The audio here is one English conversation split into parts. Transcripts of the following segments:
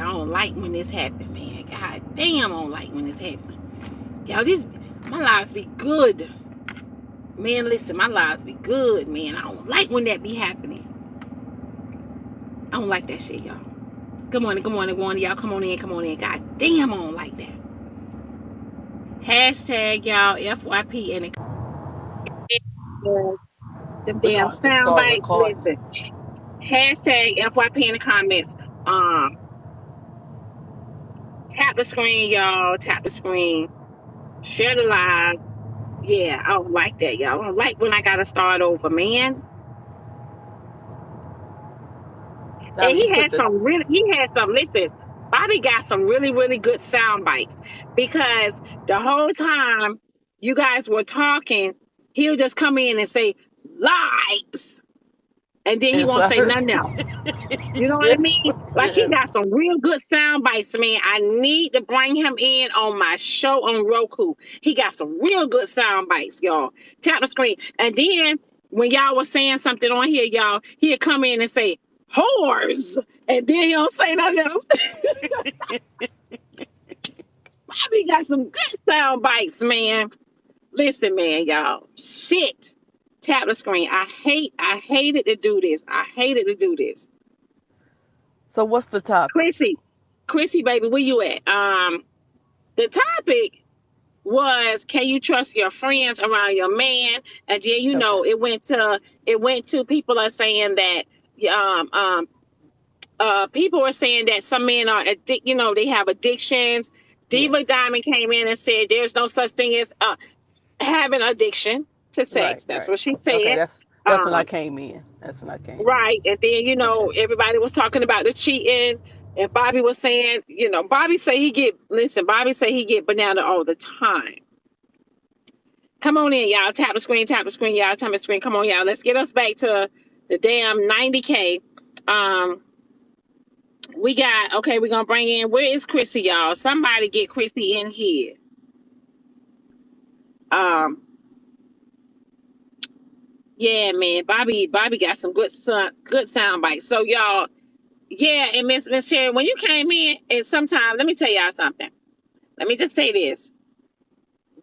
I don't like when this happen, man. God damn, I don't like when this happen. Y'all, my lives be good. Man, listen, my lives be good, man. I don't like when that be happening. I don't like that shit, y'all. Good morning, y'all. Come on in. God damn, I don't like that. Hashtag, y'all, FYP and the We're damn gonna have to start soundbite. recording. Listen. Hashtag FYP in the comments. Tap the screen, y'all. Tap the screen. Share the live. Yeah, I don't like that, y'all. I don't like when I gotta start over, man. And You put listen, Bobby got some really, really good sound bites because the whole time you guys were talking, he'll just come in and say lies. And then he Yes, won't I say heard. nothing else. You know what I mean? Like he Yes. got some real good sound bites, man. I need to bring him in on my show on Roku. He got some real good sound bites, y'all. Tap the screen. And then when y'all was saying something on here, y'all, he'll come in and say, whores. And then he don't say nothing else. Bobby got some good sound bites, man. Listen, man, y'all. Shit. Tap the screen. I hated to do this. So what's the topic? Chrissy, baby, where you at? The topic was, can you trust your friends around your man? And yeah, Okay. it went to people are saying that people are saying that some men are they have addictions. Diva Yes. Diamond came in and said there's no such thing as having addiction to sex. That's Right. what she Okay, said. that's when I Um, came in. That's when I came in. right. And then, Okay. everybody was talking about the cheating. And Bobby was saying, Bobby say he get banana all the time. Come on in, y'all. Tap the screen, y'all. Tap the screen. Come on, y'all. Let's get us back to the damn 90K. We're gonna bring in, where is Chrissy, y'all? Somebody get Chrissy in here. Yeah, man. Bobby got some good sound bites. So y'all, yeah, and Miss Sherry, when you came in, and sometimes let me tell y'all something. Let me just say this.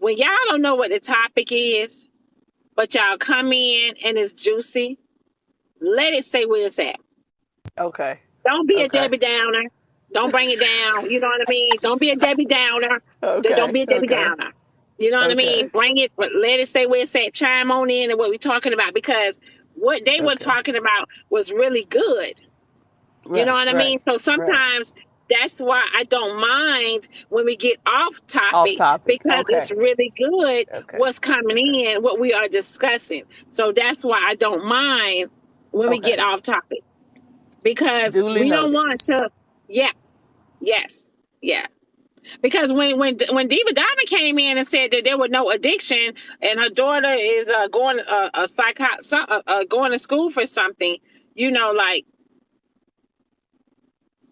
When y'all don't know what the topic is, but y'all come in and it's juicy, let it say where it's at. Okay. Don't be a Okay. Debbie Downer. Don't bring it down. You know what I mean? Don't be a Debbie Downer. Don't Okay. be a Debbie Okay. Downer. You know what I mean? Okay. Bring it, but let it stay where it's at. Chime on in and what we're talking about, because what they were Okay. talking about was really good. You know Right. what I Right. mean? So Right. sometimes that's why I don't mind when we get off Off topic, topic. because it's Okay. really good Okay. what's coming Okay. in, what we are discussing. So that's why I don't mind when we get Okay. off topic, because Duly we don't noted. want to. Yeah, yes, yeah. Because when Diva Diamond came in and said that there was no addiction, and her daughter is going going to school for something, like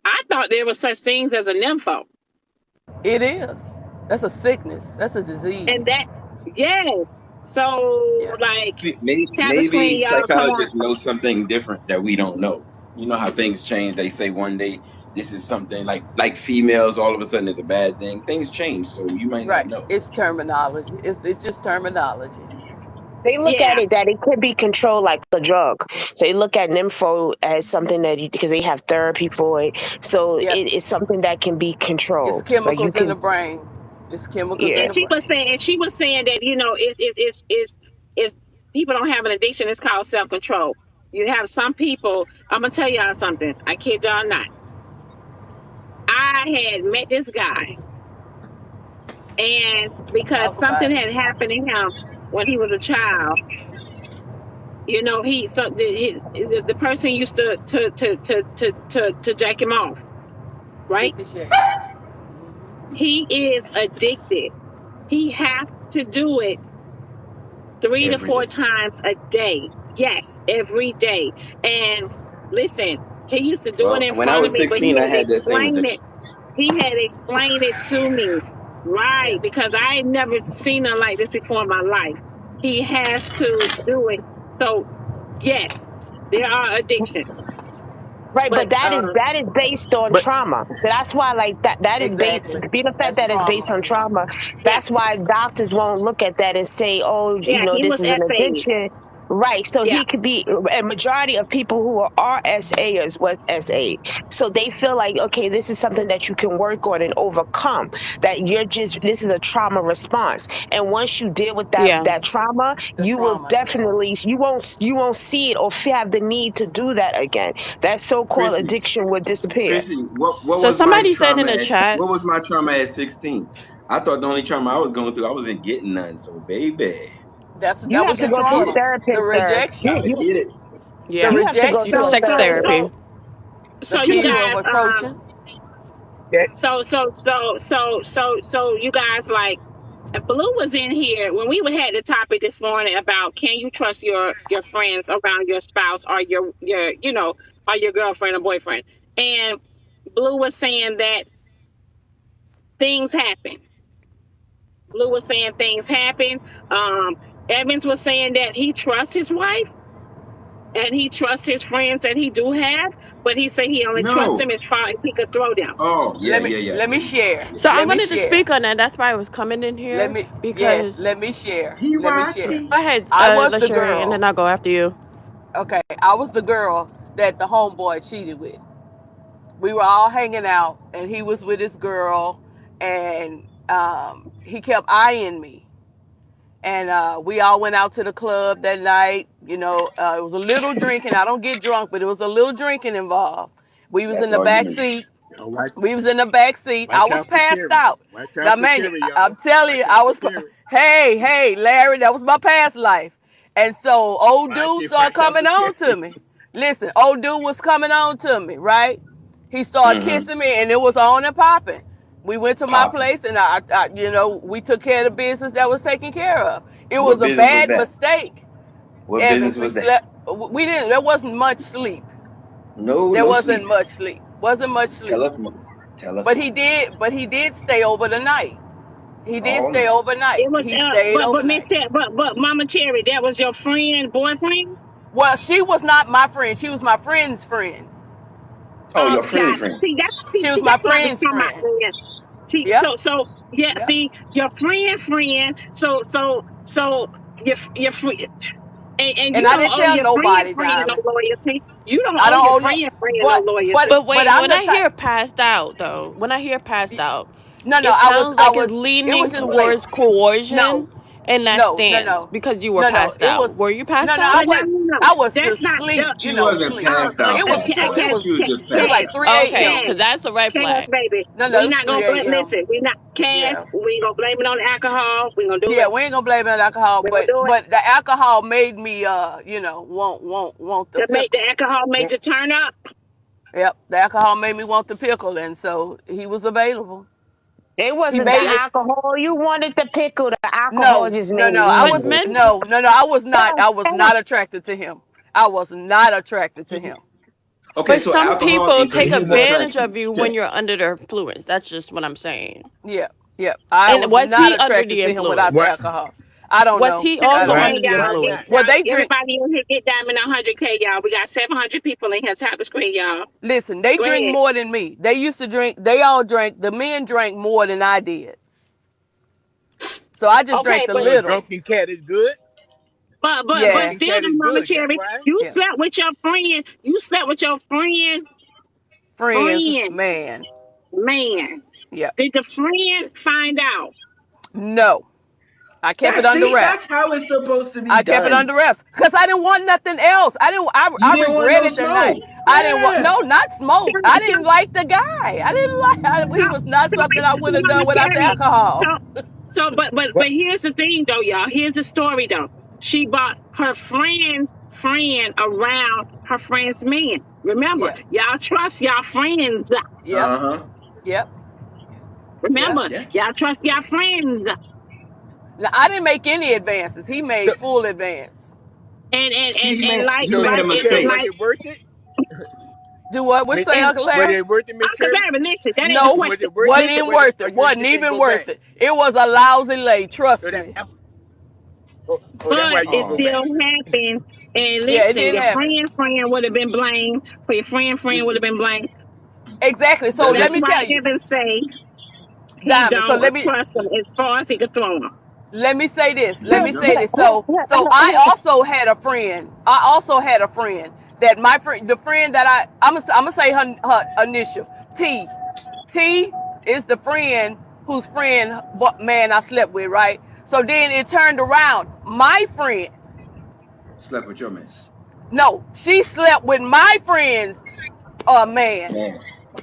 I thought there was such things as a nympho, It is. That's a sickness. That's a and disease. that yes. So Yeah. like, tap the Maybe screen, y'all. Come on. psychologists know something different that we don't know. You know how things change. They say one day this is something like females all of a sudden is a bad thing. Things change, so you might not Right. know. It's terminology. It's just terminology. They look at Yeah, it that it could be controlled like a drug. So they look at nympho as something that because they have therapy for it. So Yep. it is something that can be It's controlled. Like you chemicals in the can, brain. It's chemicals in yeah. the brain. she was saying that it's people don't have an addiction. It's called self control. You have some people. I'm gonna tell y'all something. I kid y'all not. I had met this guy, and because Talk about something it. had happened to him when he was a child, the person used to jack him off, right? 50 Shades. He is addicted. He has to do it 3 to 4 Every day. times a day. Yes, every day. And listen, he used to do it Well, in when I front of was me, but 16, I had that same addiction. he had explained it to me, right? Yeah. Because I had never seen nothing like this before in my life. He has to do it. So yes, there are addictions. Right, But but that is based on But trauma. So that's why, like that is based. Exactly. Being the fact That's that it's based trauma. on trauma, yeah, that's why doctors won't look at that and say, "Oh, yeah, he this was is an essayed. addiction." Right. So Yeah, he could be a majority of people who are RSAers was SA. So they feel like, okay, this is something that you can work on and overcome. That this is a trauma response. And once you deal with Yeah. that trauma, The you will trauma, yeah. definitely you won't see it or have the need to do that again. That so-called Chrissy, addiction would disappear. Chrissy, what So was my somebody said in trauma the at chat, what was my trauma at 16? I thought the only trauma I was going through, I wasn't getting none. So baby, You That have was to your go to a trauma. The therapist, sir. gotta rejection. get it. The yeah, You have to go to to a rejection. so sex so therapist. therapy. so The so you fear of guys approaching. that so you guys like Blue was in here when we had the topic this morning about can you trust your friends around your spouse or your or your girlfriend or boyfriend, and Blue was saying that things happen. Blue was saying things happen. Um, Evans was saying that he trusts his wife and he trusts his friends that he do have, but he said he only trusts them No. as far as he could throw them. Oh, yeah, Let me yeah, yeah. let me share. Yeah. So I Let me wanted to share. speak on that. That's why I was coming in Let here me because let me share. Let me share. PYT. go ahead, I was the Lashuri, and then girl. I'll go after you. Okay, I was the girl that the homeboy cheated with. We were all hanging out, and he was with his girl, and he kept eyeing me. And we all went out to the club that night. You know, it was a little drinking. I don't get drunk, but it was a little drinking involved. We was in That's the all you back need. seat. oh, watch, We was in the back seat. I watch was out for passed Terry. out. Watch Now, out for man, Terry, I'm y'all. telling you, Watch I out for was. Terry. Hey, Larry, that was my past life. And so old dude started Watch out coming for on to Terry. me. Listen, old dude was coming on to me, right? He started Mm-hmm. kissing me, and it was on and popping. We went to my Popping. place, and we took care of the business that was taken care of. It was What a business was bad that? mistake, What business Evans. We was that? slept. We didn't. There wasn't much sleep. No, There no wasn't sleeping. much sleep. Wasn't much Tell sleep. us more. Tell us But more. he did. But he did stay over the night. He did All stay night. overnight. It was, He stayed but Miss overnight. but Mama Cherry, that was your friend, boyfriend. Well, she was not my friend. She was my friend's friend. Oh, your God, friend friend. She was see, my that's what I be friend's talking about, friend. man. See, Yep. yeah, Yep. see, your friend. So your friend, and And you I don't didn't owe tell your nobody, friend no Diamond. loyalty. You don't I owe don't your owe no. friend no But loyalty. but Wait, I'm when the I type. hear passed out, though, when I hear passed out, No, no. it I was. sounds I like it's was. It leaning was just late. towards coercion No. in that No. No. stance No. because you were No. No. passed It out. was. Were you No. passed No. I out? But no, wasn't. no, no, I was that's just not sleep. She wasn't Sleep. uh, passed out, It was passed two. out. It Cass, was. She was just It was passed Cass, like out. 3 Okay, a.m. because Cass, that's a red Cass, flag. baby. No. No. We It was not gonna 3 a.m. listen. We not Yeah. Cass. We gonna blame it on the alcohol. We gonna do Yeah, it. we ain't gonna blame it on alcohol, We gonna do it. but the alcohol made me want the To make the pickle. alcohol made Well, you turn up. Yep, the alcohol made me want the pickle, and so he was available. It He wasn't the made it. alcohol. You wanted the pickle. The alcohol No, just no, made no. it I But was easier. men, no. I was not. Yes, I was yes. not attracted to him. I was not attracted to him. Okay, but so some alcohol people take he increases was. advantage attraction. of you when Okay. you're under their influence. That's just what I'm saying. Yeah, yeah. I And was was not he under attracted the to him without influence? the What? alcohol. I don't Was know. he I also don't Why? know. under Okay, the Why y'all. influence? not? Well, they drink. Everybody in here get Diamond 100K, y'all. We got 700 people in here. Tap the screen, y'all. Listen, they Go drink ahead. more than me. They used to drink. They all drank. The men drank more than I did. So I just drank Okay, a but So a little. drunken cat is good. but Yeah, Drunken still, cat though, is Mama good. That's Cherry, why. you yeah. slept with your friend. You slept with your Friends, friend, man. man. Yeah. Did the friend find out? No, I kept it That's under see, that's wraps. how it's supposed to be I kept it done. under wraps because I didn't want nothing else. I didn't. You I didn't want no regretted the night. smoke. I didn't want Yeah. no, not smoke. I didn't like the guy. I didn't like. So, He was not something I would have Mama done without the Cherry. So, alcohol. but What? here's the thing, though, y'all. Here's the story, though. She bought her friend's friend around her friend's man. Remember, Yeah. y'all trust y'all friends. Yep. Uh-huh. Yep. Yeah. Remember, Yeah. y'all trust y'all friends. Now I didn't make any advances. He made So, full advance. And He so made a like it Cherry, mistake. was like it worth it? Do what? What you say, Miss, and Uncle was Larry? it worth it, Miss Uncle Cherry? Barry, listen, that ain't the No, Was question. it worth it? wasn't Listen, even worth Or it. you Wasn't just didn't even go worth back? it. It was a lousy lay. So Trust that me. That's why but you it go Oh back. still man, happened. And Yeah, it listen, did your happen. friend would have been blamed. For your friend this would have been is blamed. Exactly. So does let That's it. me why tell you, Evan say he Diamond. So don't trust them as far as he could throw them. let me say this. You Let ain't me never. say this. So I also had a friend. I also had a friend that my friend, the friend that I'm gonna say her initial T. T is the friend whose friend man I slept with, right? So then it turned around. My friend, Slept with your man. no, she slept with my friend's man. Man,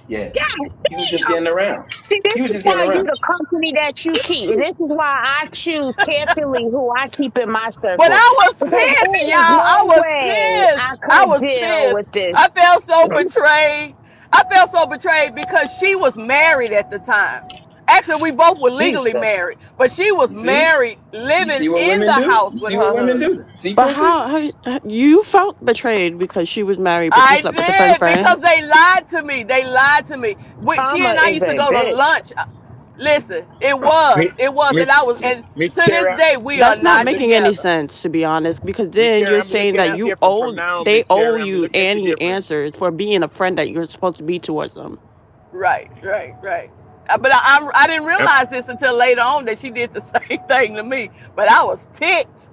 yeah. God He was just damn. getting around. See, He this was is just getting why you around. the company that you keep. This is why I choose carefully who I keep in my But circle. I was Because pissed, there y'all. is I no was way I pissed. I could was deal with pissed. this. I felt so betrayed. I felt so betrayed because she was married at the time. Actually, we both were legally Jesus. married, but she was You see? married, You living see what in women the do? house You with see what her women husband. do? See, But Chrissy? how you felt betrayed because she was married, but you I slept with the friend's did friend? because they lied to me. They lied to me. She Karma and I is used to a go to bitch. lunch. Listen, Miss it was, and I Miss was, and Miss to this Cherry, day we are That's not not making any together. sense, to be honest, because Miss then Cherry, you're I'm gonna saying look at that you different from now on, they Miss owe Cherry. I'm gonna you look at you Annie different. answers for being a friend that you're supposed to be towards them. Right, right, right. But I didn't I'm, realize this until later on that she did the same thing to me. But I was ticked.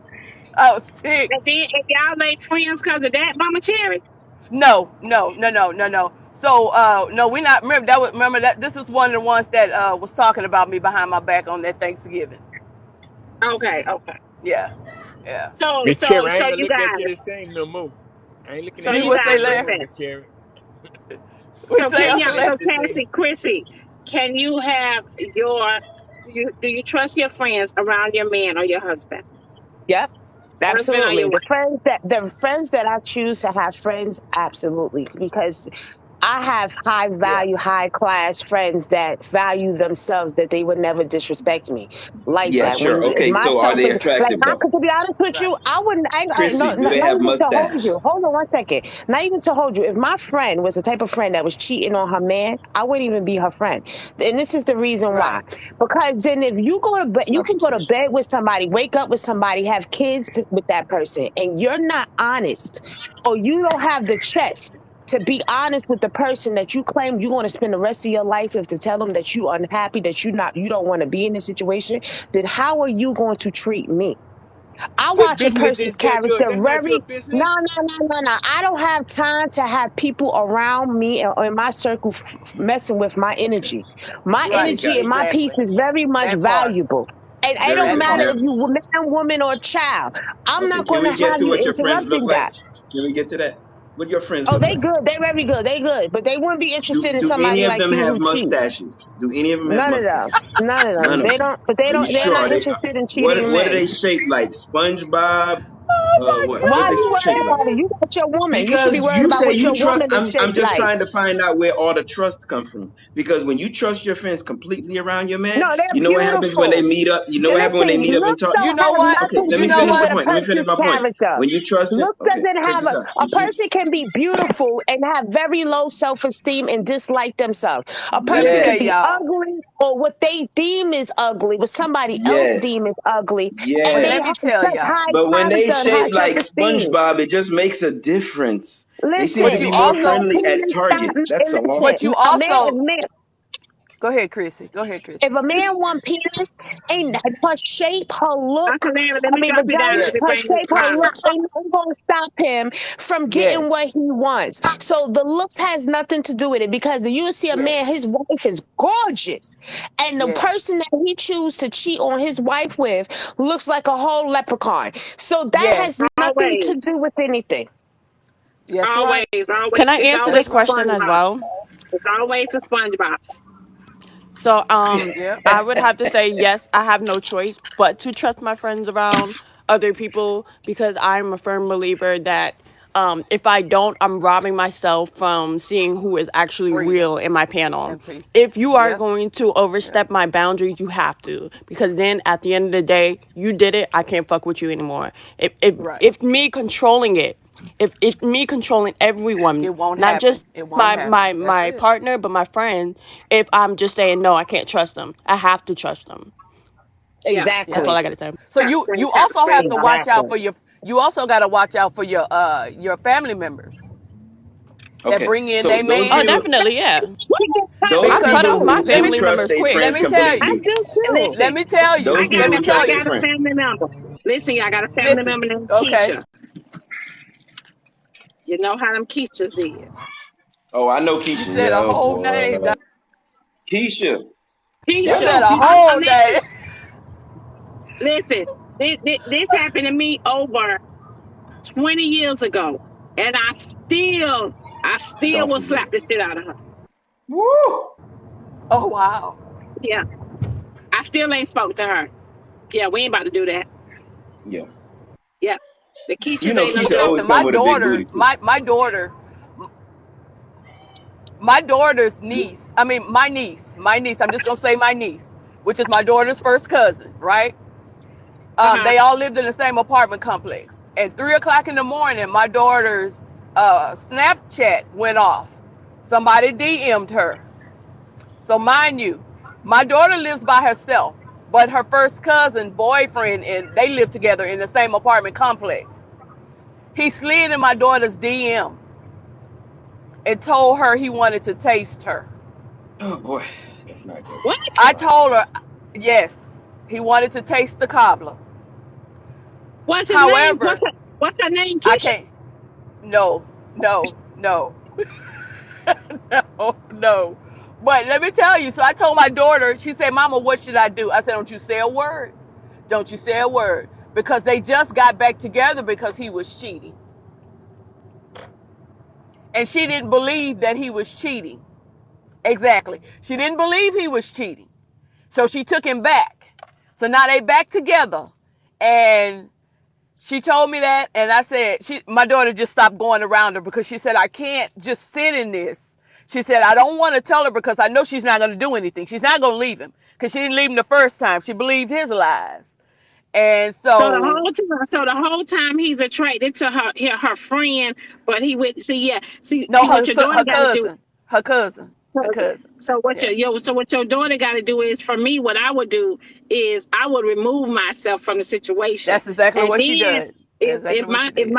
I was And ticked. then if y'all ain't friends because of that, Mama Cherry. No, no, no, no, no, no. So no, we not remember that this is one of the ones that was talking about me behind my back on that Thanksgiving. Okay, okay. Yeah, yeah. So Miss so Cherry, I so ain't gonna you look at you guys, the same no more. I ain't looking so at You you you the would say, guys same no Larry? more, listen. Miss Cherry. We So say, can I y'all? ain't Larry? So act the same. Chrissy, can you have your? Do you trust your friends around your man or your husband, Yep. husband or your Absolutely. wife? The friends that I choose to have friends, absolutely. Because I have high Yeah, value, high class friends that value themselves that they would never disrespect me like Yeah, that. sure. When if Okay, my so are self they like attractive I though? could to be honest with right. you, I wouldn't Chrissy, do they not have even to hold mustache? you. Hold on one second. Not even to hold you. If my friend was the type of friend that was cheating on her man, I wouldn't even be her friend. And this is the reason why. Right. Because then if you go to bed, you Stop can it, go to Chrissy. bed with somebody, wake up with somebody, have kids with that person, and you're not honest, or you don't have the chest to be honest with the person that you claim you're going to spend the rest of your life with, to tell them that you unhappy, that you don't want to be in this situation, then how are you going to treat me? I What watch a business person's is that? Your character that's not your very. No, business. no, no, no, no. I don't have time to have people around me or in my circle messing with my energy. My Okay, Right. energy and gotcha. my peace Exactly. is very much That part. valuable. And it don't Very That good. matter Now, part. if you man, woman, or child. I'm okay, not can going to we get have to you what your friends look interrupting like? that. Can we get to that? What your friends Oh, look they like? good. They very good. They good. But they wouldn't be Do interested in do any somebody of like them you have who cheat. mustaches? Do any of them have None of them. mustaches? None of them. None of They them. don't. But they Are you don't. They're sure? not Are they? interested in What cheating What are men. they shaped like? SpongeBob? Oh my What? Why What are they you God, worried shaped like? about it? Larry. You got your woman. You should be Because worried you about say what you your trust. woman is I'm shaped just like. trying to find out where all the trust comes from. Because when you trust your friends completely around your No, man, they're you know what happens when they beautiful. meet up. You know what happens when they Listen, meet up and looks talk. You don't know have what? Okay, nothing let You to me know do finish the what? with a point. Let me finish person's my point. character. When you trust it, Looks okay, doesn't check have this out. a person can be beautiful and have very low self-esteem and dislike themselves. A Let me person tell could be Yes, y'all. ugly or what they deem is ugly, what somebody else deem yes, is ugly, and Well, they let yes. me have tell such y'all. high But when they character and high shape like self-esteem. SpongeBob, it just makes a difference. They seem But to Listen, be you more and your also, friendly at penis stop. Target. That's And all. listen, but you a man, also. Go ahead, Chrissy. Go ahead, if Chrissy. a man want penis, ain't her shape, her Uncle look, Larry, let I me mean drop you down vagina, to the Yes. her green shape, her bottom. look, ain't nothing gonna stop him from getting what Yes. he wants. So the looks has nothing to do with it, because you see a man, his Yes. wife is gorgeous, and the Yes. person that he chooses to cheat on his wife with looks like a whole leprechaun. So that has Yes. nothing Always, to do with anything. That's right. always, Can always. I It's answer That's always this the right. question as SpongeBob. well? It's always the SpongeBob's. So, Yep. I would have to say yes, I have no choice but to trust my friends around other people because I'm a firm believer that if I don't, I'm robbing myself from seeing who is actually Freedom real in my panel. and peace. If you are Yep. going to Yep. overstep my boundaries, you have to, because then at the end of the day, you did it. I can't fuck with you anymore. Right. If me controlling it, if me controlling everyone, It won't not just happen. It won't happen. That's my it. partner, but my friend, if I'm just saying no, I can't trust them. I have to trust them. Yeah, That's Yeah. all Exactly. I gotta say. So top you string, top also have string, to y'all. watch out Exactly. for you also got to watch out for your family members that Okay, bring in so their those Oh, man people, definitely, yeah. those I cut because people off my who let me family trust members their quick. let friends me tell I you completely, do too. let Listen, me tell you those let people me who tell trust I their you got a friends. family member. Listen, y'all got a family listen, member named okay, Keisha. You know how them Keishas is. Oh, I know you Keisha. said a Yeah, whole boy, name doc. Keisha. You Yeah. said Keisha, a whole name. listen, listen. This happened to me over 20 years ago, and I still Don't will forget slap it. the shit out of her. Woo. Oh wow. Yeah, I still ain't spoke to her. Yeah, we ain't about to do that. Yeah. Yeah, the You Keishas know, ain't no Keisha joke. always Listen, come with a big booty too. my daughter's niece, I mean my niece, I'm just gonna say my niece, which is my daughter's first cousin, right? Uh huh. They all lived in the same apartment complex. At 3 o'clock in the morning, my daughter's Snapchat went off. Somebody DM'd her. So mind you, my daughter lives by herself, but her first cousin, boyfriend, and they live together in the same apartment complex. He slid in my daughter's DM and told her he wanted to taste her. Oh boy, that's not good. What? I told her, yes, he wanted to taste the cobbler. What's his name? However, What's her name? I Keisha. can't. No, no, no, no, no. But let me tell you. So I told my daughter. She said, "Mama, what should I do?" I said, "Don't you say a word. Don't you say a word." Because they just got back together because he was cheating, and she didn't believe that he was cheating. Exactly. She didn't believe he was cheating. So she took him back. So now they back together. And she told me that, and I said, my daughter just stopped going around her because she said, I can't just sit in this. She said, I don't want to tell her because I know she's not going to do anything. She's not going to leave him because she didn't leave him the first time. She believed his lies. And so, So the whole time he's attracted to her friend, but he would see. Yeah, no, see what your daughter her got to do. cousin, her cousin, her Okay. cousin. So what Yeah, your daughter got to do is, for me, what I would do is I would remove myself from the situation, that's exactly and what she then did. if That's exactly what she did.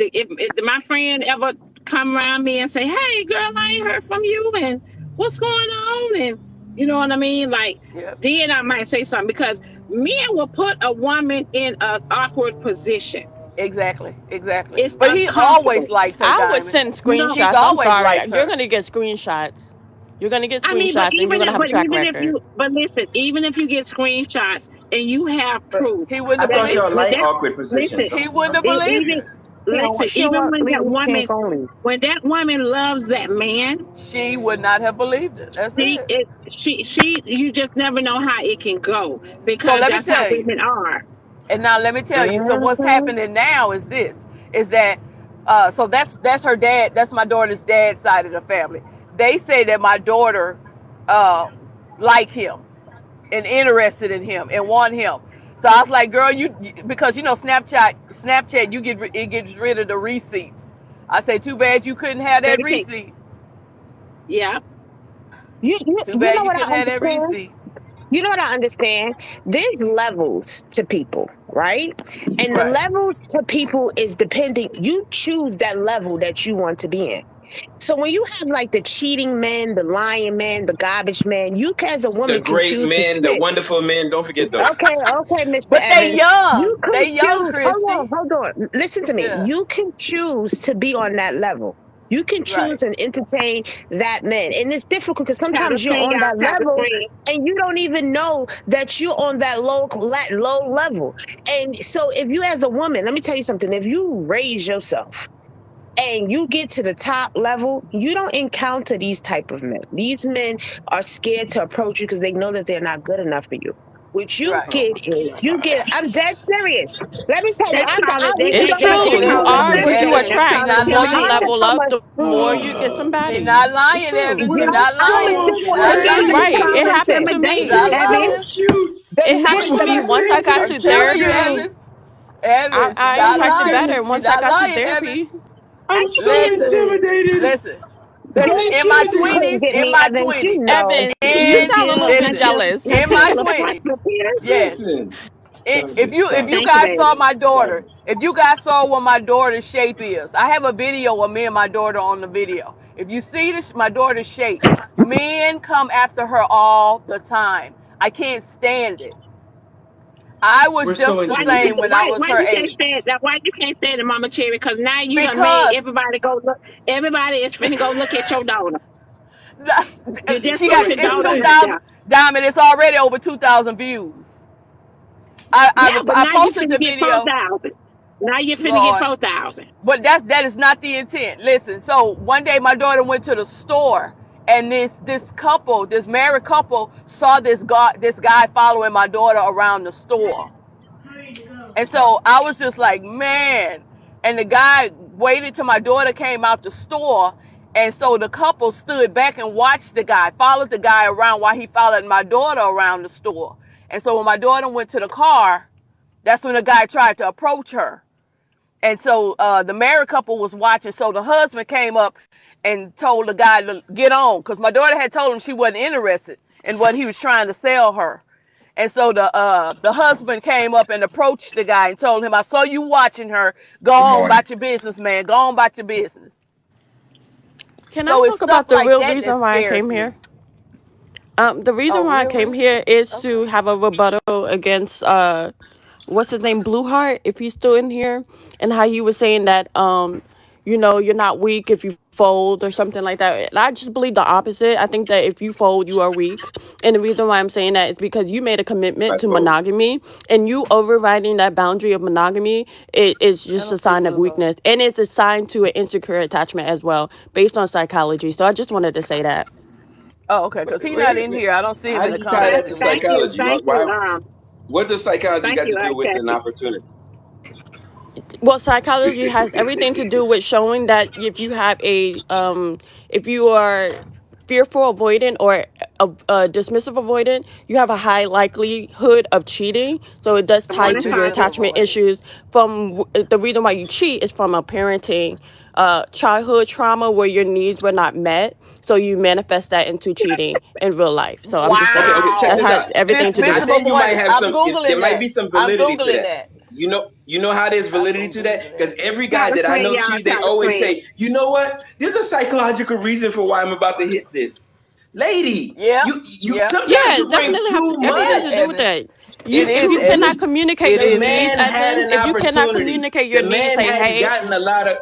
if my friend ever come around me and say, "Hey, girl, I ain't heard from you, and what's going on?" and you know what I mean, like, Yep, then I might say something, because men will put a woman in an awkward position. exactly, exactly. It's But he always uncomfortable. liked her, I would Diamond. send You know, He's screenshots. I'm always sorry. liked You're her. gonna get screenshots. You're gonna get I mean, screenshots, and you're gonna have a track record. but listen, even if you get screenshots and you have But proof He wouldn't I have that thought it, y'all believed it. when like that, awkward listen, positions. He wouldn't have I'm believed even it. confused. listen, She even want me with pants only. when that woman loves that man, She would not have believed it. That's it. you just never know how it can go, So because let me that's how tell you. women are. And now let me tell you. So what's Mhm. happening now is this: is that so that's her dad. That's my daughter's dad's side of the family. They say that my daughter uh, like him and interested in him and want him. So I was like, girl, you because you know Snapchat, it gets rid of the receipts. I say, too bad you couldn't have that Baby cake. receipt. Yeah. Too You bad know you what I couldn't have that understand? receipt. You know what I understand? There's levels to people, right? And the Right. levels to people is depending. You choose that level that you want to be in. So when you have like the cheating men, the lying men, the garbage men, you as a The woman can great choose to men, the sit. wonderful men. Don't forget those. Okay, Mr. But they Evans. You young. can They young, choose. Christy. Hold on. Listen to me. Yeah. You can choose to be on that level. You can Right. choose and entertain that man. And it's difficult because Tap the sometimes you're screen, on y'all. that Tap the level screen. and you don't even know that you're on that low level. And so if you as a woman, let me tell you something, if you raise yourself and you get to the top level, you don't encounter these type of men. These men are scared to approach you because they know that they're not good enough for you. What you Right. Oh get my is God. you get. I'm dead serious. Let me tell you, That's called it. you It's don't have to true. believe You what I'm are Evans, who saying. you That's Evans, she attract. called The not more you I lying. can level tell up, my. the more you get She somebody. not It's lying, true. Evans. She Well, not I so lying. can She well, not She's then lying. it's right. It called happened to She me. not intimidation, Evans. So lying. cute. It She's happened to me. so Once I got I'm to sexy. telling you, therapy, Evans. Evans, she I not attracted lying. better. Listen, She Once I not got to lying, Evans. therapy, I'm I so can't. Listen, intimidated. listen. Listen, Yes, in you my know you couldn't 20s, get in me, my Evans. You 20s, know. Evans, you and sound a little bit listen, jealous. in my LaPierre, 20s, LaPierre. yes. Listen. Stop If it. you Stop it. Thank you, guys baby. saw my Stop daughter, it. if you guys saw what my daughter's shape is, I have a video of me and my daughter on the video. If you see this, my daughter's shape, men come after her all the time. I can't stand it. I was We're so just the Why you same intimidated. when I was why her you can't age. stand that? Why you can't stand it, Mama Cherry? Because now you done made Because everybody go look. Everybody is finna go look at your daughter. You just she So put got your wait, it's wait, daughter wait. out there. 2,000 Diamond. It's already over 2,000 views. Yeah, but I now you posted finna the get four video, thousand. Now you finna get Lord. 4,000. But that is not the intent. Listen, so one day my daughter went to the store and this couple, this married couple, saw this guy following my daughter around the store. And so I was just like, man. And the guy waited till my daughter came out the store. And so the couple stood back and watched the guy, followed the guy around while he followed my daughter around the store. And so when my daughter went to the car, that's when the guy tried to approach her. And so the married couple was watching. So the husband came up and told the guy to get on because my daughter had told him she wasn't interested in what he was trying to sell her. And so the husband came up and approached the guy and told him, "I saw you watching her. Go Good on morning. about your business, man. Go on about your business." Can I So it's talk about stuff the like real that that reason why I scares came me. here? The reason Oh, why I real came reason? here is Okay. to have a rebuttal against what's his name, Blueheart, if he's still in here, and how he was saying that you're not weak if you fold or something like that. And I just believe the opposite. I think that if you fold, you are weak. And the reason why I'm saying that is because you made a I commitment to told. monogamy, and you overriding that boundary of monogamy, it is I just a don't see sign of blue heart. weakness, and it's a sign to an insecure attachment as well, based on psychology. So I just wanted to say that. Oh, okay. Wait, Because he's not wait, in wait. here. I don't see him How in do the you tie Thank, that to comments. thank you, psychology? thank you, Why? What does psychology thank got you, to do with an Kathy. opportunity? Well, psychology has everything to do with showing that if you are fearful avoidant or dismissive avoidant, you have a high likelihood of cheating. So it does Good tie morning, to your Dismissive Tanya. attachment avoidance. issues. The reason why you cheat is from a parenting childhood trauma where your needs were not met, so you manifest that into cheating in real life. So I'm just Okay, saying okay. Check that Wow. this has out. everything to I do. Dismissive think you might avoidance. have I'm some. There Googling might be that. some I'm validity to Googling that. that. You know how there's I'm validity to that? Googling Because that. every guy Tyler that I Swing, know y'all. cheat, they Tyler always Swing. say, you know what? There's a psychological reason for why I'm about to hit this. Lady, Yep. you Yep. sometimes Yeah, you it bring definitely have too It everything is, to much. do with Evan. that. It It's If is, you too cannot Evan. communicate It the your is, needs, man Evan. had Evan, an if you cannot opportunity. communicate your The needs, man say, hadn't hey, gotten a lot of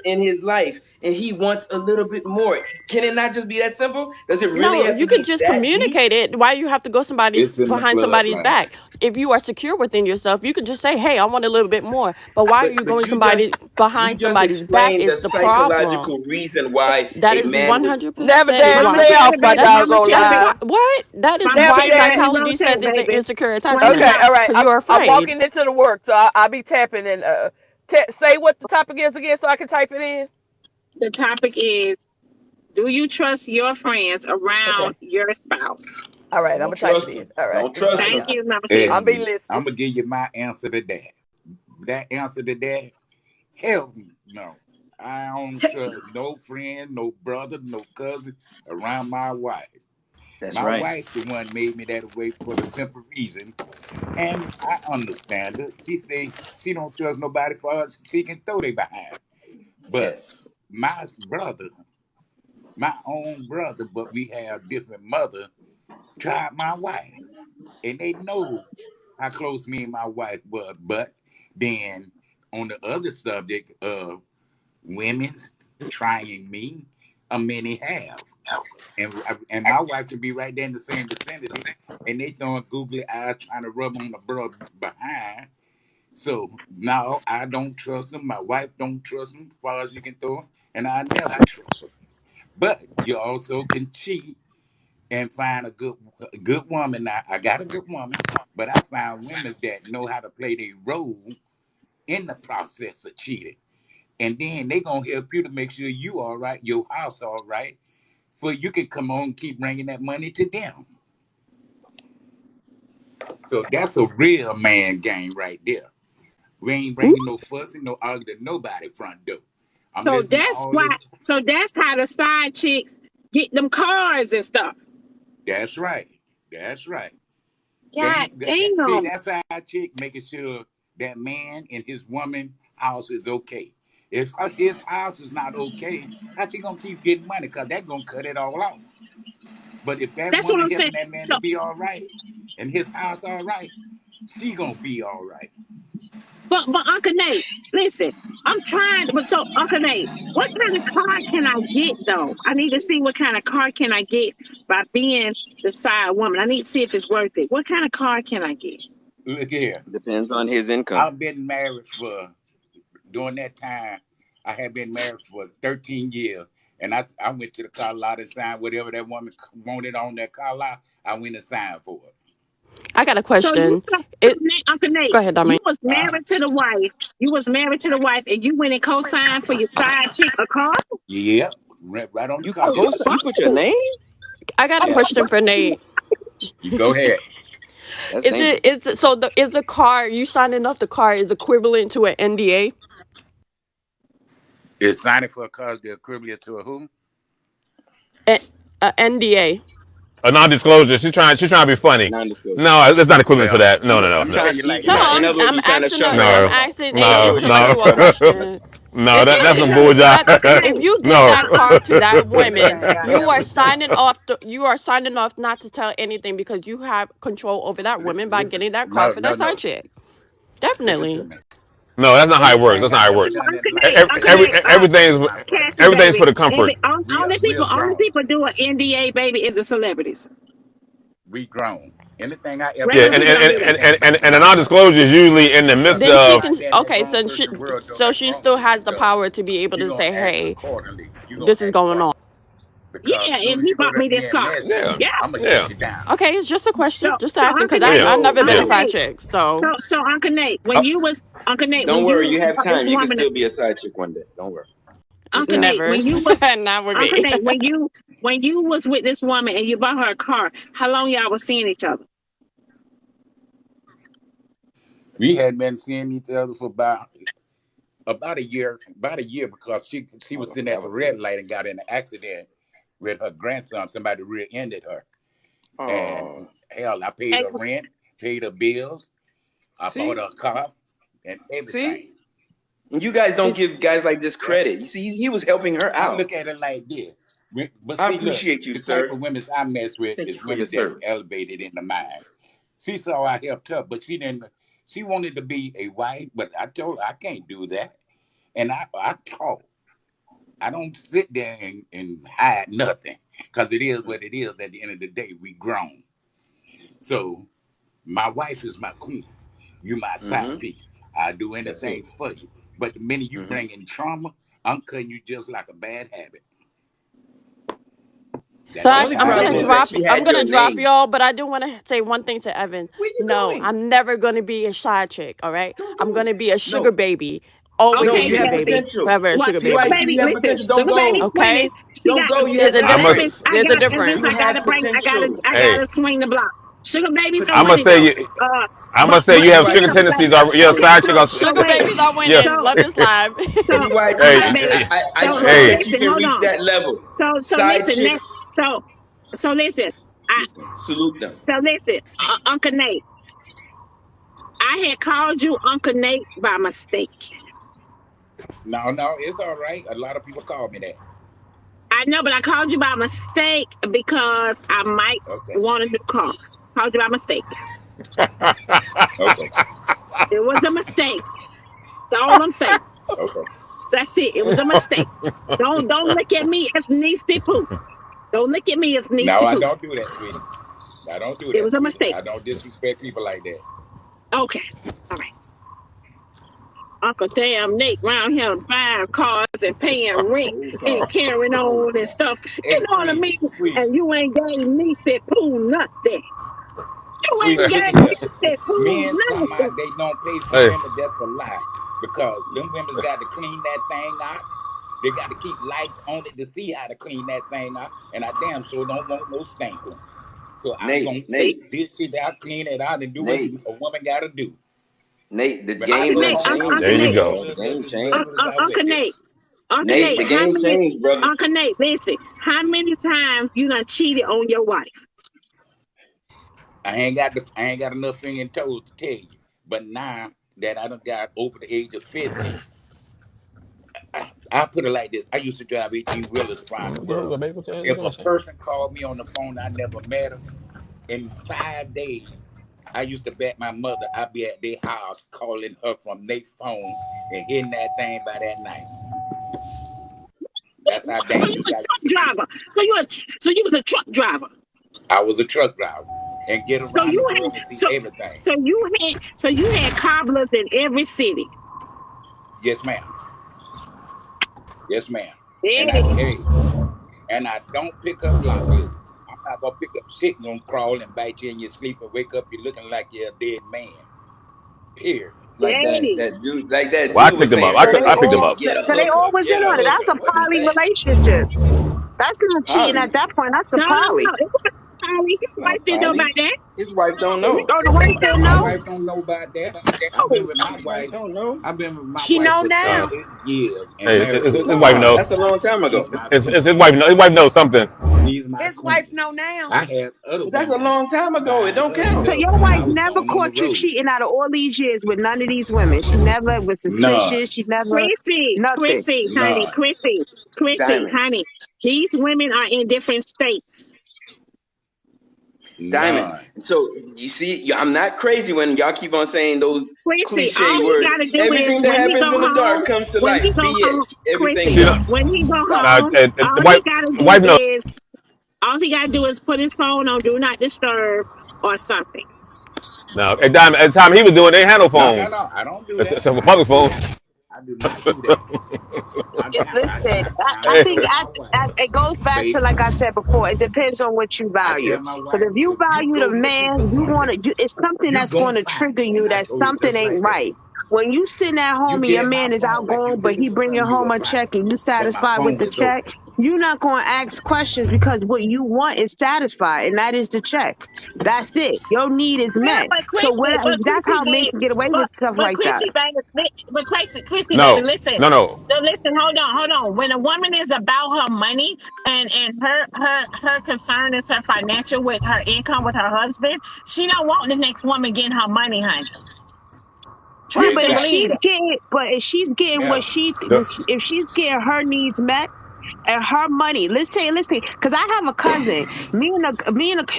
in his life, and he wants a little bit more. Can it not just be that simple? Does it really no, have to you could be just that deep? communicate it. Why you have to go somebody It's in the behind somebody's bloodline. back? If you are secure within yourself, you could just say, hey, I want a little bit more. But why are you But going somebody you behind just somebody's back explained the is the problem. psychological reason why That a is man would. Never 100% dad, Mama why. stay Cherry, off my baby. That's Mama doggone Cherry, live. what? That is Mama Never why Cherry, dad. psychology rotate, says it's an baby. insecure Swing attachment Okay, out. all right. because you're I'm afraid. walking into the work, so I'll be tapping and say what the topic is again, so I can type it in. The topic is: do you trust your friends Okay. around your spouse? All right. I'm Don't gonna type it trust in. him. All right. Don't trust Hang Thank him. on. you, Mama Cherry. I'll be And listening. I'm gonna give you my answer to that. That answer to that, hell no. I don't trust no friend, no brother, no cousin around my wife. That's My right. wife, the one made me that way for the simple reason, and I understand her. She say she don't trust nobody for us. She can throw they behind. But Yes. my brother, my own brother, but we have different mother, tried my wife. And they know how close me and my wife was. But then on the other subject of women's trying me, many have. And my wife could be right there in the same vicinity, and they throwing googly eyes trying to rub on the brother behind. So now I don't trust them. My wife don't trust them as far as you can throw them, and I never trust them. But you also can cheat and find a good woman. Now I got a good woman, but I found women that know how to play their role in the process of cheating, and then they gonna help you to make sure you all right, your house all right, for you can come on and keep bringing that money to them. So that's a real man game right there. We ain't bringing no fussing, no arguing to nobody front door. I'm So listening to that's all why. this. So that's how the side chicks get them cars and stuff. That's right. That's right. God See, damn. that side chick making sure that man in his woman house is okay. If his house is not okay, how she gonna keep getting money? Cause that's gonna cut it all off. But if that That's what woman I'm saying. helping that man to So, be all right, and his house all right, she gonna be all right. but Uncle Nate, listen. I'm trying, but so Uncle Nate, what kind of car can I get though? I need to see what kind of car can I get by being the side woman. I need to see if it's worth it. What kind of car can I get? Look here, Depends on his income. I've been married for during that time. I had been married for 13 years, and I went to the car lot and signed whatever that woman wanted on that car lot. I went and signed for it. I got a So you question. said, It Uncle Go Nate, ahead, you Dominic. was married to the wife. You was married to the wife, and you went and co-signed for your side chick a car. Yep, right on the You car Oh, lot. you put your name? I got a Yeah, question for Nate. you go ahead. That's Is it dangerous. is the car you signing off the car is equivalent to an NDA? Is signing for a car the equivalent to a who? NDA. A non-disclosure. She's trying to be funny. Non-disclosure. No, it's not equivalent to Well, that. No, no, no, You I'm gonna no, tell trying? you You, like you No, this. in I'm other words, I'm you trying to asking a shut her I'm no, up? asking In other a no, words, you trying no, to factual shut her up? question. no. If That's some if bullshit. you give No. that car to that woman, Anything I ever done. you are signing off not to tell anything because you have control over that woman by Listen, getting that car no, for no, that side no. chick. Listen to Definitely. me. No, that's not how it works. Anything That's not I how it ever works. so done in Uncle life, Nate, I Uncle paid Every, Nate, for everything's with my money. Cassie, everything's for baby, the comfort. only Grown. people do an NDA, baby, is the celebrities. We grown. Anything I ever Yeah, Regular done and people in and, don't and, do life, I that. and, had to and, pay for and a myself. non-disclosure is usually in the Because midst Then people she of. can out there in that okay, grown person world doing so that she grown still people has the stuff, power to be able you're to gonna say, act hey, accordingly. You're gonna this is act going right. on. Because Yeah, as soon and as he you go bought to me this being car. messy, Yeah, Yeah. I'm gonna yeah, shut you down. Okay, it's just a question, just So asking Uncle because Nate, yeah, I've never been Uncle a yeah. side Nate, chick, so so Uncle Nate, Uh, When Don't worry, you you have bought this time. You can woman, still be a side chick one day. Don't worry. It's Uncle time. Nate, never. Not with Uncle me. Nate, when you was with this woman and you bought her a car, how long y'all was seeing each other? We had been seeing each other for about a year, because she was Oh, sitting at that the was red serious. light and got in an accident with her grandson. Somebody rear-ended her, and Oh, hell, I paid And, her rent, paid her bills, I bought see, her a car, and see, everything. and you guys don't and give guys like this Yeah, credit. You see, he was helping her I out. look at it like this. But I see, look, appreciate you, the type sir. of women I mess with Thank you is for your women that's service. elevated in the mind. She saw I helped her, but she didn't. She wanted to be a wife, but I told her I can't do that. And I talk. I don't sit there and hide nothing, because it is what it is. At the end of the day, we grown. So my wife is my queen. You my side Mm-hmm. piece. I do Yes, sir. anything for you. But the minute you Mm-hmm. bring in trauma, I'm cutting you just like a bad habit. So That's The just only how I'm I problem gonna is roll. that drop she I'm had gonna your drop name. y'all, but I do want to say one thing to Evan. Where you No, going? I'm never gonna be a side chick. All right, Don't I'm go. gonna be a sugar No, baby. Always no, a okay, you sugar have baby. Cassie. potential. Forever a Well, sugar sugar PYT, baby. you baby, have listen, potential. Don't sugar baby go. swinging. Okay. She Don't got go. You There's have a I Evan, potential. must. difference. There's a Evan, You difference. I have gotta bring, potential. I Hey, gotta swing the block. Sugar babies are I must winning say though. you. Uh, I must say you but have listen, sugar PYT, tendencies. You're a side chick. so Sugar wait, babies are Yeah. winning. so Let this live. so PYT. wait, Hey, baby. hey, I So trust hey. that you listen, can hold reach on. that level. So Side listen, chicks, so listen. I listen, salute them. so listen, Uncle Nate. I had called you Uncle Nate by mistake. No, it's all right. A lot of people call me that. I know, but I called you by mistake because I might Okay. want a new car. Called you by mistake. Okay. It was a mistake. That's all I'm saying. Okay. That's it. It was a mistake. Don't look at me as Nisty Poo. Don't look at me as No, Nisty I Poo. don't do that, sweetie. I don't do It that, was a sweetie. mistake. I don't disrespect people like that. Okay. All right. Uncle Damn Nate round here buying cars and paying rent Old and car, carrying old on and car. stuff. Hey, You know what I mean? sweetie, And you ain't gave me that poo nothing. You ain't sweetie. Look at gave me here. that poo Men's talking nothing. about they don't pay for Hey, women. That's a lie. Because them women's got to clean that thing out. They got to keep lights on it to see how to clean that thing out. And I damn sure don't want no stank on. So I'm Nate, gonna See? Nate, dish it out, clean it out, and do what Nate, a woman gotta do. Nate. The When I game Uncle go done Nate, home, I'm changed, there Uncle gonna you Nate, make man, my go. bro. The little game just as changed. beautiful as I Uncle went there. Nate. Uncle Nate, Nate, the game changed, brother. Uncle Nate, listen, how many times you done cheated on your wife? I ain't got enough finger and toes to tell you. But now that I done got over the age of 50, I put it like this. I used to drive 18 wheelers around the What the hell, world. baby? What the hell you If doing, a son? person called me on the phone, I never met her. In 5 days, I used to bet my mother I'd be at their house calling her from their phone and hitting that thing by that night. That's how So you dangerous a I truck used to be. driver. So you was a truck driver. I was a truck driver and get So around the you had world and see so everything. so you had cobblers in every city. Yes, ma'am. Yes, ma'am. And I Yeah. hey, and I don't pick up block lizards. I'm not gonna pick up shit gonna crawl and bite you in your sleep and wake up you looking like you're a dead man. Period. Like that Yeah. that dude, like that Well, I dude was picked him up. saying I, So they I earlier. picked him all, up. Get a so they hooker, always in get a on it. hooker. That's a What is poly that? relationship. That's not cheating Polly. at that point. That's a No, poly. it wasn't Polly. His It's wife not didn't know Polly. about that. His wife don't His know. Oh, the wife wife didn't didn't My know. know. wife don't know about that. I've been Oh, with my His wife wife. don't know. I've been with my She wife know for now. 38 years and Hey, married to a his wife Nah, know. stud. that's a long time ago. She's my His queen. wife know. His wife knows something. She's my His wife queen. know now. I had other But that's a women long time ago. It buying don't us count. So stuff your when wife I was never going on the caught you road. cheating out of all these years with none of these women. She never was suspicious. None. She never nothing. None. Chrissy, Diamond. honey. These women are in different states. Diamond. None. So you see, I'm not crazy when y'all keep on saying those Chrissy, cliche all he words. gotta do is Everything that when he go happens in the dark home, comes to when light. he go home, BS. Everything Chrissy, She know. else. when he go Stop it. home, The all wife. he gotta The do wife knows. is all he gotta do is put his phone on do not disturb or something. No, at the time he was doing, they had no No, no, phones. no. I don't do It's that. a I public don't do phone. that. I do not do that. Listen, I I Hey, think tell my wife, it goes back to baby, like I said before. It depends on what you I value. tell my Because wife, if you if you value the go looking man, for you want something, to. It's something you that's gonna going to find trigger it. And you I that told her something just ain't like that. right. When you sitting at You home and get your in my man is phone like you outgoing, but looking he for bring you something, you home will a find check it. and you But my satisfied with phone the is check, open. you're not going to ask questions because what you want is satisfied, and that is the check. That's it. Your need is Yeah, met. So that's how men can get away with stuff But like that. Chrissy, baby, Chrissy, baby, no, listen. no, no. So listen, hold on. When a woman is about her money and her concern is her financial with her income with her husband, she don't want the next woman getting her money, honey. Yeah, Trust but and Exactly. believe it. if she's getting what Yeah. she, The, if she's getting her needs met and her money. Listen, because I have a cousin.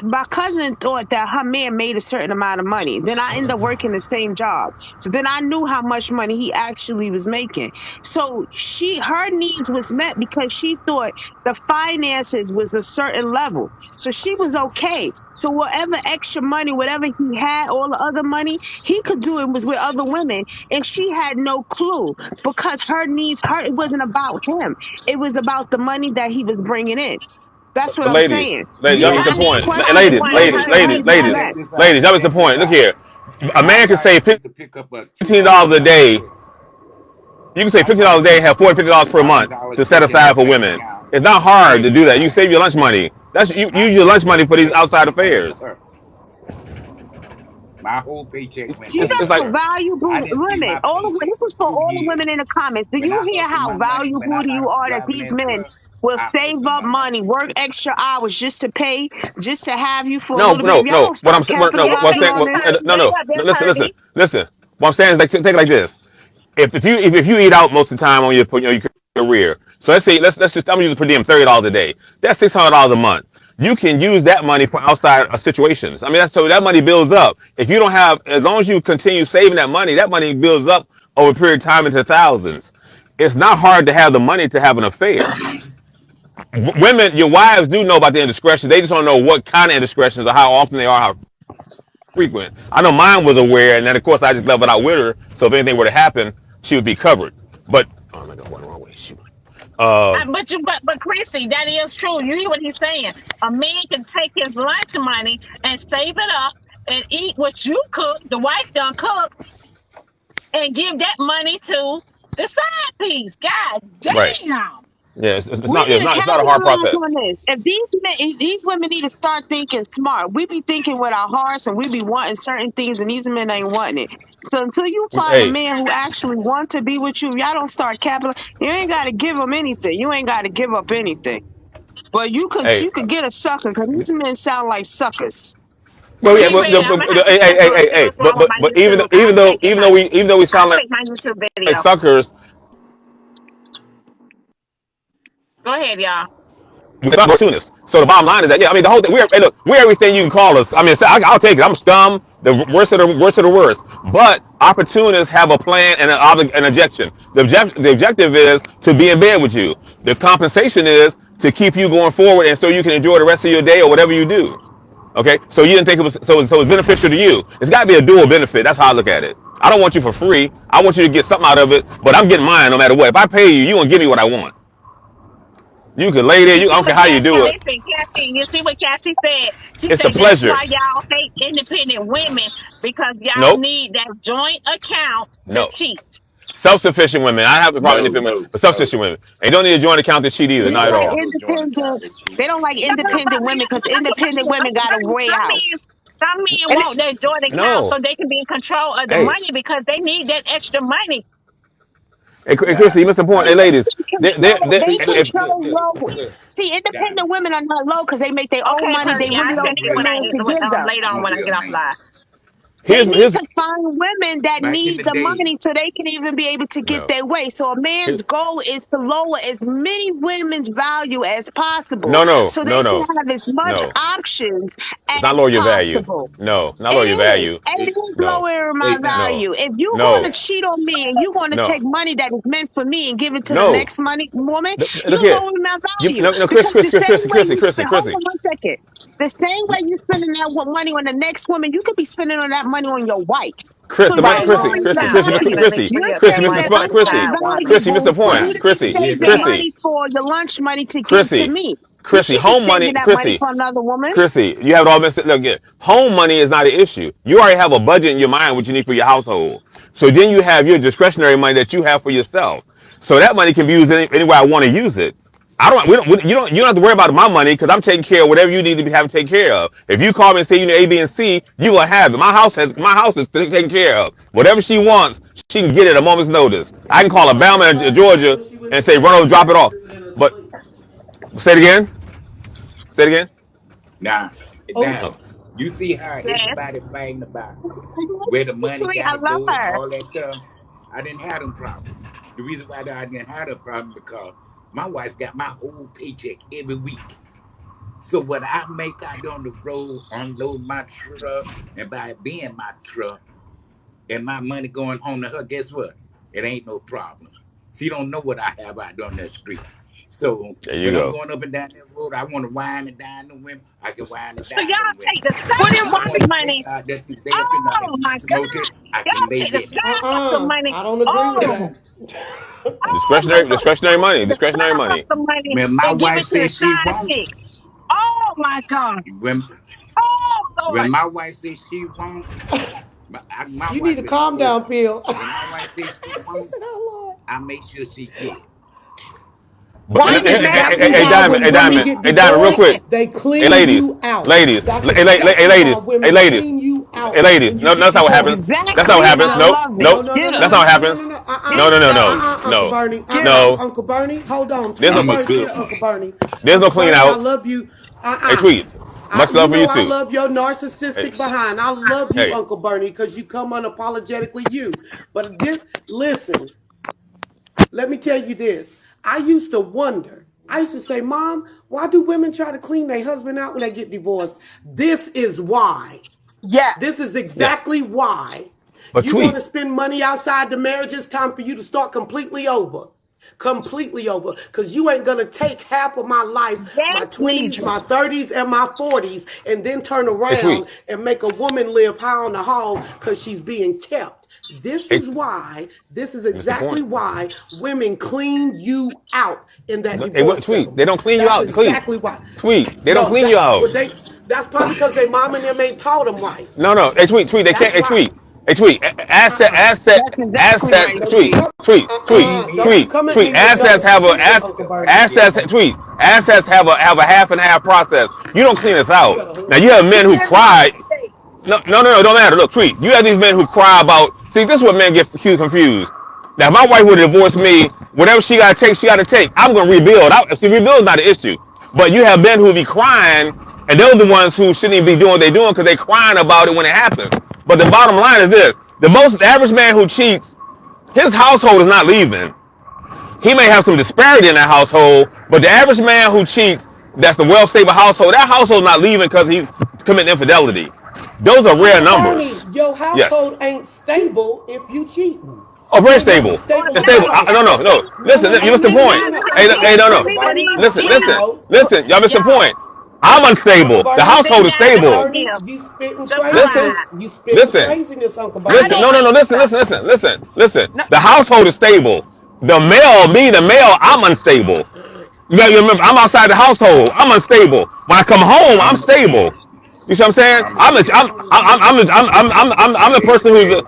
My cousin thought that her man made a certain amount of money. Then I ended up working the same job. So then I knew how much money he actually was making. So her needs was met because she thought the finances was a certain level. So she was okay. So whatever extra money, whatever he had, all the other money, he could do it was with other women. And she had no clue because it wasn't about him. It was about the money that he was bringing in. That's what but I'm ladies, saying. y'all You miss the ask Honey, point. honey, questions Ladies, when when ladies, her certain ladies, needs are husband, ladies, met. Check this ladies. out. Y'all miss the Check this point. Look out. here. A My man can wife save used to pick up a $15 a $200 day. check. You can save My $15 wife a day, used to have put $450 per month $200 to set check in her aside for bank women. account It's not hard to do every that. You save Friday. your lunch money. That's you My use your whole lunch money for these paycheck outside went to affairs. her. My whole paycheck went Do you back It's to know like how her. I valuable didn't see women? my paycheck This for is for all the 2 years. women in the comments. Do When you I hear hustled how my money, when valuable I do you started are that driving these that men truck, will I save hustled up my money. money, work extra hours just to pay, just to have you for a no, little bit? no, If y'all no. don't start yeah, What I'm capitalizing saying, on that's this, Herbie. no, no, Yeah, no. that's Herbie. Listen. What I'm saying is like take it like this. If you eat out most of the time on your career, so let's just I'm gonna use per diem $30 a day. That's $600 a month. You can use that money for outside situations. I mean, so that money builds up. If you don't have, as long as you continue saving that money builds up over a period of time into thousands. It's not hard to have the money to have an affair. Women, your wives do know about the indiscretions. They just don't know what kind of indiscretions or how often they are, how frequent. I know mine was aware, and then of course I just left it out with her. So if anything were to happen, she would be covered. But oh my God, what the wrong way? Shoot. Uh, But Chrissy, that is true. You hear what he's saying? A man can take his lunch money and save it up and eat what you cook, the wife done cooked, and give that money to the side piece. God right, damn. Yeah, it's We not. Yeah, need to it's not a hard capitalize process. on this. If these women need to start thinking smart. We be thinking with our hearts and we be wanting certain things and these men ain't wanting it. So until you find a Hey, man who actually wants to be with you, y'all don't start capital. You ain't got to give them anything. You ain't got to give up anything. But hey. you could get a sucker because these men sound like suckers. Well, yeah, Hey man, I'm gonna have to hey, hey, step hey, up. hey, See hey. what's wrong with my But YouTube. I'll take it. even though we I'll sound take my YouTube like video. suckers, Go ahead, y'all. we're not opportunists. So the bottom line is that yeah, I mean the whole thing. Hey, look, we're everything you can call us. I mean, I'll take it. I'm scum, the worst of the worst. But opportunists have a plan and an objection. The objective is to be in bed with you. The compensation is to keep you going forward, and so you can enjoy the rest of your day or whatever you do. Okay, so you didn't think it was so it's beneficial to you. It's got to be a dual benefit. That's how I look at it. I don't want you for free. I want you to get something out of it, but I'm getting mine no matter what. If I pay you, you gonna give me what I want. You can lay there. You I see don't care what how you do it. Listen, Cassie, you see what Cassie said? She It's the said that's pleasure. why y'all hate independent women because y'all Nope. need that joint account to No. cheat. Self-sufficient women. I have the problem with No, independent women, no, but no. self-sufficient women. And you don't need a joint account to cheat either. They We Not don't at don't like have all. no joint account independent. that cheap. They don't like No, independent women because independent women got a way out. some men And want that joint account no. so they can be in control of the Hey, money because they need that extra money. hey, Nah, Chrissy, you missed the point. nah. Hey, ladies. They See, look, look, control look, low. look, See, independent Diamond. women are not low because they make their own Okay, money. They Purdy, I really I'm a don't study need a when real I man to man. give them. later I'm on a when I real get off man. live. They need Here's to find women that Back in need the the day, money so they can even be able to get no. their way. So a Here, man's goal is to lower as many women's value as possible no, no, so no, they can no, have as much no. options It's not as lower your value. possible. No, not lower your It is. value. It hey, is No, lowering my hey, no, Diamond, value. If you're going no, to Diamond. cheat on me and you're going to no, take money that is meant for me and give it to the no. next money woman, Look you're here. lowering my You value. no, no, Because the same way you spend, hold Chrissy. on one second. The same way you spending that money on the next woman, you could be spending on that money on your wife. Chris, So the you're money, Right, Chrissy, long lowering Chrissy, your time. Chrissy, Let me value. let me You're free up that Chrissy, missed saying the that money point. one I'm not Chrissy, time, woman. Chrissy, missed the valuable for point. you Right. to Chrissy, Here's save the your thing. Chrissy, money for your lunch money to give to Chrissy, me. You Chrissy. should be Home saving money, that money Chrissy, for another woman. Chrissy. You have it all messed up. Look, yeah. Home money is not an issue. You already have a budget in your mind what you need for your household. So then you have your discretionary money that you have for yourself. So that money can be used any way I want to use it. I don't. We don't. You don't have to worry about my money because I'm taking care of whatever you need to be having taken care of. If you call me and say you need A, B, and C, you gonna have it. My house is taken care of. Whatever she wants, she can get it at a moment's notice. I can call Alabama and Georgia and say run over, drop it off. But say it again. Say it again. Now, Oh, Diamond, you see how Yes. everybody fighting about where the money Sweet, I gotta love go and her. all that stuff. I didn't have them problems. The reason why I didn't have them problem because my wife got my whole paycheck every week. So what I make out on the road, unload my truck, and by it being my truck, and my money going home to her, guess what? It ain't no problem. She don't know what I have out on that street. So there you when I'm go. going up and down that road, I want to wine and dine the women. I can wine and So dine the y'all women. take the But When side it I hustle want to wasn't. take money. out that stay up in night Oh my and smoke it, God. I can Y'all lay take the in it. side hustle money. I don't agree with Oh, that. oh my God. Discretionary Y'all money. take the Discretionary side money. hustle money When my and give wife it to the says she side won't, chicks. Oh my God. when Oh when Lord. my wife says she won't, my You need wife to is calm down, spoiled. Bill. When my wife says she She won't, said, "Oh Lord." I make sure she get it. But This Why is is it bad for exactly hey, men why to Diamond, when hey, cheat? women Diamond, get hey, Diamond, real divorced, quick. they Hey, clean ladies, you out. ladies, That's hey, exactly why ladies, hey, women ladies, clean you hey, out ladies. when you No, get that's not what happens. divorced. That's not what Exactly. happens. I No, Nope, love it. nope. no, Get no, no, That's no, not him. what no, no, no, no, happens. no. Get No, no, no, no, him. Uncle no, Bernie. Get him. no. Uncle Bernie. Hold on. There's Twin no, I'm a Birds good here, one. Uncle Bernie. there's no Uncle clean Bernie, I out. love you. Hey, tweet. Much You love for know you I too. love your Hey, narcissistic behind. I love you, hey. Uncle Bernie, because you come unapologetically you. But this, listen, let me tell you this. I used to wonder. I used to say, Mom, why do women try to clean their husband out when they get divorced? This is why. Yes. This is Yes, exactly why. but You want tweet. to spend money outside the marriage, it's time for you to start completely over. Completely over. Because you ain't going to take half of my life, my Yes, 20s, Nidra. my 30s, and my 40s, and then turn Hey, around tweet. and make a woman live high on the hog because she's being kept. Hey, This is that's the exactly point. why women clean you out in that Hey, what divorce tweet? They settlement. don't clean you That's out. Tweet. exactly why. Tweet. They don't No, clean you that's out. what they. That's probably because their mom and them ain't taught them right. No, no. Hey, tweet. They can't. That's Hey, why. tweet. Hey, tweet, That's exactly right. assets, Don't you tweet, come See don't me? you come at tweet, me with assets double have a, standards, Uncle Bernie. assets have a half and half process. You don't clean us You out. better Now hush. you have men Keep who in mind cry. state. No, don't matter. Look, tweet. You have these men who cry about. See, this is what men get confused. Now, if my wife would divorce me, whatever she got to take, she got to take. I'm gonna rebuild. See, rebuild is not an issue. But you have men who be crying, and they're the ones who shouldn't even be doing what they're doing because they're crying about it when it happens. But the bottom line is this: the average man who cheats, his household is not leaving. He may have some disparity in that household, but the average man who cheats, that's a well-stable household, that household not leaving because he's committing infidelity. Those are rare Uncle Bernie, numbers. your Yes. household ain't stable if you cheating. Oh, very Ain't nothing stable. Well, stable It's about stable. no, it. No, no, no. Listen, you missed the it's point. not No, Hey, because hey, no, when no. Uncle people Bernie, leave Listen, listen, listen, cheating, no. listen. Y'all missed the y'all, point. I'm Uncle unstable. The Bernie, sit household is down and Uncle stable. don't Bernie, give. you spitting Listen, craziness. Surprise. You spitting listen. craziness, Uncle I Listen, Bernie. don't. no, listen, So, listen. No, The household is stable. The male, I'm unstable. You gotta remember, I'm outside the household. I'm unstable. When I come home, I'm I'm a stable. cheater. You see what I'm saying? I'm a cheater. I'm the person who's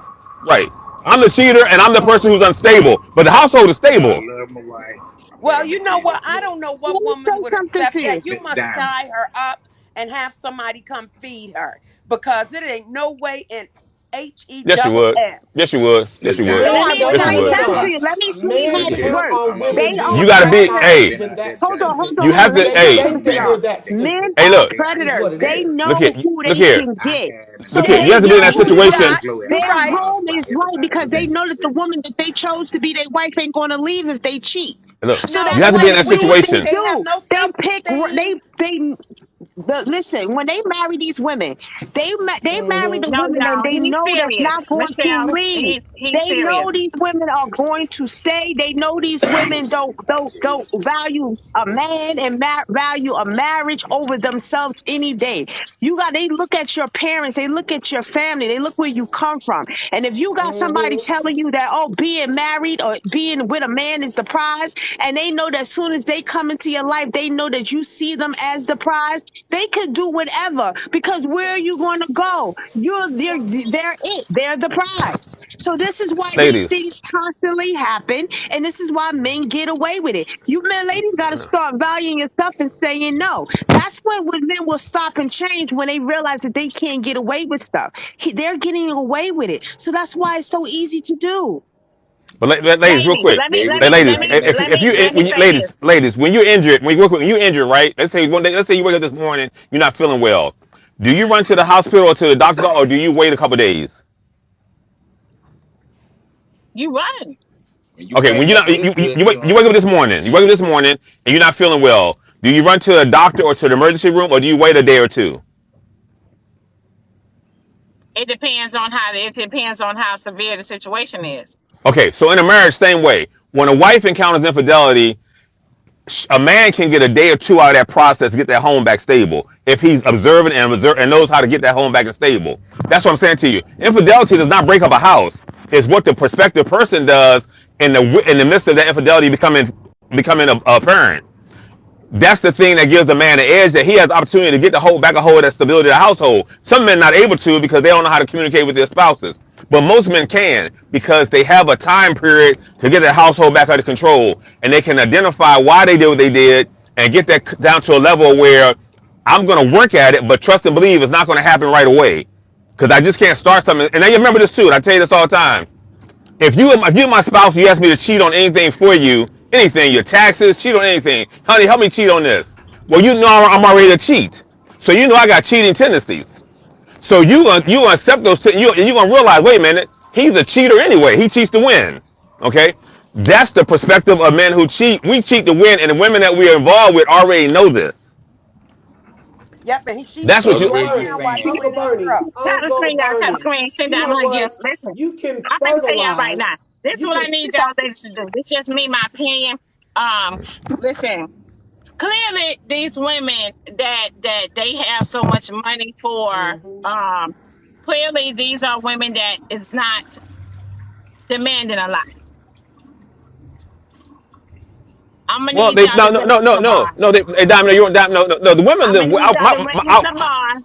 right. I'm the cheater, and I'm the person who's unstable. But the household is I stable. love my wife, but well, I'm a you know cheater. what? I don't know Let what me say woman would something accept to you. that. You Miss must Diamond. tie her up and have somebody come feed her because it ain't no way in H E Yes, you double would. F. Yes, you would. Yes, Miss you would. Diamond, Let I'm Men me gonna Yes, you tell explain you would. the something to truth. no. you. Let me show you how Men Look this here. count works. on I'm gonna They women be You are being gotta honest. be. I'm gonna Hey, predators be when honest. that's hold on, happening. hold you on, hold have on. Let to. me They say Hey, something date to them y'all. when that's Men stupid. hey, are look. Okay, I Is give predators. what you it They that. is. Look know here. who Look they here. can I get. had So Look Yeah, here. You they they have to be in know know that who who you they situation. can. got. Chloe, I You Their got right. cars home by is right everybody because who they in the know that the street. woman that they chose to be their wife ain't going to leave if they cheat. Look, So No, you that's but have to what be in they that that's what weak. they situation. They have do. no They self pick. esteem. Listen, when they marry these women, they marry the no, women and y'all, they he's know that's serious. not going to Michelle, leave. he's They serious. know these women are going to stay. They know these women don't value a man and value a marriage over themselves any day. They look at your parents, they look at your family, they look where you come from. And if you got somebody telling you that, oh, being married or being with a man is the prize, and they know that as soon as they come into your life, they know that you see them as the prize, they could do whatever because where are you going to go? They're it. They're the prize. So this is why these Ladies. things constantly happen, and this is why men get away with it. You men, ladies, got to start valuing yourself and saying no. That's when men will stop and change when they realize that they can't get away with stuff. They're getting away with it, so that's why it's so easy to do. But ladies, real Ladies, quick. They was Like, in ladies, Diamond. let me say this. ladies, when you're injured, when you're injured, right? Let's say one day, let's say you wake up this morning, you're not feeling well. Do you run to the hospital or to the doctor, or do you wait a couple days? You run. When you Okay, when wake you're up, not, they good to you wake up this morning. You wake up this morning, and you're not feeling well. Do you run to a doctor or to the emergency room, or do you wait a day or two? It depends on how severe the situation is. Okay, so in a marriage, same way. When a wife encounters infidelity, a man can get a day or two out of that process to get that home back stable if he's observant and knows how to get that home back and stable. That's what I'm saying to you. Infidelity does not break up a house. It's what the prospective person does in the midst of that infidelity becoming apparent. That's the thing that gives the man the edge, that he has the opportunity to get the hold back a hold of that stability of the household. Some men not able to because they don't know how to communicate with their spouses. But most men can because they have a time period to get their household back under control, and they can identify why they did what they did and get that down to a level where I'm going to work at it, but trust and believe it's not going to happen right away because I just can't start something. And I remember this too, and I tell you this all the time. If you're my spouse, you ask me to cheat on anything for you, anything, your taxes, cheat on anything. Honey, help me cheat on this. Well, you know I'm already a cheat. So you know I got cheating tendencies. So you gonna accept those you gonna realize, wait a minute, he's a cheater anyway. He cheats to win. Okay? That's the perspective of men who cheat. We cheat to win, and the women that we are involved with already know this. Yep, and she's That's So what Uncle the you cheating way right you Bernie, now while saying, you Uncle in this Bernie, truck. Uncle Tap the Bernie. screen, sit You down. know I'm gonna what? give listen. You can I'm gonna tell y'all right fertilize. now. This is You what can I need y'all ladies to do. This is just me, my opinion. Um, listen, clearly these women that they have so much money for, hmm um, clearly these are women that is not demanding a lot. I'm gonna well need they y'all no to no raise no no the bar. no no they Diamond, you're Diamond, no, the women I'm gonna need y'all to raise I, the bar.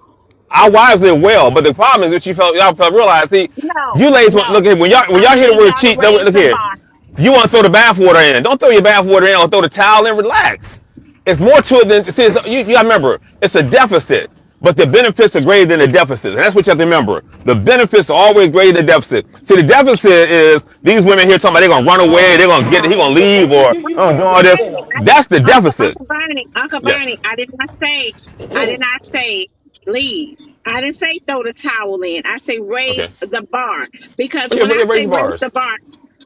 Our wives live well, but the problem is that y'all felt realize. See, No, you ladies no. look at when I'm y'all hear the saying word y'all to cheat. raise Look the here, bar. you want to throw the bathwater in. Don't throw your bathwater in or throw the towel in. Relax. It's more to it than see. You gotta remember, it's a deficit, but the benefits are greater than the deficit, and that's what you have to remember. The benefits are always greater than the deficit. See, the deficit is these women here talking about they're gonna run away, they're gonna get, he gonna Uncle leave, Bernie, or you oh, do gotta all be this. Bernie, careful. That's the deficit. Uncle Yes. Bernie, I did not say leave. I didn't say throw the towel in. I say Okay. raise the bar. Because Oh yeah, when I raise say the raise bars. the bar,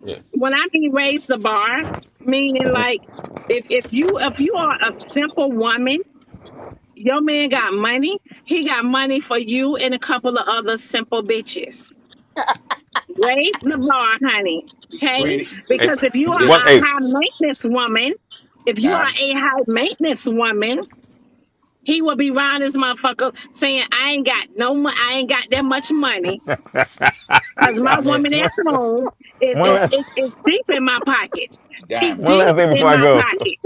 Yeah. when I mean raise the bar, meaning Hmm. like if you are a simple woman, your man got money, he got money for you and a couple of other simple bitches. Raise the bar, honey. Okay? Sweetie, Hey, Because if you are one. a Hey, high maintenance woman, if you are nah, a high maintenance woman, he will be around this motherfucker saying, I ain't got that much money. Because my Diamond, woman at home one last, is deep in my pockets. She Diamond, one deep last thing in before I my go. pockets.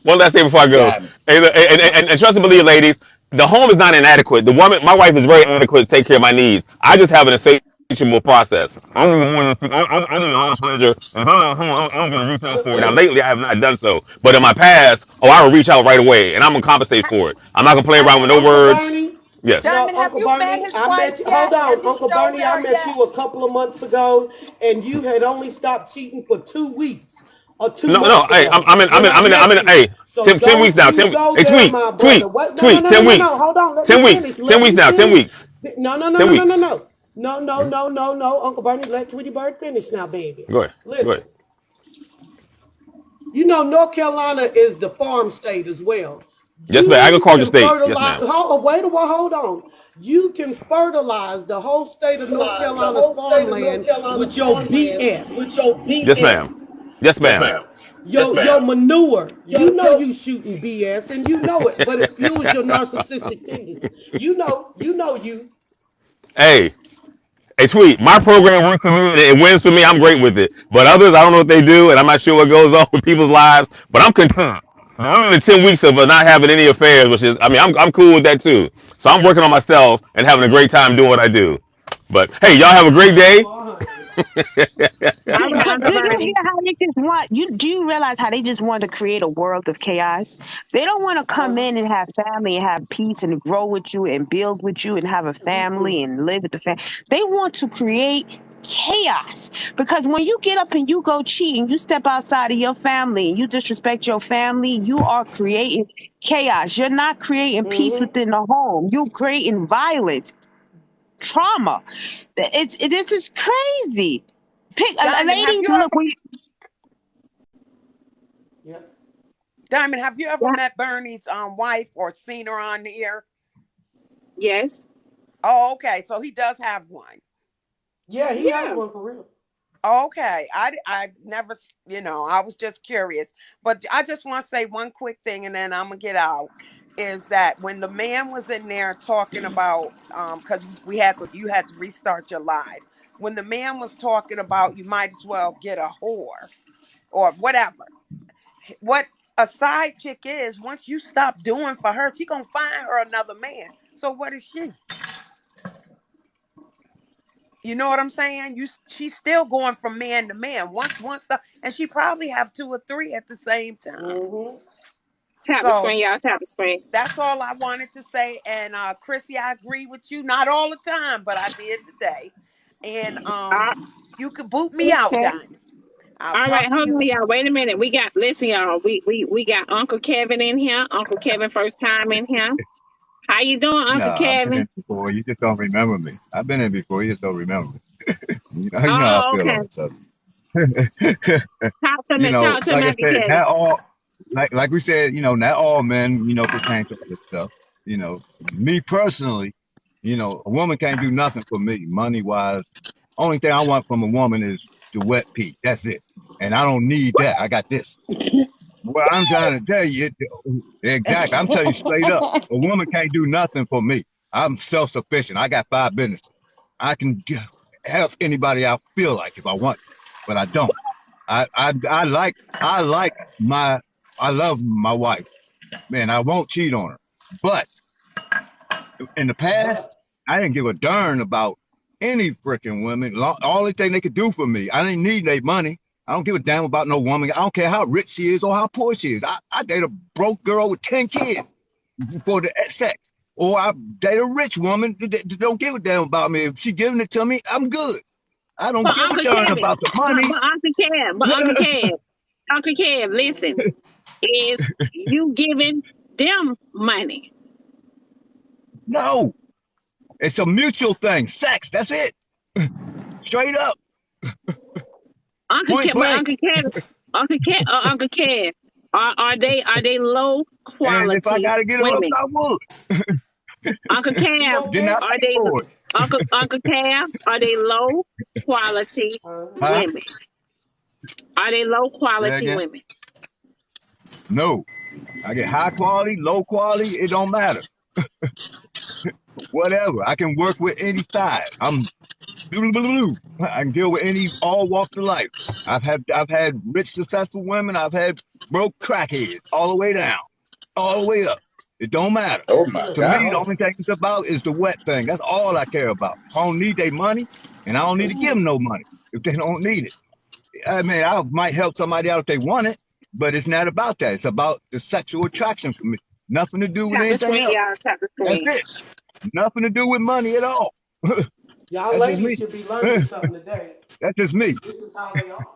One last thing before I go. Diamond. Hey, look, and trust and believe, ladies, the home is not inadequate. The woman, my wife, is very adequate to take care of my needs. I just have an insatiable process. I'm the one. I'm the honest pleasure. If I'm not home, I'm going to reach out for it. Now, lately, I have not done so, but in my past, oh, I will reach out right away, and I'm gonna compensate for it. I'm not gonna play around with no Uncle words. Bernie, Yes. no, Diamond, have Uncle you met Bernie, his I wife met you. yet? Hold Has on, he Uncle showed Bernie, I her met yet? you a couple of months ago, and you had only stopped cheating for 2 weeks or two No, no. months Hey, ago when I I'm met in. you. Hey, So 10 weeks don't now. you go Hey, there, my brother. Wait, no, no, no, no, 10 no, no. weeks. Hold on, let me 10 finish. weeks. 10 Let weeks me now. 10 finish. weeks. No, no, no, 10 no, no, no, weeks. no. No, no, Hmm? no, no, no. Uncle Bernie, let Tweety Bird finish now, baby. Go ahead. Go Listen, ahead. you know North Carolina is the farm state as well. Yes, ma'am. You Agriculture can state. Yes, fertilize. ma'am. Wait a while. Hold on. You can fertilize the whole state of North Fertilize the Carolina's whole state of North farmland Carolina's with your farmland BS, with your Yes, BS. ma'am. Yes, Yes, ma'am. ma'am. Yes, your ma'am. manure. You Yo, know yo. you shooting BS, and you know it. But it fuels your narcissistic tendencies. You. Hey, hey, Tweet. My program works for me. It wins for me. I'm great with it. But others, I don't know what they do, and I'm not sure what goes on with people's lives. But I'm content. I'm in the 10 weeks of not having any affairs, which is, I mean, I'm cool with that too. So I'm working on myself and having a great time doing what I do. But hey, y'all have a great Oh day. Lord. All right, But Uncle do you Bernie. hear how they just want you? Do you realize how they just want to create a world of chaos? They don't want to come Uh-huh. in and have family and have peace and grow with you and build with you and have a family Mm-mm. and live with the family. They want to create chaos because when you get up and you go cheat and you step outside of your family and you disrespect your family, you are creating chaos. You're not creating peace Mm-hmm. within the home. You're creating violence, trauma. This is crazy. Pick a Diamond, have lady. you Look, ever Yep. Diamond, have you ever met Bernie's wife or seen her on here? Yes. Oh, okay. So he does have one. Yeah, he has Yeah. one for real. Okay. I never, I was just curious. But I just want to say one quick thing and then I'm gonna get out. Is that when the man was in there talking about because you had to restart your live. When the man was talking about you might as well get a whore or whatever. What a side chick is, once you stop doing for her, she gonna find her another man. So what is she? You know what I'm saying? She's still going from man to man. And she probably have two or three at the same time. Mm-hmm. Tap the So screen, y'all. Tap the screen. that's all I wanted to say. And Chrissy, I agree with you. Not all the time, but I did today. And Uh, you could boot me out, okay. Diamond. I'll all right, talk to hold you. on, y'all. Wait a minute. Listen, y'all. We got Uncle Kevin in here. Uncle Kevin, first time in here. How you doing, Uncle Nah, I've been Kevin? in before. You just don't remember me. I've been in before. You just don't remember me. You know how I Oh, feel okay. on this subject. Talk to me, Like I Uncle said, Kevin. not all, like we said, not all men, pertain to all this stuff. Me personally, a woman can't do nothing for me, money wise. Only thing I want from a woman is the wet pee. That's it. And I don't need that. I got this. Well, I'm trying to tell you, exactly. I'm telling you straight up. A woman can't do nothing for me. I'm self-sufficient. I got 5 businesses. I can help anybody I feel like if I want, but I don't. I like I love my wife, man. I won't cheat on her, but In the past, But I didn't give a darn about any freaking women. Only thing they could do for me, I didn't need their money. I don't give a damn about no woman. I don't care how rich she is or how poor she is. I date a broke girl with 10 kids for the sex. Or I date a rich woman that don't give a damn about me. If she giving it to me, I'm good. I don't But give a Uncle darn Kevin, about the money. Uncle Kev, listen, is you giving them money? No, it's a mutual thing. Sex, that's it. Straight up, Uncle point Kev, but blank. Uncle Kev, are they low And if I quality gotta get her up, women? I would. Uncle you Kev, gonna Didn't I get are pay they for it? Uncle Kev? Are they low quality Huh? women? Are they low Say that quality again? women? No. I get high quality, low quality, it don't matter. Whatever. I can work with any side. I'm I can deal with any all walks of life. I've had rich, successful women. I've had broke crackheads all the way down, all the way up. It don't matter. Oh my good To me, the God. Lord. only thing it's about is the wet thing. That's all I care about. I don't need their money, and I don't need to give them no money if they don't need it. I mean, I might help somebody out if they want it, but it's not about that. It's about the sexual attraction for me. Nothing to do with Tap the anything screen, else. y'all. Tap the That's screen. it. Nothing to do with money at all. Y'all That's just ladies me. should be learning something today. That's just me. This is how they are.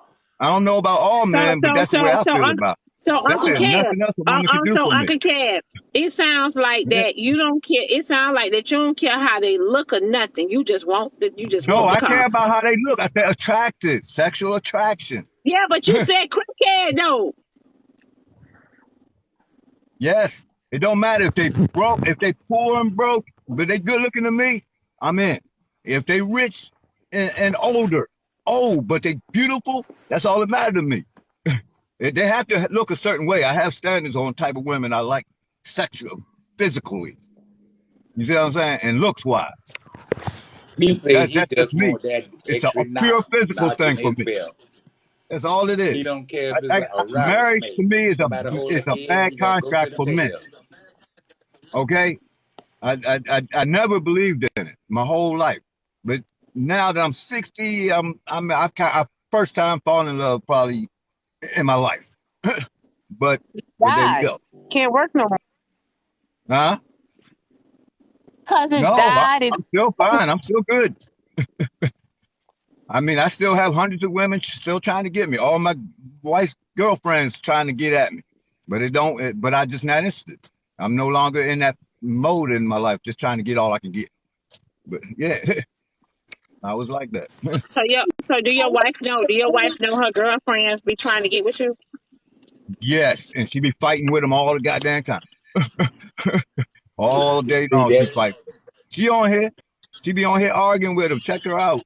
I don't know about all So men, but so that's the way so I so feel Uncle about so it. That's Uncle it. Kev, Nothing else a woman can do so for me. Uncle Kev, it sounds like Yeah. that you don't care. It sounds like that you don't care how they look or nothing. You just want No, the I care car. about how they look. I say attracted, sexual attraction. Yeah, but you said crackhead though. Yes. It don't matter if they broke, if they poor and broke, but they good looking to me, I'm in. If they rich and older, old, but they beautiful, that's all that matters to me. They have to look a certain way. I have standards on type of women I like sexual, physically. You see what I'm saying? And looks wise. He say he That's just just me. want that It's a extra pure physical notch in thing for his me. belt. That's all it He is. don't care if it's a rice Marriage to made. me No matter hold is the a head, bad he gonna go to contract the for men. tail. Okay, I never believed in it my whole life, but now that I'm 60, I've first time falling in love probably in my life. but there you Died. go. Can't work no more. Huh? Cause it No, died. I'm still fine. I'm still good. I mean, I still have hundreds of women still trying to get me. All my wife's girlfriends trying to get at me, but but I just not interested. I'm no longer in that mode in my life, just trying to get all I can get. But yeah, I was like that. So do your wife know? Do your wife know her girlfriends be trying to get with you? Yes, and she be fighting with them all the goddamn time, all day See long. She that? fight. She on here. She be on here arguing with them. Check her out.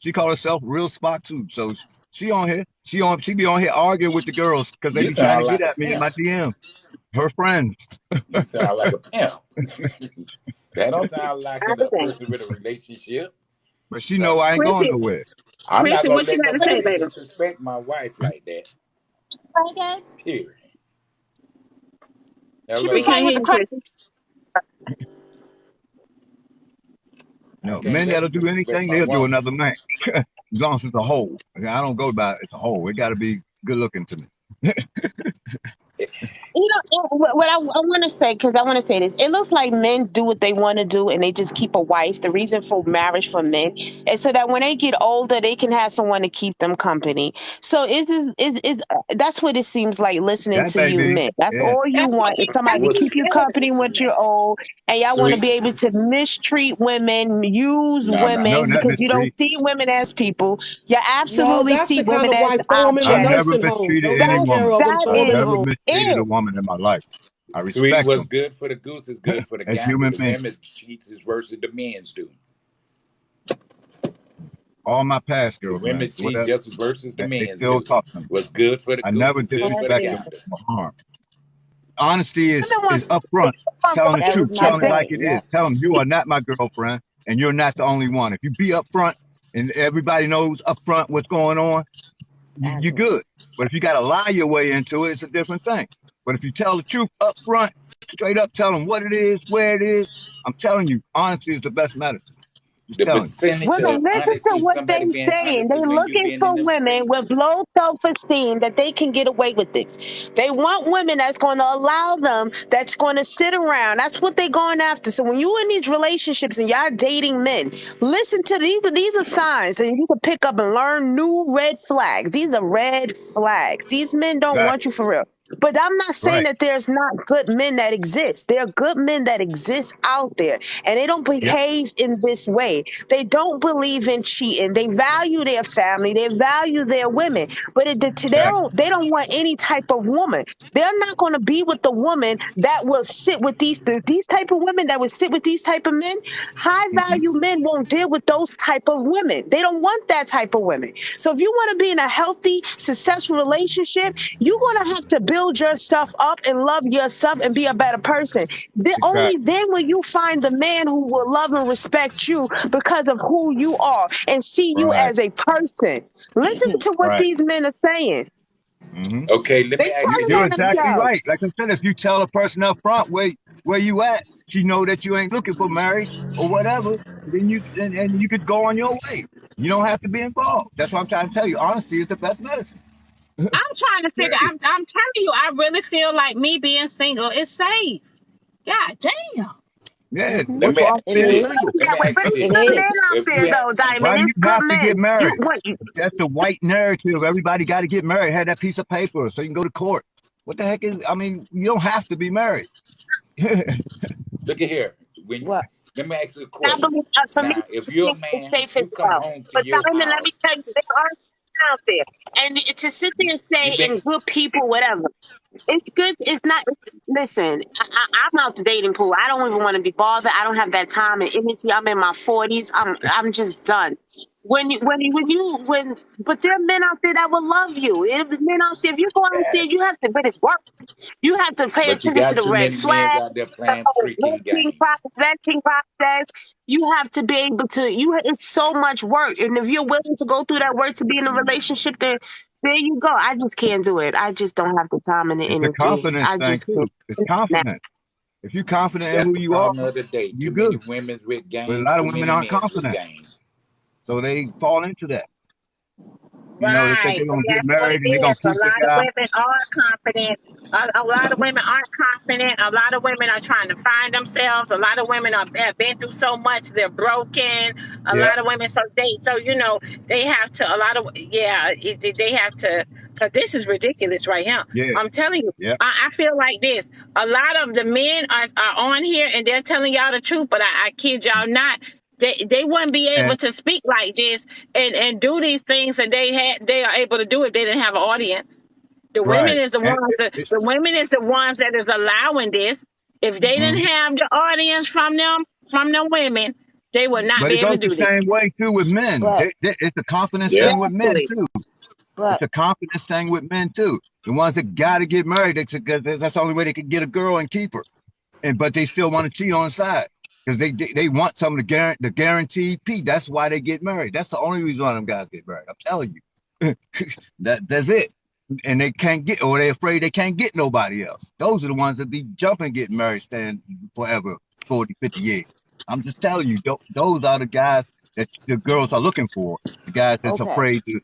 She call herself Real Spot too. So she on here. She be on here arguing with the girls because they You be trying to sound get like a at me in pimp. my DM. Her friends. You sound like a pimp. That don't sound like I a think. person with a relationship. But she know No. I ain't going Chrissy, nowhere. I'm not Chrissy, gonna what you let got to say, nobody baby? disrespect my wife like that. Period. She be We Hello. can't playing with hear the you, crack. Chrissy. I No, can't men let that'll them do disrespect anything, my they'll do woman. another man. As long as it's a whole. I don't go by it's a whole. It got to be good looking to me. You know, what I want to say, because I want to say this. It looks like men do what they want to do and they just keep a wife. The reason for marriage for men is so that when they get older, they can have someone to keep them company. So that's what it seems like listening That to may you be. men. That's Yeah. all you That's what want is somebody to she What keep you said. company when you're old, and y'all want to sweet? be able to mistreat women, use No, no. No, women not because you don't mistreat. see women as people. You No, absolutely that's see the kind women of as wife throw them in the I've objects. never nursing home. mistreated Don't any take That care woman. of them, that throw I've them is never home. mistreated a woman it. in my life. I Sweet, respect what's them good for the goose is good for the as gander. human The beings. women cheats is worse than the men's do. All my past The women girlfriends, cheat whatever, just as worse as the they men's still do. talk to me. What's good for the I goose never is good for the disrespected gander. or harmed. Honesty Other one, is upfront, telling the that was truth, my telling it thing. like it is. Yeah. Tell them you are not my girlfriend and you're not the only one. If you be upfront and everybody knows upfront what's going on, you're good. But if you got to lie your way into it, it's a different thing. But if you tell the truth upfront, straight up tell them what it is, where it is. I'm telling you, honesty is the best medicine. Just The telling percentage Women, of listen to honesty, what they somebody being saying. honest They is when you looking being for in them women with spaces. low self-esteem that they can get away with this. They want women that's going to allow them, that's going to sit around. That's what they're going after. So when you in these relationships and y'all dating men, listen to these are signs, and you can pick up and learn new red flags. These are red flags. These men you. don't want Exactly. you for real. But I'm not saying Right. that there's not good men that exist. There are good men that exist out there, and they don't Yep. behave in this way. They don't believe in cheating. They value their family. They value their women. But Exactly. they don't want any type of woman. They're not going to be with the woman that will sit with these type of women that would sit with these type of men. High Hmm. value men won't deal with those type of women. They don't want that type of women. So if you want to be in a healthy, successful relationship, you're going to have to build yourself up and love yourself and be a better person. Only Exactly. then will you find the man who will love and respect you because of who you are and see you Right. as a person. Listen to what Right. these men are saying. Hmm. Okay, let They me tell ask you it You're on this. the exactly show. right. Like I said, if you tell a person up front where you at, she know that you ain't looking for marriage or whatever, then and you could go on your way. You don't have to be involved. That's what I'm trying to tell you. Honesty is the best medicine. I'm trying to figure. Period. I'm telling you, I really feel like me being single is safe. God damn. Yeah, Hmm. Let what's me wrong It with being is. single? let me ask But you it's It this. good is. men out If there you though, Why Diamond. do It's you good have to get men. married? That's the white narrative. Everybody got to get married. Have that piece of paper so you can go to court. What the heck is? I mean, you don't have to be married. look at here, when What? let me ask you a I question. believe for me, Now, if you're a it's man, safe as you come well. home to But your Diamond, let me house, tell you, there are some out there, and to sit there and you say been and good people, whatever. It's good. It's not. Listen, I'm out the dating pool. I don't even want to be bothered. I don't have that time and energy. I'm in my 40s. I'm just done. But there are men out there that will love you. If men out there, if you go out there, you have to. But it's work. You have to pay but you attention to got the too red many men flags, out there the playing whole freaking games. vetting process. You have to be able to. It's so much work, and if you're willing to go through that work to be in a relationship, then there you go. I just can't do it. I just don't have the time and the It's a energy. confidence I thing just too. It's can't. confidence. If you're confident in That's who the you are, problem of the day. you Too many good. women with But a games, lot of too women many aren't men with confident, games. so they fall into that. You know, they think Right, they're and gonna get that's what married it and they're is. gonna A keep the lot of guy. women are confident. A lot of women aren't confident. A lot of women are trying to find themselves. A lot of women have been through so much. They're broken. A Yeah, lot of women, so they have to. A lot of they have to. Cause this is ridiculous right here. yeah, I'm telling you, yeah. I feel like this. A lot of the men are on here and they're telling y'all the truth, but I kid y'all not. They wouldn't be able And to speak like this and do these things that they are able to do if they didn't have an audience. The women right, is the and ones that the women is the ones that is allowing this. If they mhm. didn't have the audience from them women, they would not But be it able goes to the do this. same way too with men. But It's a confidence Yeah. thing with men Exactly. too. It's but a confidence thing with men too. The ones that got to get married, that's the only way they can get a girl and keep her. And but they still want to cheat on the side because they want some of the guaranteed P. That's why they get married. That's the only reason why them guys get married. I'm telling you, that's it. And they can't get, or they're afraid they can't get nobody else. Those are the ones that be jumping, getting married, staying forever, 40, 50 years. I'm just telling you, those are the guys that the girls are looking for. The guys that's okay. afraid to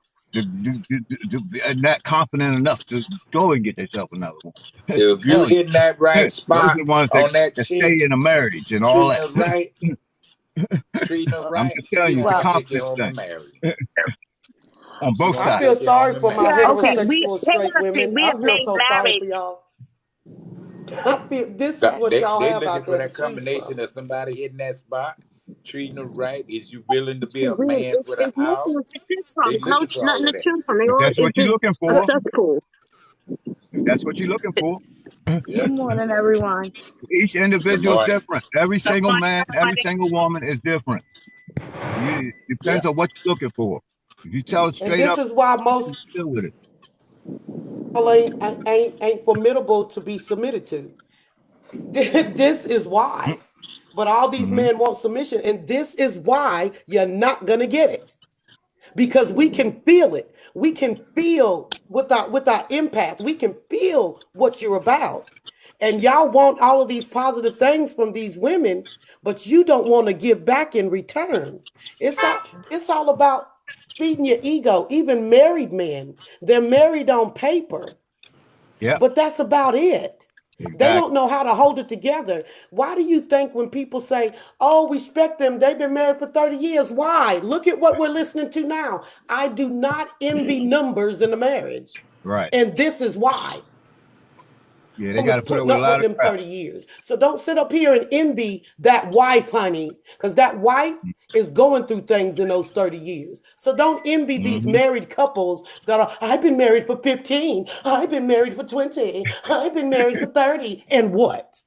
not confident enough to go and get themselves another one. I'm If you telling hitting that you, right those are spot the ones on that that stay chick, in a marriage and all treating that. her right, treating her Well, I'm right, just telling she you, it's gonna a well, take you confidence home thing and marry you. on She both gonna I sides. feel take you home sorry and for my marry you. Okay, heterosexual hang straight on a second. women. We I have feel made so sorry for marriage. y'all. I feel this is what y'all They have looking out for there to that choose from. combination of somebody hitting that spot, treating her right. Is you willing to be See, a man with a it's house? nothing to choose from. They It's no looking for nothing all of to that. choose from. They If all that's what it's you're just looking a for, good cesspool. if that's what you're looking for, Yeah. morning, everyone. each Good individual is morning. different. Every Good single morning, man, every everybody. single woman is different. It Yeah. depends on what you're looking for. If you tell it And straight this up, is why most deal with it. y'all ain't formidable to be submitted to. This is why. But all these Mm-hmm. men want submission, and this is why you're not gonna get it. Because we can feel it. We can feel with our empath. We can feel what you're about. And y'all want all of these positive things from these women, but you don't want to give back in return. It's all about feeding your ego. Even married men, they're married on paper, Yeah, but that's about it. They exactly. don't know how to hold it together. Why do you think when people say, oh, respect them, they've been married for 30 years? Why? Look at what we're listening to now. I do not envy numbers in a marriage. Right. And this is why. Yeah, they got Woman's to put up putting with a up with lot of them crap. 30 years. So don't sit up here and envy that wife, honey, because that wife is going through things in those 30 years. So don't envy these Mm-hmm. married couples that are, I've been married for 15, I've been married for 20, I've been married for 30. And what?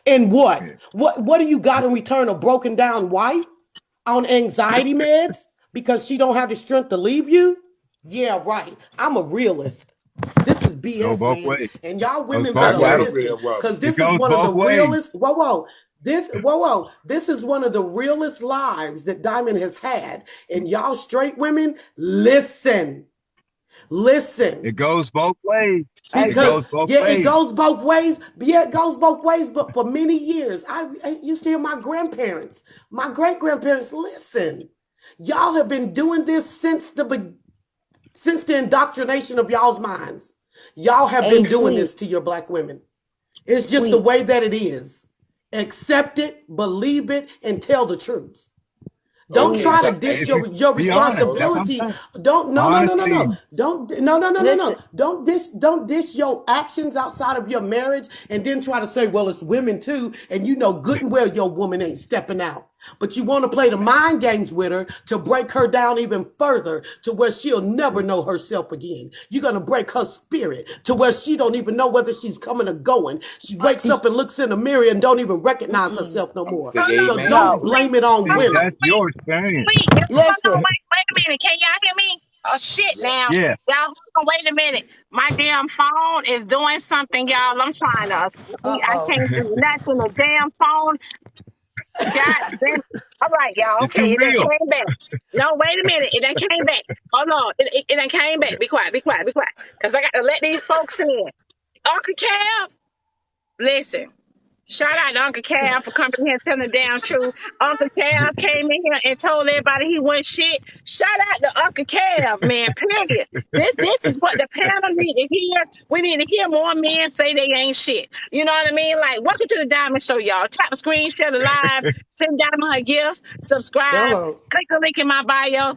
And what? Yeah. What do you got in return? A broken down wife on anxiety meds because she don't have the strength to leave you? Yeah, right. I'm a realist. This is Go BS, both man. ways. And y'all Goes women both better That's not a ways. listen. real woman. Because It this is goes one of the both ways. realest. Whoa. This is one of the realest lives that Diamond has had. And y'all straight women, listen. Listen. It goes both ways. I It Because goes both yeah, it ways. goes both ways. Yeah, it goes both ways. But for many years, I used to hear my grandparents, my great grandparents. Listen, y'all have been doing this since the indoctrination of y'all's minds. Y'all have hey been doing sweet, this to your black women. It's just the sweet. way that it is. Accept it, believe it, and tell the truth. Don't Okay, try so to Exactly. dish If you your be honest, hold that's on. what I'm responsibility. saying. Don't no. Honesty. Don't no no no no Listen, no. Don't dish your actions outside of your marriage and then try to say, well, it's women too, and you know good and well your woman ain't stepping out. But you want to play the mind games with her to break her down even further to where she'll never know herself again. You're gonna break her spirit to where she don't even know whether she's coming or going. She wakes up and looks in the mirror and don't even recognize mm-mm. herself no I'm gonna more. say Hold So on, amen. don't No, sweet. blame it on See, Hold women. on, that's sweet. your experience. Sweet. Hold on, listen. wait a minute. Can y'all hear me? Oh shit Yeah. now. Yeah. Y'all hold on, wait a minute. My damn phone is doing something, y'all. I'm trying to see. I Uh-oh. can't do nothing. The damn phone. God damn. All right, y'all. It's too Okay, it done real. came back. No, wait a minute. It done came back. Hold on. It done came back. Be quiet, be quiet, be quiet. Because I got to let these folks in. Uncle Kev, listen. Shout out to Uncle Cal for coming here and telling the damn truth. Uncle Cal came in here and told everybody he wasn't shit. Shout out to Uncle Cal, man. Period. This is what the panel need to hear. We need to hear more men say they ain't shit. You know what I mean? Like, welcome to the Diamond Show, y'all. Tap the screen, share the live, send Diamond her gifts, subscribe, Hello. click the link in my bio.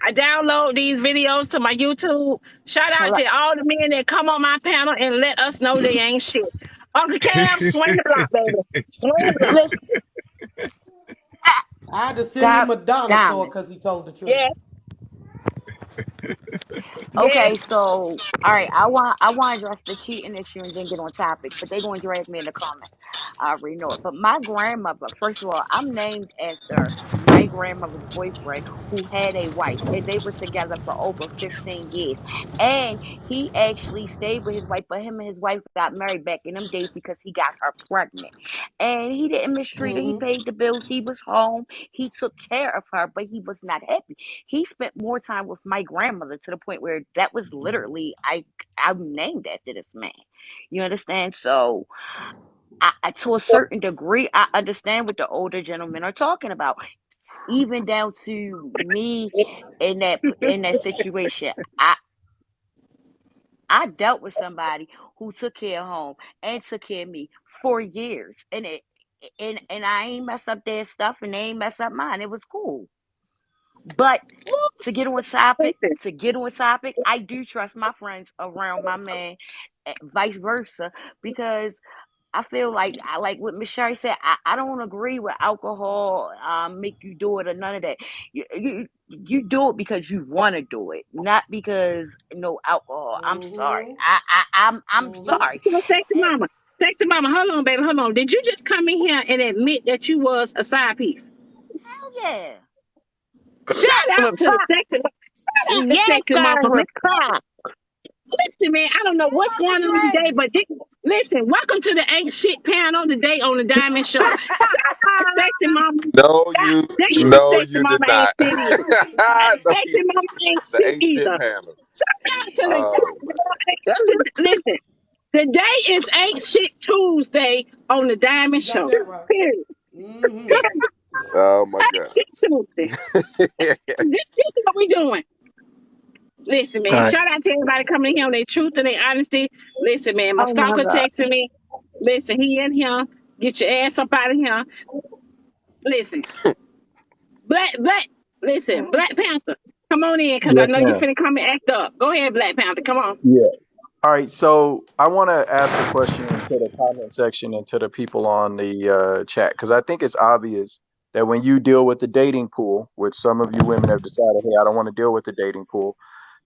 I download these videos to my YouTube. Shout out Hello. to all the men that come on my panel and let us know they ain't shit. Uncle Cam, swing the block, baby. Swing the block. Listen, I had to send him Di- a dinosaur Diamond. because he told the truth. Yes, yes. Okay, so all right, I want to address the cheating issue and then get on topic, but they're going to drag me in the comments. I already know it. But my grandmother, first of all, I'm named after my grandmother's boyfriend who had a wife, and they were together for over 15 years. And he actually stayed with his wife, but him and his wife got married back in them days because he got her pregnant. And he didn't mistreat her. He Mm-hmm. paid the bills. He was home. He took care of her, but he was not happy. He spent more time with my grandmother to the point where that was literally I'm named after this man. You understand? So to a certain degree, I understand what the older gentlemen are talking about. Even down to me in that situation, I dealt with somebody who took care of home and took care of me for years, and I ain't mess up their stuff, and they ain't mess up mine. It was cool, but to get on topic, Listen, I do trust my friends around my man, vice versa, because I feel like I like what Miss Sherry said. I don't agree with alcohol make you do it or none of that. You do it because you want to do it, not because no alcohol. I'm sorry. Mm-hmm. I'm Mm-hmm. sorry. so sexy And mama. Sexy mama. Hold on, baby. Hold on. Did you just come in here and admit that you was a side piece? hell yeah. Shout out to the Reply. sexy mama. Shout out to Yes, sexy sir. mama. Reply. Listen, man, I don't know They what's about to going on drag today, me. but listen, welcome to the Ain't Shit panel today on the Diamond Show. Shout out to Sexy Mama. No, God you damn, no, Sexy you did Mama ain't not. shit either. No, Sexy Mama ain't the shit ain't shit either. panel. Shout out to the Oh, listen. Today is Ain't Shit Tuesday on the Diamond You got Show. that right. Period. Mm-hmm. Oh my Ain't God. Shit Tuesday. This is what we doing. Listen, All man. right. Shout out to everybody coming in here on their truth and their honesty. Listen, man. My Oh my stalker God. texting me. Listen, he in here. Get your ass up out of here. Listen, Black. Listen, Black Panther. Come on in, cause I Yes, know you ma'am. finna come and act up. Go ahead, Black Panther. Come on. Yeah. All right. So I want to ask a question into the comment section and to the people on the chat, because I think it's obvious that when you deal with the dating pool, which some of you women have decided, hey, I don't want to deal with the dating pool,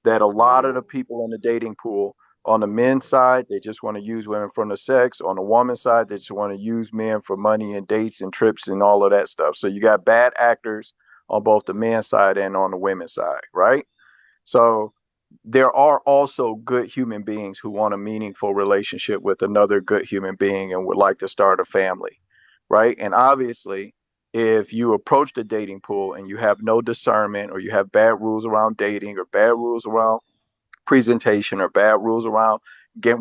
that a lot of the people in the dating pool, on the men's side, they just want to use women from the sex. On the woman's side, they just want to use men for money and dates and trips and all of that stuff. So you got bad actors on both the men's side and on the women's side, right? So there are also good human beings who want a meaningful relationship with another good human being and would like to start a family, right? And obviously, if you approach the dating pool and you have no discernment, or you have bad rules around dating, or bad rules around presentation, or bad rules around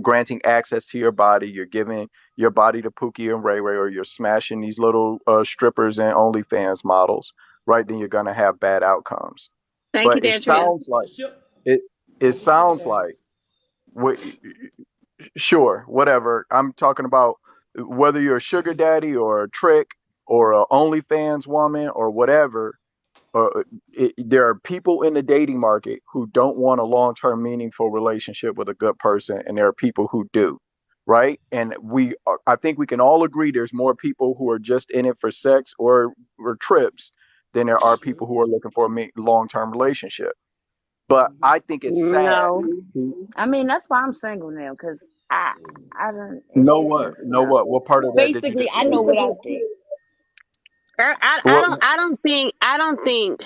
granting access to your body, you're giving your body to Pookie and Ray Ray, or you're smashing these little strippers and OnlyFans models, right? Then you're going to have bad outcomes. Thank you, But it Dandria. sounds like Sure. it. It I'm the sugar sounds like daddies. sure, whatever. I'm talking about whether you're a sugar daddy or a trick or a OnlyFans woman or whatever. There are people in the dating market who don't want a long-term, meaningful relationship with a good person, and there are people who do, right? And I think we can all agree there's more people who are just in it for sex or trips than there are people who are looking for a long-term relationship. But I think it's sad. No, I mean that's why I'm single now, cause I I don't. Know It's what? Know no. what? What part of that did you Basically, I know disagree what with? I think. What? I don't think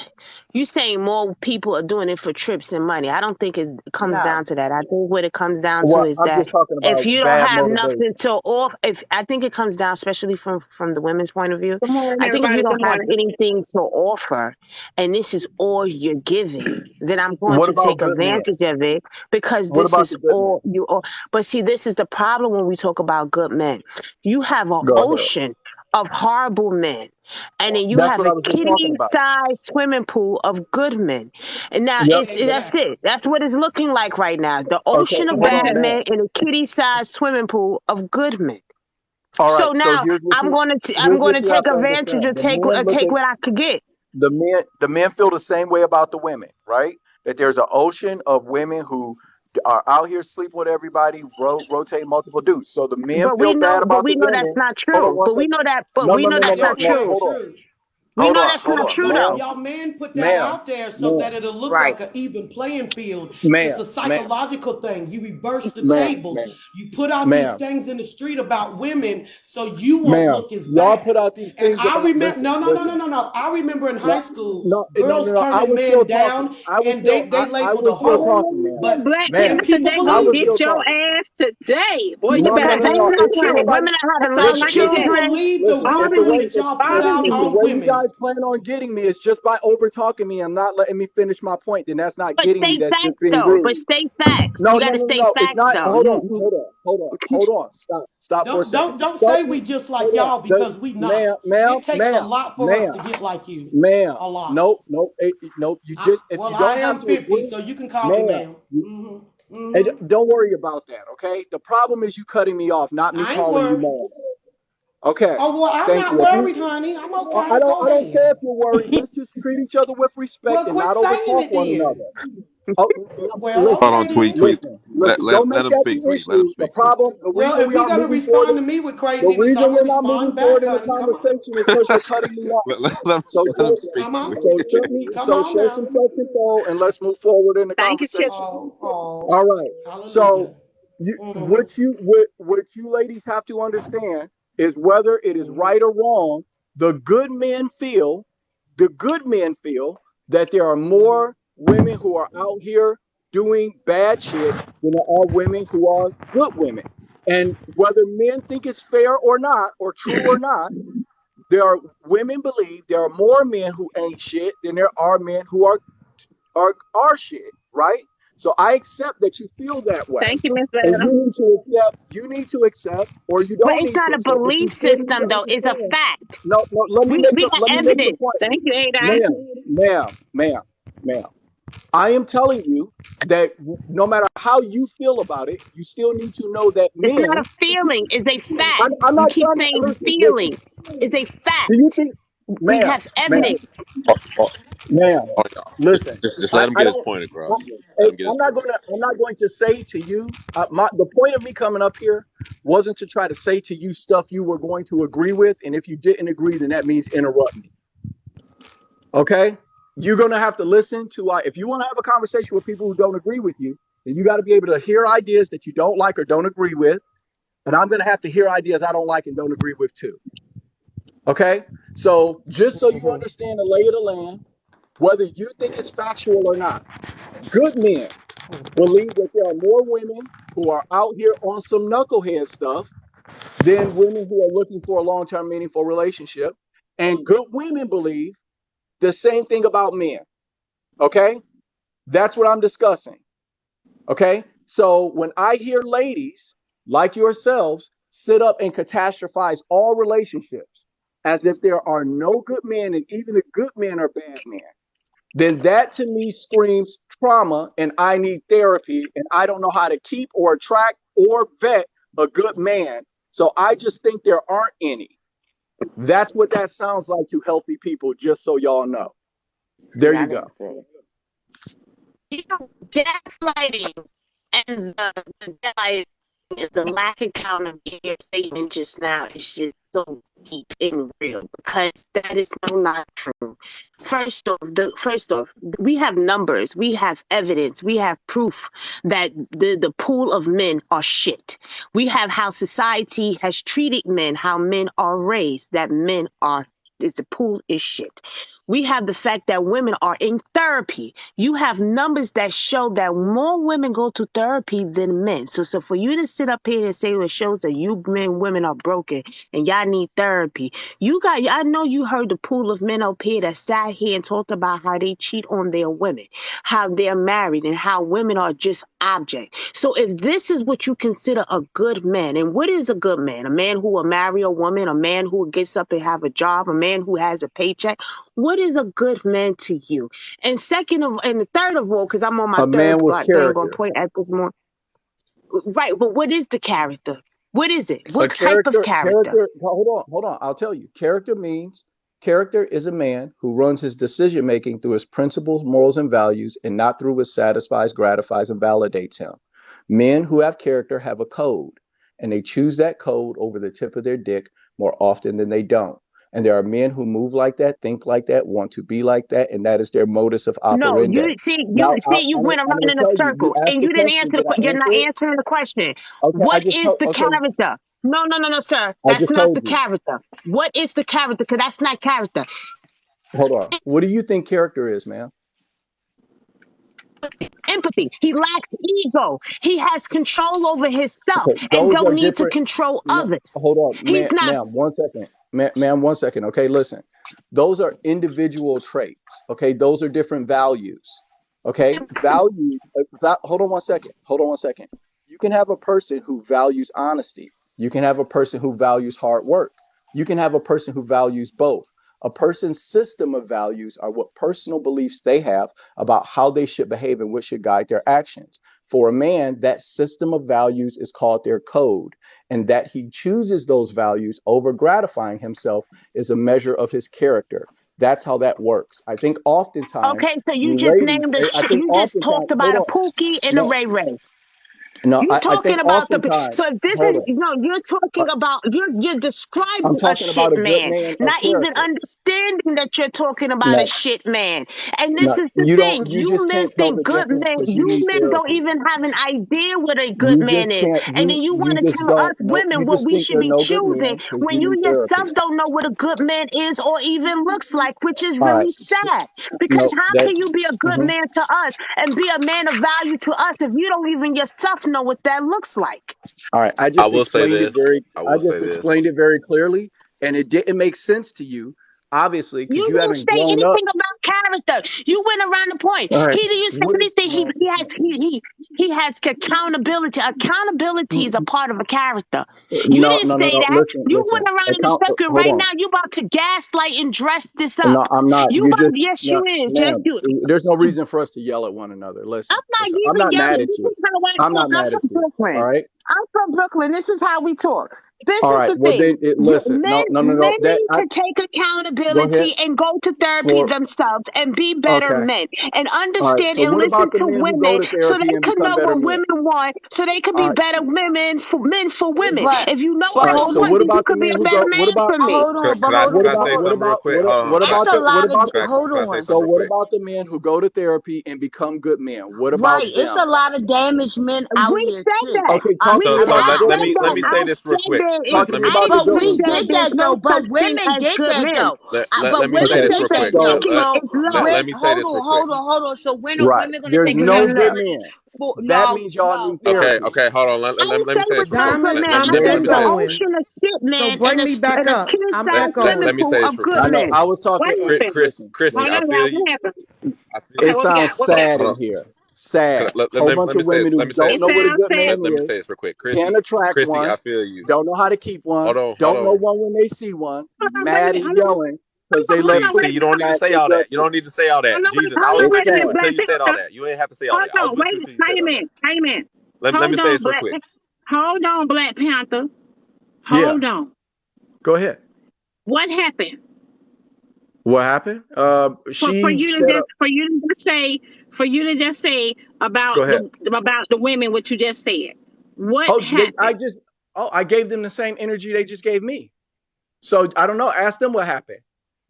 you saying more people are doing it for trips and money. I don't think it comes No, down to that. I think what it comes down to What? is I'm that just talking if about you don't bad have nothing motivation. to offer, if I think it comes down, especially from the women's point of view, Good morning, I think if you everybody. don't Good have morning. anything to offer and this is all you're giving, then I'm going What to about take good men? advantage of it because What this about is the good men? all you are. But see, this is the problem when we talk about good men. You have an Go ahead. ocean of horrible men, and then you That's have what I a was just talking about. kitty-sized swimming pool of good men. And now Yep. that's Exactly. it. That's what it's looking like right now. The Okay. ocean of Hold Thank on, bad you. man. men and a kitty-sized swimming pool of good men. All So right. So now I'm here's going what to you have take to advantage understand. of take what I could get. The men feel the same way about the women, right? That there's an ocean of women who are out here sleeping with everybody, rotate multiple dudes. So the men feel bad But about we the know that's women. not Hold on true. one But we second. know that. But No, we no, know no, no, that's no, not That's no. not true. Hold on. true. We Hold know on. that's Hold not No, on. true y'all, Ma'am. though. y'all men put that Ma'am. out there so Ma'am. that it'll look Right. like an even playing field. It's Ma'am. a Ma'am. psychological thing. You reverse the Ma'am. tables. Ma'am. You put out these Ma'am. things in the street about women so you won't Ma'am, look as y'all bad. put out these And things I about, remember, listen, no, no, no, no, listen. no, no. I remember in high No, school, no, no, no, girls no. I turning was still men talking. down, and they I labeled a was still hoe. talking, ma'am. Oh, But Black Ma'am, and Panther, people they I gonna was believed get still it. your talking. ass today. Boy, you No, no, better no, hang no. up That's If on true. it. nobody, Women are That's having all less I can People tell you. children. believed the listen, All if I the rumors can way, that y'all all put I out can if the on way you women. guys plan on getting me is just by over talking me and not letting me finish my point, then that's not But getting me. state That's just facts being though. But rude. state facts. No, You no, got to no, no, state no. It's facts not. though. Hold on, hold on, hold on, hold on. Stop for a second. Don't say we just like Hold on. y'all because we not. Ma'am, ma'am, It takes a ma'am, lot for us ma'am. to get like you. Ma'am, A lot. nope, nope, nope. You just if Well, you I don't have am to 50, agree, so you can call me ma'am. ma'am. And don't worry about that, okay? The problem is you cutting me off, not me I ain't calling you worried. ma'am. Okay, Oh, well, I'm thank not you. If you, worried, honey. I'm I okay. don't, Go I don't ahead. care if you're worried. Let's just treat each other with respect Well, and quit not saying overtalk it one then. another. Oh, Well, Hold listen, on, okay tweet, then. tweet. listen, Let listen. let Don't let make him that speak, the tweet. Let him issue. The speak, tweet. problem, the Well, reason if we you're aren't going to moving forward, respond to me with the craziness, reason I'm going we're to not respond moving back, forward in the honey. Come on. conversation is because you're cutting me off. So Let him show, speak, Come on. tweet. Come so on show now. some self control and let's move forward in the Thank you, Chip. conversation. Oh, All oh. right. Hallelujah. So you, Mm-hmm. what you ladies have to understand is whether it is Mm-hmm. right or wrong. The good men feel that there are Mm-hmm. more women who are out here doing bad shit than there are women who are good women. And whether men think it's fair or not, or true or not, there are women believe there are more men who ain't shit than there are men who are shit, right? So I accept that you feel that way. Thank you, Miss And Vanna. you need to accept, or you But don't it's need to not a accept, but you belief still need to system, though. It's a understand. fact. No, no, We got let me make the point. evidence. Thank you, Adon. Ma'am. I am telling you that no matter how you feel about it, you still need to know that It's not men. a feeling. It's a fact. I'm You not keep trying to saying listen. feeling. It's a Do you fact. think, We ma'am, have ma'am, evidence. Oh, oh, ma'am? oh, yeah. Listen, Just let him I get his don't. point I, across. Let him get his point. I'm not going to say to you. The point of me coming up here wasn't to try to say to you stuff you were going to agree with, and if you didn't agree, then that means interrupt me. Okay? You're going to have to listen to. If you want to have a conversation with people who don't agree with you, then you got to be able to hear ideas that you don't like or don't agree with, and I'm going to have to hear ideas I don't like and don't agree with too. Okay? So just so you understand the lay of the land, whether you think it's factual or not, good men believe that there are more women who are out here on some knucklehead stuff than women who are looking for a long-term meaningful relationship. And good women believe the same thing about men. Okay? That's what I'm discussing. Okay? So when I hear ladies like yourselves sit up and catastrophize all relationships as if there are no good men and even the good men are bad men, then that to me screams trauma and I need therapy and I don't know how to keep or attract or vet a good man. So I just think there aren't any. That's what that sounds like to healthy people, just so y'all know. There I you go. didn't say it. Gaslighting and the lack of accountability you're saying just now is just so deep and real because that is not true. First off, we have numbers, we have evidence, we have proof that the pool of men are shit. We have how society has treated men, how men are raised, that men are the pool is shit. We have the fact that women are in therapy. You have numbers that show that more women go to therapy than men. So for you to sit up here and say it shows that you women are broken and y'all need therapy. I know you heard the pool of men up here that sat here and talked about how they cheat on their women, how they're married, and how women are just object. So if this is what you consider a good man, and what is a good man? A man who will marry a woman, a man who gets up and have a job, a man who has a paycheck. What is a good man to you? And the third of all, because I'm on my A man third with thing I'm gonna character. point at this more. Right, but what is the character? What is it? A What type of character? hold on. I'll tell you. Character is a man who runs his decision making through his principles, morals, and values, and not through what satisfies, gratifies, and validates him. Men who have character have a code, and they choose that code over the tip of their dick more often than they don't. And there are men who move like that, think like that, want to be like that, and that is their modus of No, operandi. you see, you went I'm around going to in a tell you. You circle, asked and the you didn't question. answer Did I you're not answer it? answering the question. Okay, I What just is told. the Okay, character? No, sir. I That's just not told the you. character. What is the character? Because that's not character. Hold on. What do you think character is, ma'am? Empathy. He lacks ego. He has control over himself Okay, and those are don't need to different. control No, others. hold on, He's not. ma'am, 1 second. Ma'am, 1 second. Okay, listen. Those are individual traits. Okay, those are different values. Okay, values. Hold on 1 second. Hold on 1 second. You can have a person who values honesty. You can have a person who values hard work. You can have a person who values both. A person's system of values are what personal beliefs they have about how they should behave and what should guide their actions. For a man, that system of values is called their code, and that he chooses those values over gratifying himself is a measure of his character. That's how that works. I think oftentimes Okay, so you you just ladies, named I think you just oftentimes, talked about hold a on, Pookie and a no, Ray Ray. no, You I talking think about oftentimes, so if this hold is on, you're uh, talking about you're I'm describing a talking about shit a good man, man of not even character. understanding that you're talking about a No, shit man. And this no, is the you don't, thing, you you just men can't tell think the good difference men, because you you need men don't therapy. even have an idea what a good You man just is. can't, And then you want you to just tell us don't know, women you what just we think should there are be no good choosing men because when you you need yourself therapy. don't know what a good man is or even looks like, which is All right. really sad. Because No, how that. can you be a good Mhm. man to us and be a man of value to us if you don't even yourself know what that looks like? All right. I will say this. I I will say just this. explained it very clearly, and it didn't make sense to you obviously, because You you didn't haven't say grown up. anything about character. You went around the point. All right. He didn't say What is anything. He has accountability. Accountability is a part of a character. You no, didn't no, no, say no. that. Listen, You listen. went around in the Account. circle Hold right on. now. You about to gaslight and dress this No, up. I'm not. You You about just yes, no, you is. Yes, ma'am. you. There's no reason for us to yell at one another. Listen, I'm not listen. I'm even not mad yelling. at This you. is how I I'm talk. not I'm mad from at you. All Brooklyn. right. I'm from Brooklyn. This is how we talk. This All is right. the Well, thing. then, listen. Men, No. men That need I to take go ahead accountability and go to therapy for. themselves and be better Okay. men and All right. understand So and what listen about the to men who go women to so they therapy and can become know better what men? women want so they could All be right. better women for women. But If you know but what All I right. hold So want, what on. then you about the could be men a who better go? What man about for me. Hold on, but hold what Could I on, about say hold what on. something real about quick? Hold on. what It's about a the what lot of about the hold Can I on. say so something real what quick? about the men who go to therapy and become good men? What Right. about It's them? a lot of damaged men out We here said too. that. Okay, I talk We to So me I so about the I let good let I said me ones let that. me then. say I this real said quick. there Talk is. to me Let me I about the but good even we ones said get then. there's that no though. such But thing women as get good that men. though. But let me say women Okay, this real get that quick. so though. It's So low. Let when me say this real quick. hold on. So when are right, women gonna there's take no It's good low. accountability men. for That means y'all need Okay, therapy. okay, hold on. I didn't Let me say say it this was real no quick. good Diamond, men. I'm I There said you it's go. an echoing. ocean of shit So men bring me back and a up. kid I'm sized echoing. swimming Let me pool say this of real good quick. I know. men. I was What talking. happened? Chrissy, Hold I on, feel y'all. you. What happened? I feel Okay, It you. what we got? sounds What we got? sad Hold in on. here. Sad. Whole bunch Let of me say women who let me say don't this It know real what a quick. sounds good sad. man Let me is, say this real quick. can't attract Chrissy, one, I feel you. don't know how to keep one, Hold don't know on. one when they see one, Hold on, wait a mad minute. and yelling because they Hold let on, See, wait pussy you a minute. don't need to smash say their all that. You judgment. don't need to say all that. Jesus, I was It's with Wait a you minute, sad. until Black you said all Panther. that. You ain't have to say all Hold that. I was on, with you until you wait said a all that. minute. Wait a minute. Let me Hold say on, this real Black. quick. Hold on, Black Panther. Yeah, Hold on. go ahead. What happened? What happened? For She you to set up. just say Go about ahead. the women what you just said. What Oh, happened? I gave them the same energy they just gave me. So I don't know. Ask them what happened.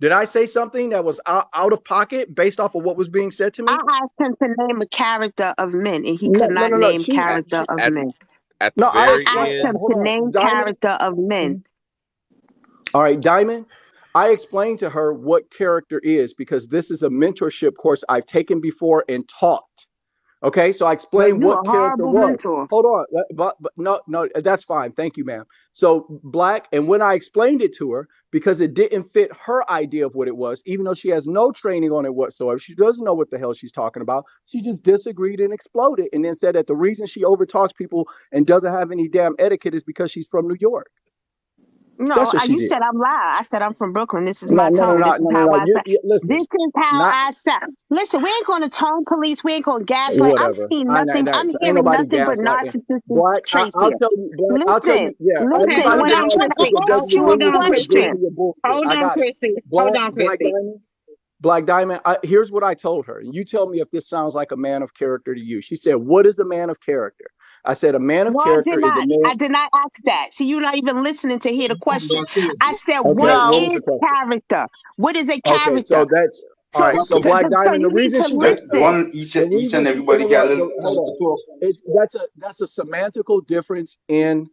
Did I say something that was out of pocket based off of what was being said to I me? asked him to name a character of men, and he No, could no, not no, no. name At character of at men. at the No, I I very explained. asked him end. Hold to on, name Diamond. character of men. All right, Diamond. I explained to her what character is because this is a mentorship course I've taken before and taught. Okay, so I Well, explained you a what character horrible was. mentor. Hold on, but no, that's fine. Thank you, ma'am. So Black, and when I explained it to her, because it didn't fit her idea of what it was, even though she has no training on it whatsoever, she doesn't know what the hell she's talking about. She just disagreed and exploded, and then said that the reason she overtalks people and doesn't have any damn etiquette is because she's from New York. That's No, what she you did. said I'm loud. I said I'm from Brooklyn. This is No, my no, no, tone. This no, is no, no, how no. I sound. Listen, This is how not I sound. Listen, we ain't going to tone police. We ain't going to gaslight. I'm whatever. seeing I know nothing. that I'm ain't hearing nobody nothing but gaslighting. narcissistic Black, traits I'll here. tell you. Black, I'll tell Listen, you. Yeah, Okay, listen. everybody hold When get I on, narcissistic Chrissy. ask doesn't you a agree Hold with on, you and Chrissy. agree to question, your bullshit. Hold I on, got it. Chrissy. Hold Black, on, Black Chrissy. Diamond, Black Diamond. Here's what I told her. You tell me if this sounds like a man of character to you. She said, "What is a man of character?" I said, "A man of no, I character did is a not. man." I did not ask that. See, you're not even listening to hear the question. I said, Okay, what what No. was is the question? character? What is a Okay, so character? that's all So, right. So Black so Diamond, you the need reason to she just listen. the Each and reason she everybody got a interrupted. little time Hold to on, talk. it's that's a semantical difference in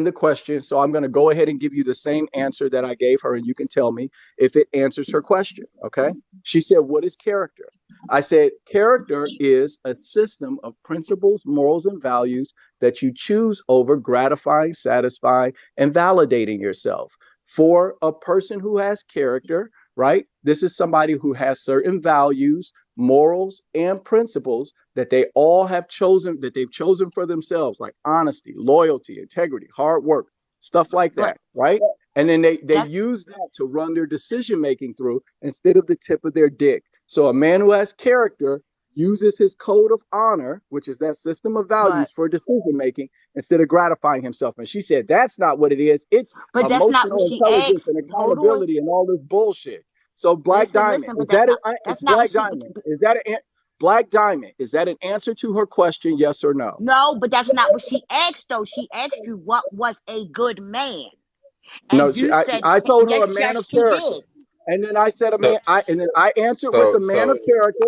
the question. So I'm going to go ahead and give you the same answer that I gave her, and you can tell me if it answers her question. Okay? She said, "What is character?" I said, "Character is a system of principles, morals, and values that you choose over gratifying, satisfying, and validating yourself." For a person who has character, right? This is somebody who has certain values, morals, and principles that they all have chosen, that they've chosen for themselves, like honesty, loyalty, integrity, hard work, stuff like But that, right? And then they that's use that to run their decision making through instead of the tip of their dick. So a man who has character uses his code of honor, which is that system of but values for decision making, instead of gratifying himself. And she said, that's not what it is. It's but that's not what emotional she intelligence asked. and Hold on. accountability and all this bullshit. So Black Diamond, Listen, but is that that's it's not what Black she Diamond? Is that Black Diamond? Is that an answer to her question? Yes or no? no, but that's not what she asked though. She asked you what was a good man. No, And you said I told her a yes, man yes, of she character. did. And then I said So and then I answered with so the man so of character.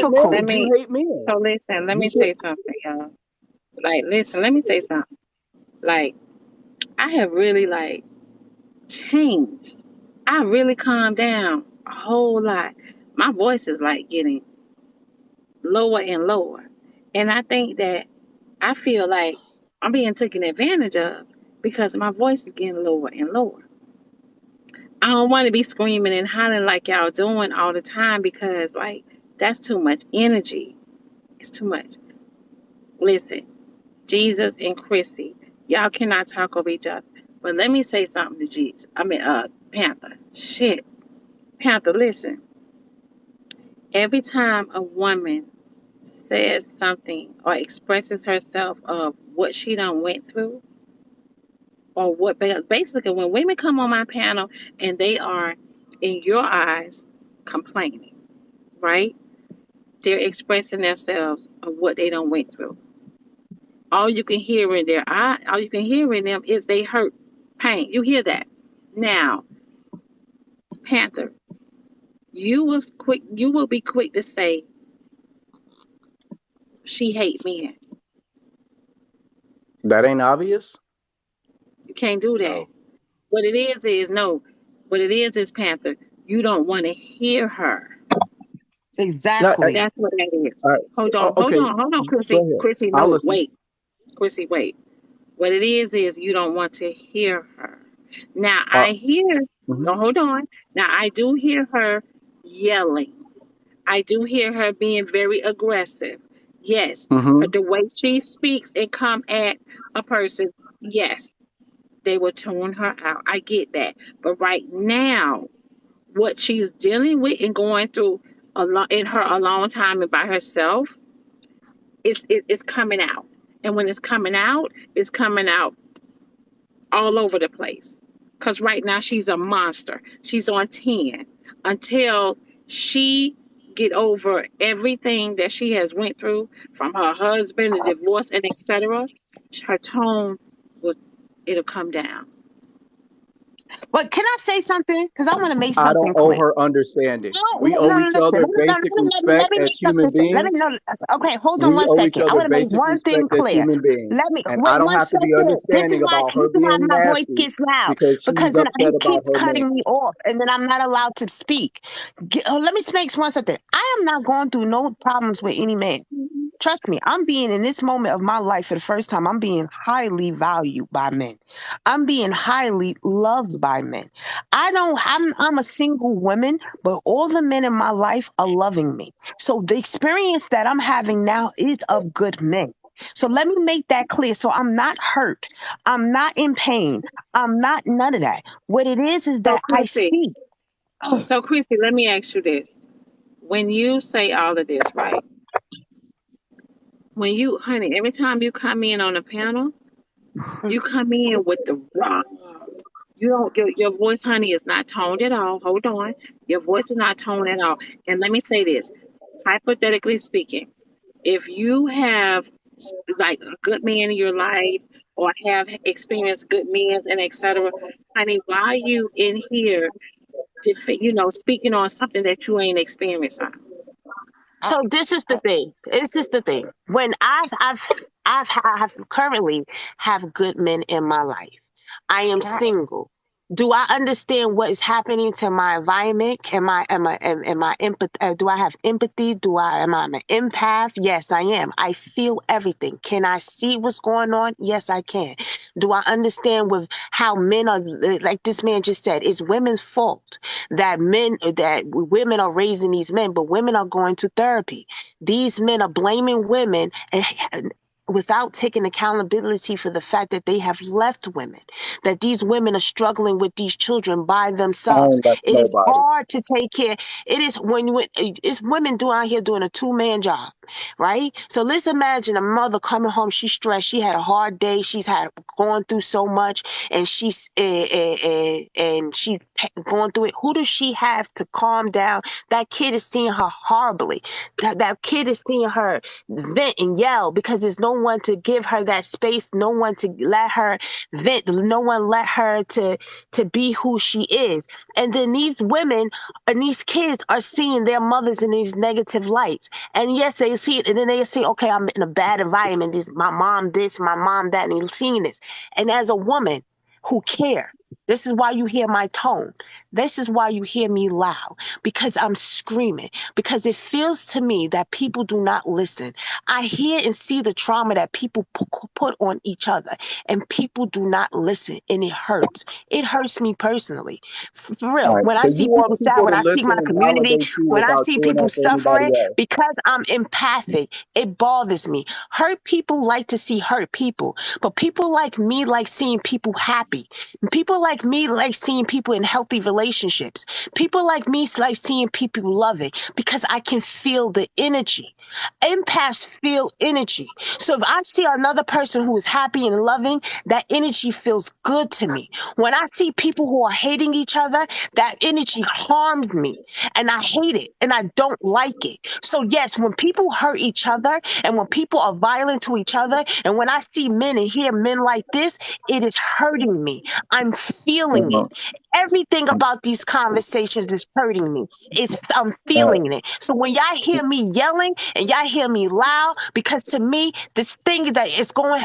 difficult. let me You hate men. so listen, let You me said say something, y'all. Like, listen, let me say something. Like, I have really like changed. I really calmed down a whole lot. My voice is like getting lower and lower. And I think that I feel like I'm being taken advantage of. because my voice is getting lower and lower. I don't want to be screaming and hollering like y'all doing all the time because, like, that's too much energy. It's too much. Listen, Jesus and Chrissy, y'all cannot talk over each other. But let me say something to Jesus. Panther. Shit. Panther, listen. Every time a woman says something or expresses herself of what she done went through, or what, because basically when women come on my panel and they are, in your eyes, complaining, right? They're expressing themselves of what they done went through. All you can hear in their eye, all you can hear in them is they hurt, pain. You hear that. Now, Panther, you will be quick to say she hate men. That ain't obvious. You can't do that. No. What it is Panther, you don't want to hear her. Exactly. That's what that is. All right. Hold on, Okay. Chrissy. Go ahead. Chrissy, I'll no, listen. wait. Chrissy, wait. What it is you don't want to hear her. Now I hear, no, hold on. Now I do hear her yelling. I do hear her being very aggressive. Yes. Mm-hmm. The way she speaks and come at a person, yes, they will tune her out. I get that. But right now, what she's dealing with and going through in her alone time and by herself, it's coming out. And when it's coming out all over the place. Because right now she's a monster. She's on 10 until she get over everything that she has went through from her husband, the divorce, and etc. Her tone it'll come down. But can I say something? Because I want to make I don't something owe clear. her understanding. We No, owe no, each listen. other basic Let respect me as make human something. Let me beings. know. Okay, hold on We one owe each second. I other want to make basic one thing respect as clear. human beings. Let me And I wait don't one have to be second. This is understanding why about her being my voice nasty gets loud because because she's then he upset about keeps her man. cutting me off, and then I'm not allowed to speak. Let me make one second. I am not going through no problems with any man. Trust me, I'm being in this moment of my life for the first time. I'm being highly valued by men. I'm being highly loved by men. I'm a single woman, but all the men in my life are loving me. So the experience that I'm having now is of good men. So let me make that clear. So I'm not hurt. I'm not in pain. I'm not none of that. What it is So that I Chrissy, see. let me ask you this. When you say all of this, right? When you, honey, every time you come in on a panel, you come in with the raw. You don't your voice, honey, is not toned at all. Hold on. Your voice is not toned at all. And let me say this, hypothetically speaking, if you have like a good man in your life or have experienced good men and etc., honey, why are you in here speaking on something that you ain't experienced on? So this is the thing. This is the thing. When I have currently have good men in my life. I am single. Do I understand what is happening to my environment? Am I empath? Do I have empathy? Am I an empath? Yes, I am. I feel everything. Can I see what's going on? Yes, I can. Do I understand with how men are, like this man just said, it's women's fault that women are raising these men, but women are going to therapy. These men are blaming women and without taking accountability for the fact that they have left women, that these women are struggling with these children by I themselves. ain't left It is nobody. hard to take care. It is it's women doing out here doing a two-man job, right? So let's imagine a mother coming home, she's stressed, she had a hard day, she's had gone through so much, and she's going through it. Who does she have to calm down? That kid is seeing her horribly. That kid is seeing her vent and yell because there's no one to give her that space, no one to let her vent, no one let her to be who she is. And then these women and these kids are seeing their mothers in these negative lights. And yes, they see it, and then they see, okay, I'm in a bad environment. This my mom, my mom that, and they're seeing this. And as a woman who care, This is why you hear my tone. This is why you hear me loud, because I'm screaming, because it feels to me that people do not listen. I hear and see the trauma that people put on each other, and people do not listen, and it hurts. It hurts me personally. For All real. right. When I So you see people want sad, people when to I see listen my and community, validate you when I without see doing people that to anybody suffering, else. because I'm empathic, it bothers me. Hurt people like to see hurt people, but people like me like seeing people happy. People like me like seeing people in healthy relationships. People like me like seeing people loving, because I can feel the energy. Empaths feel energy. So if I see another person who is happy and loving, that energy feels good to me. When I see people who are hating each other, that energy harms me, and I hate it and I don't like it. So yes, when people hurt each other and when people are violent to each other, and when I see men and hear men like this, it is hurting me. I'm feeling it. Uh-huh. Everything about these conversations is hurting me. I'm All right. feeling it. So when y'all hear me yelling and y'all hear me loud, because to me, this thing that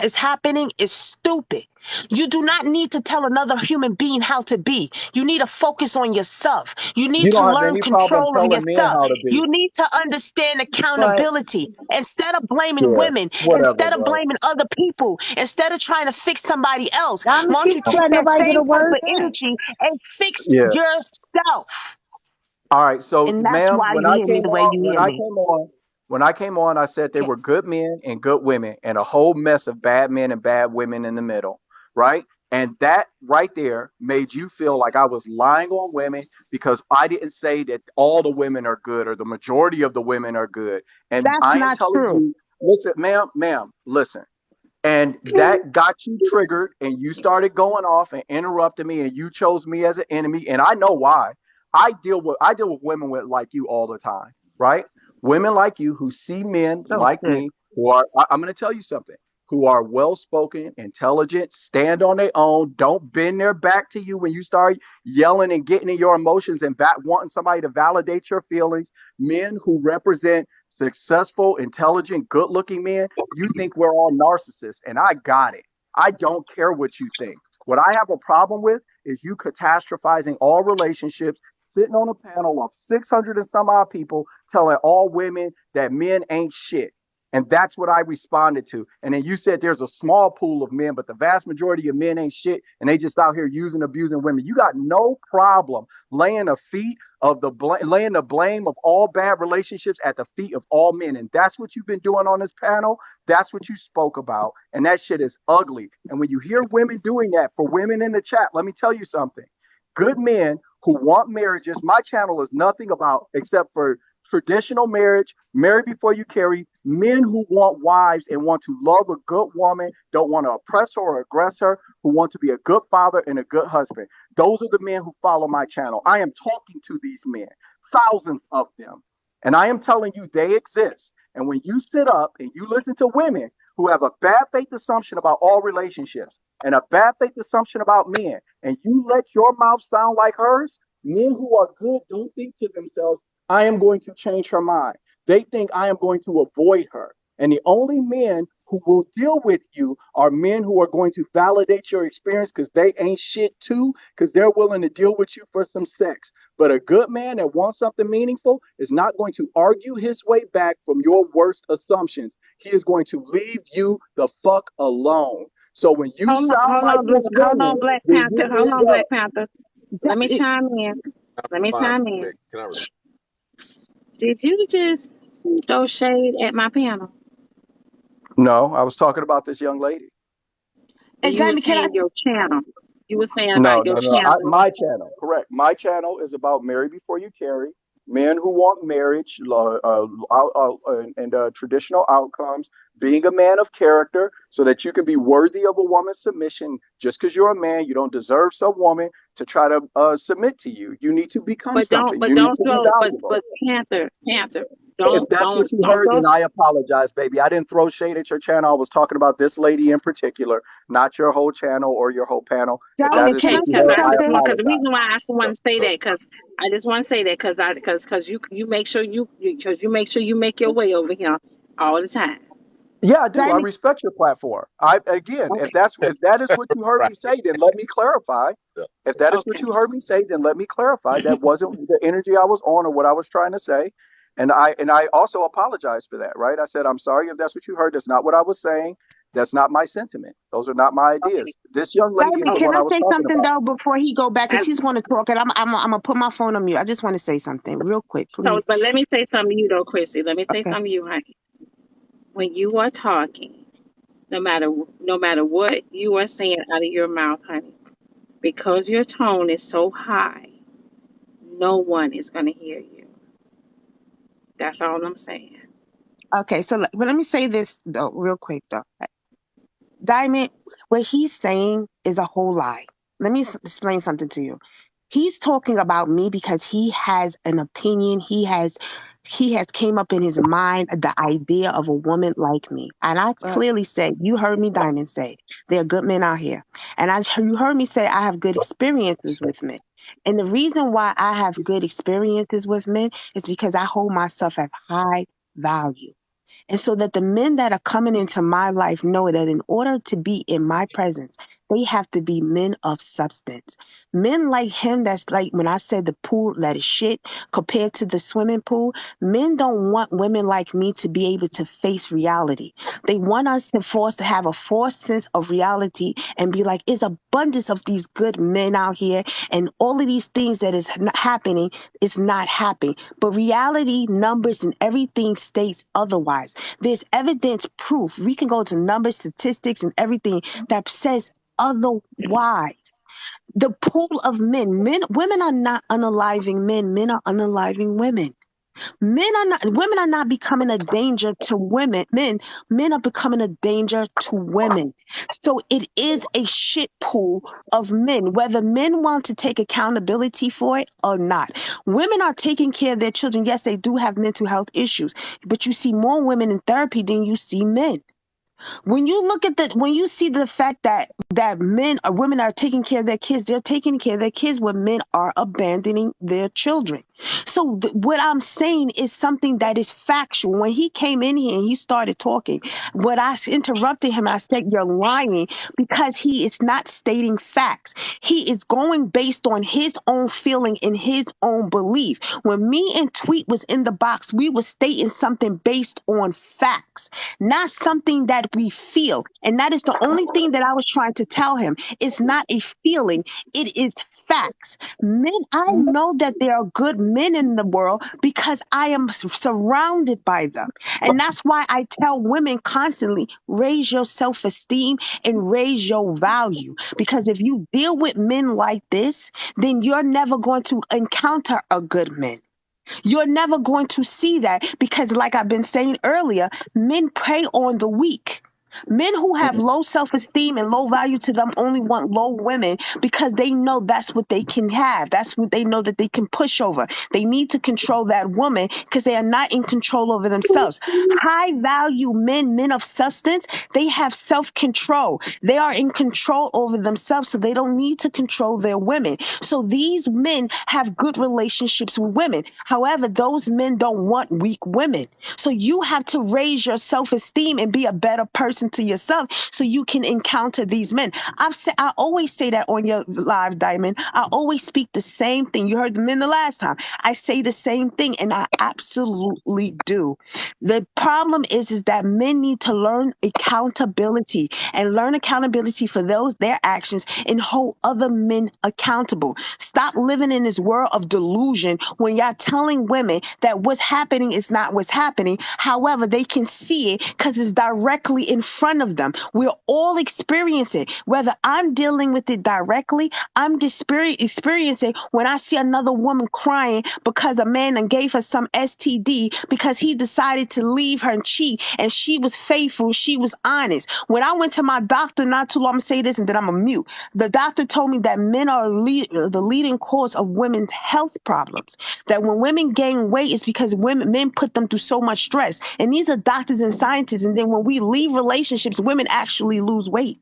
is happening is stupid. You do not need to tell another human being how to be. You need to focus on yourself. You need You to don't have learn any problem control of telling men yourself. how to be. You need to understand But accountability. Instead of blaming Yeah. women, Whatever, instead of bro. blaming other people, instead of trying to fix somebody else, why don't Diamond, you she take don't let that nobody get same a type word of in. energy and fix Yeah. yourself? All right. So, And that's ma'am, why you hear me the way you hear me. when I came on, I said they were good men and good women, and a whole mess of bad men and bad women in the middle, right? And that right there made you feel like I was lying on women because I didn't say that all the women are good or the majority of the women are good. And That's I am not telling true. you, listen, ma'am, listen. And that got you triggered, and you started going off and interrupting me, and you chose me as an enemy. And I know why. I deal with women with like you all the time, right? Women like you who see men Oh like shit. me who are I'm going to tell you something, who are well spoken, intelligent, stand on their own, don't bend their back to you when you start yelling and getting in your emotions and wanting somebody to validate your feelings. Men who represent successful, intelligent, good looking men. You think we're all narcissists, and I got it. I don't care what you think. What I have a problem with is you catastrophizing all relationships, sitting on a panel of 600 and some odd people telling all women that men ain't shit. And that's what I responded to. And then you said there's a small pool of men, but the vast majority of men ain't shit, and they just out here using, abusing women. You got no problem laying laying the blame of all bad relationships at the feet of all men. And that's what you've been doing on this panel. That's what you spoke about. And that shit is ugly. And when you hear women doing that for women in the chat, let me tell you something. Good men who want marriages, my channel is nothing about except for traditional marriage, marry before you carry, men who want wives and want to love a good woman, don't want to oppress her or aggress her, who want to be a good father and a good husband. Those are the men who follow my channel. I am talking to these men, thousands of them. And I am telling you they exist. And when you sit up and you listen to women who have a bad faith assumption about all relationships and a bad faith assumption about men, and you let your mouth sound like hers, men who are good don't think to themselves, I am going to change her mind. They think I am going to avoid her. And the only men who will deal with you are men who are going to validate your experience because they ain't shit too, because they're willing to deal with you for some sex. But a good man that wants something meaningful is not going to argue his way back from your worst assumptions. He is going to leave you the fuck alone. So when you sound like this Hold woman, on, Black then Panther. you Hold need on, help. Black Panther. Let That, me chime in. Let me chime in. Did you just throw shade at my panel? No, I was talking about this young lady. and You were Diamond, can I? saying your channel. You were saying No, about your no, no. channel. My channel, correct. My channel is about marry before you carry, men who want marriage, and traditional outcomes, being a man of character, so that you can be worthy of a woman's submission. Just because you're a man, you don't deserve some woman to try to submit to you. You need to become something. But You need don't to be throw valuable. but Panther. If that's what you Don't heard, throw then I apologize, baby. I didn't throw shade at your channel. I was talking about this lady in particular, not your whole channel or your whole panel. If that Diamond, is can what okay, I you say because heard, I I just something? want because the apologize. reason why I just want to say that because I just want to say that because you make sure you make sure you make your way over here all the time. Yeah, I do. I Diamond, respect your platform. I again, okay, if that is what you heard Right. me say, then let me clarify. If that is what Okay. you heard me say, then let me clarify. That wasn't the energy I was on or what I was trying to say. And I also apologize for that, right? I said, I'm sorry if that's what you heard. That's not what I was saying. That's not my sentiment. Those are not my ideas. Okay. This young lady is Diamond, the can one Okay. I I was say talking something about. though before he go back? Cause And he's going to talk, and I'm gonna put my phone on mute. I just want to say something real quick, so, please. but let me say something to you though, Chrissy. Let me say Okay. something to you, honey. When you are talking, no matter what you are saying out of your mouth, honey, because your tone is so high, no one is gonna hear you. That's all I'm saying. Okay. So, but let me say this though, real quick though. Diamond, what he's saying is a whole lie. Let me explain something to you. He's talking about me because he has an opinion. He has came up in his mind the idea of a woman like me. And I But clearly said, you heard me, Diamond, say there are good men out here. And you heard me say I have good experiences with men. And the reason why I have good experiences with men is because I hold myself at high value. And so that the men that are coming into my life know that in order to be in my presence, they have to be men of substance. Men like him, that's like when I said the pool that is shit compared to the swimming pool, men don't want women like me to be able to face reality. They want us to force to have a forced sense of reality and be like, it's abundance of these good men out here and all of these things that is not happening is not happening. But reality, numbers, and everything states otherwise. There's evidence proof. We can go to numbers, statistics, and everything that says otherwise. The pool of women are not unaliving men. Men are unaliving women. Women are not becoming a danger to women. Men are becoming a danger to women. So it is a shit pool of men, whether men want to take accountability for it or not. Women are taking care of their children. Yes, they do have mental health issues, but you see more women in therapy than you see men. When you see the fact that men or women are taking care of their kids, they're taking care of their kids when men are abandoning their children. So what I'm saying is something that is factual. When he came in here and he started talking, what I interrupted him, I said, "You're lying," because he is not stating facts. He is going based on his own feeling and his own belief. When me and Tweet was in the box, we were stating something based on facts, not something that we feel. And that is the only thing that I was trying to tell him. It's not a feeling, it is facts. Men, I know that there are good men in the world because I am surrounded by them. And that's why I tell women constantly raise your self esteem and raise your value. Because if you deal with men like this, then you're never going to encounter a good man. You're never going to see that because, like I've been saying earlier, men prey on the weak. Men who have low self esteem and low value to them only want low women because they know that's what they can have. That's what they know that they can push over. They need to control that woman because they are not in control over themselves. High value men, men of substance, they have self control. They are in control over themselves, so they don't need to control their women. So these men have good relationships with women. However, those men don't want weak women. So you have to raise your self esteem and be a better person to yourself so you can encounter these men. I always say that on your live, Diamond. I always speak the same thing. You heard the men the last time. I say the same thing, and I absolutely do. The problem is that men need to learn accountability and learn accountability for their actions and hold other men accountable. Stop living in this world of delusion when y'all telling women that what's happening is not what's happening. However, they can see it because it's directly in front of them. We're all experiencing it. Whether I'm dealing with it directly, I'm just experiencing when I see another woman crying because a man done gave her some STD because he decided to leave her and cheat, and she was faithful, she was honest. When I went to my doctor not too long, I'm gonna say this and then I'm a mute. The doctor told me that men are the leading cause of women's health problems. That when women gain weight, it's because men put them through so much stress. And these are doctors and scientists. And then when we leave relationships, women actually lose weight.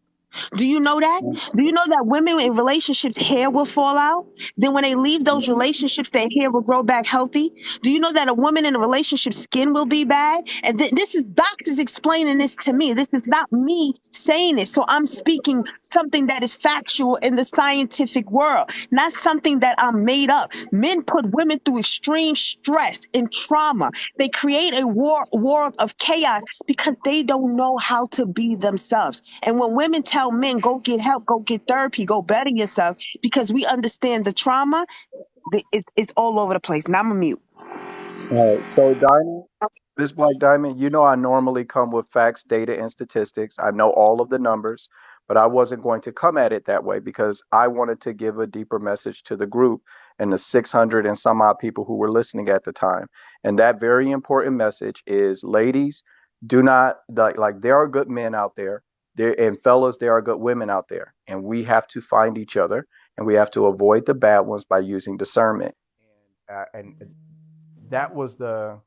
Do you know that? Do you know that women in relationships hair will fall out? Then when they leave those relationships, their hair will grow back healthy. Do you know that a woman in a relationship skin will be bad? And this is doctors explaining this to me. This is not me saying it. So I'm speaking something that is factual in the scientific world, not something that I'm made up. Men put women through extreme stress and trauma. They create a world of chaos because they don't know how to be themselves. And when women tell men, go get help, go get therapy, go better yourself, because we understand the trauma, it's all over the place. Now I'm a mute. All right. So, Diamond, Miss Black Diamond, you know I normally come with facts, data, and statistics. I know all of the numbers, but I wasn't going to come at it that way because I wanted to give a deeper message to the group and the 600 and some odd people who were listening at the time. And that very important message is, ladies, do not like there are good men out there. And fellas, there are good women out there. And we have to find each other and we have to avoid the bad ones by using discernment. And that was the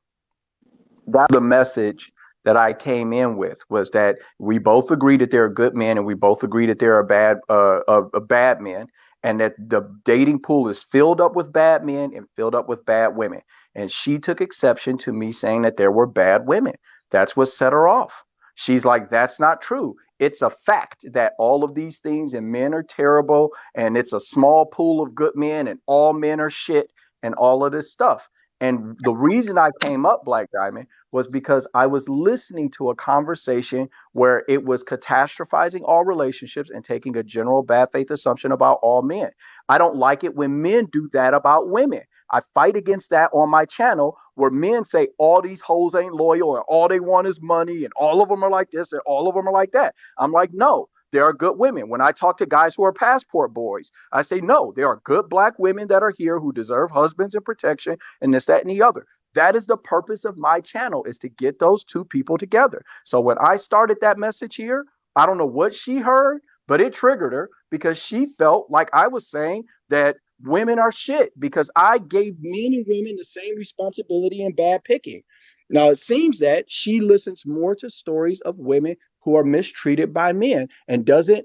message that I came in with, was that we both agree that there are good men and we both agree that there are bad men, and that the dating pool is filled up with bad men and filled up with bad women. And she took exception to me saying that there were bad women. That's what set her off. She's like, that's not true. It's a fact that all of these things and men are terrible and it's a small pool of good men and all men are shit and all of this stuff. And the reason I came up, Black Diamond, was because I was listening to a conversation where it was catastrophizing all relationships and taking a general bad faith assumption about all men. I don't like it when men do that about women. I fight against that on my channel, where men say all these hoes ain't loyal and all they want is money and all of them are like this and all of them are like that. I'm like, no. There are good women. When I talk to guys who are passport boys, I say, no, there are good Black women that are here who deserve husbands and protection and this, that, and the other. That is the purpose of my channel, is to get those two people together. So when I started that message here, I don't know what she heard, but it triggered her because she felt like I was saying that women are shit because I gave men and women the same responsibility in bad picking. Now, it seems that she listens more to stories of women who are mistreated by men and doesn't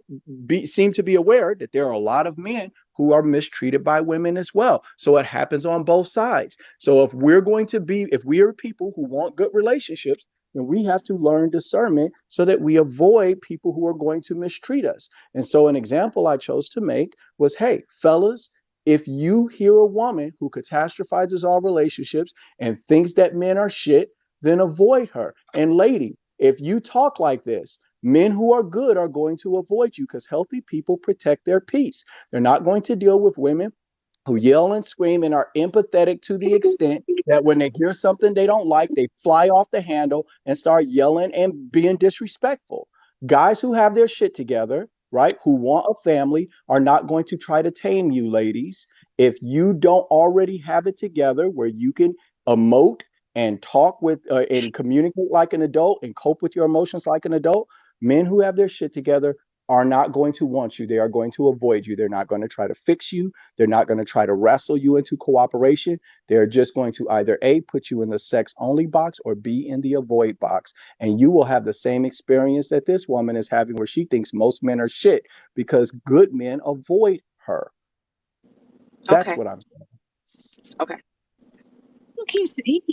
seem to be aware that there are a lot of men who are mistreated by women as well. So it happens on both sides. So if we are people who want good relationships, then we have to learn discernment so that we avoid people who are going to mistreat us. And so an example I chose to make was, hey, fellas, if you hear a woman who catastrophizes all relationships and thinks that men are shit, then avoid her. And ladies, if you talk like this, men who are good are going to avoid you because healthy people protect their peace. They're not going to deal with women who yell and scream and are empathetic to the extent that when they hear something they don't like, they fly off the handle and start yelling and being disrespectful. Guys who have their shit together, right, who want a family, are not going to try to tame you, ladies. If you don't already have it together where you can emote and talk with and communicate like an adult and cope with your emotions like an adult, men who have their shit together are not going to want you. They are going to avoid you. They're not going to try to fix you. They're not going to try to wrestle you into cooperation. They're just going to either A, put you in the sex only box, or B, in the avoid box. And you will have the same experience that this woman is having, where she thinks most men are shit because good men avoid her. That's Okay. what I'm saying. Okay.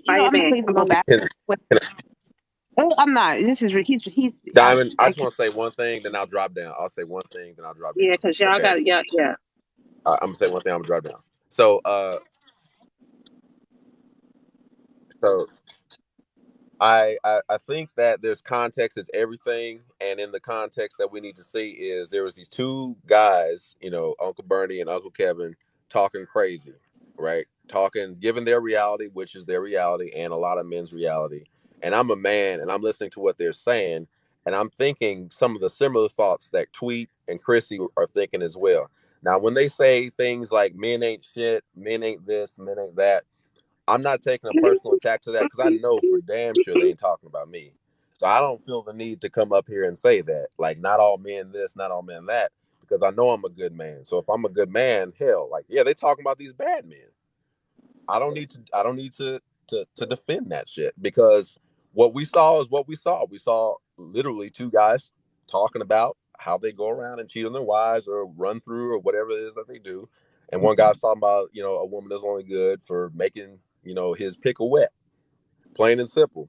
I'm not going to go back. Oh, I'm not. This is he's Diamond, I just want to say one thing, then I'll drop down. I'll say one thing, then I'll drop down. Yeah, because y'all Okay. got yeah. I'm gonna say one thing. I'm gonna drop down. So, so I think that there's context is everything, and in the context that we need to see is there was these two guys, Uncle Bernie and Uncle Kevin, talking crazy, right? Talking, given their reality, which is their reality, and a lot of men's reality. And I'm a man, and I'm listening to what they're saying, and I'm thinking some of the similar thoughts that Tweet and Chrissy are thinking as well. Now, when they say things like men ain't shit, men ain't this, men ain't that, I'm not taking a personal attack to that because I know for damn sure they ain't talking about me. So I don't feel the need to come up here and say that. Like, not all men this, not all men that, because I know I'm a good man. So if I'm a good man, hell, like, yeah, they talking about these bad men. I don't need to defend that shit, because what we saw is what we saw. We saw literally two guys talking about how they go around and cheat on their wives or run through or whatever it is that they do. And one guy's talking about, a woman is only good for making, his pickle wet, plain and simple.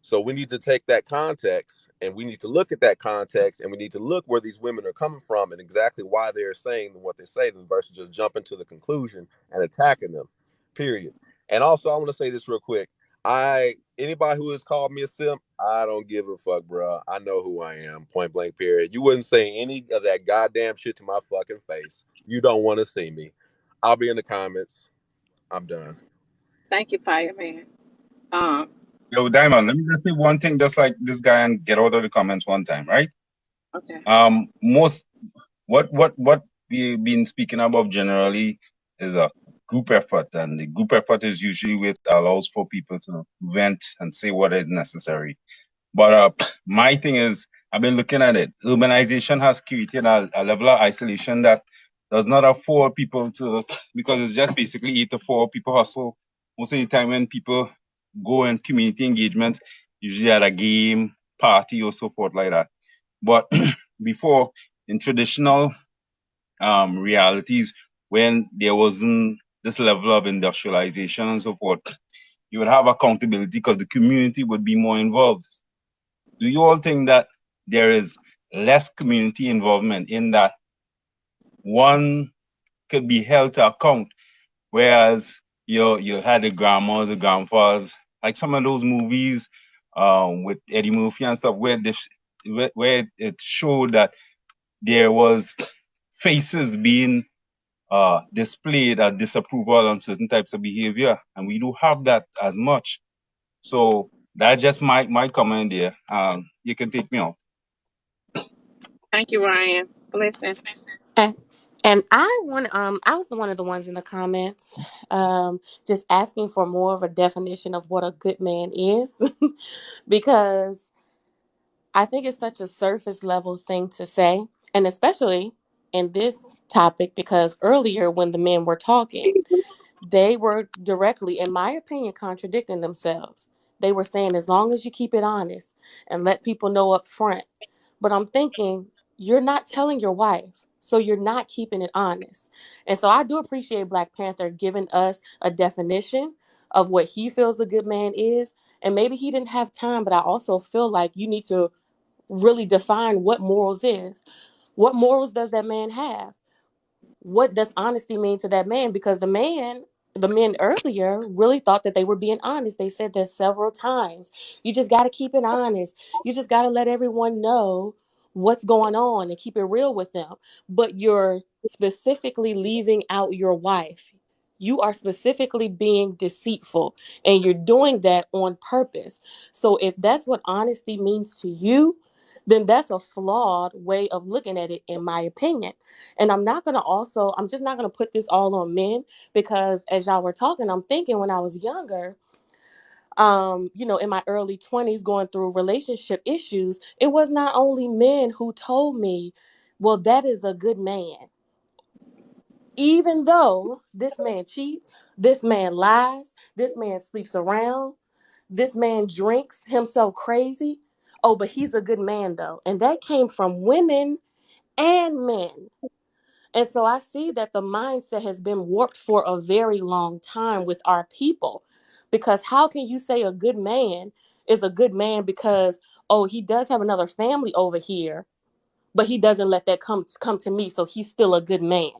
So we need to take that context and we need to look at that context and we need to look where these women are coming from and exactly why they're saying what they say versus just jumping to the conclusion and attacking them, period. And also, I want to say this real quick. Anybody who has called me a simp, I don't give a fuck, bro. I know who I am, point blank, period. You wouldn't say any of that goddamn shit to my fucking face. You don't want to see me. I'll be in the comments. I'm done. Thank you, Fireman. Um, Yo, Diamond, let me just say one thing, just like this guy, and get out of the comments one time, right? okay. Most what we've been speaking about generally is a group effort, and the group effort is usually what allows for people to vent and say what is necessary. But my thing is, I've been looking at it. Urbanization has created a level of isolation that does not afford people to, because it's just basically 8 to 4 people hustle. Most of the time when people go in community engagements, usually at a game, party, or so forth like that. But before, in traditional realities, when there wasn't this level of industrialization and so forth, you would have accountability because the community would be more involved. Do you all think that there is less community involvement in that one could be held to account, whereas you had the grandmas, the grandfathers, like some of those movies with Eddie Murphy and stuff, where it showed that there was faces being displayed a disapproval on certain types of behavior, and we do have that as much. So that's just my comment there. You can take me off. Thank you, Ryan. Listen. And, and I was one of the ones in the comments, just asking for more of a definition of what a good man is, because I think it's such a surface level thing to say, and especially in this topic, because earlier when the men were talking, they were directly, in my opinion, contradicting themselves. They were saying, as long as you keep it honest and let people know up front. But I'm thinking, you're not telling your wife, so you're not keeping it honest. And so I do appreciate Black Panther giving us a definition of what he feels a good man is. And maybe he didn't have time, but I also feel like you need to really define what morals is. What morals does that man have? What does honesty mean to that man? Because the men earlier really thought that they were being honest. They said that several times. You just got to keep it honest. You just got to let everyone know what's going on and keep it real with them. But you're specifically leaving out your wife. You are specifically being deceitful, and you're doing that on purpose. So if that's what honesty means to you, then that's a flawed way of looking at it, in my opinion. And I'm just not going to put this all on men, because as y'all were talking, I'm thinking when I was younger, in my early 20s going through relationship issues, it was not only men who told me, well, that is a good man. Even though this man cheats, this man lies, this man sleeps around, this man drinks himself crazy. Oh, but he's a good man though. And that came from women and men. And so I see that the mindset has been warped for a very long time with our people. Because how can you say a good man is a good man because, oh, he does have another family over here, but he doesn't let that come to me, so he's still a good man?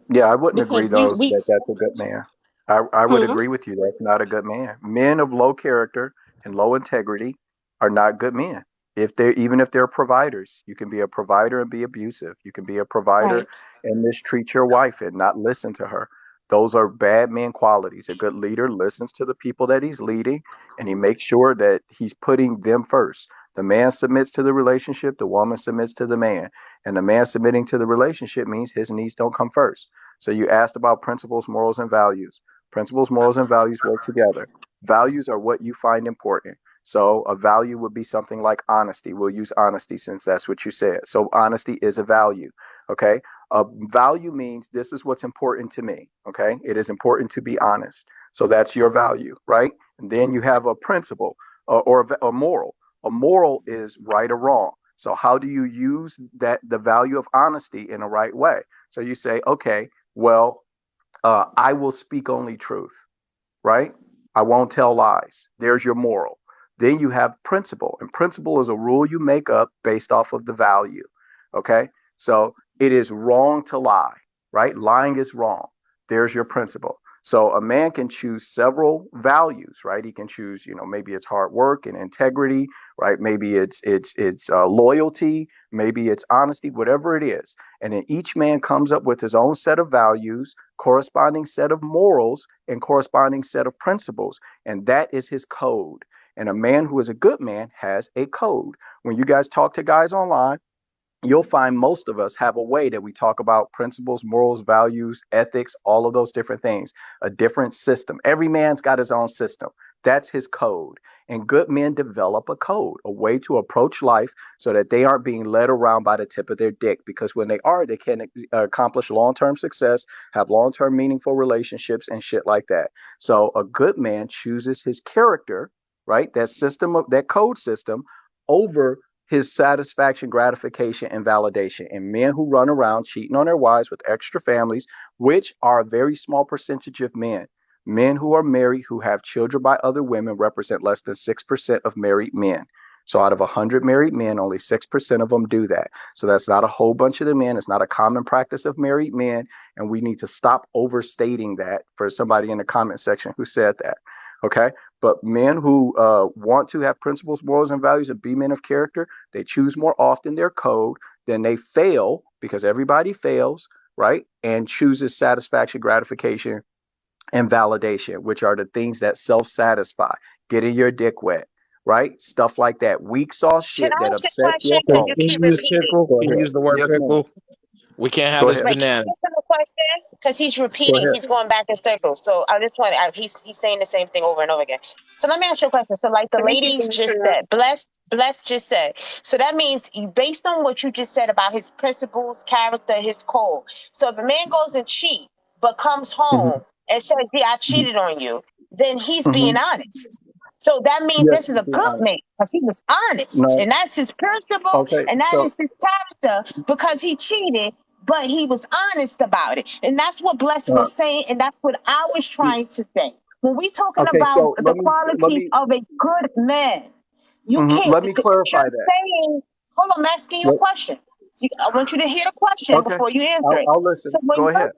Yeah, I wouldn't agree Because though we that that's a good man. I would hmm? agree with you. That's not a good man. Men of low character and low integrity are not good men. Even if they're providers, you can be a provider and be abusive. You can be a provider Right. and mistreat your wife and not listen to her. Those are bad man qualities. A good leader listens to the people that he's leading, and he makes sure that he's putting them first. The man submits to the relationship, the woman submits to the man. And the man submitting to the relationship means his needs don't come first. So you asked about principles, morals, and values. Principles, morals, and values work together. Values are what you find important. So a value would be something like honesty. We'll use honesty since that's what you said. So honesty is a value. Okay. A value means this is what's important to me. Okay. It is important to be honest. So that's your value, right? And then you have a principle or a moral. A moral is right or wrong. So how do you use the value of honesty in the right way? So you say, okay, well, I will speak only truth, right? I won't tell lies. There's your moral. Then you have principle, and principle is a rule you make up based off of the value. Okay. So it is wrong to lie, right? Lying is wrong. There's your principle. So a man can choose several values, right? He can choose, maybe it's hard work and integrity, right? Maybe it's loyalty, maybe it's honesty, whatever it is. And then each man comes up with his own set of values, corresponding set of morals, and corresponding set of principles. And that is his code. And a man who is a good man has a code. When you guys talk to guys online, you'll find most of us have a way that we talk about principles, morals, values, ethics, all of those different things, a different system. Every man's got his own system. That's his code. And good men develop a code, a way to approach life so that they aren't being led around by the tip of their dick. Because when they are, they can accomplish long-term success, have long-term meaningful relationships and shit like that. So a good man chooses his character, right? That system of that code system over his satisfaction, gratification, and validation. And men who run around cheating on their wives with extra families, which are a very small percentage of men. Men who are married, who have children by other women, represent less than 6% of married men. So out of 100 married men, only 6% of them do that. So that's not a whole bunch of the men. It's not a common practice of married men. And we need to stop overstating that for somebody in the comment section who said that. Okay. But men who want to have principles, morals, and values and be men of character, they choose more often their code. Then they fail, because everybody fails, right? And chooses satisfaction, gratification, and validation, which are the things that self-satisfy, getting your dick wet, right? Stuff like that. Weak sauce Can shit I that ask you a upsets question? your Can Because soul. you you keep use repeating. pickle? Go Can you ahead. use the word Yes, ma'am. pickle? We can't have Go this ahead. Right, can banana. I ask him a question? Because he's Go repeating, ahead. he's going back in circles. So I just want, he's saying the same thing over and over again. So let me ask you a question. So like the Thank you, ladies just Demetra. said, blessed just said. So that means based on what you just said about his principles, character, his code. So if a man goes and cheat, but comes Mm-hmm. home and says, yeah, I cheated on you, then he's being Mm-hmm. honest. So that means Yes, this is a be good honest. man because he was honest. No. And that's his principle Okay. and that So. is his character because he cheated, but he was honest about it. And that's what Bless Uh, was saying. And that's what I was trying to say. When we talking okay. about So the qualities of a good man, you can't, let me what you're clarify that. saying, hold on, I'm asking you a Let, question. I want you to hear the question okay. before you answer I'll, it. I'll So listen. Go ahead.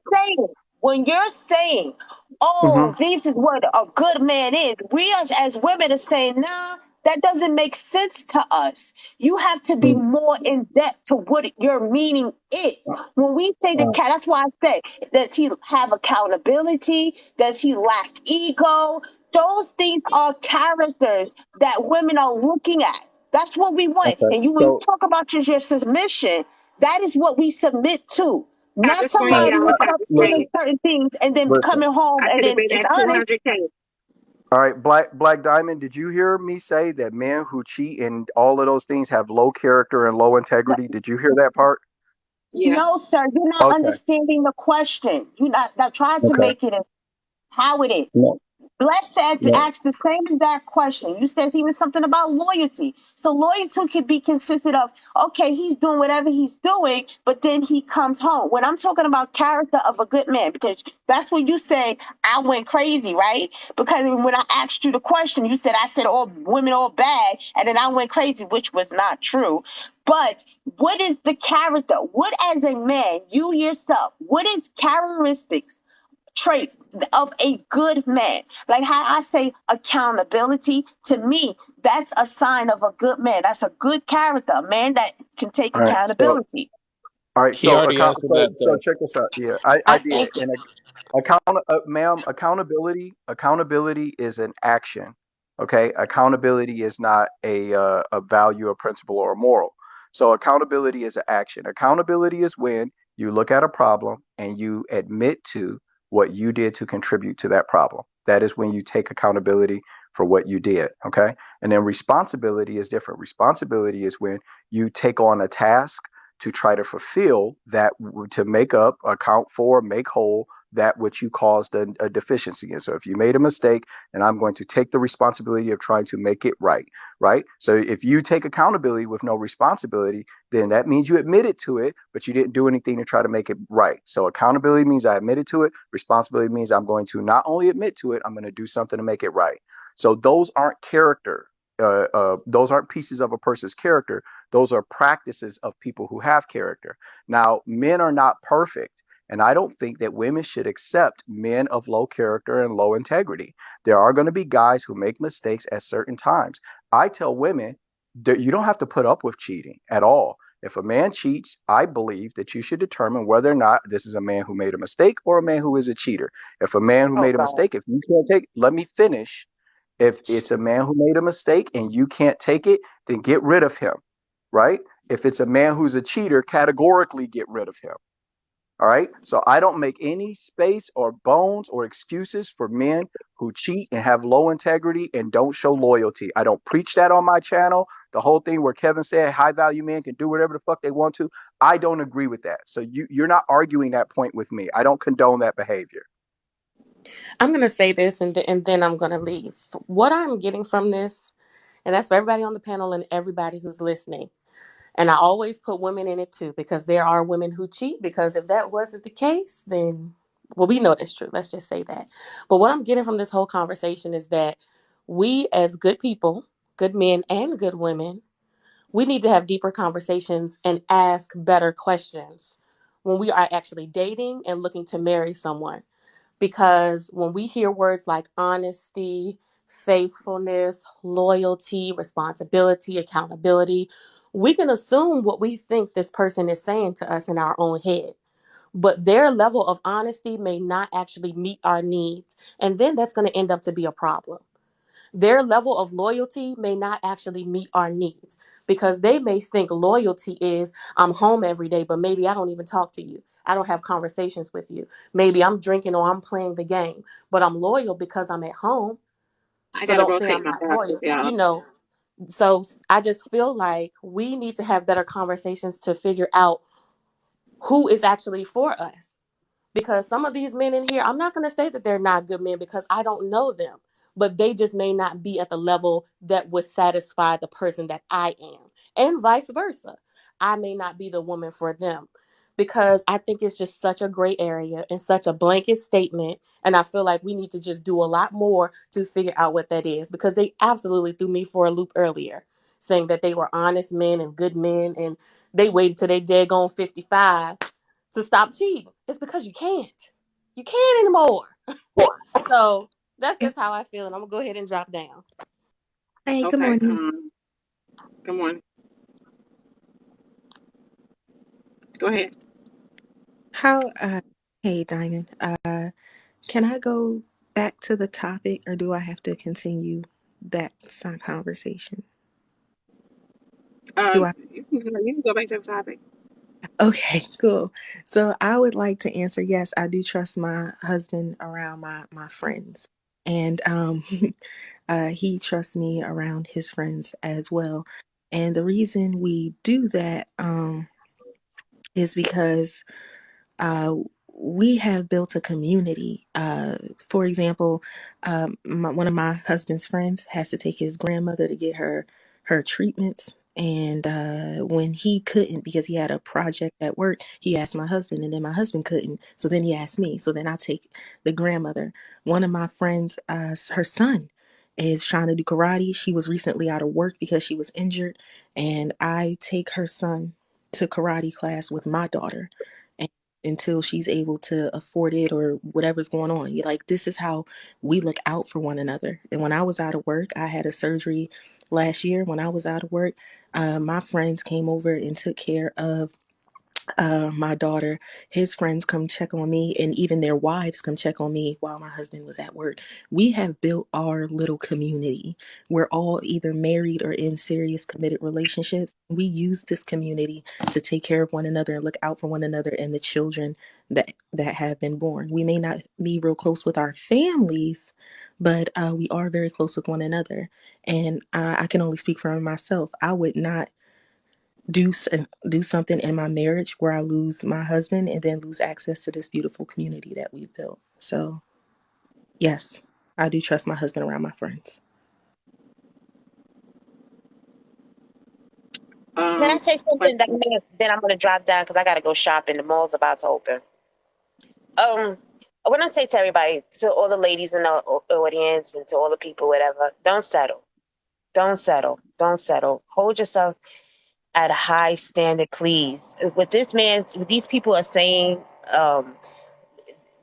when you're saying, oh, Mm-hmm. this is what a good man is, we as women are saying, nah, that doesn't make sense to us. You have to be more in depth to what your meaning is. When we say the cat, that's why I say, does he have accountability? Does he lack ego? Those things are characters that women are looking at. That's what we want. Okay. And when you So. talk about your submission, that is what we submit to. I Not just want to All right. somebody y'all who top kept straight. saying certain things and then Listen. coming home I and should have then been is at honest. 200K. All right, Black Diamond, did you hear me say that men who cheat and all of those things have low character and low integrity? Did you hear that part? Yeah. No, sir, you're not Okay. understanding the question. You're not trying to Okay. make it as how it is. No. Bless said to No. ask the same exact question. You said even something about loyalty. So loyalty could be consisted of, okay, he's doing whatever he's doing, but then he comes home. When I'm talking about character of a good man, because that's when you say I went crazy, right? Because when I asked you the question, you said I said all women all bad, and then I went crazy, which was not true. But what is the character? What as a man, you yourself, what is characteristics? Traits of a good man. Like how I say accountability, to me, that's a sign of a good man. That's a good character, a man that can take All right. So. accountability. All right. He already answered So that though. check this out. Yeah, I I did. think And ma'am, accountability is an action. Okay. Accountability is not a value, a principle, or a moral. So accountability is an action. Accountability is when you look at a problem and you admit to what you did to contribute to that problem. That is when you take accountability for what you did. Okay. And then responsibility is different. Responsibility is when you take on a task, to try to fulfill that, to make up, account for, make whole that which you caused a deficiency in. So if you made a mistake, then I'm going to take the responsibility of trying to make it right. Right. So if you take accountability with no responsibility, then that means you admitted to it, but you didn't do anything to try to make it right. So accountability means I admitted to it. Responsibility means I'm going to not only admit to it, I'm going to do something to make it right. So those aren't character. Those aren't pieces of a person's character. Those are practices of people who have character. Now, men are not perfect. And I don't think that women should accept men of low character and low integrity. There are going to be guys who make mistakes at certain times. I tell women that you don't have to put up with cheating at all. If a man cheats, I believe that you should determine whether or not this is a man who made a mistake or a man who is a cheater. If a man who Oh made a God. mistake, if you can't take, let me finish. If it's a man who made a mistake and you can't take it, then get rid of him, right? If it's a man who's a cheater, categorically get rid of him. All right. So I don't make any space or bones or excuses for men who cheat and have low integrity and don't show loyalty. I don't preach that on my channel. The whole thing where Kevin said high value men can do whatever the fuck they want to. I don't agree with that. So you're not arguing that point with me. I don't condone that behavior. I'm going to say this and then I'm going to leave. What I'm getting from this, and that's for everybody on the panel and everybody who's listening. And I always put women in it too, because there are women who cheat. Because if that wasn't the case, then, well, we know that's true. Let's just say that. But what I'm getting from this whole conversation is that we, as good people, good men and good women, we need to have deeper conversations and ask better questions when we are actually dating and looking to marry someone. Because when we hear words like honesty, faithfulness, loyalty, responsibility, accountability, we can assume what we think this person is saying to us in our own head. But their level of honesty may not actually meet our needs. And then that's going to end up to be a problem. Their level of loyalty may not actually meet our needs, because they may think loyalty is I'm home every day, but maybe I don't even talk to you. I don't have conversations with you. Maybe I'm drinking or I'm playing the game, but I'm loyal because I'm at home. I So gotta don't say rotate I'm my not glasses, loyal, y'all. So I just feel like we need to have better conversations to figure out who is actually for us. Because some of these men in here, I'm not going to say that they're not good men because I don't know them, but they just may not be at the level that would satisfy the person that I am, and vice versa. I may not be the woman for them, because I think it's just such a gray area and such a blanket statement. And I feel like we need to just do a lot more to figure out what that is, because they absolutely threw me for a loop earlier, saying that they were honest men and good men, and they waited till they dead gone 55 to stop cheating. It's because you can't. You can't anymore. So that's And- just how I feel, and I'm gonna go ahead and drop down. Hey, good Okay. morning. Come on. Go ahead. How hey Diamond. Can I go back to the topic or do I have to continue that conversation? Do I You can go back to the topic. Okay, cool. So I would like to answer yes, I do trust my husband around my friends. And he trusts me around his friends as well. And the reason we do that is because uh, we have built a community. For example, one of my husband's friends has to take his grandmother to get her treatments. And when he couldn't because he had a project at work, he asked my husband, and then my husband couldn't. So then he asked me. So then I take the grandmother. One of my friends, her son, is trying to do karate. She was recently out of work because she was injured, and I take her son to karate class with my daughter until she's able to afford it or whatever's going on. You like this is how we look out for one another. And when I was out of work, I had a surgery last year. When I was out of work, my friends came over and took care of my daughter. His friends come check on me, and even their wives come check on me while my husband was at work. We have built our little community. We're all either married or in serious committed relationships. We use this community to take care of one another and look out for one another and the children that have been born. We may not be real close with our families, but we are very close with one another. And I can only speak for myself. I would not do something in my marriage where I lose my husband and then lose access to this beautiful community that we've built. So yes, I do trust my husband around my friends. Can I say But something that then I'm gonna drop down because I gotta go shopping. The mall's about to open. Um, when I say to everybody, to all the ladies in the audience and to all the people, whatever, don't settle. Don't settle. Don't settle. Hold yourself at a high standard, please. What these people are saying,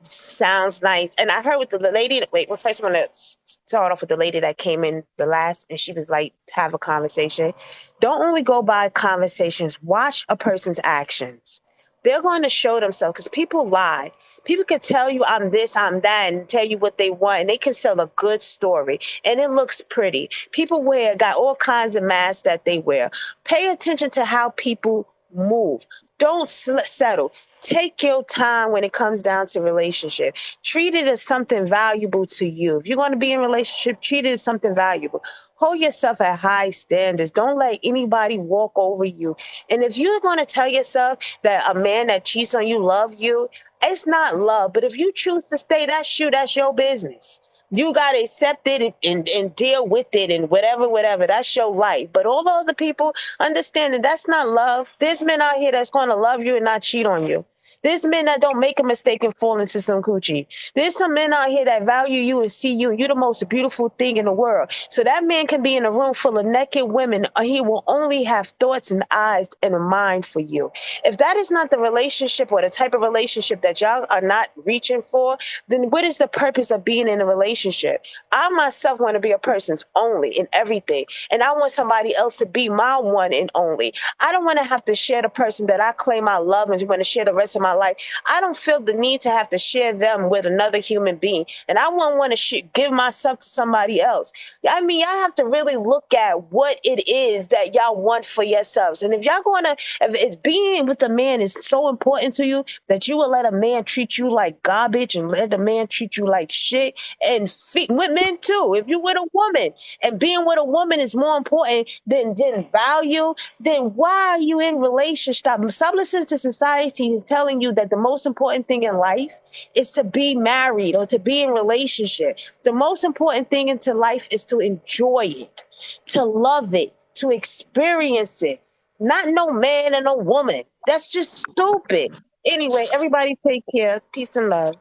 sounds nice. And I heard with the lady, wait, well, first I'm going to start off with the lady that came in the last, and she was like, have a conversation. Don't only go by conversations, watch a person's actions. They're going to show themselves because people lie. People can tell you I'm this, I'm that, and tell you what they want, and they can sell a good story, and it looks pretty. People got all kinds of masks that they wear. Pay attention to how people move. Don't settle. Take your time when it comes down to relationship. Treat it as something valuable to you. If you're going to be in a relationship, treat it as something valuable. Hold yourself at high standards. Don't let anybody walk over you. And if you're going to tell yourself that a man that cheats on you love you, it's not love. But if you choose to stay, that's your business. You got to accept it and deal with it and whatever. That's your life. But all the other people understand that that's not love. There's men out here that's going to love you and not cheat on you. There's men that don't make a mistake and fall into some coochie. There's some men out here that value you and see you. You're the most beautiful thing in the world. So that man can be in a room full of naked women. He will only have thoughts and eyes and a mind for you. If that is not the relationship or the type of relationship that y'all are not reaching for, then what is the purpose of being in a relationship? I myself want to be a person's only in everything. And I want somebody else to be my one and only. I don't want to have to share the person that I claim I love and want to share the rest of my life. I don't feel the need to have to share them with another human being. And I won't want to give myself to somebody else. I mean, y'all have to really look at what it is that y'all want for yourselves. And if it's being with a man is so important to you that you will let a man treat you like garbage and let a man treat you like shit, and with men too. If you with a woman and being with a woman is more important than value, then why are you in relationship? Stop listening to society telling you that the most important thing in life is to be married or to be in relationship. The most important thing into life is to enjoy it, to love it, to experience it. Not no man and no woman. That's just stupid. Anyway, everybody take care. Peace and love.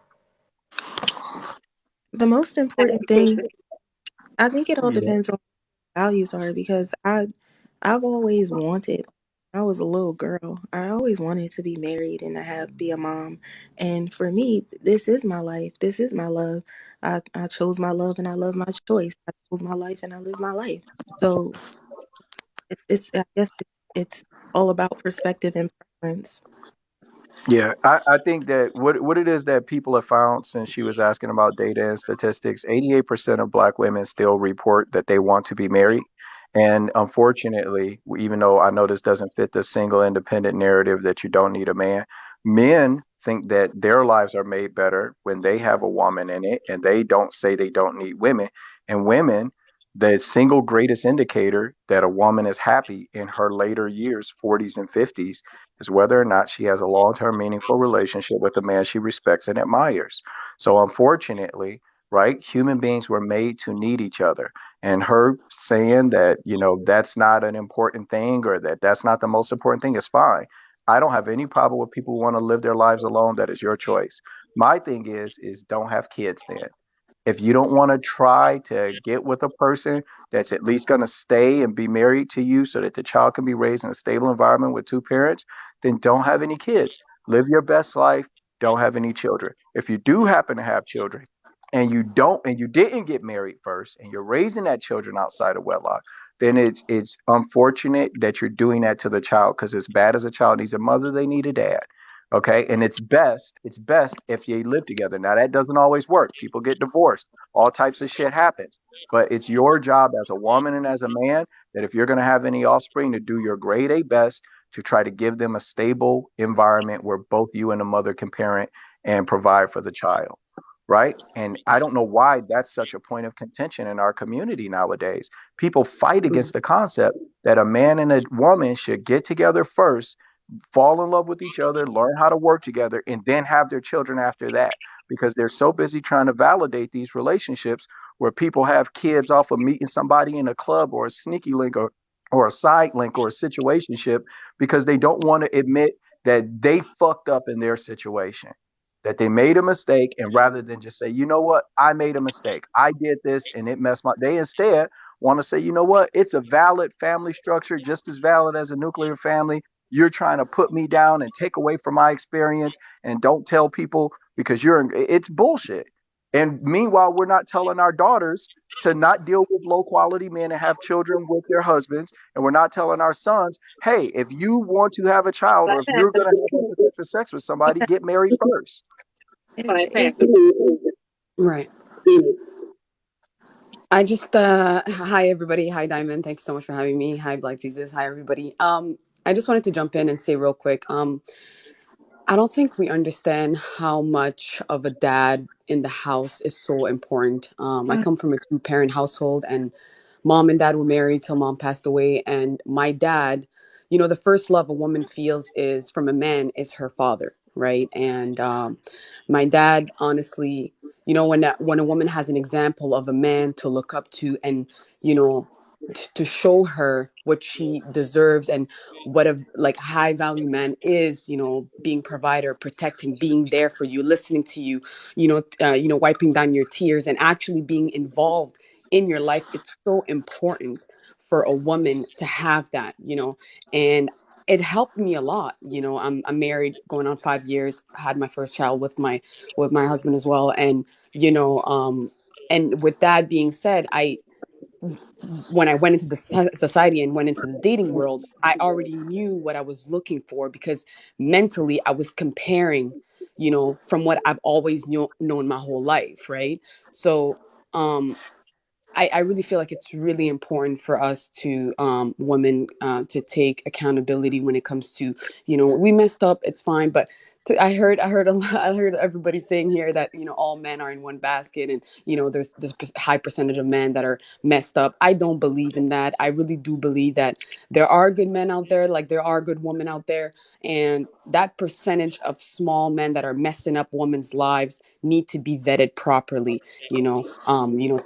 The most important thing, I think it all Yeah. depends on what values are, because I've always wanted, I was a little girl, I always wanted to be married and to be a mom. And for me, this is my life. This is my love. I chose my love and I love my choice. I chose my life and I live my life. So I guess it's all about perspective and preference. Yeah, I think that what it is that people have found, since she was asking about data and statistics, 88% of Black women still report that they want to be married. And unfortunately, even though I know this doesn't fit the single independent narrative that you don't need a man, men think that their lives are made better when they have a woman in it, and they don't say they don't need women. And women, the single greatest indicator that a woman is happy in her later years, 40s and 50s, is whether or not she has a long-term meaningful relationship with a man she respects and admires. So unfortunately, right, human beings were made to need each other. And her saying that, that's not an important thing, or that that's not the most important thing, is fine. I don't have any problem with people who want to live their lives alone. That is your choice. My thing is don't have kids then. If you don't want to try to get with a person that's at least going to stay and be married to you so that the child can be raised in a stable environment with two parents, then don't have any kids. Live your best life. Don't have any children. If you do happen to have children and you didn't get married first and you're raising that children outside of wedlock, then it's unfortunate that you're doing that to the child, because as bad as a child needs a mother, they need a dad. Okay. And it's best if you live together. Now that doesn't always work. People get divorced. All types of shit happens. But it's your job as a woman and as a man that if you're going to have any offspring, to do your grade A best to try to give them a stable environment where both you and the mother can parent and provide for the child. right? And I don't know why that's such a point of contention in our community nowadays. People fight against the concept that a man and a woman should get together first, fall in love with each other, learn how to work together, and then have their children after that, because they're so busy trying to validate these relationships where people have kids off of meeting somebody in a club or a sneaky link or a side link or a situationship, because they don't want to admit that they fucked up in their situation, that they made a mistake. And rather than just say, you know what, I made a mistake, I did this and it messed my, they instead want to say, you know what, it's a valid family structure, just as valid as a nuclear family. You're trying to put me down and take away from my experience, and don't tell people because it's bullshit. And meanwhile, we're not telling our daughters to not deal with low quality men and have children with their husbands. And we're not telling our sons, hey, if you want to have a child or if you're going to have unprotected sex with somebody, get married first. Right. I just hi everybody. Hi Diamond. Thanks so much for having me. Hi Black Jesus. Hi everybody. I just wanted to jump in and say real quick. I don't think we understand how much of a dad in the house is so important. I come from a two-parent household, and mom and dad were married till mom passed away. And my dad, the first love a woman feels is from a man is her father, right? And my dad, honestly, when a woman has an example of a man to look up to, and to show her what she deserves and what a like high value man is, being provider, protecting, being there for you, listening to you, wiping down your tears and actually being involved in your life. It's so important for a woman to have that, and it helped me a lot. I'm married going on 5 years, had my first child with my husband as well. And and with that being said, when I went into the society and went into the dating world, I already knew what I was looking for, because mentally I was comparing, from what I've always known my whole life. Right. So, I really feel like it's really important for us to women to take accountability when it comes to, we messed up, it's fine. But I heard a lot, I heard everybody saying here that, all men are in one basket, and, there's this high percentage of men that are messed up. I don't believe in that. I really do believe that there are good men out there, like there are good women out there. And that percentage of small men that are messing up women's lives need to be vetted properly.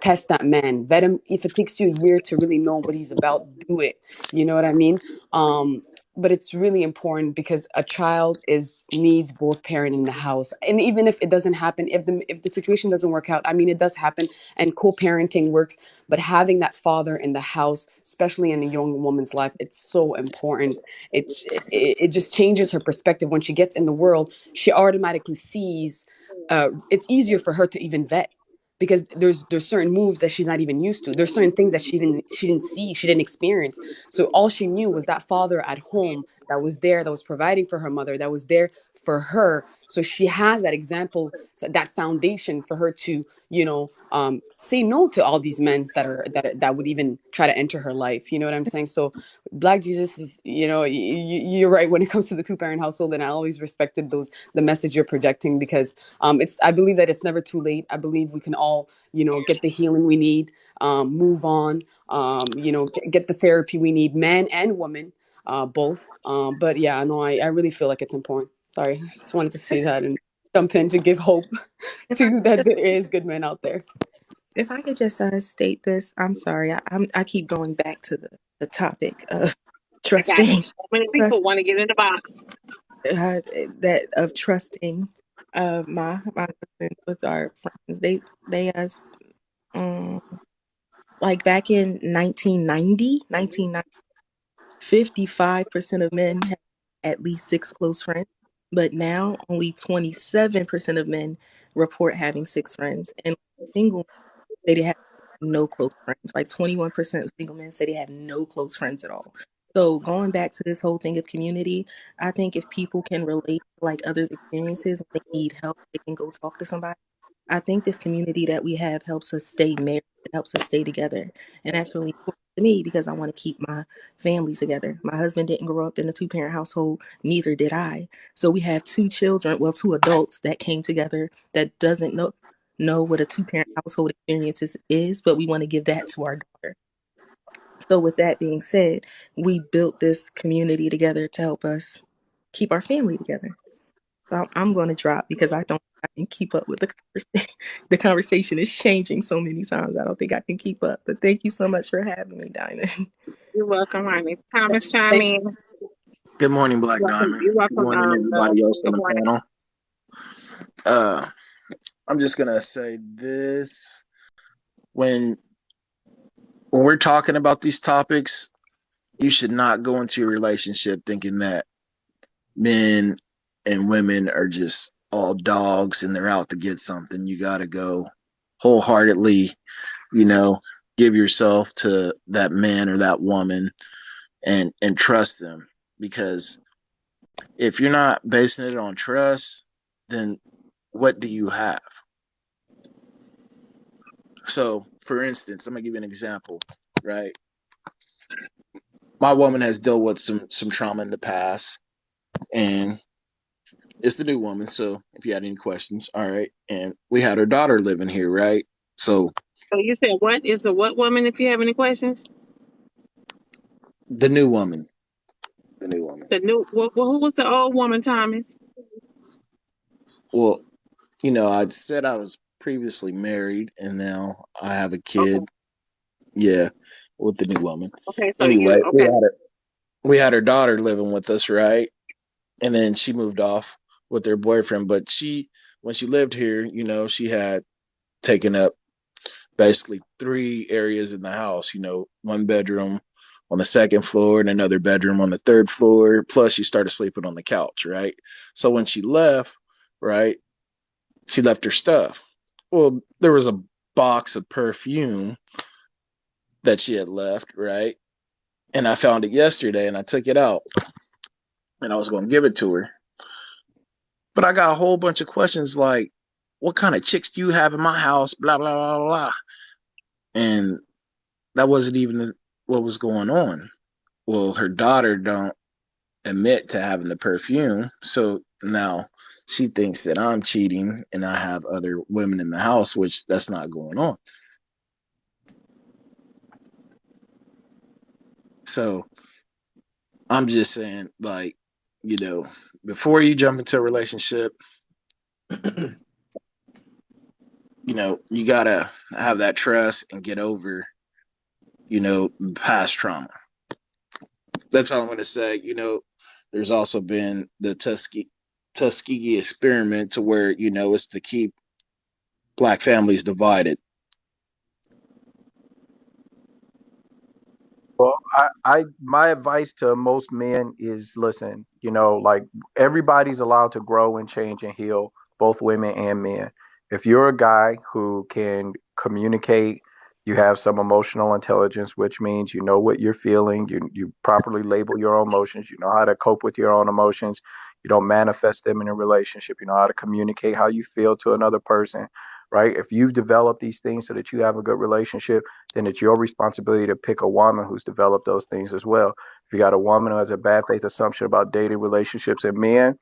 Test that man, vet him. If it takes you a year to really know what he's about, do it. You know what I mean? But it's really important, because a child needs both parent in the house. And even if it doesn't happen, if the situation doesn't work out, I mean, it does happen, and co-parenting works, but having that father in the house, especially in a young woman's life, it's so important. It just changes her perspective. When she gets in the world, she automatically sees, it's easier for her to even vet, because there's certain moves that she's not even used to. There's certain things that she didn't see, she didn't experience. So all she knew was that father at home that was there, that was providing for her mother, that was there for her. So she has that example, that foundation for her to, say no to all these men that would even try to enter her life. You know what I'm saying? So Black Jesus is, you're right when it comes to the two-parent household, and I always respected the message you're projecting, because I believe that it's never too late. I believe we can all, get the healing we need, move on, get the therapy we need, men and women, both. But yeah, no, I really feel like it's important. Sorry, I just wanted to say that and jump in to give hope to that there is good men out there. If I could just state this, I'm sorry, I keep going back to the topic of trusting. So many people want to get in the box. That of trusting my husband with our friends. They like back in 1990, 55% of men have at least 6 close friends, but now only 27% of men report having 6 friends, and single say they have no close friends. Like 21% of single men say they have no close friends at all. So going back to this whole thing of community, I think if people can relate to like others' experiences, when they need help, they can go talk to somebody. I think this community that we have helps us stay married, it helps us stay together. And that's really important to me, because I want to keep my family together. My husband didn't grow up in a 2-parent household, neither did I. So we have 2 children, well, 2 adults that came together that doesn't know know what a two-parent household experience is, but we want to give that to our daughter. So with that being said, we built this community together to help us keep our family together. So I'm going to drop because I don't think I can keep up with the conversation. The conversation is changing so many times. I don't think I can keep up. But thank you so much for having me, Diamond. You're welcome, honey. Thomas, chime Thank you. in. Good morning, You're Black welcome. Diamond. You're Good welcome, morning, love. everybody else on Good the morning. panel. I'm just gonna say this: when we're talking about these topics, you should not go into your relationship thinking that men and women are just all dogs and they're out to get something. You got to go wholeheartedly, you know, give yourself to that man or that woman and trust them, because if you're not basing it on trust, then what do you have? So, for instance, I'm gonna give you an example, right? My woman has dealt with some trauma in the past, and it's the new woman. So, if you had any questions, all right. And we had her daughter living here, right? So, So you said what is a what woman? If you have any questions, the new woman, the new woman. the new. Well, who was the old woman, Thomas? Well, I said I was previously married, and now I have a Okay. kid. Yeah, with the new woman. Okay. So you Anyway, we okay? had her daughter living with us, right? And then she moved off with her boyfriend. But when she lived here, she had taken up basically 3 areas in the house. One bedroom on the second floor and another bedroom on the third floor. Plus, she started sleeping on the couch, right? So when she left, right, she left her stuff. Well, there was a box of perfume that she had left, right? And I found it yesterday and I took it out and I was going to give it to her. But I got a whole bunch of questions like, what kind of chicks do you have in my house? Blah, blah, blah, blah. And that wasn't even what was going on. Well, her daughter don't admit to having the perfume. So now she thinks that I'm cheating and I have other women in the house, which that's not going on. So I'm just saying, like, before you jump into a relationship, you gotta have that trust and get over, past trauma. That's all I'm gonna say. There's also been the Tuskegee experiment to where, it's to keep black families divided. Well, my advice to most men is listen, like everybody's allowed to grow and change and heal, both women and men. If you're a guy who can communicate, you have some emotional intelligence, which means you know what you're feeling, you properly label your own emotions, you know how to cope with your own emotions, you don't manifest them in a relationship, you know how to communicate how you feel to another person, right? If you've developed these things so that you have a good relationship, then it's your responsibility to pick a woman who's developed those things as well. If you got a woman who has a bad faith assumption about dating, relationships, and men,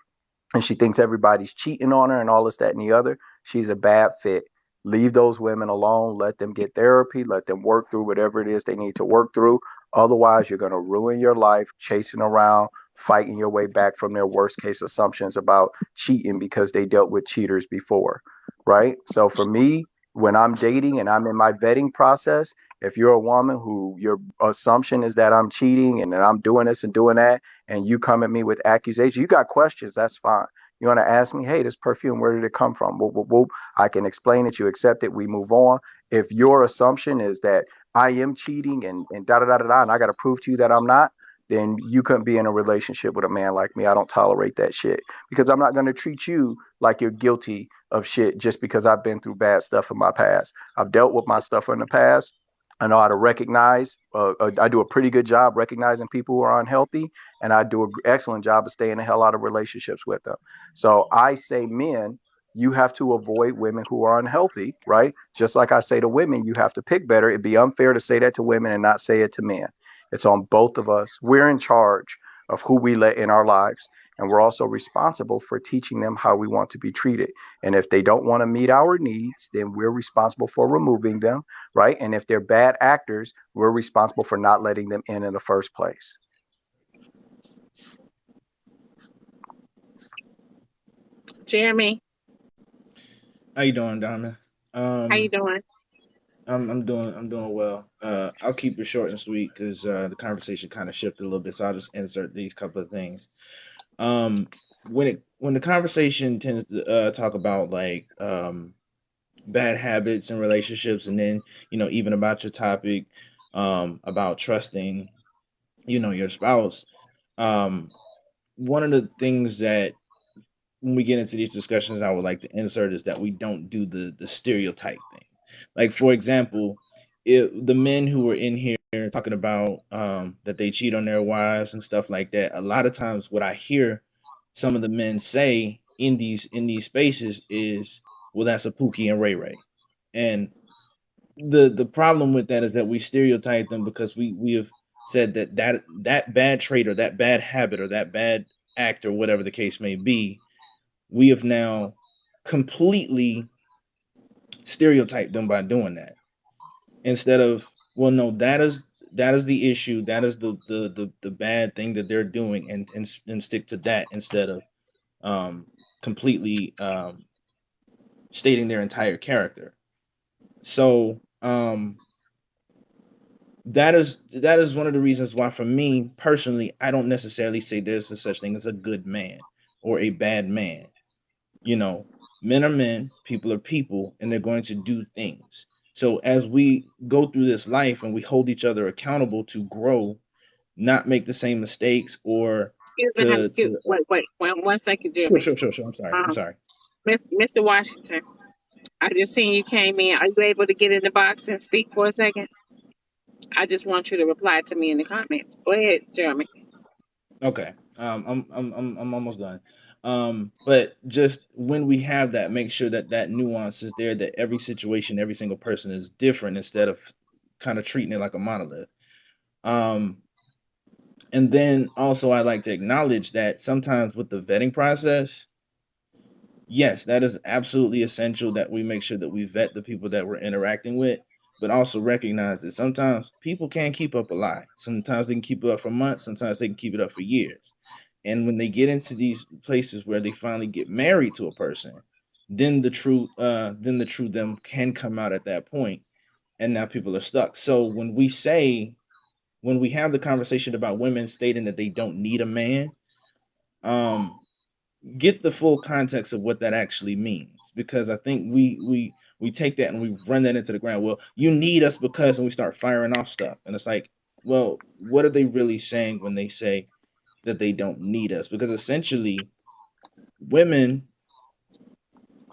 and she thinks everybody's cheating on her and all this, that, and the other, she's a bad fit. Leave those women alone. Let them get therapy. Let them work through whatever it is they need to work through. Otherwise, you're going to ruin your life chasing around, fighting your way back from their worst case assumptions about cheating because they dealt with cheaters before, right? So for me, when I'm dating and I'm in my vetting process, if you're a woman who your assumption is that I'm cheating and that I'm doing this and doing that, and you come at me with accusations, you got questions, that's fine. You want to ask me, hey, this perfume, where did it come from? Whoop, whoop, whoop. I can explain it, you accept it, we move on. If your assumption is that I am cheating and da da da da da, and I got to prove to you that I'm not, then you couldn't be in a relationship with a man like me. I don't tolerate that shit because I'm not going to treat you like you're guilty of shit just because I've been through bad stuff in my past. I've dealt with my stuff in the past. I know how to recognize. I do a pretty good job recognizing people who are unhealthy, and I do an excellent job of staying the hell out of relationships with them. So I say, men, you have to avoid women who are unhealthy, right? Just like I say to women, you have to pick better. It'd be unfair to say that to women and not say it to men. It's on both of us. We're in charge of who we let in our lives. And we're also responsible for teaching them how we want to be treated. And if they don't want to meet our needs, then we're responsible for removing them, right? And if they're bad actors, we're responsible for not letting them in the first place. Jeremy, How you doing, Diamond? how you doing? I'm doing well. I'll keep it short and sweet because the conversation kind of shifted a little bit, so I'll just insert these couple of things. When the conversation tends to talk about like bad habits and relationships, and then even about your topic, about trusting, your spouse. One of the things that when we get into these discussions, I would like to insert is that we don't do the stereotype thing. Like for example, if the men who are in here talking about that they cheat on their wives and stuff like that, a lot of times what I hear some of the men say in these spaces is, well, that's a Pookie and Ray Ray. And the problem with that is that we stereotype them because we have said that bad trait or that bad habit or that bad act or whatever the case may be, we have now completely stereotyped them by doing that instead of, well, no, that is the issue, that is the bad thing that they're doing, and stick to that instead of completely stating their entire character. So that is one of the reasons why, for me personally, I don't necessarily say there's a such thing as a good man or a bad man. Men are men, people are people, and they're going to do things. So as we go through this life and we hold each other accountable to grow, not make the same mistakes, or Excuse me, to one second, sure, Jeremy. sure, sure, sure. I'm Um, sorry. Mr. Washington, I just seen you came in. Are you able to get in the box and speak for a second? I just want you to reply to me in the comments. Go ahead, Jeremy. Okay. I'm almost done. But just when we have that, make sure that that nuance is there, that every situation, every single person is different instead of kind of treating it like a monolith. Um, and then also I like to acknowledge that sometimes with the vetting process, yes, that is absolutely essential that we make sure that we vet the people that we're interacting with, but also recognize that sometimes people can't keep up a lie. Sometimes they can keep it up for months, sometimes they can keep it up for years. And when they get into these places where they finally get married to a person, then the true them can come out at that point, and now people are stuck. So when we have the conversation about women stating that they don't need a man, um, get the full context of what that actually means, because I think we take that and we run that into the ground. Well, you need us because, and we start firing off stuff, and it's like, well, what are they really saying when they say that they don't need us? Because essentially, women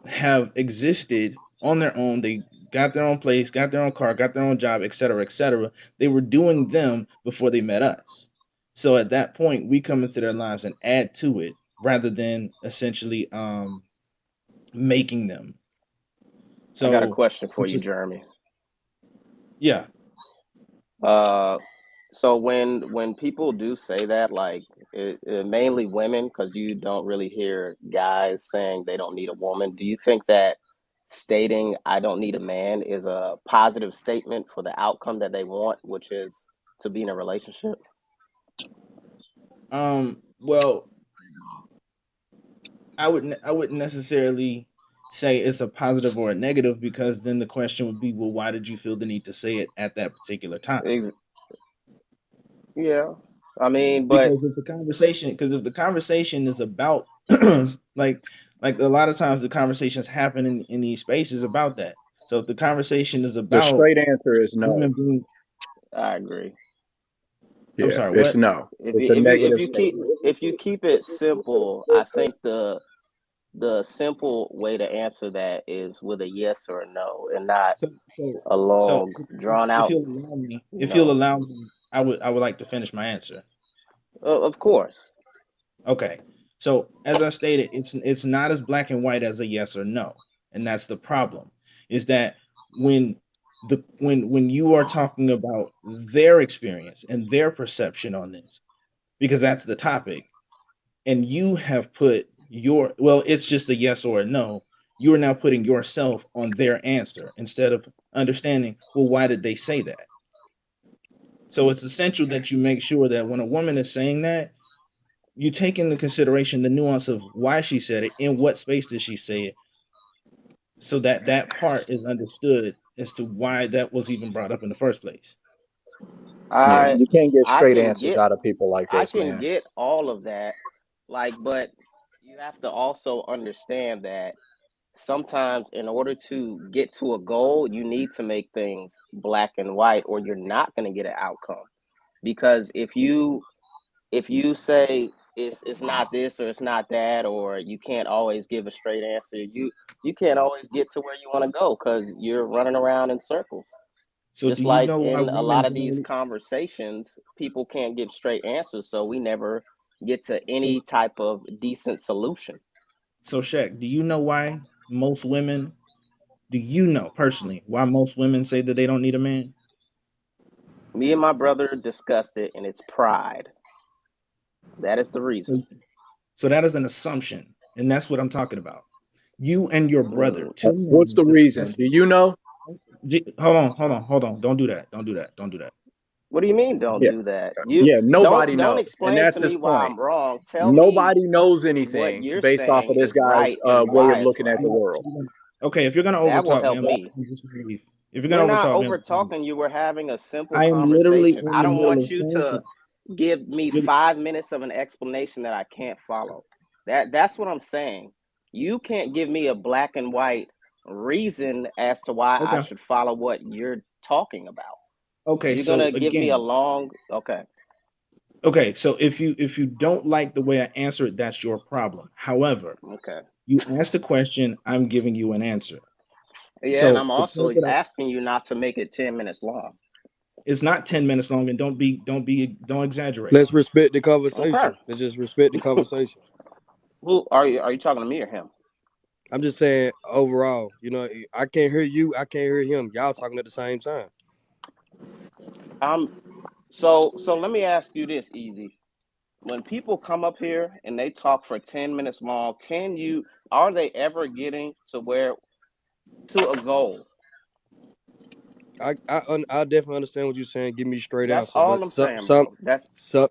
have existed on their own. They got their own place, got their own car, got their own job, et cetera, et cetera. They were doing them before they met us. So at that point, we come into their lives and add to it rather than essentially making them. I got a So question for it's you, just, Jeremy. yeah. Uh, so when people do say that, like mainly women, because you don't really hear guys saying they don't need a woman. Do you think that stating "I don't need a man" is a positive statement for the outcome that they want, which is to be in a relationship? Well, I wouldn't necessarily say it's a positive or a negative, because then the question would be, well, why did you feel the need to say it at that particular time? Ex- yeah, I mean, but Because if the conversation is about like a lot of times the conversations happen in these spaces about that. So if the conversation is The about straight answer is no. women being, I agree. I'm Yeah, sorry, it's what? no. It's a negative statement. If you keep it simple, I think the simple way to answer that is with a yes or a no, and not So so a so long drawn if out, you'll allow me, no. I would like to finish my answer. Of course. Okay. So as I stated, it's not as black and white as a yes or no. And that's the problem. Is that when when you are talking about their experience and their perception on this, because that's the topic. And you have put your, well, it's just a yes or a no. You are now putting yourself on their answer instead of understanding, well, why did they say that? So it's essential that you make sure that when a woman is saying that, you take into consideration the nuance of why she said it, in what space did she say it, so that that part is understood as to why that was even brought up in the first place. Yeah, I you can't get I straight can answers get out of people like I this, can man. get all of that, like, but you have to also understand that sometimes in order to get to a goal, you need to make things black and white, or you're not going to get an outcome. Because if you say it's not this or it's not that, or you can't always give a straight answer, you can't always get to where you want to go because you're running around in circles. So do Just you like know why in a women lot of these generally, conversations, people can't get straight answers, so we never get to so any type of decent solution. so Shaq, do you know why most women, do you know personally why most women say that they don't need a man? Me and my brother discussed it, and it's pride. That is the reason. So so that is an assumption, and that's what I'm talking about. You and your brother, Mm, two What's men, the reason? Do you know? hold on. Don't do that. Don't do that. Don't do that. what do you mean? Don't Yeah, do that. You yeah. Nobody don't knows, and explain that's to his me why point. I'm wrong. Tell me Nobody knows what anything you're based off saying of this is guy's right and way of why it's looking at right. the world. Okay, if you're gonna That will overtalk me, help me. I'm just gonna leave. If you're We're gonna not overtalk me, over talking you. We're having a simple I am literally conversation. in I the don't middle want of you saying to something. give me You're, 5 minutes of an explanation that I can't follow. That's what I'm saying. You can't give me a black and white reason as to why I okay. should follow what you're talking about. Okay, You're so gonna give me a again, long okay. okay, so if you don't like the way I answer it, that's your problem. However, Okay. you asked a question, I'm giving you an answer. Yeah, and So I'm the also point that I, asking you not to make it 10 minutes long. it's not 10 minutes long, and don't exaggerate. Let's respect the Okay. conversation. Let's just respect the conversation. Who are you talking to me or him? I'm just saying overall, I can't hear you, I can't hear him. Y'all talking at the same time. Um so let me ask you this, Easy. When people come up here and they talk for 10 minutes long, are they ever getting to a goal? I definitely understand what you're saying. Give me a straight That's answer, all but I'm saying, bro. That's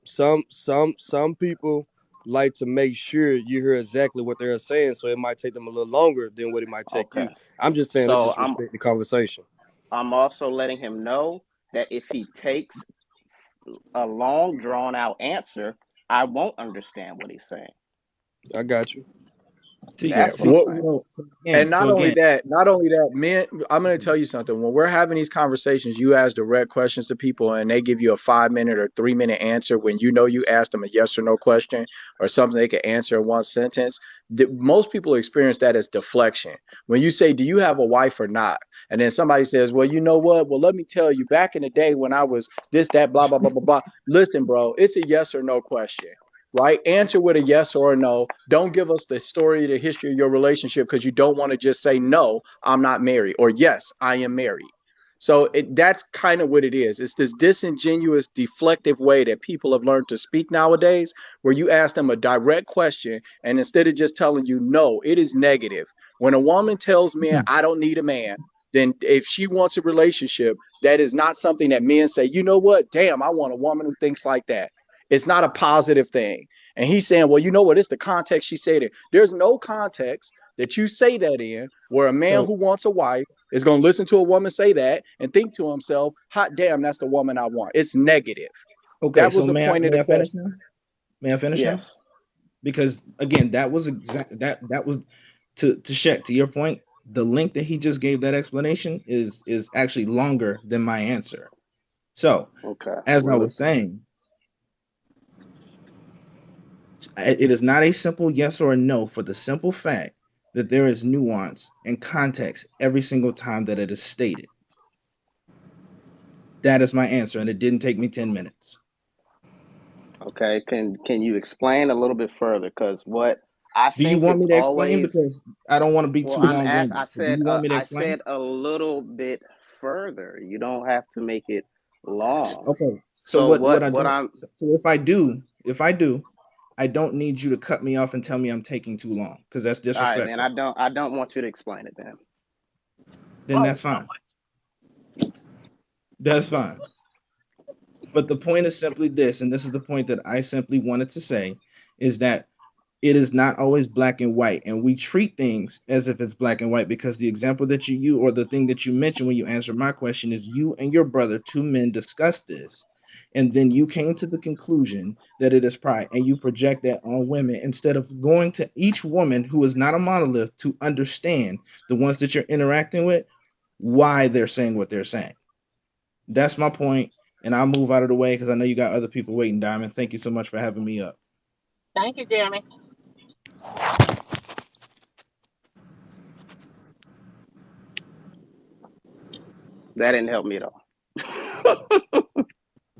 some people like to make sure you hear exactly what they're saying, so it might take them a little longer than what it might take okay. you. I'm just saying, let's So just respect the conversation. I'm also letting him know that if he takes a long drawn out answer, I won't understand what he's saying. I got you. Yeah. That's what I'm What? saying. And So again, not only that, men, I'm going to tell you something. When we're having these conversations, you ask direct questions to people and they give you a 5 minute or 3 minute answer when you know you asked them a yes or no question or something they can answer in one sentence. Most people experience that as deflection. When you say, do you have a wife or not? And then somebody says, well, you know what? Well, let me tell you, back in the day when I was this, that, blah, blah, blah, blah, blah. Listen, bro, it's a yes or no question. Right? Answer with a yes or a no. Don't give us the story, the history of your relationship because you don't want to just say, no, I'm not married, or yes, I am married. So that's kind of what it is. It's this disingenuous, deflective way that people have learned to speak nowadays, where you ask them a direct question and instead of just telling you no, it is negative. When a woman tells men, I don't need a man, then if she wants a relationship, that is not something that men say, you know what? Damn, I want a woman who thinks like that. It's not a positive thing. And he's saying, well, you know what? It's the context she said it. There's no context that you say that in where a man so who wants a wife is going to listen to a woman say that and think to himself, hot damn, that's the woman I want. It's negative. okay, That was so the point of may the I finish question. now? May I finish Yes. now? Because again, that was that was to Shaq, to your point, the length that he just gave that explanation is actually longer than my answer. So, Okay. as I We're was listening. saying, it is not a simple yes or a no for the simple fact that there is nuance and context every single time that it is stated. That is my answer, and it didn't take me 10 minutes. Okay. Can you explain a little bit further? Because what I Do you think want it's me to explain? always Because I don't want to be well, too I'm asked. long-winded. So do you want me to I explain? said a little bit further. You don't have to make it long. Okay. So So what I what don't I'm so if I do, If I do, I don't need you to cut me off and tell me I'm taking too long, because that's All right, then disrespectful. I don't want you to explain it then. Then that's fine. That's fine. But the point is simply this, and this is the point that I simply wanted to say, is that it is not always black and white, and we treat things as if it's black and white, because the example that you or the thing that you mentioned when you answered my question is you and your brother, two men, discussed this, and then you came to the conclusion that it is pride, and you project that on women instead of going to each woman who is not a monolith to understand the ones that you're interacting with, why they're saying what they're saying. That's my point, and I'll move out of the way because I know you got other people waiting. Diamond, thank you so much for having me up. Thank you, Jeremy. That didn't help me at all.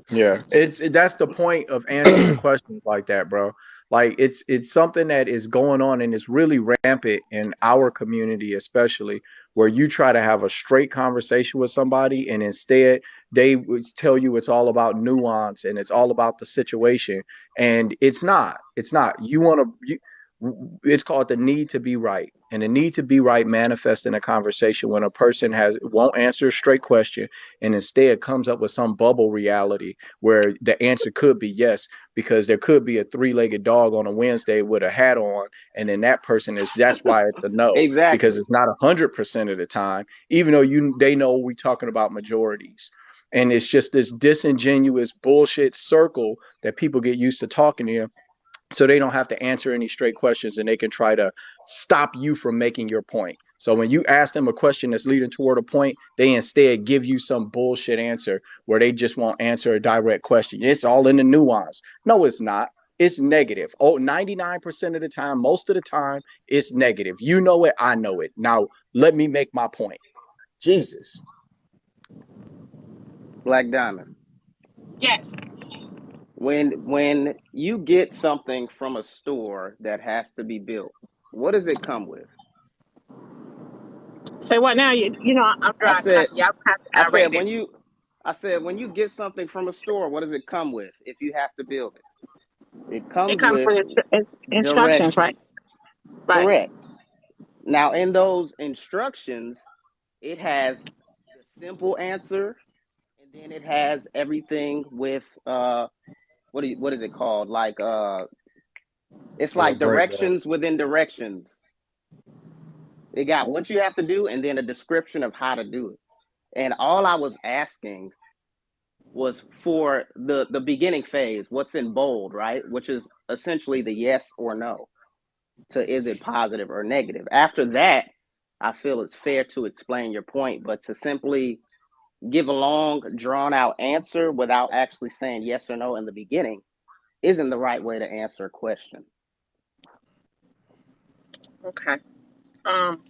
Yeah, that's the point of answering questions like that, bro. Like it's something that is going on and it's really rampant in our community, especially where you try to have a straight conversation with somebody and instead they would tell you it's all about nuance and it's all about the situation, and it's not. It's not. It's called the need to be right, and the need to be right manifests in a conversation when a person won't answer a straight question and instead comes up with some bubble reality where the answer could be yes, because there could be a three-legged dog on a Wednesday with a hat on, and then that's why it's a no, because Exactly. it's not 100% of the time, even though they know we're talking about majorities. And it's just this disingenuous bullshit circle that people get used to talking in, so they don't have to answer any straight questions and they can try to stop you from making your point. So when you ask them a question that's leading toward a point, they instead give you some bullshit answer where they just won't answer a direct question. It's all in the nuance. No, it's not. It's negative. 99% of the time, most of the time, it's negative. You know it, I know it. Now, let me make my point. Jesus. Black Diamond. Yes. When you get something from a store that has to be built, what does it come with? Say what now? You know I'm I driving. said Y'all kind of I said irate. when you I said when you get something from a store, what does it come with if you have to build it? It It comes comes with with instructions, right? directions. Right. Correct. Now in those instructions, it has the simple answer, and then it has everything with what is it called? Like it's like Breakdown. directions within directions. It got what you have to do and then a description of how to do it. And all I was asking was for the beginning phase, what's in bold, right? Which is essentially the yes or no to is it positive or negative. After that, I feel it's fair to explain your point, but to simply give a long, drawn out answer without actually saying yes or no in the beginning isn't the right way to answer a question. Okay. Um,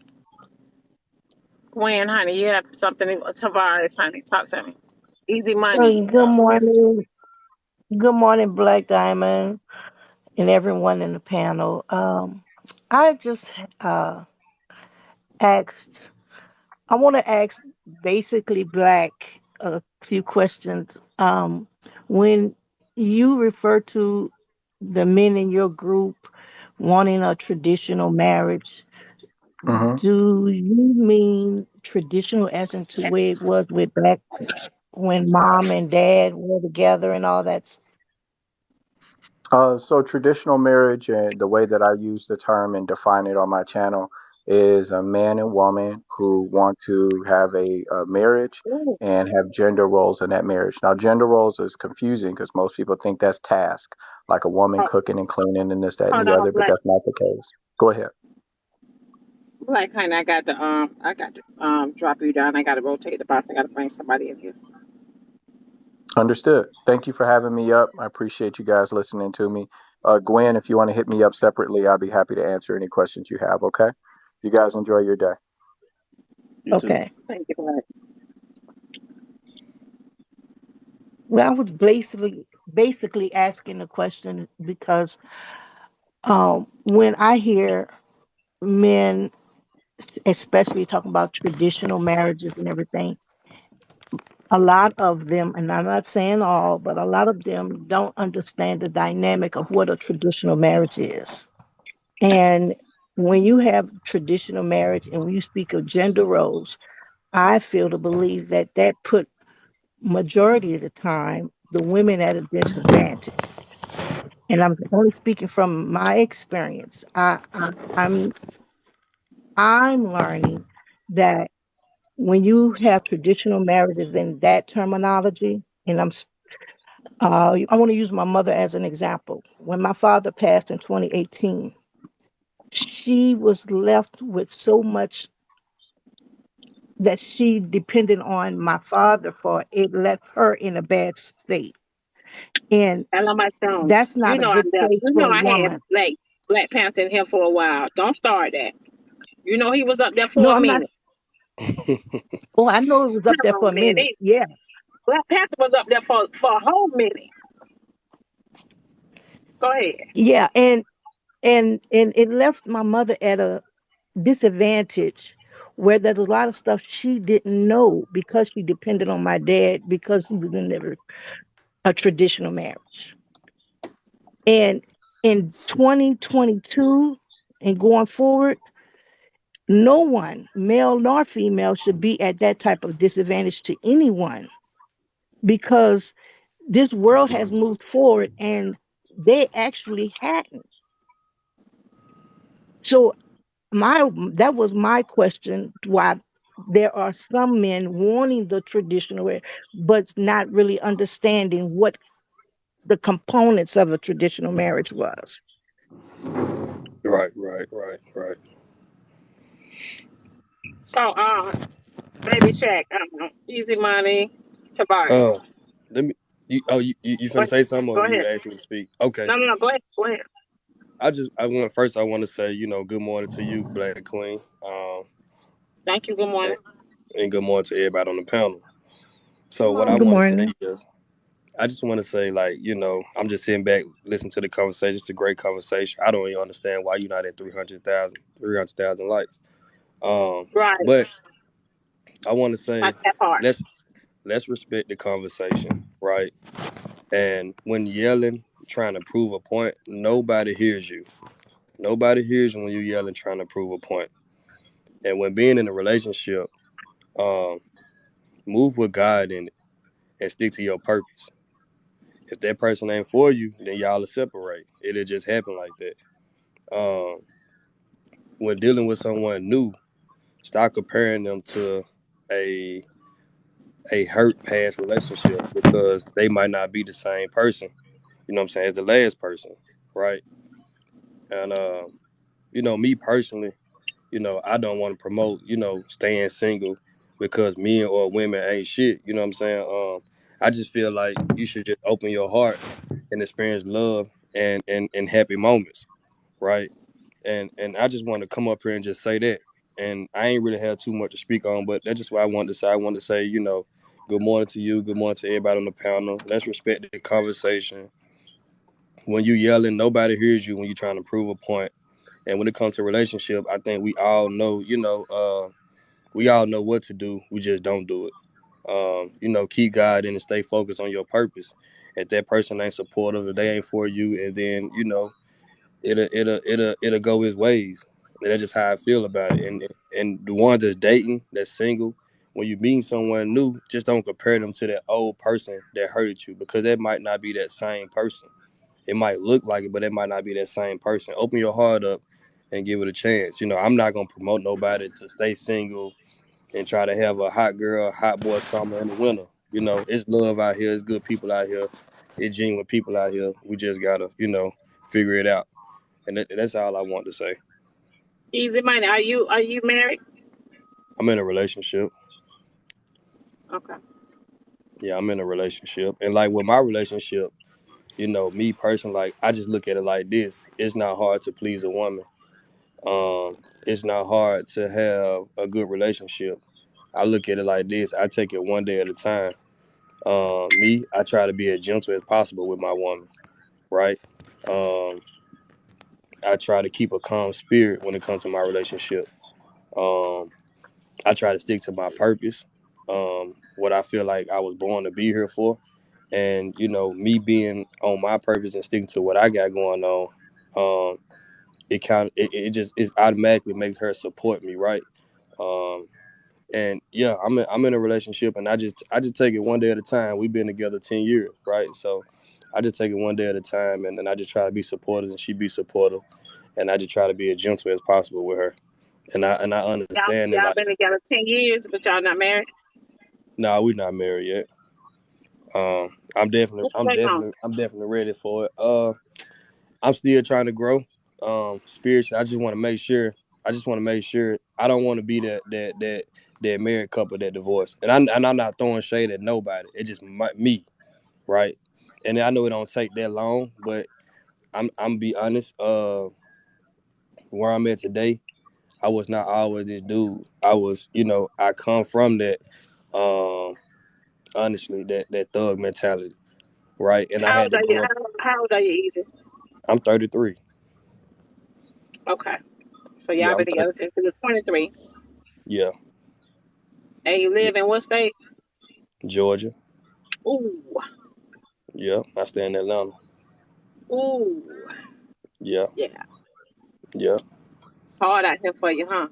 Gwen, honey, you have something. Tavares, honey, talk to me. Easy money. Good morning. Good morning, Black Diamond, and everyone in the panel. I just asked, I want to ask basically Black a few questions. When you refer to the men in your group wanting a traditional marriage, Mm-hmm. do you mean traditional as into where it was with back when mom and dad were together and all that? So traditional marriage, and the way that I use the term and define it on my channel, is a man and woman who want to have a marriage Ooh, and have gender roles in that marriage. Now, gender roles is confusing because most people think that's task, like a woman hold, cooking and cleaning and this, that, and hold the on, other, but Black. that's not the case. Go ahead. Black, honey, I got to drop you down. I got to rotate the box. I got to bring somebody in here. Understood. Thank you for having me up. I appreciate you guys listening to me. Gwen, if you want to hit me up separately, I'll be happy to answer any questions you have. Okay. You guys enjoy your day. You too. Okay. Thank you, Black. Well, I was basically asking the question because when I hear men, especially talking about traditional marriages and everything, A lot of them, and I'm not saying all, but a lot of them don't understand the dynamic of what a traditional marriage is. And when you have traditional marriage and when you speak of gender roles, I feel to believe that that put majority of the time the women at a disadvantage. And I'm only speaking from my experience. I'm I'm learning that when you have traditional marriages in that terminology, and I want to use my mother as an example. When my father passed in 2018, she was left with so much that she depended on my father for. It left her in a bad state, and Hello, my that's stones. You not a know I'm good there. place You for know a I had woman. Black Panther in here for a while. Don't start that. You know he was up there for No, a I'm not. minute. Oh, I know it was up there Come for on, a man. minute. Yeah, Black Panther was up there for a whole minute. Go ahead. yeah, and it left my mother at a disadvantage where there's a lot of stuff she didn't know because she depended on my dad because he was in a traditional marriage. And in 2022 and going forward, no one, male nor female, should be at that type of disadvantage to anyone because this world has moved forward and they actually hadn't. So my that was my question why there are some men wanting the traditional way but not really understanding what the components of the traditional marriage was. Right, right, right, right. So, Baby Shack, Easy Money, Tabari. Uh, let me. You Go finna ahead. say something, or Go you ahead. asked me to speak? Okay. No, go ahead. Go ahead. I want to say, good morning to you, Black Queen. Thank you. Good And, morning. and good morning to everybody on the panel. So what I Good want to say morning. is, I just want to say, like, I'm just sitting back, listening to the conversation. It's a great conversation. I don't even understand why you're not at 300,000 likes. Right. But I want to Not say, that part. let's respect the conversation, right? And when yelling, trying to prove a point, nobody hears you. Nobody hears you when you're yelling, trying to prove a point. And when being in a relationship, um, move with God in it and stick to your purpose. If that person ain't for you, then y'all will separate. It'll just happen like that. Um, when dealing with someone new, stop comparing them to a a hurt past relationship because they might not be the same person. You know what I'm saying? As the last person, right? And me personally, I don't want to promote, staying single because men or women ain't shit. You know what I'm saying? I just feel like you should just open your heart and experience love and happy moments, right? And I just want to come up here and just say that. And I ain't really had too much to speak on, but that's just what I wanted to say. I wanted to say, good morning to you, good morning to everybody on the panel. Let's respect the conversation. When you yelling, nobody hears you when you're trying to prove a point. And when it comes to relationship, I think we all know, we all know what to do. We just don't do it. Keep God in and stay focused on your purpose. If that person ain't supportive, if they ain't for you, and then it'll go his ways. And that's just how I feel about it. And the ones that's dating, that's single, when you meet someone new, just don't compare them to that old person that hurted you because that might not be that same person. It might look like it, but it might not be that same person. Open your heart up and give it a chance. I'm not gonna promote nobody to stay single and try to have a hot girl, hot boy summer in the winter. It's love out here, it's good people out here, it's genuine people out here. We just gotta, figure it out. And that's all I want to say. Easy Money. Are you married? I'm in a relationship. Okay. Yeah, I'm in a relationship. And like with my relationship, me personally, like I just look at it like this. It's not hard to please a woman. It's not hard to have a good relationship. I look at it like this. I take it one day at a time. I try to be as gentle as possible with my woman, right? Um, I try to keep a calm spirit when it comes to my relationship. Um, I try to stick to my purpose. what I feel like I was born to be here for. And, you know, me being on my purpose and sticking to what I got going on, it automatically makes her support me, right? And yeah, I'm in a relationship, and I just take it one day at a time. We've been together 10 years, right? So I just take it one day at a time, and I just try to be supportive, and she be supportive, and I just try to be as gentle as possible with her. And I understand that, Y'all like, been together 10 years, but y'all not married? nah, we're not married yet. I'm What's going on? definitely ready for it. I'm still trying to grow. Spiritually, I just want to make sure. I don't want to be that married couple that divorced. And I'm not throwing shade at nobody. It's just me, right? And I know it don't take that long, but I'm be honest. Where I'm at today, I was not always this dude. I was, I come from that. Honestly, that thug mentality, right? And I How had old to are you? grow up. How old are you, Easy? I'm 33. Okay. So Yeah, y'all I'm been 30. together since you was 23. Yeah, And you yeah. live in what state? Georgia. Ooh. Yeah, I stay in Atlanta. Ooh. Yeah, Yeah. yeah. Hard out here for you, huh?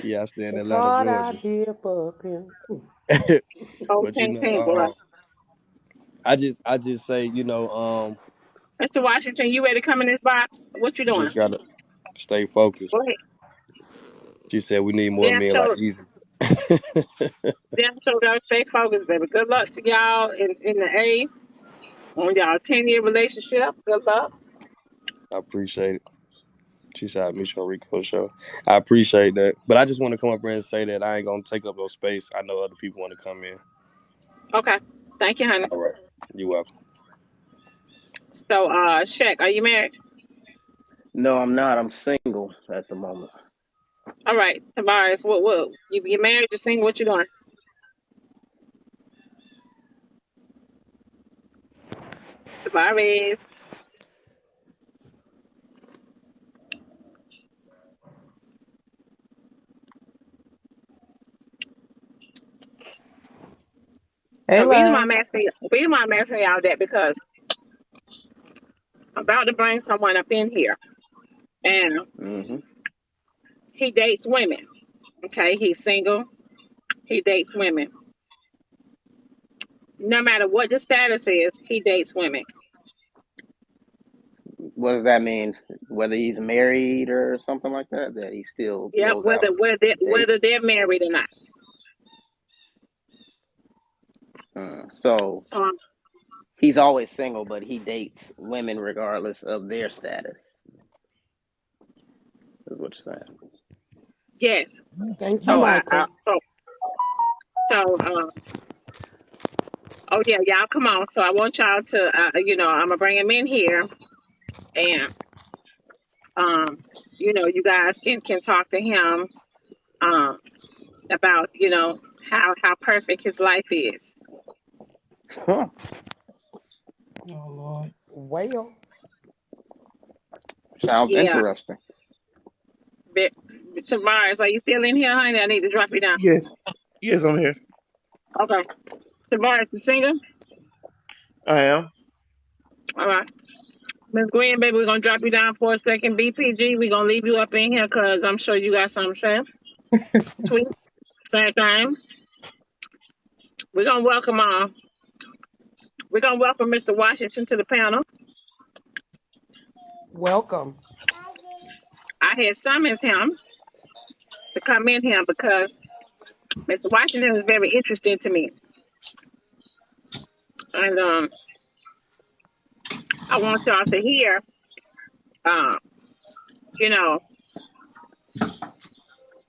Yeah, I stay in It's Atlanta, hard out Georgia. here for him. Oh, But King boy. I just say, Mr. Washington, you ready to come in this box? What you doing? just gotta stay focused. Go ahead. She said we need more Damn men like sure, Easy. damn sure gotta stay focused, baby. Good luck to y'all in the A on y'all 10-year relationship. Good luck. I appreciate it. She said, Michelle Rico show. I appreciate that. But I just want to come up here and say that I ain't gonna take up no space. I know other people want to come in. Okay. Thank you, honey. All right. You're welcome. So, Shaq, are you married? No, I'm not. I'm single at the moment. All right. Tavares, what? You married, you single, what you doing? Tavares. Hey, So, love. reason why I'm asking y'all that, because I'm about to bring someone up in here, and Hmm. he dates women. Okay, he's single. He dates women. No matter what the status is, he dates women. What does that mean? Whether he's married or something like that, that he still Yep, goes out and dates? whether they're married or not. So So, he's always single, but he dates women regardless of their status, is what you're saying. yes. Thank you, So Michael. so oh yeah, y'all come on. So I want y'all to I'm gonna bring him in here, and you guys can talk to him um about how perfect his life is. Huh. Oh Lord. Well, Sounds Yeah. interesting. But Tavares, are you still in here, honey? I need to drop you down. Yes. Yes, I'm here. Okay. Tavares, you single? I am. All right. Miss Gwen, baby, we're gonna drop you down for a second. BPG, we're gonna leave you up in here because I'm sure you got something to say. Sweet. Same time. We're gonna welcome Mr. Washington to the panel. welcome. I had summoned him to come in here because Mr. Washington is very interesting to me. And I want y'all to hear you know,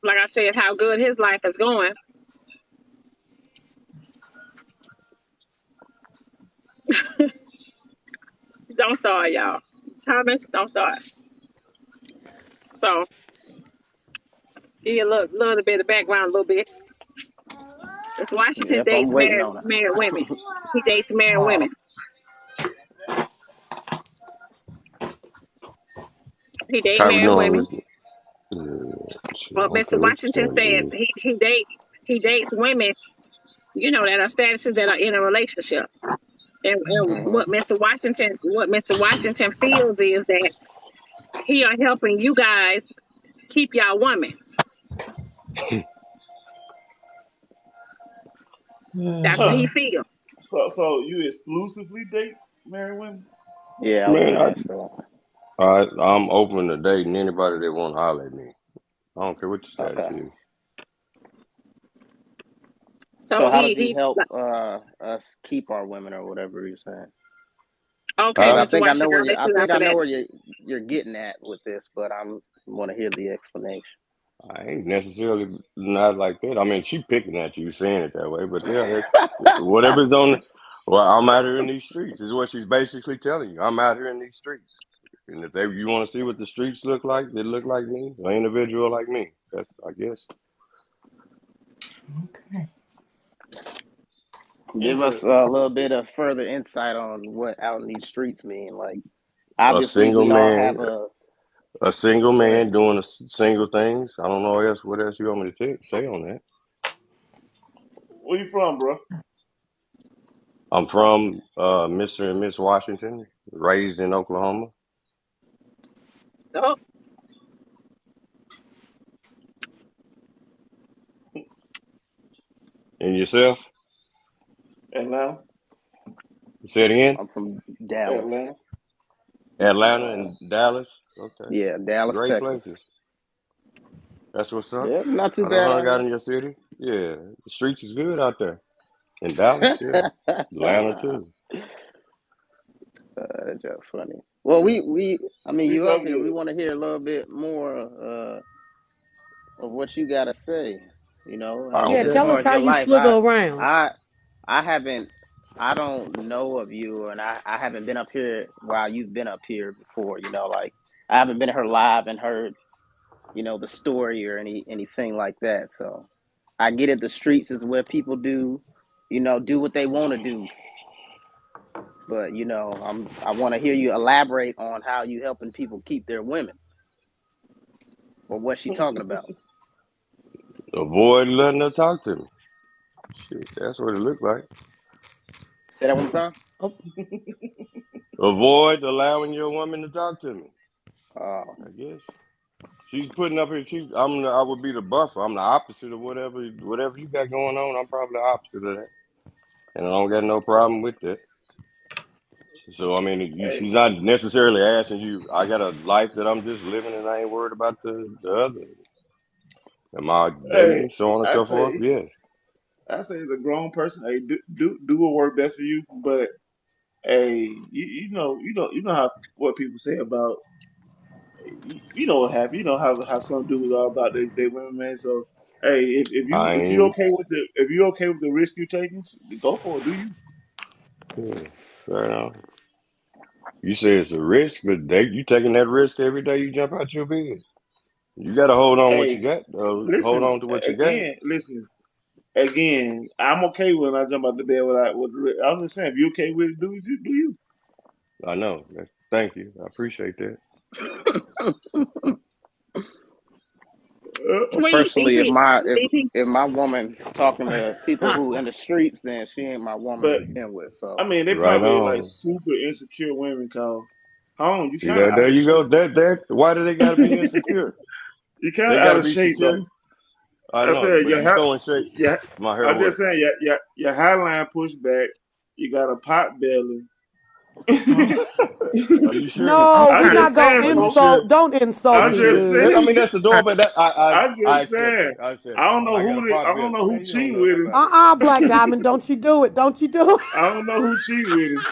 like I said, how good his life is going. Don't start, y'all. Thomas, don't start. So, give you a little bit of background, a little bit. Mr. Washington Yep, I'm dates waiting married on it. married women. He dates married Oh, women. He dates How we married doing? women. Miss- Well, Okay, Mr. what you Washington saying, says dude? he dates women, that are statuses that are in a relationship. And Hmm. what Mr. Washington feels is that he are helping you guys keep y'all woman. That's what he Huh. feels. So you exclusively date married women? Yeah, I would Man, say that's I'm open to dating anybody that want to holler at me. I don't care what your status okay. is. So So how does he he help us keep our women or whatever you're saying? okay, Because Huh? I Mr. think I know Washington, where I'll you let I you think I answer know that. where you're getting at with this, but I'm want to hear the explanation. I ain't necessarily not like that. I mean, she picking at you, saying it that way, but yeah, that's whatever's on. Well, I'm out here in these streets. Is what she's basically telling you. I'm out here in these streets, and if you want to see what the streets look like, they look like me, an individual like me. That's, I guess. Okay. Give us Interesting. a little bit of further insight on what out in these streets mean. Like, A obviously, single we all man, have a. a single Go ahead. man doing single things. I don't know else. What else you want me to say on that? Where you from, bro? I'm from Mr. and Miss Washington, raised in Oklahoma. Oh, And yourself? Atlanta. Say it again. I'm from Dallas. Atlanta. Atlanta and Dallas. Okay, Yeah, Dallas, great Texas. places. That's what's up. Yeah, not too I done bad hung out out here. in your city. Yeah, the streets is good out there. In Dallas, yeah. Atlanta too. That's just funny. Well, I mean, Streets you are up here. We good. want to hear a little bit more of what you got to say. Yeah, As Okay. tell far us as how your you life, slither around. I, I haven't, I don't know of you, and I haven't been up here while you've been up here before. Like I haven't been here live and heard, the story or anything like that. So I get it. The streets is where people do what they want to do. But I want to hear you elaborate on how you helping people keep their women or what she talking about. Avoid letting her talk to me. Shit, that's what it looked like. Say that one more time. Oh, Avoid allowing your woman to talk to me. Oh, I guess she's putting up here. I would be the buffer. I'm the opposite of whatever you got going on. I'm probably the opposite of that, and I don't got no problem with that. So I mean, Hey, she's not necessarily asking you. I got a life that I'm just living, and I ain't worried about the other. Am I hey, dating, so on and I so forth? say, Yes, I say, the grown person, hey, do what work best for you. But hey, you know how what people say about, you know what happened. You know how some dudes are about they women, man. So hey, I if you ain't. okay with the risk you're taking, go for it. Do you? Yeah, fair enough. You say it's a risk, but you taking that risk every day you jump out your bed. You got to hold on what you Hey, got. Hold listen on to what you got. again. Listen again. I'm okay when I jump out the bed with the risk. I'm just saying, if you okay with it, do you? I know. Thank you. I appreciate that. well, sweet, personally, if my if DP. if my woman talking to people who in the streets, then she ain't my woman to But begin with. I So mean, they Right probably like on. super insecure women. Cause home, you See kind of that? out There of you go. shape. That. Why do they got to be insecure? You kind They of got out to of be shape secure. though. I I know, said, but you throwing shade. yeah. My hair I'm what? just saying, your highline pushed back. You got a pot belly. Are you sure? no, I'm we're just not gonna saying, Are you folks. sure? insult. Don't Are insult I'm you the sure? just I good. saying. mean, that's adorable. That I'm I just accept saying. it. I accept I it. don't know I got a I pot don't belly. know who Man, you don't cheating know with nothing him. about that. Black Diamond, don't you do it. Don't you do it. I don't know who cheating with him.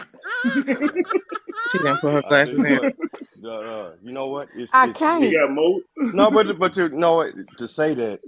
She didn't put her I tell glasses you in. what. You know what? I He can't. got more. No, but you know to say that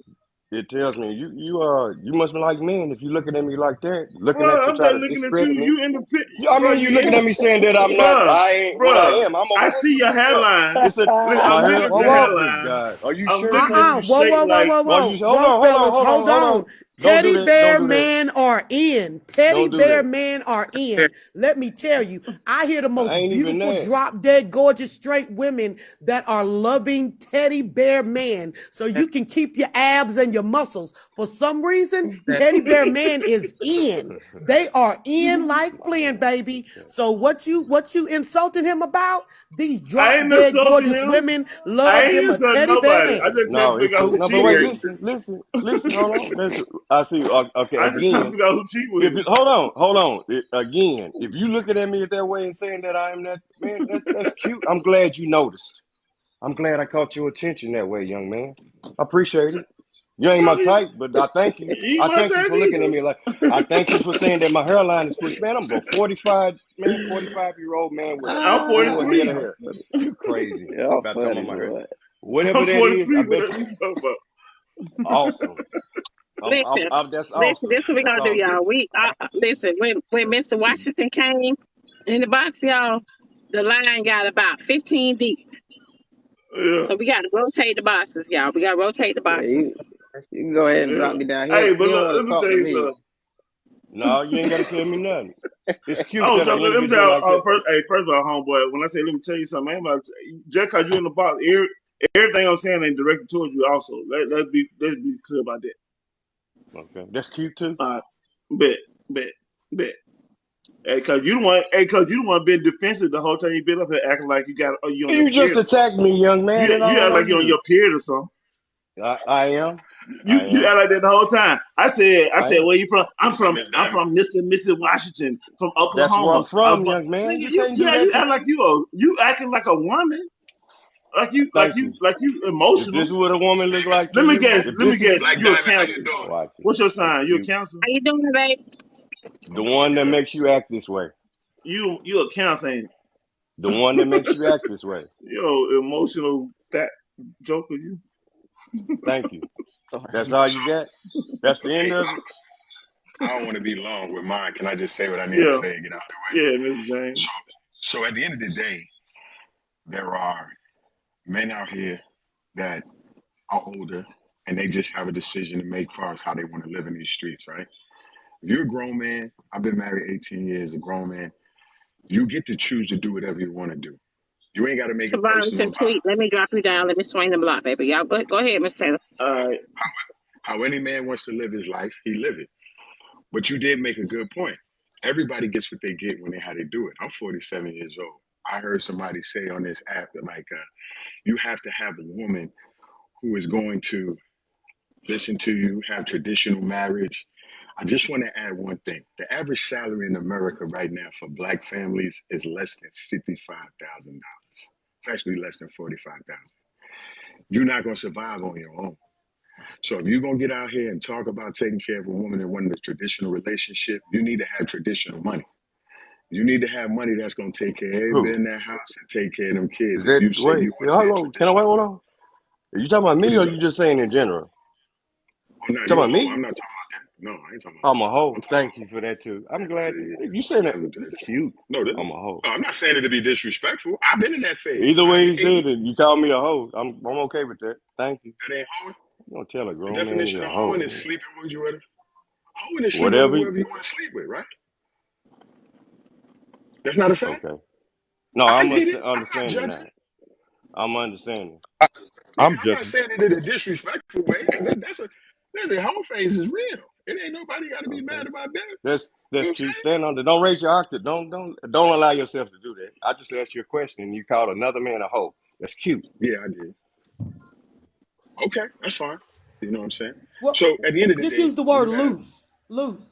it tells me you must be like men if you looking at me like that, looking at Bro, to I'm try just to looking at you. discredit me. You in the pit, Yeah, I bro. mean you looking at me saying that I'm not, Bro, I ain't what I bro. am. I'm a I woman. see your Look, hairline. it's a Look, I'm my looking hair. at Whoa, your whoa. Man, good hairline. God, are you I'm sure? looking at you Whoa, straight whoa, whoa, like whoa, Are whoa. you? Hold Whoa, on, hold on, fellas, hold on, hold hold on. on. Don't do Teddy that. Don't bear do that. men are in. Teddy Don't do bear that. men are in. Let me tell you, I hear the I most ain't even beautiful, that. drop dead, gorgeous, straight women that are loving teddy bear men. So you can keep your abs and your muscles. For some reason, teddy bear man is in. They are in like playing, baby. So what you insulting him about? These I drop ain't dead, insulting gorgeous him. women I love ain't them a insulting teddy bear nobody. I man. just trying to No, figure out who no, but wait, cheated. listen, hold on. Listen, I see. Okay, I just trying to again, figure out who cheated with if him. it, hold on, again, if you looking at me that way and saying that I am that man, that's cute. I'm glad you noticed. I'm glad I caught your attention that way, young man. I appreciate it. You ain't my type, but I thank you. You ain't I my thank you type for looking at me like. I either. thank you for saying that my hairline is pushed. Man, I'm a 45-year-old man with a I'm full head of 43. hair. You crazy Y'all about talking funny, about my hair. bro. Whatever I'm that is, I 43. bet What you you talking about? awesome. Listen, That's listen. awesome. This is what we That's gonna do, all good. y'all. Listen. When Mr. Washington came in the box, y'all, the line got about 15 deep. Yeah, So we got to rotate the boxes, y'all. We got to rotate the Yeah, boxes. you can go ahead and yeah. drop me down. Hey, He but don't look, want let to me talk tell to you me. something. No, you ain't got to tell me nothing. It's cute Oh, that so an let me individual tell like that. first of all, homeboy, when I say let me tell you something, I ain't about just cause you in the box, everything I'm saying ain't directed towards you also. Let's be clear about that. Okay, that's cute too. All right. Bet, bet, bet. Hey, cause you the one been defensive the whole time you been up here acting like you on your You just period or something. attacked me, young man, and I You don't act know like you on you. your period or something. I am. I You am. act like that the whole time. I I said, am. where you from? Miss I'm Diamond. from Mr. and Mrs. Washington from That's where Oklahoma. I'm from, young man. Nigga, You can't do that you to act like me. you acting like a woman, Thank you. like you If this emotional. is what a woman Hey, look Miss like to you, if Let me this is guess. Black You a Diamond, how you cancer. doing? watch it. What's your It's sign? You a cute. cancer? How you doing, babe? The one that Yeah. makes you act this way. You a cancer, ain't The one that makes you act this way. you? Yo, emotional fat joker. You. Thank you. That's all So, you got. That's the end okay, of it. I don't want to be long with mine. Can I just say what I need to Yeah, say and get out of the way? yeah, Mr. James. So, so at the end of the day, there are men out here that are older and they just have a decision to make as far as how they want to live in these streets, right? If you're a grown man, I've been married 18 years, a grown man, you get to choose to do whatever you want to do. You ain't got to make it Tavares personal and about tweet. Let me drop you down. Let me swing the block, baby. Y'all go ahead, Miss Taylor. All right. how any man wants to live his life, he live it. But you did make a good point. Everybody gets what they get when they how they do it. I'm 47 years old. I heard somebody say on this app that you have to have a woman who is going to listen to you, have traditional marriage. I just want to add one thing. The average salary in America right now for black families is less than $55,000. It's actually less than 45,000. You're not going to survive on your own. So if you're gonna get out here and talk about taking care of a woman in one of the traditional relationship, you need to have traditional money. You need to have money that's gonna take care of everybody Who? in that house and take care of them kids. Is If that you say wait, you want yeah, to be a hold on. Can I wait traditional one woman, on? Are you talking about what me you or talking? you just saying in general? Oh no, You talking you a about hoe. me? I'm not talking about that. No, I ain't talking about I'm a that. I'm hoe. talking Thank about you for that too. I'm glad you saying that. yeah, That's cute. no, this, I'm a hoe. no, I'm not saying it to be disrespectful. I've been in that phase. Either I way ain't, you said it, you call me a hoe. I'm okay with that. Thank you. that ain't hoeing. You don't tell a The grown man definition you're of a hoeing is hoe. sleeping with you. Hoeing is sleeping with Whatever. whoever you want to sleep with, right? That's not a fact. Okay. No, I I'm get it. I'm not understanding judging. that. I'm understanding. Yeah, I'm I'm not judging. saying it in a disrespectful way. That's a whole phase is real. It ain't nobody got to be Okay. mad about that. You know That's what I'm cute. saying? Stand on it. Don't raise your octave. Don't allow yourself to do that. I just asked you a question and you called another man a hoe. That's cute. Yeah, I did. Okay, that's fine. You know what I'm saying? Well, So at the end of the just day, use the word you have loose. Loose.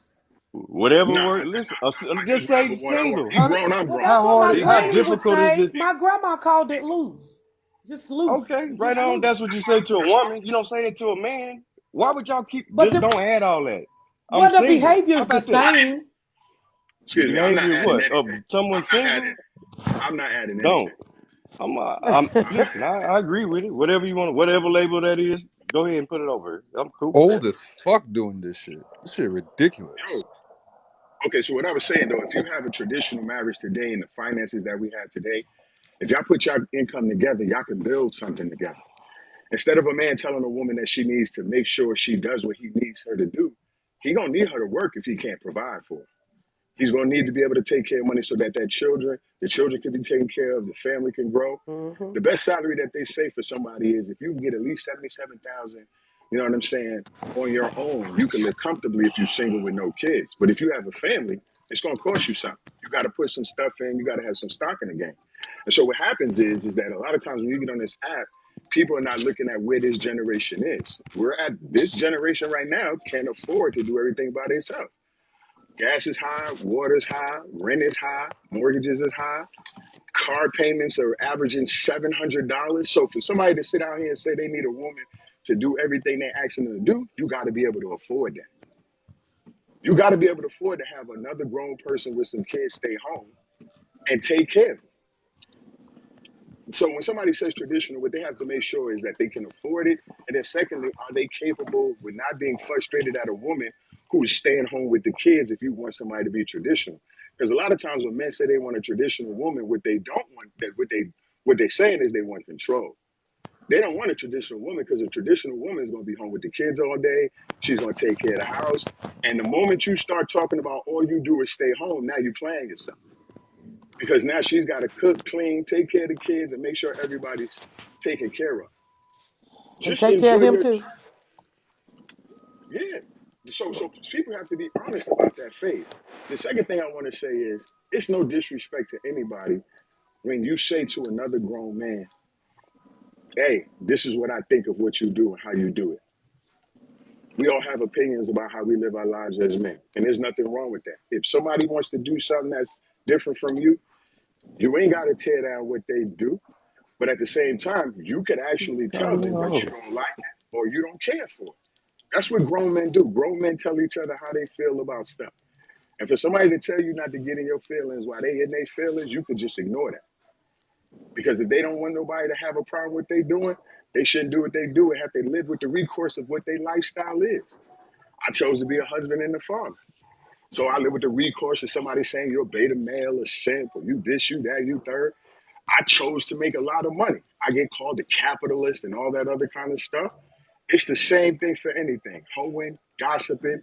Whatever nah, word. nah, Listen, nah, just you have say a one hour. single. He grown, I'm Well, grown. that's How what my hard? He How granny grown. would difficult is say. it? My grandma called it loose. Just loose. Okay, right Just on. loose. That's what That's you say fine. to a That's fine. woman. You don't say it to a man. Why would y'all keep? But Just the don't add all that. I'm well, the single. behavior How is the about that? same. The Excuse me. I'm not behavior, adding what? anything. Someone I'm not adding. single? I'm not adding Don't. anything. I'm listen, I agree with it. Whatever you want, whatever label that is, go ahead and put it over. I'm cool with Old that. as fuck doing this shit. This shit ridiculous. Yo, okay. So what I was saying though, if you have a traditional marriage today and the finances that we have today, if y'all put your income together, y'all can build something together. Instead of a man telling a woman that she needs to make sure she does what he needs her to do, He gonna need her to work if he can't provide for her. He's gonna need to be able to take care of money so that the children can be taken care of, the family can grow. Mm-hmm. The best salary that they say for somebody is if you can get at least 77,000. You know what I'm saying? On your own, you can live comfortably if you're single with no kids. But if you have a family, it's gonna cost you something. You got to put some stuff in. You got to have some stock in the game. And so what happens is that a lot of times when you get on this app, people are not looking at where this generation is. We're at this generation right now can't afford to do everything by themselves. Gas is high, water's high, rent is high, mortgages is high, car payments are averaging $700. So for somebody to sit out here and say they need a woman to do everything they're asking them to do, you got to be able to afford that. You got to be able to afford to have another grown person with some kids stay home and take care of them. So when somebody says traditional, what they have to make sure is that they can afford it. And then secondly, are they capable with not being frustrated at a woman who is staying home with the kids if you want somebody to be traditional? Because a lot of times when men say they want a traditional woman, what they don't want, that what they're saying is they want control. They don't want a traditional woman because a traditional woman is going to be home with the kids all day. She's going to take care of the house. And the moment you start talking about all you do is stay home, now you're playing yourself. Because now she's got to cook, clean, take care of the kids, and make sure everybody's taken care of. And Just take care of enjoy him your, too. yeah. So people have to be honest about that phase. The second thing I want to say is it's no disrespect to anybody when you say to another grown man, hey, this is what I think of what you do and how you do it. We all have opinions about how we live our lives as men, and there's nothing wrong with that. If somebody wants to do something that's different from you, you ain't got to tear down what they do. But at the same time, you can actually tell them that you don't like it or you don't care for it. That's what grown men do. Grown men tell each other how they feel about stuff. And for somebody to tell you not to get in your feelings while they in their feelings, you could just ignore that. Because if they don't want nobody to have a problem with what they doing, they shouldn't do what they do and have to live with the recourse of what their lifestyle is. I chose to be a husband and a father. So I live with the recourse of somebody saying you're a beta male, a simp, or you this, you that, you third. I chose to make a lot of money. I get called a capitalist and all that other kind of stuff. It's the same thing for anything. Hoeing, gossiping,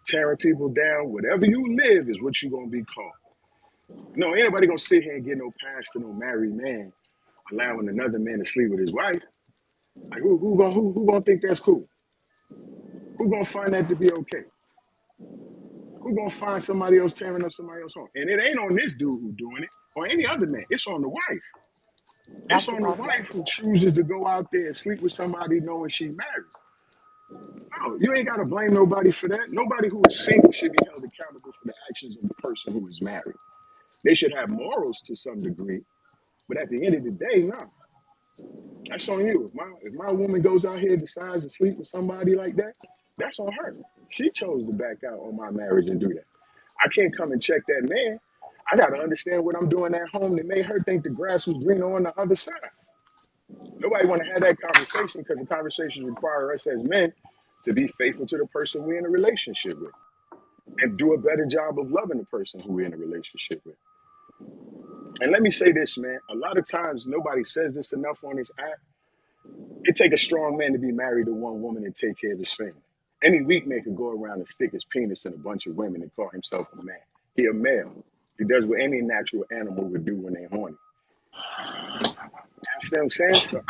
tearing people down. Whatever you live is what you're going to be called. No, ain't nobody going to sit here and get no pass to no married man allowing another man to sleep with his wife. Like, who gonna think that's cool? Who going to find that to be okay? Who going to find somebody else tearing up somebody else's home? And it ain't on this dude who doing it or any other man. It's on the wife. It's That's on the what wife who chooses to go out there and sleep with somebody knowing she married. No, you ain't got to blame nobody for that. Nobody who is single should be held accountable for the actions of the person who is married. They should have morals to some degree, but at the end of the day, no. That's on you. If my woman goes out here and decides to sleep with somebody like that, that's on her. She chose to back out on my marriage and do that. I can't come and check that man. I got to understand what I'm doing at home that made her think the grass was greener on the other side. Nobody want to have that conversation because the conversations require us as men to be faithful to the person we're in a relationship with and do a better job of loving the person who we're in a relationship with. And let me say this, man. A lot of times nobody says this enough on this app. It take a strong man to be married to one woman and take care of his family. Any weak man can go around and stick his penis in a bunch of women and call himself a man. He a male. He does what any natural animal would do when they're horny. You understand what I'm saying? So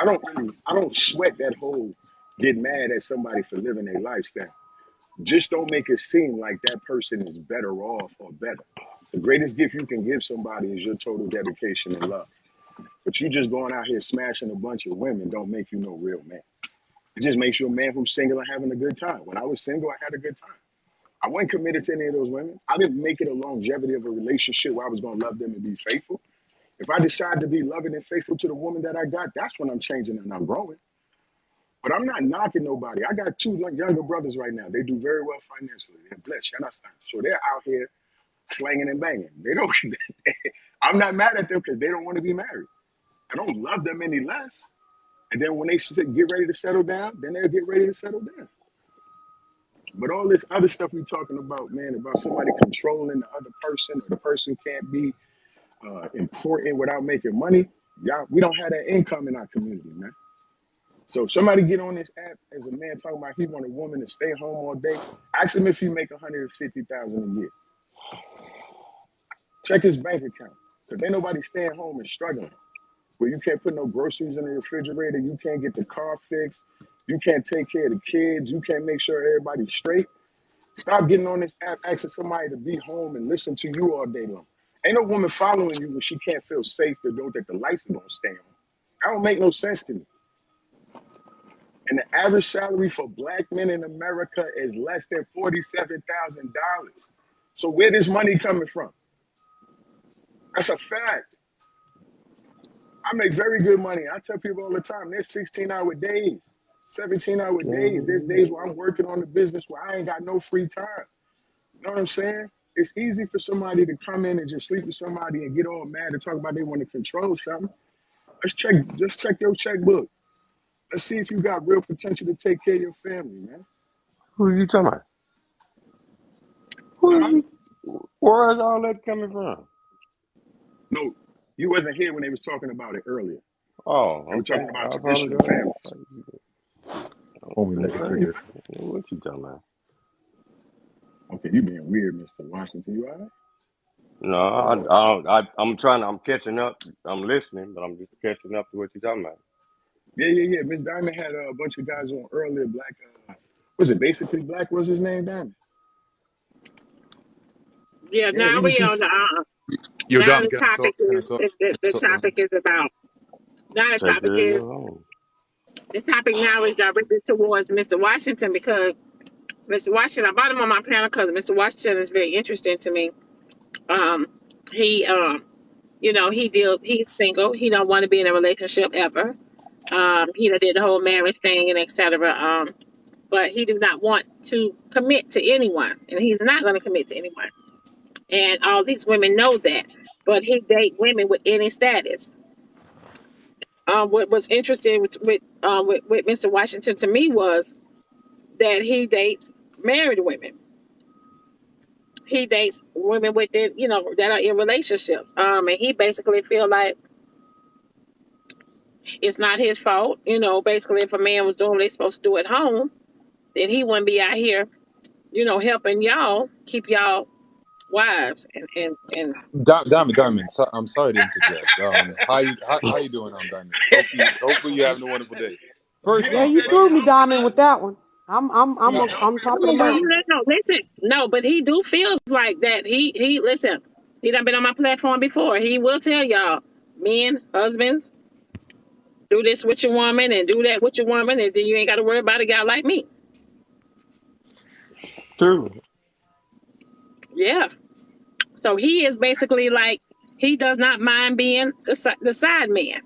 I don't sweat that whole get mad at somebody for living their lifestyle. Just don't make it seem like that person is better off or better. The greatest gift you can give somebody is your total dedication and love. But you just going out here smashing a bunch of women don't make you no real man. It just makes you a man who's single and having a good time. When I was single, I had a good time. I wasn't committed to any of those women. I didn't make it a longevity of a relationship where I was going to love them and be faithful. If I decide to be loving and faithful to the woman that I got, that's when I'm changing and I'm growing. But I'm not knocking nobody. I got two younger brothers right now. They do very well financially. They're blessed. You understand? So they're out here slanging and banging. They don't. I'm not mad at them because they don't want to be married. I don't love them any less. And then when they get ready to settle down, then they'll get ready to settle down. But all this other stuff we talking about, man, about somebody controlling the other person or the person can't be important without making money. Y'all, we don't have that income in our community, man. So if somebody get on this app as a man talking about he want a woman to stay home all day, ask him if he make 150,000 a year. Check his bank account, because ain't nobody staying home and struggling. Where you can't put no groceries in the refrigerator, you can't get the car fixed, you can't take care of the kids, you can't make sure everybody's straight. Stop getting on this app asking somebody to be home and listen to you all day long. Ain't no woman following you when she can't feel safe to know that the lights are gonna stay on. That don't make no sense to me. And the average salary for black men in America is less than $47,000. So where this money coming from? That's a fact. I make very good money. I tell people all the time, there's 16-hour days, 17-hour days. There's days where I'm working on the business where I ain't got no free time. You know what I'm saying? It's easy for somebody to come in and just sleep with somebody and get all mad and talk about they want to control something. Just check your checkbook. Let's see if you got real potential to take care of your family, man. Who are you talking about? Where is all that coming from? No, you wasn't here when they was talking about it earlier. Oh, They were okay. talking about I traditional apologize. families. Only let it figure. What you talking about? Okay, you being weird, Mr. Washington. You all right? No, I'm catching up. I'm listening, but I'm just catching up to what you're talking about. Yeah. Miss Diamond had a bunch of guys on earlier. Black, was it basically Black? Was his name, Diamond? Yeah, Yeah, now he was. we on the Yo, now Dom, the can I topic talk? Can I is talk? the talk topic is about now the Take topic care of is your home. the topic now is directed towards Mr. Washington because Mr. Washington, I brought him on my panel because Mr. Washington is very interesting to me. Um, he he's single. He don't want to be in a relationship ever. He done did the whole marriage thing and etc. But he do not want to commit to anyone, and he's not going to commit to anyone. And all these women know that. But he date women with any status. What was interesting with Mr. Washington to me was that he dates married women. He dates women with it, that are in relationships. And he basically feel like it's not his fault. Basically, if a man was doing what they're supposed to do at home, then he wouldn't be out here, helping y'all keep y'all wives and Diamond. So, I'm sorry to interject. How you doing, Diamond? Hopefully you having a wonderful day. First Yeah, off, you right? threw me, Diamond, with that one. I'm top of the but mountain. listen, no, but he do feels like that. He listen. He done been on my platform before. He will tell y'all, men, husbands, do this with your woman and do that with your woman, and then you ain't got to worry about a guy like me. True. Yeah. So he is basically like he does not mind being the side man.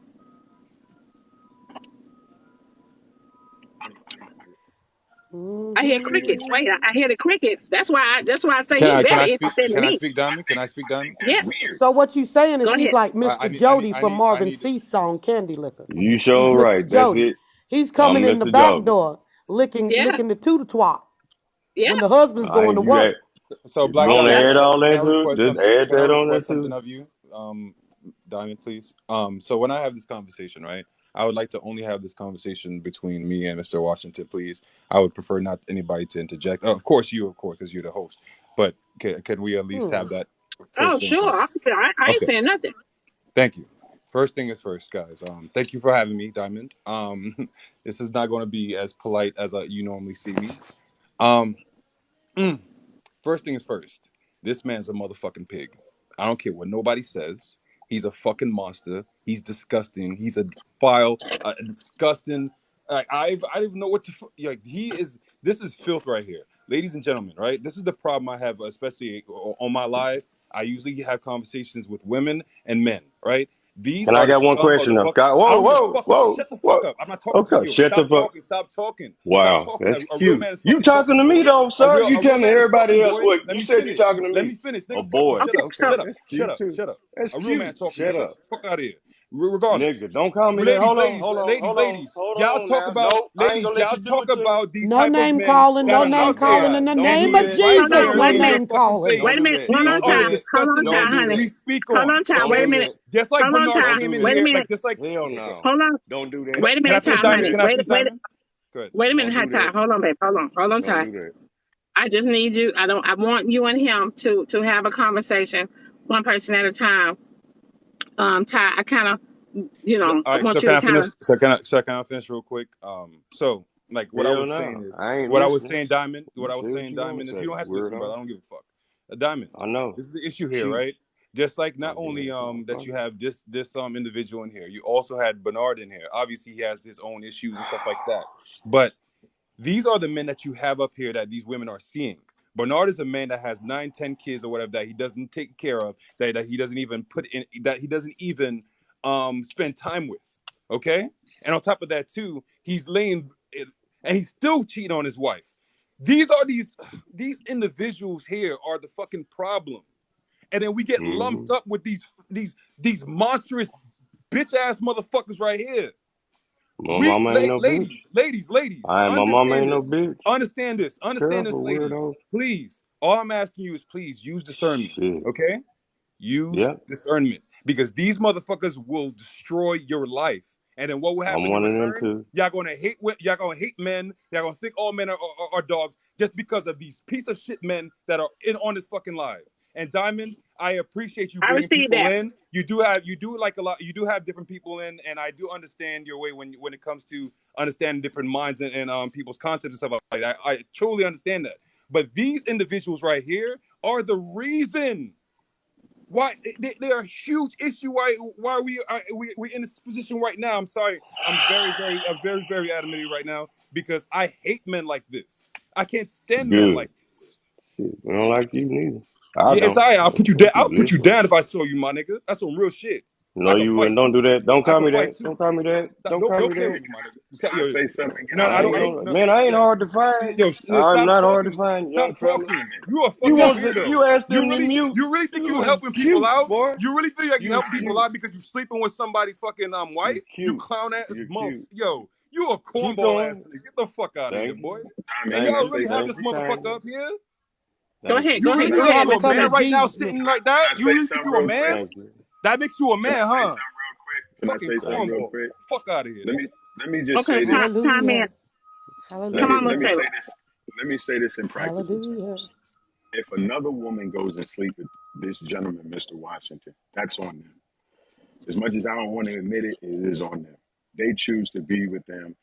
I hear crickets. Wait, I hear the crickets. That's why I say Can he's I can very I speak? interested in Can I me. speak, Diamond? Can I speak, Diamond? Yeah. So what you saying is Go he's ahead. like I Mr. need I need Jody I from need I Marvin need. Cease song Candy Liquor. You He's sure Mr. right. That's Jody. it. He's I'm coming in the Mr. back Jody. door licking Yeah. the tutor twat Yeah. when the husband's going to If you work. add, So, if you Black want to Yeah. Diamond, add all can that I to it, request just something? add Can I that on there request too. something of you, Diamond, please? So when I have this conversation, right, I would like to only have this conversation between me and Mr. Washington, please. I would prefer not anybody to interject. Of course, because you're the host. But can we at least have that Oh, first thing sure. first? I ain't Okay, saying nothing. thank you. First thing is first, guys. Thank you for having me, Diamond. This is not going to be as polite as you normally see me. Um. First thing is first. This man's a motherfucking pig. I don't care what nobody says. He's a fucking monster. He's disgusting. He's a disgusting. I don't even know what to. Like he is. This is filth right here, ladies and gentlemen. Right. This is the problem I have, especially on my live. I usually have conversations with women and men. Right. These And I are the got one scum of the question though. fuck. God, I whoa, don't give a whoa, fuck about. whoa, Shut the fuck whoa. up. I'm not talking to Okay, you. shut the Stop fuck. talking. Stop talking. Stop Wow, talking. that's A real cute. man is You fucking talking talking, to me boy. though, sir? You A real telling man is everybody talking, else boy. what Let you me said you finish. talking to Let me. me finish, Oh nigga. Fuck you. boy, Shut Okay. up. So Shut up. that's Shut cute up. too. Shut up. That's A real man cute. talking, Shut nigga. up. Fuck out of here. regardless. Nigga, don't call me that. Ladies, Hold on, ladies, hold on, ladies, hold on, ladies. hold Y'all on talk now. about No, I ain't ladies. gonna let Y'all you do talk it to me. about these No type of name men calling, that no are No, name out calling there in the don't and name do we of that. Hold Jesus, slander on, and no wait a call minute. them name fucking calling. Wait a Don't bitches. do minute. that. Hold These on, Don't do are child. that. Hold on, disgusting child, Don't men. do honey. We that. speak Hold on. on, child. Don't Wait a do Okay, minute. that. just like Hold on, Bernard child. Don't came do in Wait that. a here, minute. like just like. Hell Okay, good. no. Hold on. Don't do that. Wait a Can I minute, finish child, diamond? honey. Can I Wait, finish wait, diamond? Good. wait a minute, Don't hi, do that. child. Hold on, babe. Hold on, Don't child. do that. I just need you. I want you and him to have a conversation, one person at a time. Ty, I kind of, All I right. want So you can to I kind finish? of. So can I finish real quick? So like what I Hell was saying no. is I ain't what I was listening. saying, Diamond. What You I say was what saying, you want Diamond, to is you say, don't have to listen, brother. weirdo. I don't give a fuck. Diamond. I know. This is the issue here, Shoot. right? Just like not Don't do only that, that you motherfucker. have this individual in here, you also had Bernard in here. Obviously, he has his own issues and stuff like that. But these are the men that you have up here that these women are seeing. Bernard is a man that has 9, 10 kids or whatever that he doesn't take care of, that he doesn't even put in, that he doesn't even spend time with. Okay, and on top of that too, he's laying and he's still cheating on his wife. These individuals here are the fucking problem, and then we get Mm-hmm. lumped up with these monstrous bitch ass motherfuckers right here. My mama ain't no bitch. Ladies, My mama ain't understand no this. bitch. Understand this, Careful, ladies. weirdo. Please. All I'm asking you is please use discernment. Shit. Okay? Use Yep. discernment. Because these motherfuckers will destroy your life. And then what will I'm happen in one of them return? too. Y'all gonna hate men. Y'all gonna think all men are dogs just because of these piece of shit men that are in on this fucking live. And Diamond, I appreciate you I bringing received people that. in. You do like a lot. You do have different people in, and I do understand your way when it comes to understanding different minds and people's concepts and stuff like that. I truly understand that. But these individuals right here are the reason why they are a huge issue. Why we're in this position right now. I'm sorry. I'm very adamant right now because I hate men like this. I can't stand men Good. like this. Shit. We don't like you neither. I Yeah, it's don't. all right. I don't keep I'll put you listening. down if I saw you, my nigga. That's some real shit. No, I can you wouldn't. fight Don't too. do that. Don't I call can me fight that. too. Don't call me that. Don't call me Don't kill that. me, my nigga. Can I Yo, say something? Can no, I I I say don't ain't hate. something? no No, man. I ain't yeah. hard to find. Stop I'm not hard to talking. find, young Stop fella. talking. You a You fucking want to, weirdo. you asked You them to really, mute. you really think You you was helping people cute, out? boy. You really think like you You helping people cute. out because you sleeping with somebody's fucking wife? You You cute. clown ass You motherfucker. cute. Yo, you a Keep cornball ass going. nigga. Get the fuck out of here, Thank boy. you. And Can I y'all Thank you. say really have Thank this something? you kindly. motherfucker up here? Go Thank ahead. you. Go You ahead. really You Go think ahead, you calling a Mr. come man in Taylor. right now Jesus' name. sitting like Can that? I You say really think something you a real quick? man? Thank you. That makes you a Can I man, say huh? something real quick? Can I Fucking say something Thank real cornball. quick? Fuck out of here. Let me just Okay, say this. time in. Hallelujah. Come thank on, Hallelujah. Let Mr. me you. say Taylor. this. Let me say this in practical Hallelujah. terms. If another woman goes and sleep with this gentleman, Mr. Washington, that's on them. As much as I don't want to admit it, it is on them. They choose to be with them,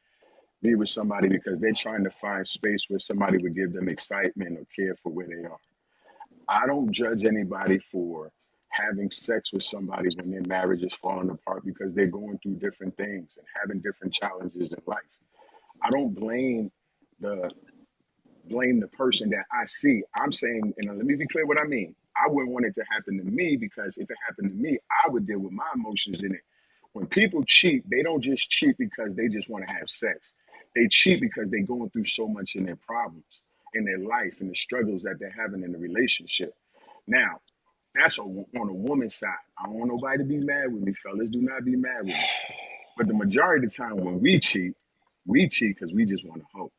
be with somebody because they're trying to find space where somebody would give them excitement or care for where they are. I don't judge anybody for having sex with somebody when their marriage is falling apart because they're going through different things and having different challenges in life. I don't the blame the person that I see. I'm saying, and let me be clear what I mean. I wouldn't want it to happen to me because if it happened to me, I would deal with my emotions in it. When people cheat, they don't just cheat because they just want to have sex. They cheat because they're going through so much in their problems, in their life, and the struggles that they're having in the relationship. Now, that's on a woman's side. I don't want nobody to be mad with me, fellas. Do not be mad with me. But the majority of the time when we cheat because we just want to hope.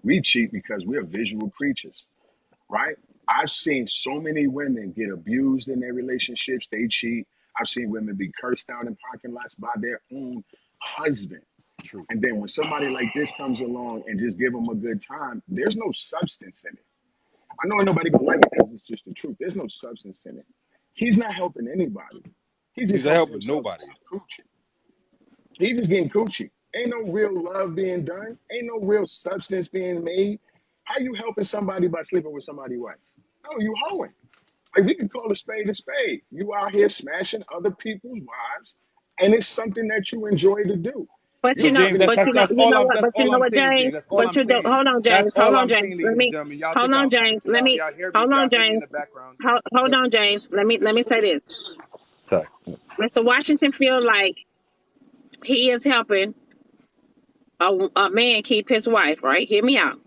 We cheat because we're visual creatures, right? I've seen so many women get abused in their relationships. They cheat. I've seen women be cursed out in parking lots by their own husband. True. And then when somebody like this comes along and just give them a good time, there's no substance in it. I know ain't nobody gonna like it because it's just the truth. There's no substance in it. He's not helping anybody. He's just He's a helping help with himself nobody. get some coochie. He's just getting coochie. Ain't no real love being done. Ain't no real substance being made. How you helping somebody by sleeping with somebody's wife? No, you hoeing. Like we can call a spade a spade. You out here smashing other people's wives, and it's something that you enjoy to do. But You're So you know, James, taking it that's but that's you upon know, that's you all know I'm what, that's but you all know I'm what, saying, James. James. That's all But I'm you do. saying. Hold on, That's James. Hold all on, I'm James. saying, ladies and gentlemen. Hold on, James. Y'all hear me? Hold Y'all on, hear me in the James. background? Hold But on, James. Let me say this. sorry. Mr. Washington feel like he is helping a man keep his wife. Right? Hear me out.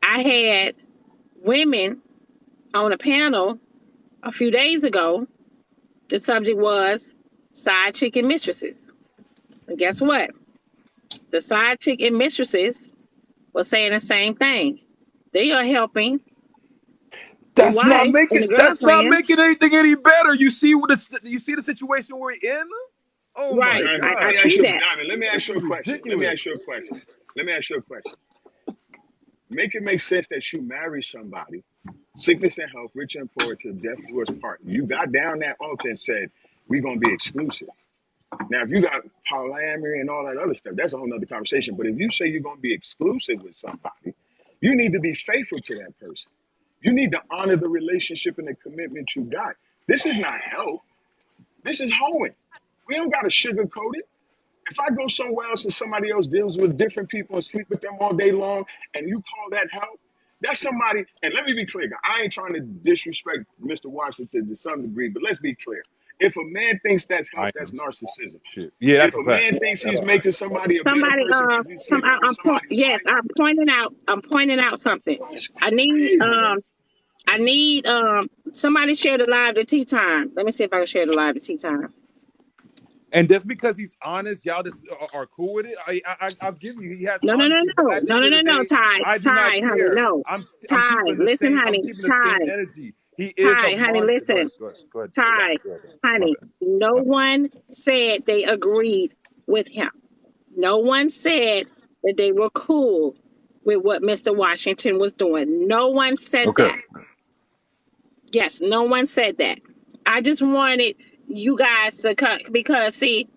I had women on a panel a few days ago. The subject was side chick and mistresses. And guess what? The side chick and mistresses were saying the same thing. They are helping the That's not wife and making the that's not girlfriend. making anything any better. You see you see the situation we're in? Oh my Right. Diamond, I let me gosh. ask see you, that. Diamond, let me ask This you is a question. Let me ask you a ridiculous. question. Let me ask you a question. Make it make sense that you marry somebody, sickness and health, rich and poor, till death do us part. You got down that altar and said, we're going to be exclusive. Now, if you got polyamory and all that other stuff, that's a whole nother conversation. But if you say you're going to be exclusive with somebody, you need to be faithful to that person. You need to honor the relationship and the commitment you got. This is not help. This is hoeing. We don't got to sugarcoat it. If I go somewhere else and somebody else deals with different people and sleep with them all day long, and you call that help, that's somebody. And let me be clear, I ain't trying to disrespect Mr. Washington to some degree, but let's be clear. If a man thinks that's help, I that's am narcissism. shit. Yeah, that's If a a fact. man thinks That's he's a fact. making somebody a better Somebody person because he's some sleeping with somebody's yes, wife, I'm pointing out something. that's I need crazy. I need somebody share the live to tea time. Let me see if I can share the live to tea time. And just because he's honest, y'all just are cool with it. I'll give you. He has No, no, no, honesty, but no, at the no, end no, of the no, no, day, Ty, I do not Ty, honey, care. no, I'm Ty, keeping the listen, same. I'm honey, keeping the same Ty, energy. He is a Ty, honey, monster. Go listen, ahead. Go ahead. Go ahead. Ty, Go ahead. My honey. bad. No My bad. one said they agreed with him. No one said that they were cool with what Mr. Washington was doing. No one said Okay. that. Yes, no one said that. I just wanted you guys to come because see,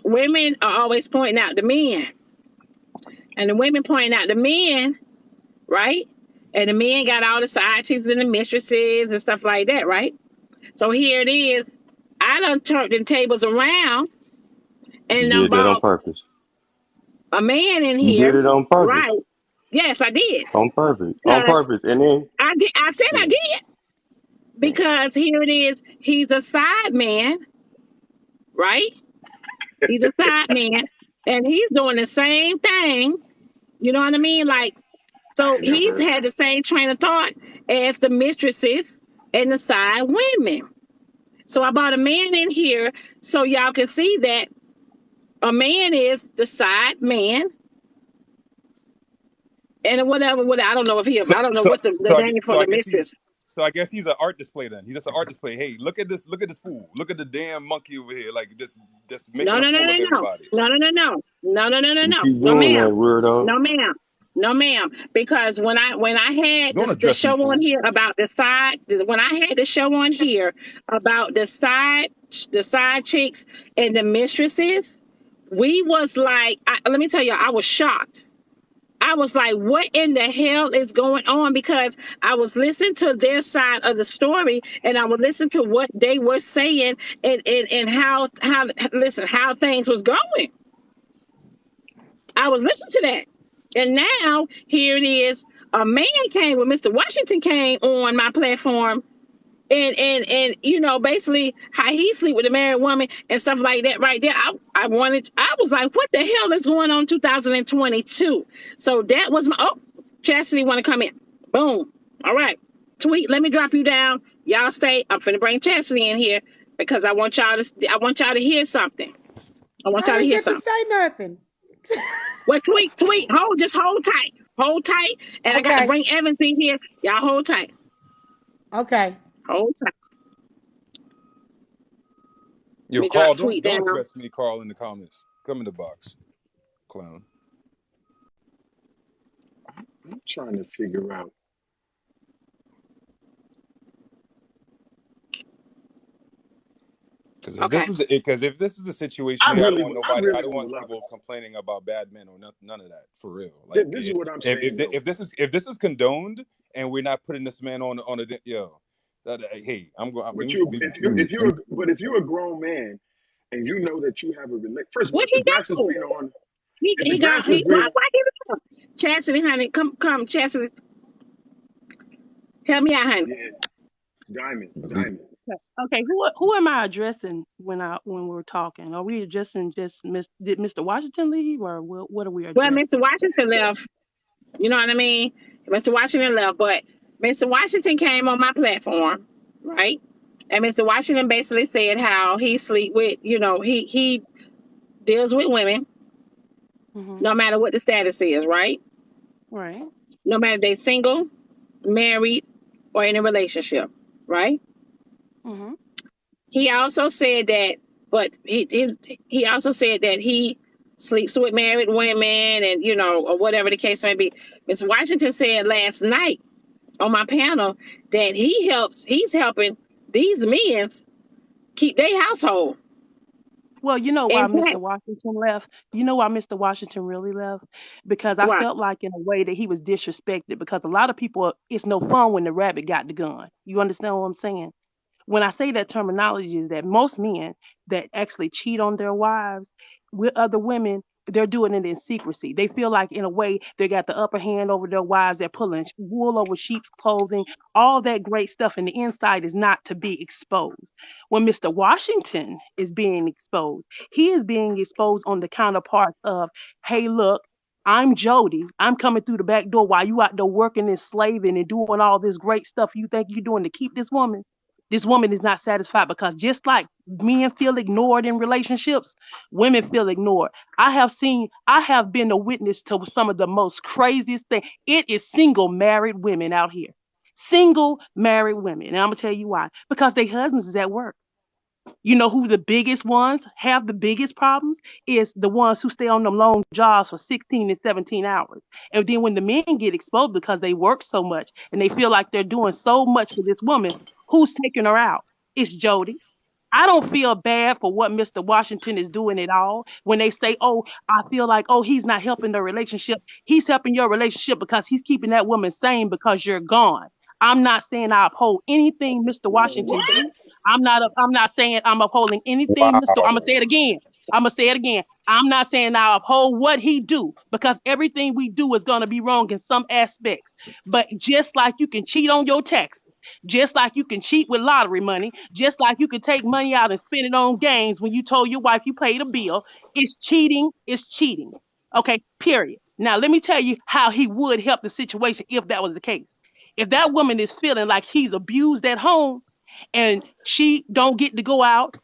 women are always pointing out the men, and the women pointing out the men, right? And the men got all the side chicks and the mistresses and stuff like that, right? So here it is. I done turned the tables around You and done did that on brought purpose. a man in You did here, it on purpose. right? Yes, I did. On purpose. On Because purpose. And then, I did. I said I yeah. did because here it is. He's a side man, right? He's a side man, and he's doing the same thing. You know what I mean? Like, I so ain't never he's heard had the same train of thought as the mistresses and the side women. So I brought a man in here so y'all can see that a man is the side man and whatever. I don't know if he. I So don't know so what the so I name for so I the guess he's mistress. so I guess he's an art display then. He's just an art display. Hey, look at this. Look at this fool. Look at the damn monkey over here. Like just No, making a no, no, fool no, of no, everybody. no, no, no, no, no, no, no, no, You no, keep no, doing ma'am, that, weirdo. no, ma'am, no, ma'am. Because when I had Don't the address me, show on fool. here about the side, when I had the show on here about the side chicks and the mistresses, we was like, let me tell you, I was shocked. I was like, what in the hell is going on? Because I was listening to their side of the story and I would listen to what they were saying and how things was going. I was listening to that. And now here it is. A man came when Mr. Washington came on my platform and you know basically how he sleep with a married woman and stuff like that right there. I was like, what the hell is going on in 2022? So that was my Chastity want to come in. Boom. All right. Tweet, let me drop you down. Y'all stay. I'm finna bring Chastity in here because I want y'all to hear something. I want I y'all to didn't hear get to something. say nothing. Well, tweet, just hold tight. Hold tight. And I got to Okay. bring Evans in here. Y'all hold tight. Okay. Hold tight. Let Yo, me drop Carl, tweet don't down. address me, Carl, in the comments. Come in the box, clown. I'm trying to figure out. Because Okay. if this is the situation I here, really, I I really don't would want love it. people complaining about bad men or none of that for real. Like This is what I'm saying, though. if this is condoned and we're not putting this man on a hey, I'm going. But you, if you're a grown man and you know that you have a relate. First of all, What if the he grass is do? greener on, if the He got grass is greener, why he do? Chastity, honey, come, Chastity, help me out, honey. yeah, diamond, leave it. diamond. Okay, who am I addressing when we're talking? Are we addressing just did Mr. Washington leave or what are we Well, addressing? Mr. Washington left. You know what I mean? Mr. Washington left, but Mr. Washington came on my platform, right? And Mr. Washington basically said how he sleep with, he deals with women Mhm. no matter what the status is, right? Right. No matter if they single, married, or in a relationship, right? Mhm. He also said that, but he also said that he sleeps with married women and or whatever the case may be. Mr. Washington said last night on my panel that he's helping these men keep their household Well, you know why intact. Mr. Washington left? You know why Mr. Washington really left? Because I Why? felt like in a way that he was disrespected because a lot of people it's no fun when the rabbit got the gun. You understand what I'm saying? When I say that terminology is that most men that actually cheat on their wives with other women, they're doing it in secrecy. They feel like in a way they got the upper hand over their wives. They're pulling wool over sheep's clothing, all that great stuff, and the inside is not to be exposed. When Mr. Washington is being exposed, he is being exposed on the counterpart of, hey, look, I'm Jody. I'm coming through the back door while you out there working and slaving and doing all this great stuff you think you're doing to keep this woman. This woman is not satisfied because just like men feel ignored in relationships, women feel ignored. I have been a witness to some of the most craziest things. It is single married women out here. Single married women. And I'm gonna tell you why. Because their husbands is at work. You know who the biggest ones have the biggest problems is the ones who stay on them long jobs for 16 and 17 hours. And then when the men get exposed because they work so much and they feel like they're doing so much for this woman, who's taking her out? It's Jody. I don't feel bad for what Mr. Washington is doing at all. When they say, oh, I feel like, oh, he's not helping the relationship. He's helping your relationship because he's keeping that woman sane because you're gone. I'm not saying I uphold anything Mr. Washington What? do. I'm not saying I'm upholding anything Mr. I'm gonna Wow. say it again. I'm gonna say it again. I'm not saying I uphold what he do because everything we do is gonna be wrong in some aspects. But just like you can cheat on your taxes, just like you can cheat with lottery money, just like you can take money out and spend it on games when you told your wife you paid a bill, it's cheating, it's cheating. Okay, period. Now let me tell you how he would help the situation if that was the case. If that woman is feeling like he's abused at home, and she don't get to go out.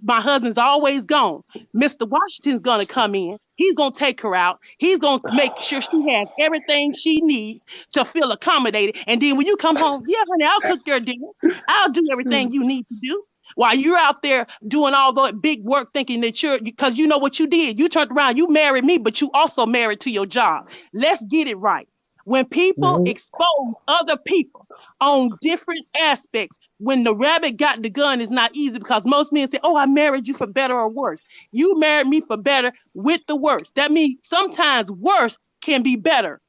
My husband's always gone. Mr. Washington's gonna come in. He's gonna take her out. He's gonna make sure she has everything she needs to feel accommodated. And then when you come home, yeah, honey, I'll cook your dinner. I'll do everything you need to do. While you're out there doing all that big work, thinking that because you know what you did. You turned around, you married me, but you also married to your job. Let's get it right. When people expose other people on different aspects, when the rabbit got the gun is not easy because most men say, oh, I married you for better or worse. You married me for better with the worse. That means sometimes worse can be better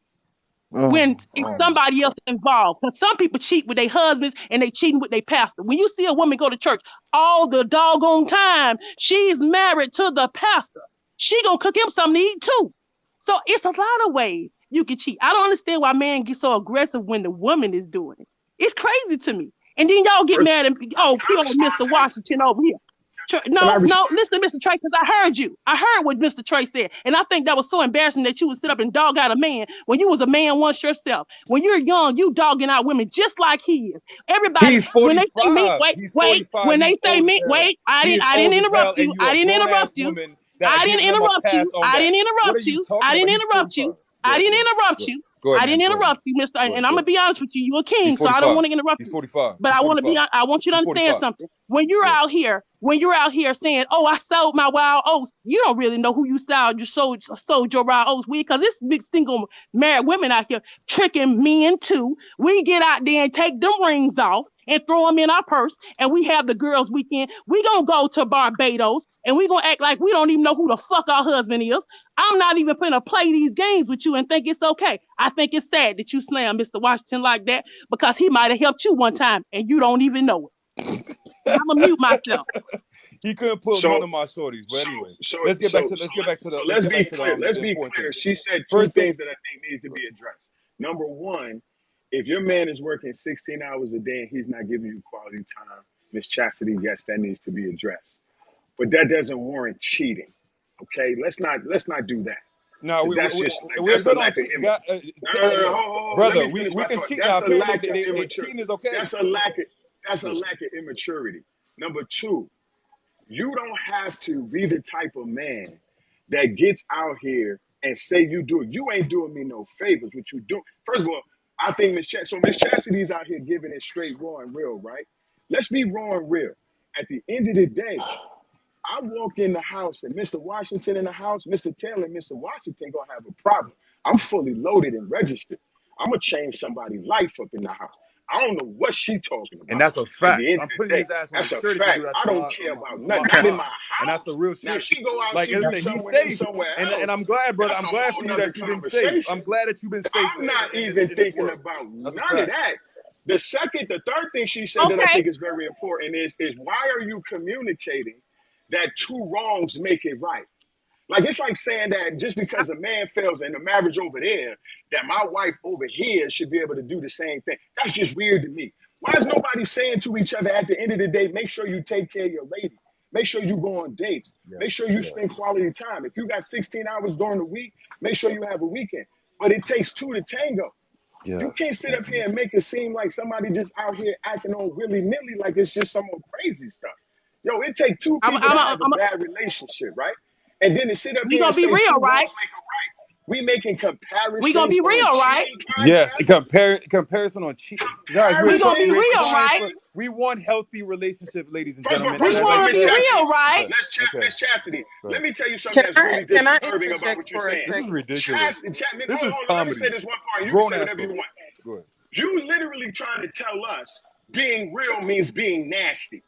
when it's somebody else involved. Because some people cheat with their husbands and they cheating with their pastor. When you see a woman go to church all the doggone time, she's married to the pastor. She gonna cook him something to eat too. So it's a lot of ways you can cheat. I don't understand why man gets so aggressive when the woman is doing it. It's crazy to me. And then y'all get First, mad and oh, can I put on respond Mr. to that? Washington over here. Can I No, respond? no, listen to Mr. Trey, because I heard you. I heard what Mr. Trey said. And I think that was so embarrassing that you would sit up and dog out a man when you was a man once yourself. When you're young, you dogging out women just like he is. Everybody, He's when they say me, 45. wait, He's wait, 45. when He's they say old as me, hell. wait, I He didn't is I old didn't as hell, interrupt and you. you I a didn't grown ass interrupt you. woman that are I didn't giving him a interrupt pass you. on I that. didn't What are interrupt you you. talking I about? didn't He's interrupt 45. you. Go I ahead, go didn't ahead. interrupt Go ahead, you. go ahead, I man. didn't Go ahead. interrupt you, Mr. Go ahead. And I'm Go gonna ahead. be honest with you. You're a He's king, so I don't 45. want to interrupt He's you. 45. But He's I want to 45. I want you to He's understand 45. something. When you're Go ahead. out here, saying, "Oh, I sold my wild oats," you don't really know who you sold your wild oats with, because this big single married women out here tricking men too. We get out there and take them rings off and throw them in our purse, and we have the girls' weekend. We gonna go to Barbados, and we gonna act like we don't even know who the fuck our husband is. I'm not even gonna play these games with you and think it's okay. I think it's sad that you slam Mr. Washington like that because he might have helped you one time and you don't even know it. And I'm gonna mute myself. He couldn't pull So, none of my shorties. But so, anyway, so, let's get back so, to so, let's get back to the so let's let's get be back to the, clear. Let's the be important clear. thing. She said two First thing, things that I think needs to be addressed. Number one, if your man is working 16 hours a day and he's not giving you quality time, Miss Chastity, yes, that needs to be addressed. But that doesn't warrant cheating. Okay, let's not do that, no, because that's just like we're that's a good on lack of cheating. God, no, no, no, no, look, hold, let brother, me finish we my can thought. cheat That's now. a Apparently, lack of immature. cheating is okay. That's a lack of That's a lack of immaturity. Number two, you don't have to be the type of man that gets out here and say you do it. You ain't doing me no favors. What you do? First of all, I think Miss Chastity's out here giving it straight raw and real, right? Let's be raw and real. At the end of the day, I walk in the house and Mr. Washington in the house, Mr. Taylor and Mr. Washington gonna have a problem. I'm fully loaded and registered. I'm gonna change somebody's life up in the house. I don't know what she talking And about. that's a At fact. the end I'm of the putting day, his ass on that's a security to fact. do that I to don't care about nothing. Not in mom. my And that's house. the real Now shit. she go out, Like, she do listen, he's somewhere safe. somewhere And else. I'm glad, brother. That's I'm a glad whole for you nother that you've been safe. conversation. I'm glad that you've been safe I'm not in even this thinking world. about That's a none of fact. that. The third thing she said that I Okay. think is very important is why are you communicating that two wrongs make it right? Like, it's like saying that just because a man fails in the marriage over there, that my wife over here should be able to do the same thing. That's just weird to me. Why is nobody saying to each other at the end of the day, make sure you take care of your lady. Make sure you go on dates. Make sure you spend quality time. If you got 16 hours during the week, make sure you have a weekend. But it takes two to tango. You can't sit up here and make it seem like somebody just out here acting on willy-nilly like it's just some old crazy stuff. Yo, it takes two I'm, people I'm, to I'm, have a bad relationship, right? And then to sit up we here gonna and be say two real, right? wrongs make a right. We making We gonna comparisons be on a real, right? cheating Yes, podcast. comparison on cheat. Guys, We gonna be real, right? we want healthy relationship, ladies and First of all, gentlemen. We And wanna that's be good. real, right? Miss Chastity, Go let ahead. me tell you something that's really Can I disturbing about interject what you're for a saying. This is second? ridiculous. This Hold is on, let me say comedy. this one part. You can Grown say ass whatever you folks. want. Go ahead. You literally trying to tell us being real means being nasty.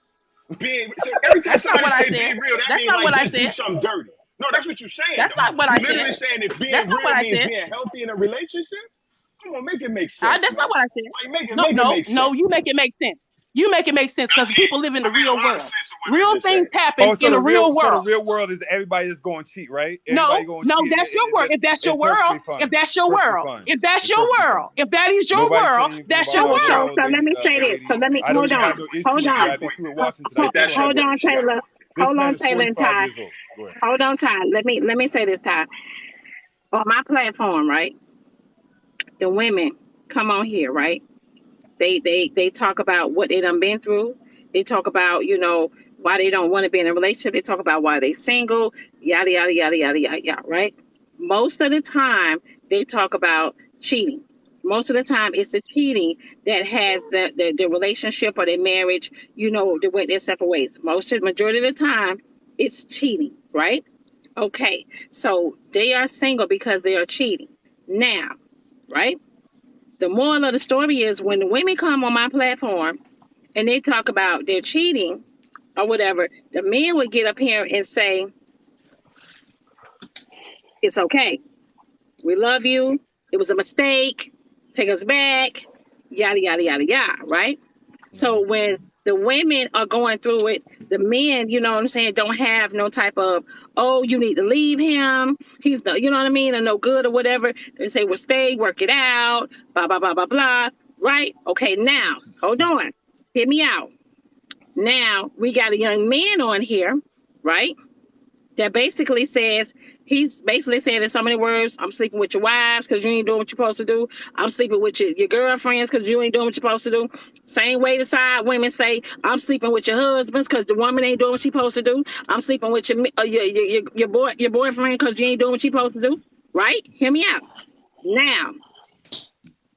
So every time That's not somebody what I say said. be real, that That's means not like what I just do said. something dirty. No, that's what you're saying That's though. not what You I literally said. saying if That's being not what real I means said. being healthy in a relationship. Come on, make it make sense, That's man. not what I said. Like make it No, make sense. you make it make sense. You make it make sense because people live in I the made a real lot of world. sense of what I Real just things said. happen in the real So the world. real world is everybody just going to cheat, right? No, Everybody going to no, cheat. that's your world. If that's your It's world, perfectly fine. if that's your Perfectly world, fine. if that's It's your perfectly fine. world, if that is your Nobody's world, saying anything that's about your your So world. world, let me say this. lady. So let me I don't hold even on. have no issue Hold with you on. having issue with Washington. I Take that still don't have shit Hold with no her. on, She issue. got it. Taylor. This Hold man on, is Taylor and 45 Ty. years old. Go ahead. Hold on, Ty. Let me say this, Ty. On my platform, right? The women come on here, right? They talk about what they done been through. They talk about, why they don't want to be in a relationship. They talk about why they single, yada yada yada yada yada yada, right? Most of the time they talk about cheating. Most of the time it's the cheating that has the relationship or their marriage, they went their separate ways. Majority of the time it's cheating, right? Okay. So they are single because they are cheating. Now, right? The moral of the story is when the women come on my platform and they talk about their cheating or whatever, the men would get up here and say, it's okay. We love you. It was a mistake. Take us back. Yada, yada, yada, yada. Right? So when the women are going through it, the men, you know what I'm saying, don't have no type of, oh, you need to leave him. He's the, you know what I mean, or no good or whatever. They say, well, stay, work it out, blah, blah, blah, blah, blah. Right? Okay, now, hold on. Hear me out. Now, we got a young man on here, right? That basically says, he's basically saying in so many words, I'm sleeping with your wives because you ain't doing what you're supposed to do. I'm sleeping with your girlfriends because you ain't doing what you're supposed to do. Same way the side women say, I'm sleeping with your husbands because the woman ain't doing what she's supposed to do. I'm sleeping with your boyfriend because you ain't doing what you're supposed to do. Right? Hear me out. Now,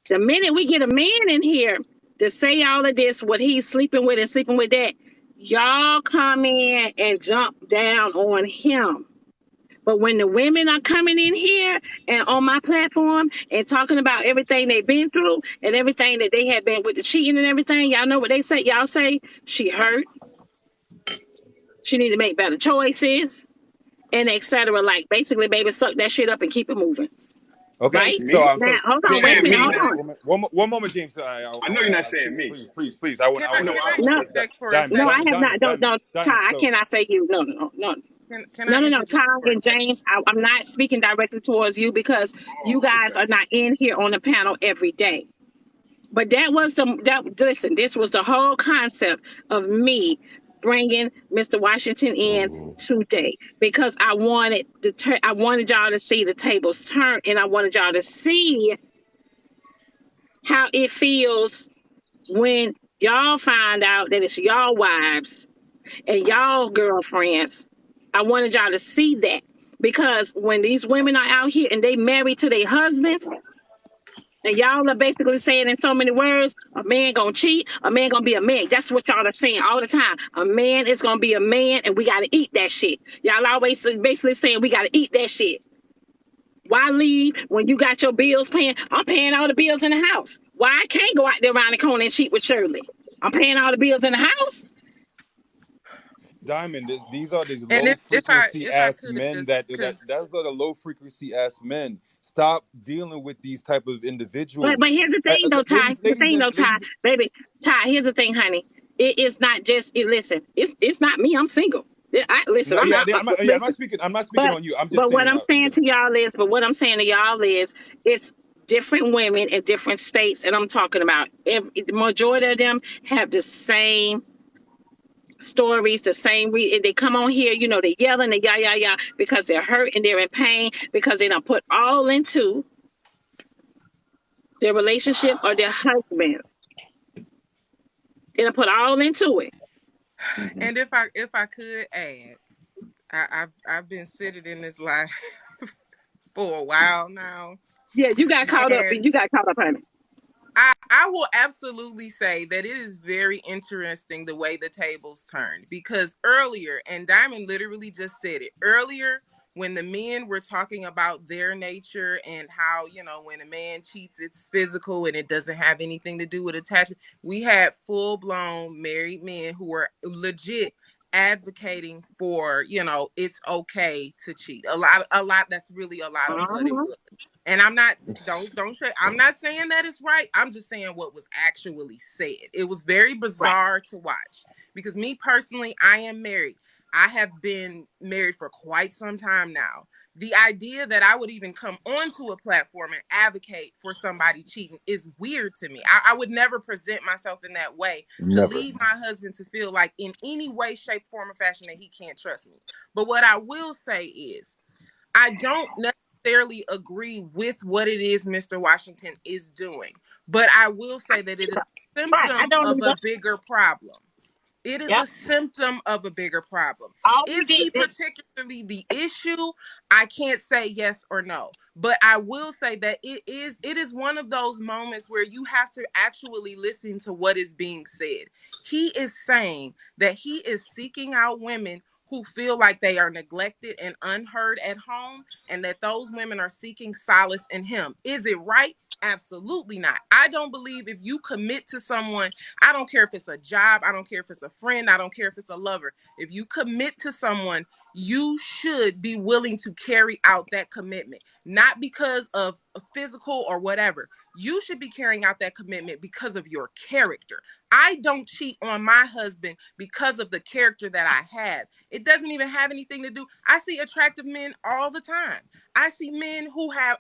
the minute we get a man in here to say all of this, what he's sleeping with and sleeping with that, y'all come in and jump down on him. But when the women are coming in here and on my platform and talking about everything they've been through and everything that they have been with the cheating and everything, y'all know what they say? Y'all say she hurt. She need to make better choices and etc. Like basically, baby, suck that shit up and keep it moving. Okay, That's Right? me. Now, hold You on. Wait a saying minute. me Hold now? on. one moment, James. I know you're not saying me. Please. I Can want I No, can I I was. No, interject for a Diamond, no, I second? have not. No, Ty, Diamond. I So cannot say you. No. Can I No, interject Ty for a and second? James, I'm not speaking directly towards you because you Oh, guys okay. are not in here on the panel every day. But listen, this was the whole concept of me bringing Mr. Washington in today because I wanted y'all to see the tables turn and I wanted y'all to see how it feels when y'all find out that it's y'all wives and y'all girlfriends. I wanted y'all to see that, because when these women are out here and they married to their husbands, and y'all are basically saying in so many words, a man gonna cheat, a man gonna be a man. That's what y'all are saying all the time. A man is gonna be a man, and we gotta eat that shit. Y'all always basically saying we gotta eat that shit. Why leave when you got your bills paying? I'm paying all the bills in the house. Why I can't go out there around the corner and cheat with Shirley? I'm paying all the bills in the house. Diamond, these are these And low frequency if I ass could men just that because those are the low frequency ass men. Stop dealing with these type of But individuals. here's the thing though, Ty. The thing though, Ty, Ladies. baby, Ty. Here's the thing, honey. It's not just it. Listen, it's not me. I'm single. Listen. No, I'm yeah, not. I'm not Listen. speaking. I'm not speaking But on you. I'm just but what saying. I'm saying to y'all is, it's different women in different states, and I'm talking about the majority of them have the same stories, the same they come on here, they yelling, they yah because they're hurt and they're in pain because they don't put all into their relationship or their husbands. They don't put all into it. Mhm. and if I could add, I've been sitting in this life for a while now, Yeah, you got caught up. and You got caught up on it. I will absolutely say that it is very interesting the way the tables turned, because earlier, and Diamond literally just said it earlier, when the men were talking about their nature and how, when a man cheats, it's physical and it doesn't have anything to do with attachment. We had full blown married men who were legit advocating for, it's okay to cheat. A lot. That's really a lot of what it Uh-huh. was. And I'm not, don't say, I'm not saying that it's right. I'm just saying what was actually said. It was very Right. bizarre to watch, because me personally, I am married. I have been married for quite some time now. The idea that I would even come onto a platform and advocate for somebody cheating is weird to me. I would never present myself in that way to Never. lead my husband to feel like in any way, shape, form, or fashion that he can't trust me. But what I will say is, I don't necessarily agree with what it is Mr. Washington is doing, but I will say that it is a Right. I symptom don't of either. a bigger problem. It is Yep. a symptom of a bigger problem. All you Is get he that. particularly the issue? I can't say yes or no, but I will say that it is one of those moments where you have to actually listen to what is being said. He is saying that he is seeking out women who feel like they are neglected and unheard at home, and that those women are seeking solace in him. Is it right? Absolutely not. I don't believe if you commit to someone, I don't care if it's a job, I don't care if it's a friend, I don't care if it's a lover. If you commit to someone, you should be willing to carry out that commitment, not because of a physical or whatever. You should be carrying out that commitment because of your character. I don't cheat on my husband because of the character that I have. It doesn't even have anything to do. I see attractive men all the time. I see men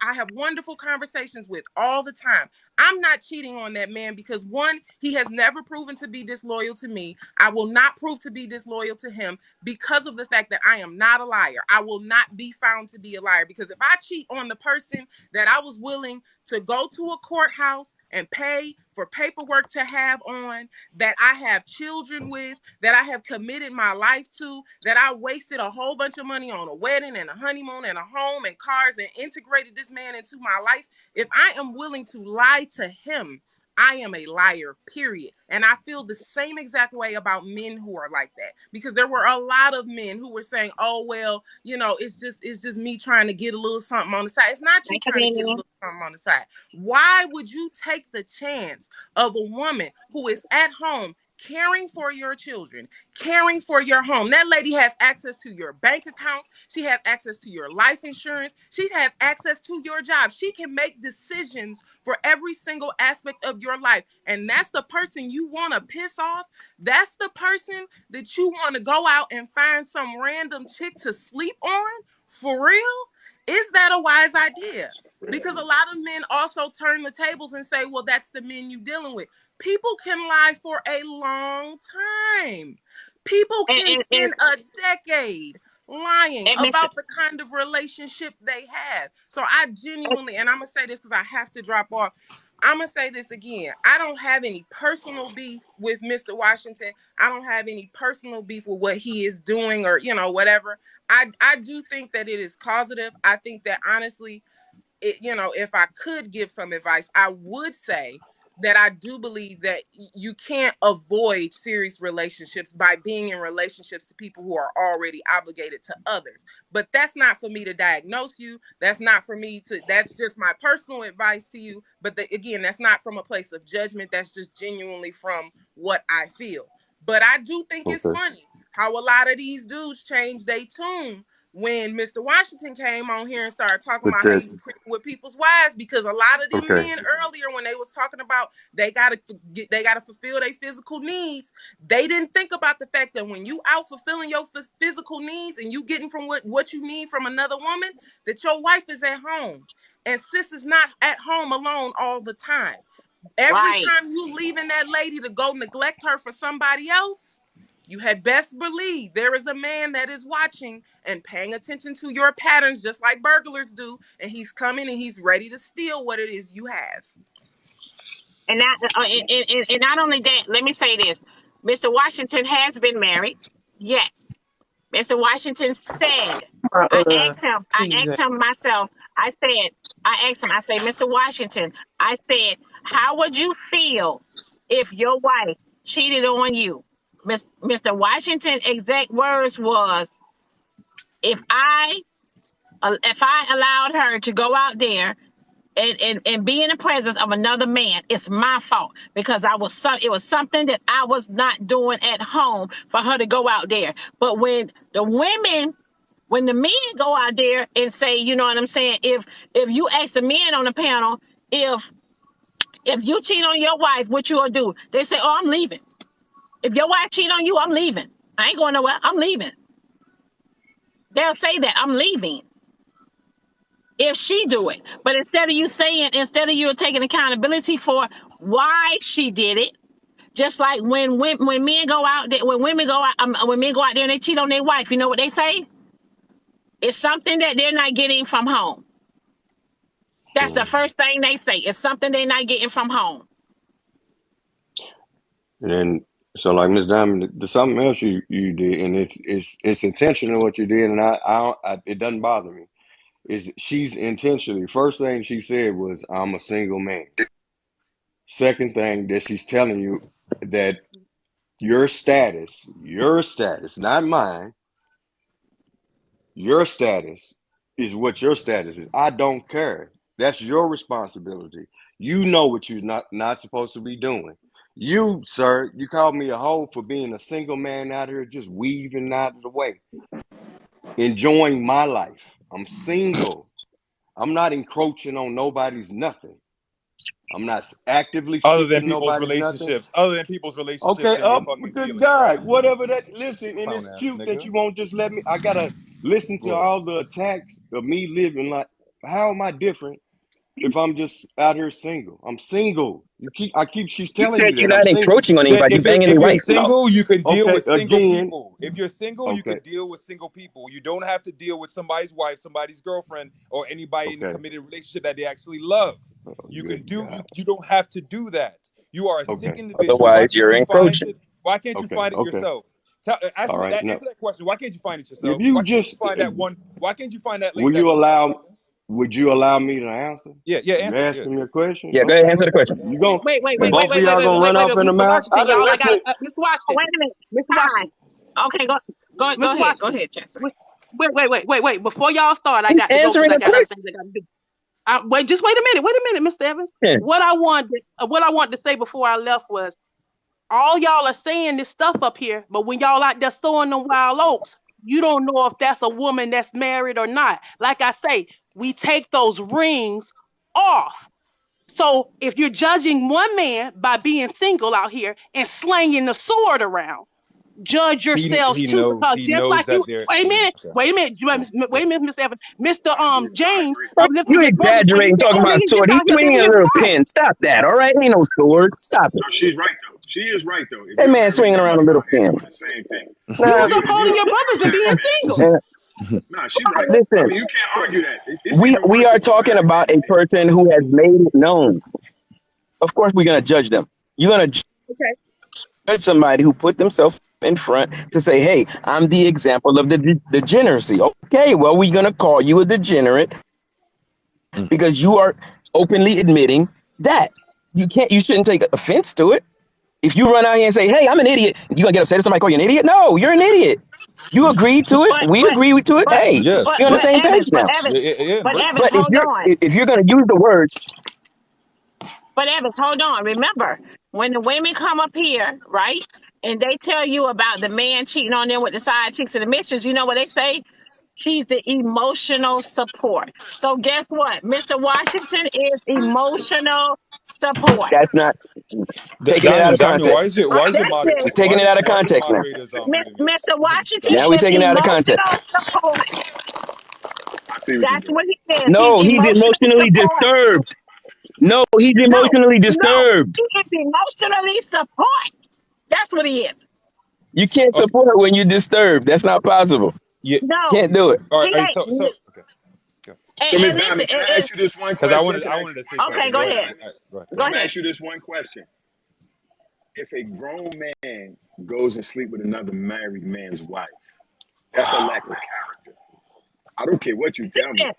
I have wonderful conversations with all the time. I'm not cheating on that man because, one, he has never proven to be disloyal to me. I will not prove to be disloyal to him because of the fact that I am not a liar. I will not be found to be a liar, because if I cheat on the person that I was willing to go to a courthouse and pay for paperwork to have on, that I have children with, that I have committed my life to, that I wasted a whole bunch of money on a wedding and a honeymoon and a home and cars and integrated this man into my life, if I am willing to lie to him, I am a liar, period. And I feel the same exact way about men who are like that, because there were a lot of men who were saying, oh, well, it's just me trying to get a little something on the side. It's not you trying to get a little something on the side. Why would you take the chance of a woman who is at home caring for your children, caring for your home? That lady has access to your bank accounts. She has access to your life insurance. She has access to your job. She can make decisions for every single aspect of your life. And that's the person you want to piss off. That's the person that you want to go out and find some random chick to sleep on? For real? Is that a wise idea? Because a lot of men also turn the tables and say, well, that's the men you're dealing with. People can lie for a long time. People can spend a decade lying And Mr. about the kind of relationship they have. So I genuinely, and I'm going to say this because I have to drop off, I'm going to say this again. I don't have any personal beef with Mr. Washington. I don't have any personal beef with what he is doing or, whatever. I do think that it is causative. I think that honestly, if I could give some advice, I would say that I do believe that you can't avoid serious relationships by being in relationships to people who are already obligated to others. But that's not for me to diagnose you. That's not for me that's just my personal advice to you. But again, that's not from a place of judgment. That's just genuinely from what I feel. But I do think it's funny how a lot of these dudes change their tune when Mr. Washington came on here and started talking about how he was creeping with people's wives, because a lot of them men earlier, when they was talking about they gotta fulfill their physical needs, they didn't think about the fact that when you out fulfilling your physical needs and you getting from what you need from another woman, that your wife is at home, and sis is not at home alone all the time. Every time you leaving that lady to go neglect her for somebody else, you had best believe there is a man that is watching and paying attention to your patterns, just like burglars do, and he's coming and he's ready to steal what it is you have. And not only that, let me say this: Mr. Washington has been married. Yes, Mr. Washington said. I asked him myself. I said, Mr. Washington, I said, how would you feel if your wife cheated on you? Mr. Washington's exact words was, if I allowed her to go out there and be in the presence of another man, it's my fault, because it was something that I was not doing at home for her to go out there. But when the men go out there and say, you know what I'm saying, if you ask the men on the panel, if you cheat on your wife, what you gonna do? They say, oh, I'm leaving. If your wife cheat on you, I'm leaving. I ain't going nowhere. I'm leaving. They'll say that, I'm leaving, if she do it. But instead of you taking accountability for why she did it, just like when men go out there, when men go out there and they cheat on their wife, you know what they say? It's something that they're not getting from home. That's the first thing they say. It's something they're not getting from home. And then, so like Miss Diamond, there's something else you did, and it's intentional what you did, and I it doesn't bother me. She's intentionally. First thing she said was, "I'm a single man." Second thing that she's telling you that your status, not mine, your status is what your status is. I don't care. That's your responsibility. You know what you're not supposed to be doing. You, sir, you called me a hoe for being a single man out here just weaving out of the way, enjoying my life. I'm single. I'm not encroaching on nobody's nothing. I'm not actively other than seeking people's nobody's relationships. nothing. Other than people's relationships. Okay, And your fucking good feelings, God, right? whatever that. Listen, and Clown it's ass cute that nigga. you won't just let me. I gotta listen to Look. all the attacks of me living like. How am I different if I'm just out here single? I'm single. She's You telling said you you're that I'm not single. encroaching on That anybody. You're banging if their you're wife. single, You can deal okay, with single again, people. If you're single, you okay, could deal with single people. You don't have to deal with somebody's wife, somebody's girlfriend, or anybody in a okay. committed relationship that they actually love. Oh, You can good do. God. You don't have to do that. You are a sick Okay, individual. Otherwise, you're encroaching. Why can't you okay, find it okay. yourself? All right. No, Answer that question. Why can't you find it if yourself? you Why can't you just find that one? Why can't you find that lady would that you loves you? allow me to answer? Yeah, You answer. Yeah. asking me a question? Yeah, go ahead, Okay. answer the question. You going Wait, both of y'all gonna run off in the Mr. mouth? Washington, I've been y'all, I got listening. Mr. Oh, wait Washington, a minute. Mr. Hi. Washington, Okay, go Mr. ahead. Go Washington. ahead, Chester. Wait. Before y'all start, I He's got to go because answering I a got other question. things I got to do. Just wait a minute, Mr. Evans. What I wanted to say before I left was, all y'all are saying this stuff up here, but when y'all out there sowing them wild oats, you don't know if that's a woman that's married or not. Like I say, we take those rings off. So if you're judging one man by being single out here and slanging the sword around, judge yourselves He too, knows. because He just knows like you, that they're. wait a minute, Okay. Mr. Evans, Mr. I James agree. of Lift You Your Brothers, when he exaggerating said, talking oh, about he's just sword. He's out here swinging living a his little life. pin. Stop that. All right, ain't no sword. Stop it. No, she's right though. She is right though. If That you're man married, swinging then around you a little are pin. doing the same thing. You Nah, was If you upholding your don't brothers have and being that single. commitment, nah, she's right. I listen. mean, you can't argue that. It's We even we worse are if a talking married man about a did it. person who has made it known. of course we're gonna judge them. You're gonna Okay. judge somebody who put themselves in front to say, "Hey, I'm the example of the degeneracy." Okay, well, we're gonna call you a degenerate because you are openly admitting that. You shouldn't take offense to it. If you run out here and say, "Hey, I'm an idiot," you gonna get upset if somebody call you an idiot? No, you're an idiot. You agreed to it. But We but agree to it. but Hey, Yes, we're on the but same yes. page Evans, now. Yeah, But embrace Evans, it. But hold on. if you're gonna use the word, But Evans, hold on. Remember, when the women come up here, right, and they tell you about the man cheating on them with the side chicks and the mistress, you know what they say? She's the emotional support. So guess what? Mr. Washington is emotional support. that's not taking it out of Diamond, context. Listen, We're taking it out of why is your context now. moderators muting you? Mr. Washington Now we're is taking it out of context. emotional support. I see what you're That's doing. what he is. He's No, he's emotional emotionally support. disturbed. No, he's No, emotionally no, disturbed. he is emotionally support. That's what he is. You can't Okay. support when you're disturbed. That's not possible. Yeah. No, Can't do it. All he right. ain't. So okay. So, Miss And listen, Diamond, can I ask you this one Because I question? wanted Can I I ask wanted you to say one okay, something. question, go Go Miss ahead. ahead. Diamond? All right, go ahead. Go Let me ahead. ask you this one question. If a grown man goes and sleep with another married man's wife, that's a lack of character. I don't care what you tell me.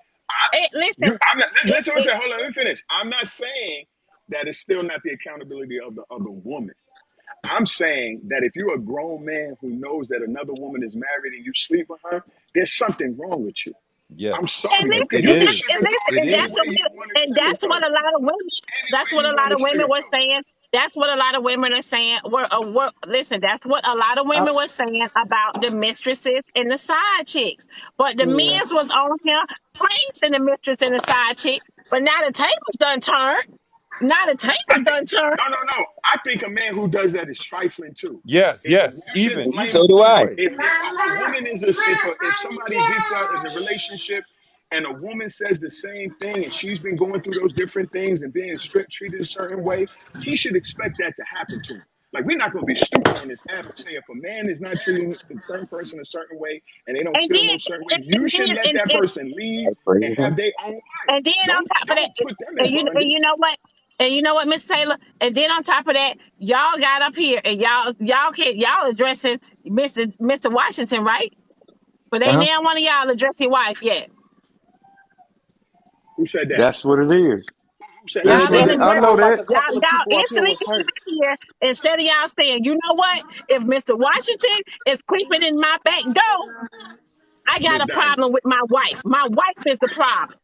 Listen, listen. I'm not, It, listen, it, listen, hold on, let me finish. I'm not saying that it's still not the accountability of the woman. I'm saying that if you're a grown man who knows that another woman is married and you sleep with her, there's something wrong with you. I'm Yes. sorry, but It you is. shouldn't go It any is. way you want to and that's what sugarcoat a it. lot of women. Any That's way what you a want lot to of women were sugarcoat it. saying. That's what a lot of women are saying. Listen, that's what a lot of Uh, women were saying about the mistresses and the side chicks. But the yeah. men's was on here praising the mistress and the side chicks. But now the tables done turned. Now the I tables think done turned. no. I think a man who does that is trifling too. Yes. If a, Yes. you shouldn't blame Even. him. So do I. Right. If a woman is a, if somebody gets out in a relationship and a woman says the same thing and she's been going through those different things and being treated a certain way, he should expect that to happen to him. Like we're not going to be stupid on this app and say if a man is not treating a certain person a certain way and they don't And feel then no certain way, you should let that person leave and have their own life. And then on top of that, Don't put them in and you bondage. know what? And you know what, Miss Taylor? And then on top of that, y'all got up here and y'all addressing Mr. Washington, right? But ain't Uh-huh. now one of y'all address your wife yet. Who said that? That's what it is. Who said Yeah, that? Y'all but didn't it I address know sounded like that. a couple of y'all people up here instantly was came hurt. back here instead of y'all saying, you know what? If Mr. Washington is creeping in my back door, I got Miss a Diamond. problem with my wife. My wife is the problem.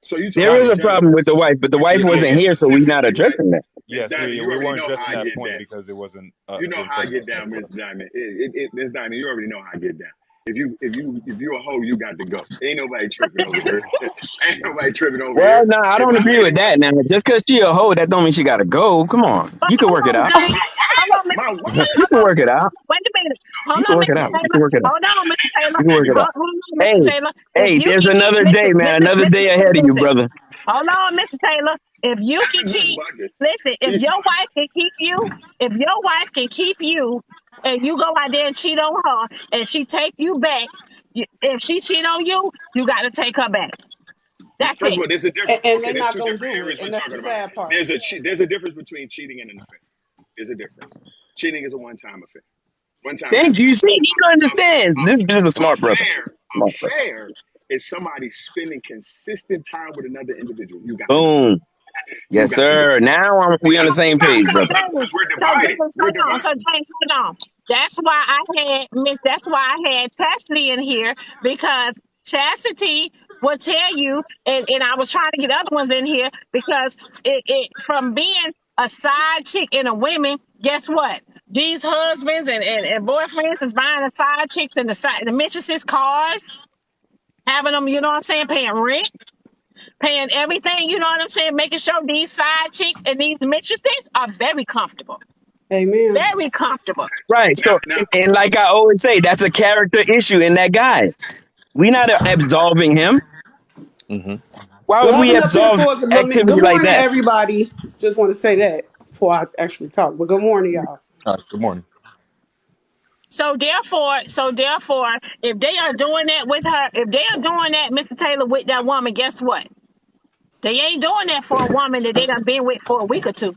So you There told is Miss a Diamond. Diamond, problem with the wife, but the but wife you know wasn't me here, so we're not specifically, right? addressing that. Miss Yes, Diamond, you we already weren't know how addressing I that get point down. because it wasn't You know didn't how I touch get the same down, Miss question. Diamond. Miss Diamond, you already know how I get down. If you a hoe, you got to go. Ain't nobody tripping over here. Ain't nobody tripping over Well, here. no, I If don't my agree lady with want that. Now, just because she a hoe, that don't mean she got to go. Come on, But you can hold work it on, out. James. Hold on, Mr. my You wife, can Hold on. work it out. Wait a minute. Hold You can on, work it Mr. out. You Taylor. can work it out. Hold on, Mr. Taylor. You can work it out. Hold on, Mr. Hey, Taylor. If hey, you there's can keep, another day, listen, man. listen, Another listen, day ahead of you, listen. brother. Hold on, Mr. Taylor. If you can Evans is keep, bugging. listen, if He your bugging. wife can keep you, if your wife can keep you, and you go out there and cheat on her, and she take you back, if she cheat on you, you got to take her back. That's First of it. all, there's a difference. And Okay, they're there's not two gonna different do it, areas we're and that's the talking about. sad part. There's a difference between cheating and an affair. There's a difference. Cheating is a one-time affair. One time Thank happens. you. See, he understands. This is a smart brother. Smart brother. Affair is somebody spending consistent time with another individual. You got to go. Boom. You Yes, got to go. sir. Now we on the same page, So brother. James, Because we're so divided. James, We're hold on. So divided. James, hold on. That's why I had Miss. That's why I had Chastity in here because Chastity will tell you, and I was trying to get other ones in here because it from being a side chick in a women. Guess what? These husbands and boyfriends is buying the side chicks and the mistresses cars, having them. You know what I'm saying? Paying rent, paying everything. You know what I'm saying? Making sure these side chicks and these mistresses are very comfortable. Amen. Very comfortable. Right. Now, So, and like I always say, that's a character issue in that guy. We're not absolving him. Hmm. Why What would I've we been up here absolve for, activity good like morning, that? everybody. Just want to say that before I actually talk. But good morning, y'all. All right. Good morning. So therefore, if they are doing that with her, if they are doing that, Mr. Taylor, with that woman, guess what? They ain't doing that for a woman that they done been with for a week or two.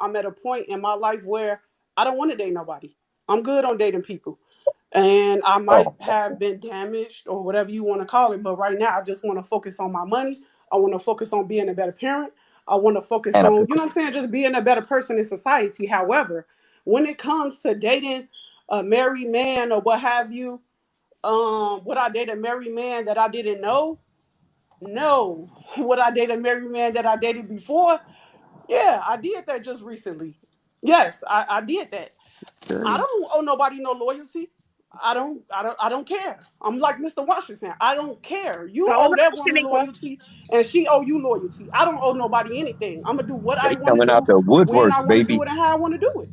I'm at a point in my life where I don't want to date nobody. I'm good on dating people. And I might Oh, have been damaged or whatever you want to call it, but right now I just want to focus on my money. I want to focus on being a better parent. I want to focus and a on, you know what I'm saying, just being a better person in society. However, when it comes to dating a married man or what have you, would I date a married man that I didn't know? No. Would I date a married man that I dated before? Yeah, I did that just recently. Yes, I did that. I Good. don't owe nobody no loyalty. I don't care. I'm like Mr. Washington. I don't care. You Hold owe on, that woman Shaniqua. loyalty, and she owe you loyalty. I don't owe nobody anything. I'm gonna do what I They want to coming out do, the when woodwork, I want to do baby. it, and how I want to do it.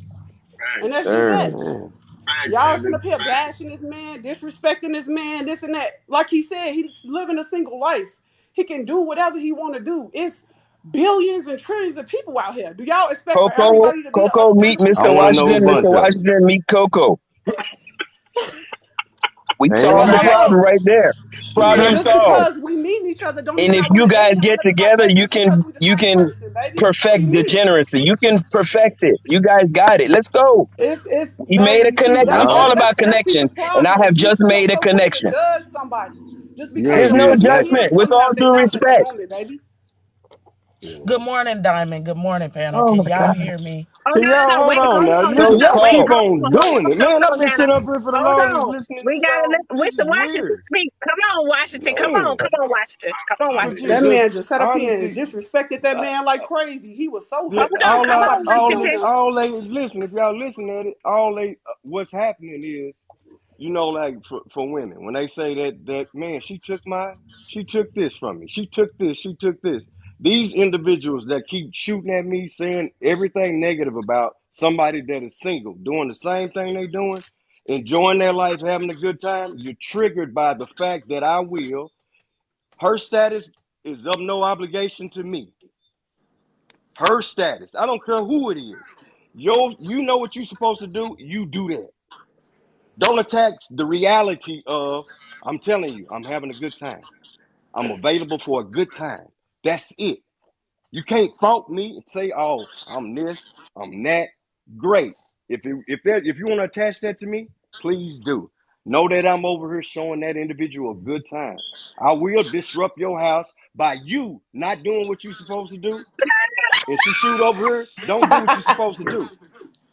And Yes, that's Facts. just sir. that. Yeah. Facts, Y'all sitting Evan. up here Facts. bashing this man, disrespecting this man, this and that. Like he said, he's living a single life. He can do whatever he want to do. It's billions and trillions of people out here. Do y'all expect for Coco, everybody to be an Coco, meet upstandable I Mr. want to person? know a Washington. Mr. bunch of them. Washington, meet Coco. We Ain't solved Just the nobody. problem because right there. yeah, Problem Yeah. just solved. because we meet each other don't And mean if I you want to guys date him or get nothing like together, that just because we the you same can person, baby. We perfect meet. degeneracy. You can perfect it. You guys got it. Let's go. It's We made a baby. See, connection. I'm No. all about that's people's connections, and I problem. have We just made a so quick to connection. judge somebody just You because There's ain't no somebody did over nothing. here judgment. ain't With coming all out their due mouth at the respect. moment, baby. Yeah. Good morning, Diamond. Good morning, panel. Oh Can my y'all God. hear me? Oh Can y'all no, hold wait, on hold now? on, So Listen, hold on, y'all wait, keep called. on doing it, man. I've been now. sitting up here for the Hold longest on. listening to We gotta y'all. let This is Washington weird, speak. Come on, Washington. man. Come on, Washington. Come on, But Washington. That the man just sat up here and honestly, disrespected that uh, man like crazy. He was so Hold hyped up. on, Somebody should kill him. all they listen. If y'all listen at it, what's happening is, like for women, when they say that man, she took this from me, she took this. These individuals that keep shooting at me, saying everything negative about somebody that is single, doing the same thing they doing, enjoying their life, having a good time, you're triggered by the fact that I will. Her status is of no obligation to me. Her status. I don't care who it is. You know what you're supposed to do. You do that. Don't attack the reality of, I'm telling you, I'm having a good time. I'm available for a good time. That's it. You can't fault me and say, oh, I'm this, I'm that. Great. If you want to attach that to me, please do. Know that I'm over here showing that individual a good time. I will disrupt your house by you not doing what you're supposed to do. And she shoot over here, don't do what you're supposed to do.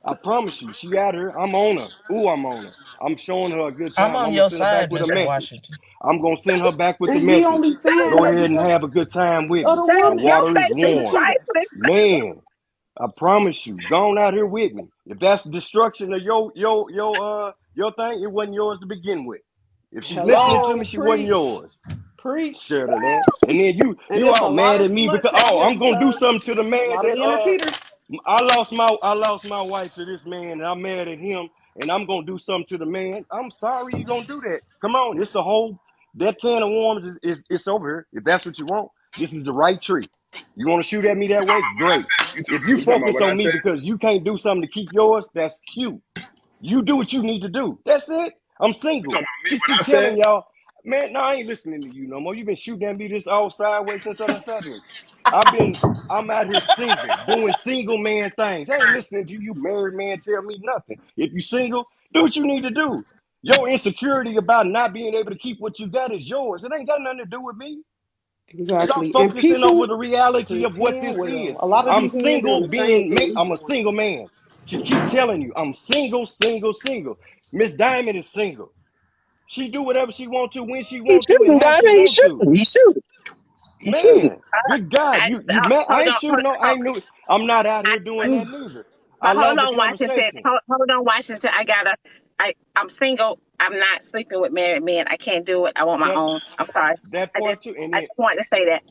I promise you, she out here. I'm on her. Ooh, I'm on her. I'm showing her a good I'm time. on I'm gonna your send her back side, with a Mr. message. Washington. I'm gonna send her back with the And he only message. saying Go that ahead and because have a good time with of me. the The James, woman. your water is face She is the warm. cheater. trifling. Man, I promise you, gone out here with me. If that's destruction of your thing, it wasn't yours to begin with. If she's listening to me, Hello, she wasn't preach, yours. preach. Scared of that. And then you And you there's a all lot mad of at me because sluts out here I'm gonna do because something to the a man lot of that men are cheaters. I lost my wife to this man and I'm mad at him and I'm gonna do something to the man. I'm sorry you're gonna do that. Come on, it's a whole that can of worms is it's over here. If that's what you want, this is the right tree. You want to shoot at me You that talking way? about what I Great. said? If you You talking about focus what I on me said? because you can't do something to keep yours, that's cute. You do what you need to do. That's it. I'm You single. talking about me? She What I keep said? telling y'all, man, no, I ain't listening to you no more. You've been shooting at me this all sideways since I done sat here. I'm out here single, doing single man things. I ain't listening to you married man tell me nothing. If you single, do what you need to do. Your insecurity about not being able to keep what you got is yours. It ain't got nothing to do with me. Stop Exactly. And focusing over people the reality of what pretend this well. is. A lot of I'm these men doing single the same thing we I'm a doing. single man. She keep telling you, I'm single, single, single. Miss Diamond is single. She do whatever she want to, when she He's want to, and shooting, how Diamond. she He's want to. shooting. He's shooting. He's shooting. Man, good God, you man, I Hold ain't on, shooting no, I ain't new. I'm not out I, here doing that neither. I but hold love the on, Washington. conversation. Hold on, Washington. I'm single. I'm not sleeping with married men. I can't do it. I want my That own. I'm sorry. that part too, and I then just wanted to say that.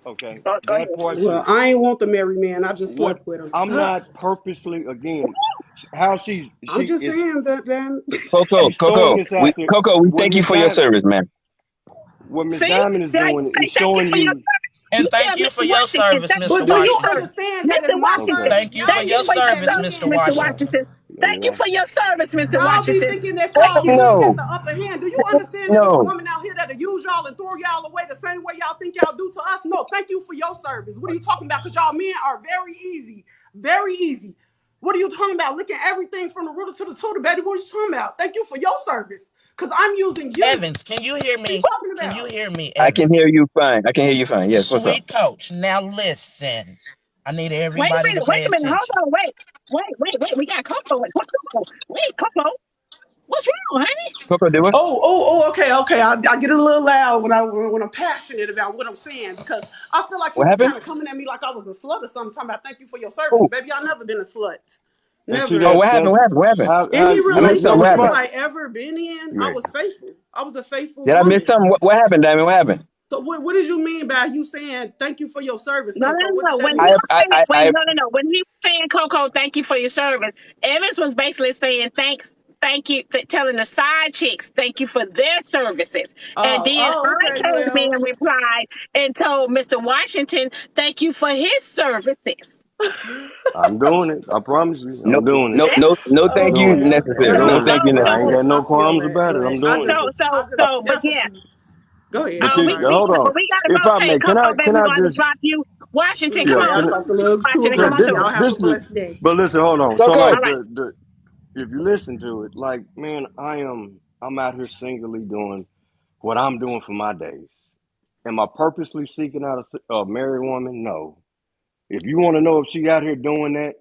okay, Go that ahead. part Well, too. I ain't want the married man. I just What slept with him. I'm not purposely again, how I'm she just is saying that then. Coco, she's throwing Coco, this out there. We What thank you Miss for your Diamond, service, man. what Miss See, Diamond is see how you doing say is thank you showing for your you. service. You And tell thank you Mr. for your Washington, service, thank you Mr. But for do your you Washington. service. understand that it's Mr. my Okay, Washington, service? Thank you Y'all for thank you be your for your thinking that service, y'all service, Mr. can't Mr. do nothing. Washington. Washington. Thank you for your service, Mr. Y'all be Washington. thinking that Thank y'all you. men got No, the upper hand. Do you understand that it's no. women out here that'll use y'all and throw y'all away the same way y'all think y'all do to us? No, thank you for your service. What are you talking about? Because y'all men are very easy. Very easy. What are you talking about? Looking at everything from the rooter to the tutor, baby. What are you talking about? Thank you for your service. Because I'm using you. Evans, can you hear What are you me? talking Can you about? hear me, I can Evans? hear you fine. I can hear you fine. Yes, what's up? Sweet coach. Now listen. I need everybody to Wait pay a minute, hold attention. on, wait. We got Coco. Wait, Coco. What's wrong, honey? Coco, do what? Okay. I get a little loud when I'm passionate about what I'm saying because I feel like he What was happened? kind of coming at me like I was a slut or something. Talking about thank you for your service, Who? baby. I've never been a slut. And see Never. Oh, that what happened? that's What happened? What happened? Any you I missed something. What never relationship happened? smart. I ever been in, I Yeah. was faithful. I was a faithful Did I miss woman. something? What happened, Diamond? What happened? So what did you mean by you saying thank you for your service, No, no, Coco? What no. does When that he I, mean? was I, saying, I, when I no, no, no. When he was saying, Coco, thank you for your service, Evans was basically saying thank you, telling the side chicks thank you for their services. And then I Okay. came in Well, and replied and told Mr. Washington thank you for his services. I'm doing it. I promise you, no, I'm doing it. no, I'm thank you doing it. okay. I'm necessary. Well, No, doing it. I thank you don't I ain't necessary. know. got I no feel qualms that, about it. but I'm doing it. But yeah. Go ahead. But Oh, see, we, Sorry. we, hold on. but we got to If I rotate. may, Coco, baby, can we're I going to just drop you. Washington, come yeah, on Okay, I can through. talked a little too Washington, come much. on this through. Y'all have a this is blessed day. but listen, hold on. So Coco. like All right. if you listen to it, like man, I'm out here singly doing what I'm doing for my days. Am I purposely seeking out a married woman? No. If you want to know if she out here doing that,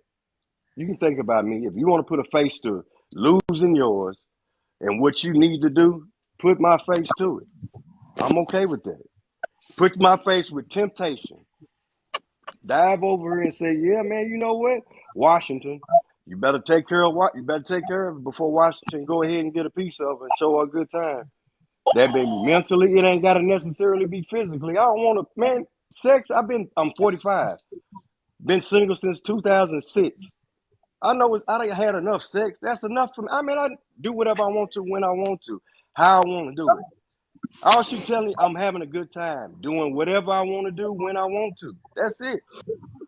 you can think about me. If you want to put a face to losing yours and what you need to do, put my face to it. I'm okay with that. Put my face with temptation. Dive over here and say, yeah, man, you know what? Washington, you better take care of what you better take care of it before Washington go ahead and get a piece of it and show her a good time. That baby mentally, it ain't gotta necessarily be physically. I don't wanna man, sex, I'm 45. Been single since 2006. I know I done had enough sex. That's enough for me. I mean, I do whatever I want to when I want to, how I want to do it. All she telling me, I'm having a good time, doing whatever I want to do when I want to. That's it.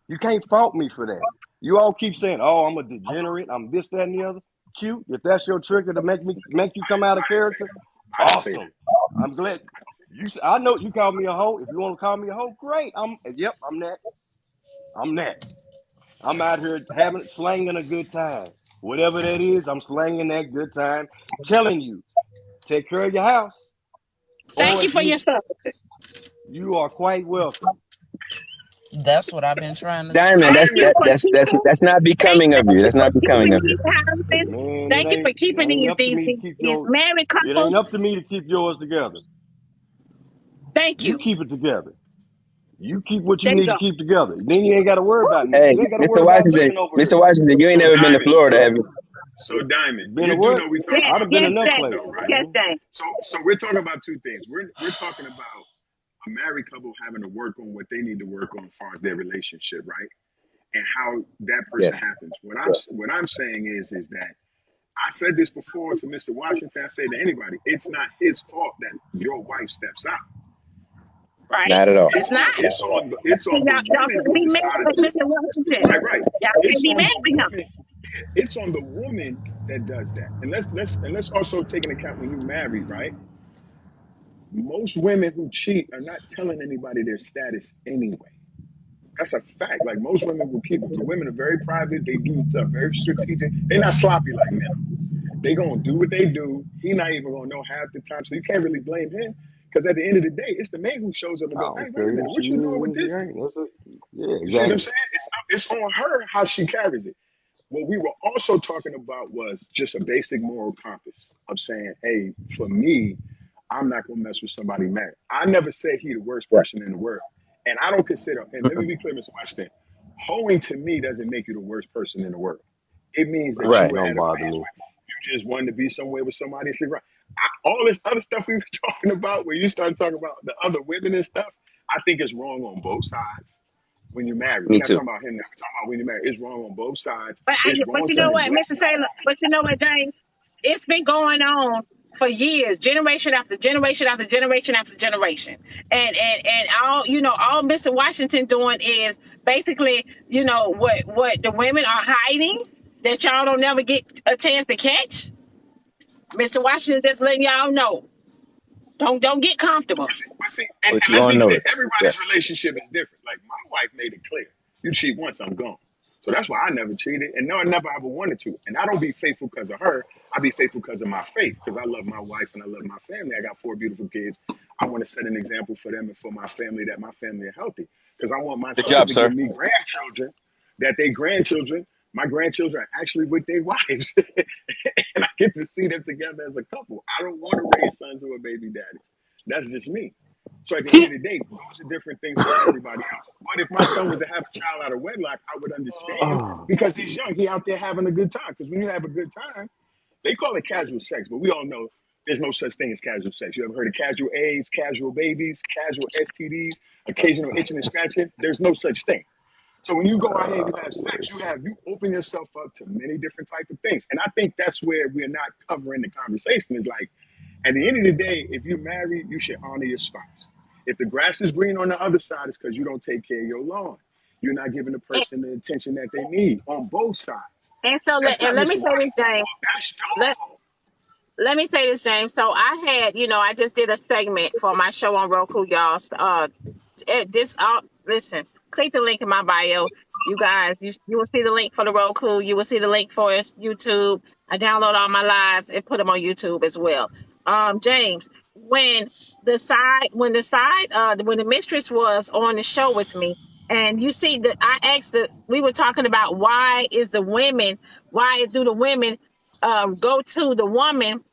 You can't fault me for that. You all keep saying, "Oh, I'm a degenerate. I'm this, that, and the other." Cute. If that's your trigger to make you come out of character, I didn't say that. awesome. I'm glad. I know you call me a hoe. If you want to call me a hoe, great. Yep. I'm that. I'm that. I'm out here slanging a good time. Whatever that is, I'm slanging that good time. Telling you, take care of your house, Thank or you if for your services. you are quite welcome. That's what I've been trying to say. Diamond, Thank you Diamond, for keeping. that's not becoming of Thank you. you That's for not becoming keeping of these you. houses. Man, Thank you for it keeping ain't these up to these me to these, keep these your married it ain't couples. up to me to keep yours together. Thank You you. keep it together. You keep what you There you need to go. keep together. Then you ain't got to worry about me. Hey, You ain't got to Mr. worry about Washington, women over Mr. here. Washington, you ain't so never been to Diamond, Florida, have you? so Diamond, Been to you do what? know we Yes, talking I'd about have been two yes, enough things James. though, places, right? Yes, man. James. So we're talking about two things. We're talking about a married couple having to work on what they need to work on as far as their relationship, right? And how that person Yes. happens. What I'm saying is that I said this before to Mr. Washington. I say to anybody, it's not his fault that your wife steps out. Right? Not at all. It's not. It's See, on the y'all woman can't who be mad decides with to Mr. Washington. right. Y'all can't It's be on mad the with him. woman. It's on the woman that does that. And let's also take into account when you married, right? Most women who cheat are not telling anybody their status anyway. That's a fact. Like most women will keep it. The women are very private. They do stuff very strategic. They're not sloppy like men. They gonna do what they do. He not even gonna know half the time. So you can't really blame him. Because at the end of the day, it's the man who shows up and I go, hey, don't wait a care minute, if she what you doing is with or she this? ain't. Yeah, You see what I'm exactly. saying? It's on her how she carries it. What we were also talking about was just a basic moral compass of saying, hey, for me, I'm not gonna mess with somebody married. I never said he the worst Right. person in the world. And I don't consider, and let me be clear, Mr. Washington, hoeing to me doesn't make you the worst person in the world. It means that Right. you Right. were Don't at a bother phase me. where you just wanted to be somewhere with somebody and sleep around. All this other stuff we were talking about, where you start talking about the other women and stuff, I think it's wrong on both sides when you're married. We're Me not too. talking about him now. We're talking about when you're married. It's wrong on both sides. But It's wrong you to know what, neglect Mr. your Taylor? wife. But you know what, James? It's been going on for years, generation after generation after generation after generation. And all all Mr. Washington doing is basically, what the women are hiding that y'all don't never get a chance to catch. Mr. Washington just letting y'all know. Don't get comfortable. And Put you let's on be clear, notice. Yeah. everybody's relationship is different. Like my wife made it clear, you cheat once, I'm gone. So that's why I never cheated, and no, I never ever wanted to. And I don't be faithful because of her. I be faithful because of my faith, because I love my wife and I love my family. I got 4 beautiful kids. I want to set an example for them and for my family that my family are healthy. Because I want my Good sons job, to give sir. me grandchildren, that they grandchildren, my grandchildren are actually with their wives, and I get to see them together as a couple. I don't want to raise sons who are baby daddies. That's just me. So at the end of the day, those are different things for everybody else. But if my son was to have a child out of wedlock, I would understand Oh, because he's young. He out there having a good time. Because when you have a good time, they call it casual sex, but we all know there's no such thing as casual sex. You ever heard of casual AIDS, casual babies, casual STDs, occasional itching and scratching? There's no such thing. So when you go out here and you have sex, you open yourself up to many different type of things. And I think that's where we're not covering the conversation is like, at the end of the day, if you're married, you should honor your spouse. If the grass is green on the other side, it's because you don't take care of your lawn. You're not giving the And, person the attention that they need on both sides. and so That's not let me Mr. say this, Washington's James. fault. That's your Let fault. let me say this, James. So I had, I just did a segment for my show on Roku, y'all. Listen, click the link in my bio. You guys, you will see the link for the Roku. You will see the link for YouTube. I download all my lives and put them on YouTube as well. James, when the mistress was on the show with me, and you see that we were talking about why do the women go to the woman,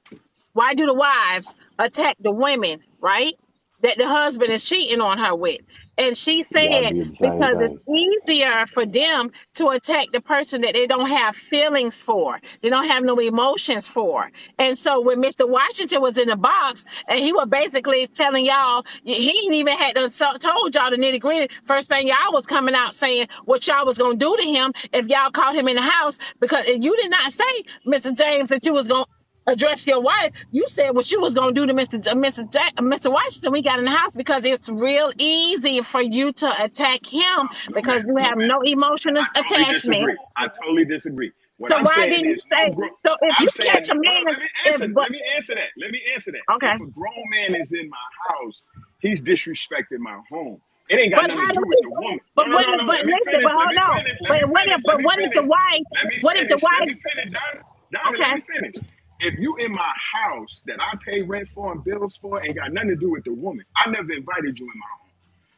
why do the wives attack the women, right? That the husband is cheating on her with. And she y'all said, did the same because it's thing. easier for them to attack the person that they don't have feelings for, they don't have no emotions for. And so when Mr. Washington was in the box, and he was basically telling y'all, he ain't even had to told y'all the nitty gritty. First thing y'all was coming out saying what y'all was gonna do to him if y'all caught him in the house, because you did not say, Mr. James, that you was gonna address your wife. You said what you was gonna do to Mr. Washington. We got in the house because it's real easy for you to attack him No, ma'am. because you No, have ma'am. no emotional I totally attachment. disagree. I totally disagree. What So I'm why saying didn't you is no say? grown. So if I'm you saying catch a no, no. man, Let me if answer. but Let me answer that. Let me answer that. okay, If a grown man is in my house, he's disrespecting my home. It ain't got but nothing to how do do with we? the woman. No, But no, what no, if? no. But Let me listen, finish. but Let hold me on. finish. Let But me finish. Let me what if the finish. wife? Let me What if the finish. Let wife? me finish, Diamond. Diamond, let Okay, me finish. If you in my house that I pay rent for and bills for, ain't got nothing to do with the woman. I never invited you in my home.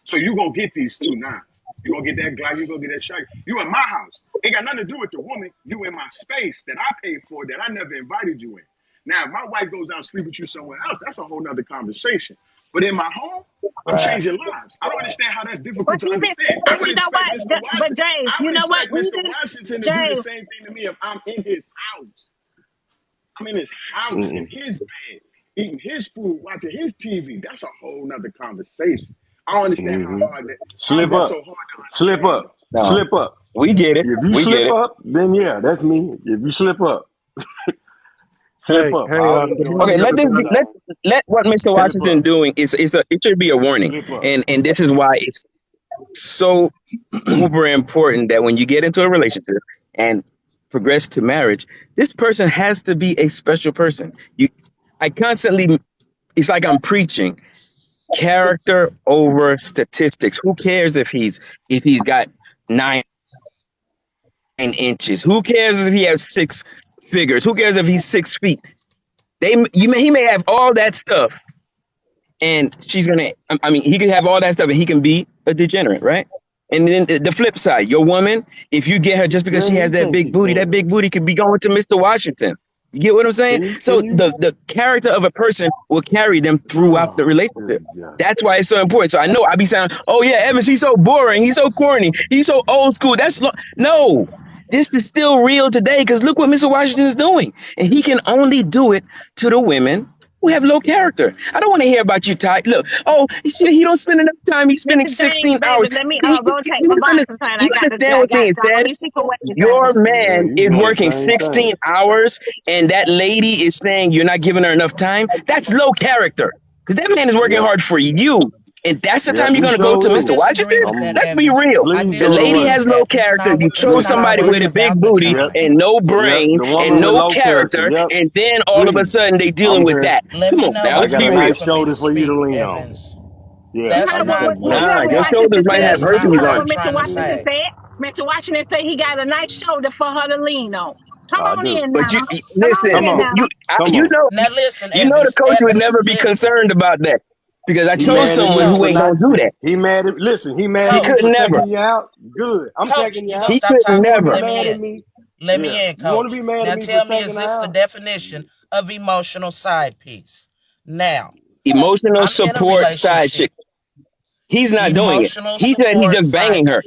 So you gonna get these two nines. You gonna get that Glock, you gonna get that shot. You in my house. Ain't got nothing to do with the woman. You in my space that I paid for that I never invited you in. Now, if my wife goes out and sleep with you somewhere else, that's a whole nother conversation. But in my home, I'm Right. changing lives. I don't understand how that's but difficult to even understand. I but would you know expect what? Mr. But Washington. James, I you would know what? expect Mr. Even Washington to do the James. same thing to me if I'm in his house. I'm in his house, in Mm-mm. his bed, eating his food, watching his TV. That's a whole nother conversation. I don't understand Mm-hmm. how is Slip that so up. hard to Slip understand up. though. No, Slip up. we get it. If you We get slip it. up, then yeah, that's me. If you slip up, slip Hey, up. hey, I'll leave you Okay, alone. let this be, let what Mr. Slip Washington up. doing it should be a warning, Slip up. and this is why it's so uber important that when you get into a relationship and progress to marriage, this person has to be a special person. I constantly, it's like I'm preaching character over statistics. Who cares if he's got 9 inches? Who cares if he has six figures? Who cares if he's 6 feet? He may have all that stuff, and she's gonna. I mean, he could have all that stuff, and he can be a degenerate, right? And then the flip side, your woman, if you get her just because she Girl, has you think you that can. big booty could be going to Mr. Washington. You get what I'm saying? So Can you? the character of a person will carry them throughout the Oh, relationship. good God. That's why it's so important. So I know I be saying, "Oh yeah, Evans, he's so boring. He's so corny. He's so old school." No. This is still real today because look what Mr. Washington is doing, and he can only do it to the women who have low character. I don't want to hear about you, Ty. Look, he don't spend enough time. He's spending Mr. James, 16 baby, hours. let me You, rotate you, my under- boxing time. you understand I what's got being John. said? You speak away, Your James. Yeah, man you is doing the working same 16 thing. hours, and that lady is saying you're not giving her enough time. That's low character because that man is working Yep. hard for you. And that's the Yep. time you're He going to go sure to do. Mr. disagree Washington? with that, I'm Let's be Evans. real. I please The go to lady disagree work. with has low that. It's character. You it's chose Please. not somebody with always a big about the booty Yep. time. and no Yep. brain The and woman with no low character. character, Yep. and then all of a Please. sudden they dealing I'm with here. that. Let Come me on know now, I let's when got be a you're ready real. nice for me to shoulder for you to speak, lean on. Evans. Yeah. You That's heard I'm what not taking you you what there. heard Nah, what your that shoulders Washington might said. have that's herpes not You what heard on I'm them. what Mr. trying to Washington say. said. Mr. Washington said he got a nice shoulder for her to lean on. Come I on do. in But now. Come on Come listen, in on. now. Come on. Now listen, you know the Evans. coach would Evans, never be listen. concerned about that because I He chose mad at Listen, someone me who for ain't coach. not. gonna do that. He mad at. Listen. He mad He at me could for Coach. never. taking you out. Good. I'm Coach, taking you you gonna out. He stop could You talking? want to be never. Let me mad at in. me? Let Yeah. me in, You want to coach. be mad at Now me for tell me, taking is her this the out? definition of emotional side piece? Now, Emotional I'm in a support side chick. relationship. He's not doing it. Emotional He said he's support just banging side. her.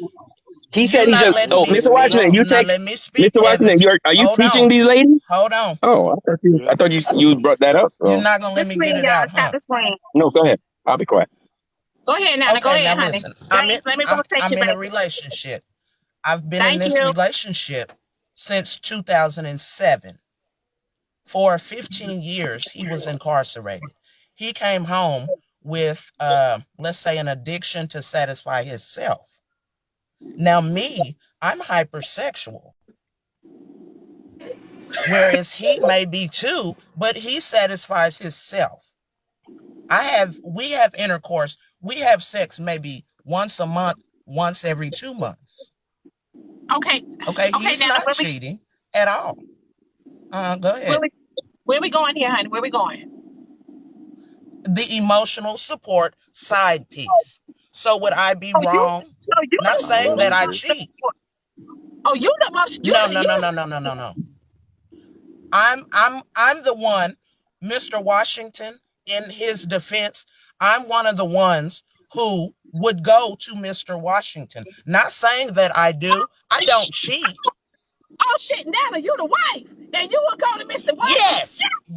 He said You're he's not just. letting Oh, me Mr. speak. Washington, You're not letting me speak, Mr. Washington, Evans. are you Hold teaching on. these ladies? Hold on. Oh, I thought you brought that up. You're So not gonna let This me screen, get it y'all. out, Stop huh? the screen. no, go ahead. I'll be quiet. Go ahead, Nana. Go Okay, now ahead, honey. listen. James, let me rotate I'm you, in a baby. relationship. I've been in Thank this you. relationship since 2007. For 15 years, he was incarcerated. He came home with, let's say, an addiction to satisfy himself. Now, me, I'm hypersexual, whereas he may be too, but he satisfies himself. We have intercourse. We have sex maybe once a month, once every 2 months. Okay. Okay, Okay, he's Nana. not cheating at all. Go ahead. Where we going here, honey? Where we going? The emotional support side piece. So would I be wrong? Not saying that I cheat. Oh, you the most. No. I'm the one, Mr. Washington, in his defense, I'm one of the ones who would go to Mr. Washington. Not saying that I do. I don't cheat. Oh shit, Nana, you the wife, and you will go to Mr.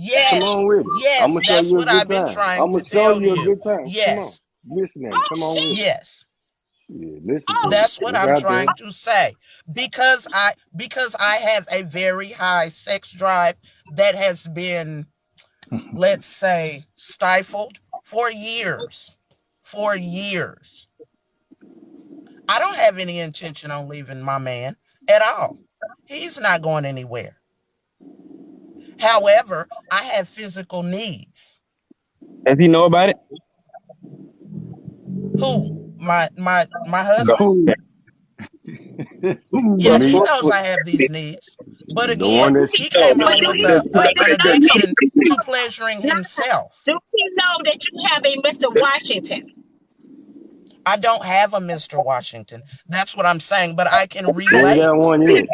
Yes, Come on with it. I'm gonna show that's you a what good I've been time. trying I'm to gonna show tell you a you. good time. Come on. Yes. Listen at me. Come on with it. Yes. Yeah, listen Oh to me. That's what Look I'm out there. trying to say. Because I have a very high sex drive that has been, let's say, stifled for years. For years. I don't have any intention on leaving my man at all. He's not going anywhere. However, I have physical needs. Does he know about it? Who? My husband? Who? Yes, he Me. knows I have these needs. But The again, one that he came home with an addiction to do pleasuring himself. you know that you have a Mr. Washington? I don't have a Mr. Washington. That's what I'm saying, but I can she ain't relate. got one yet.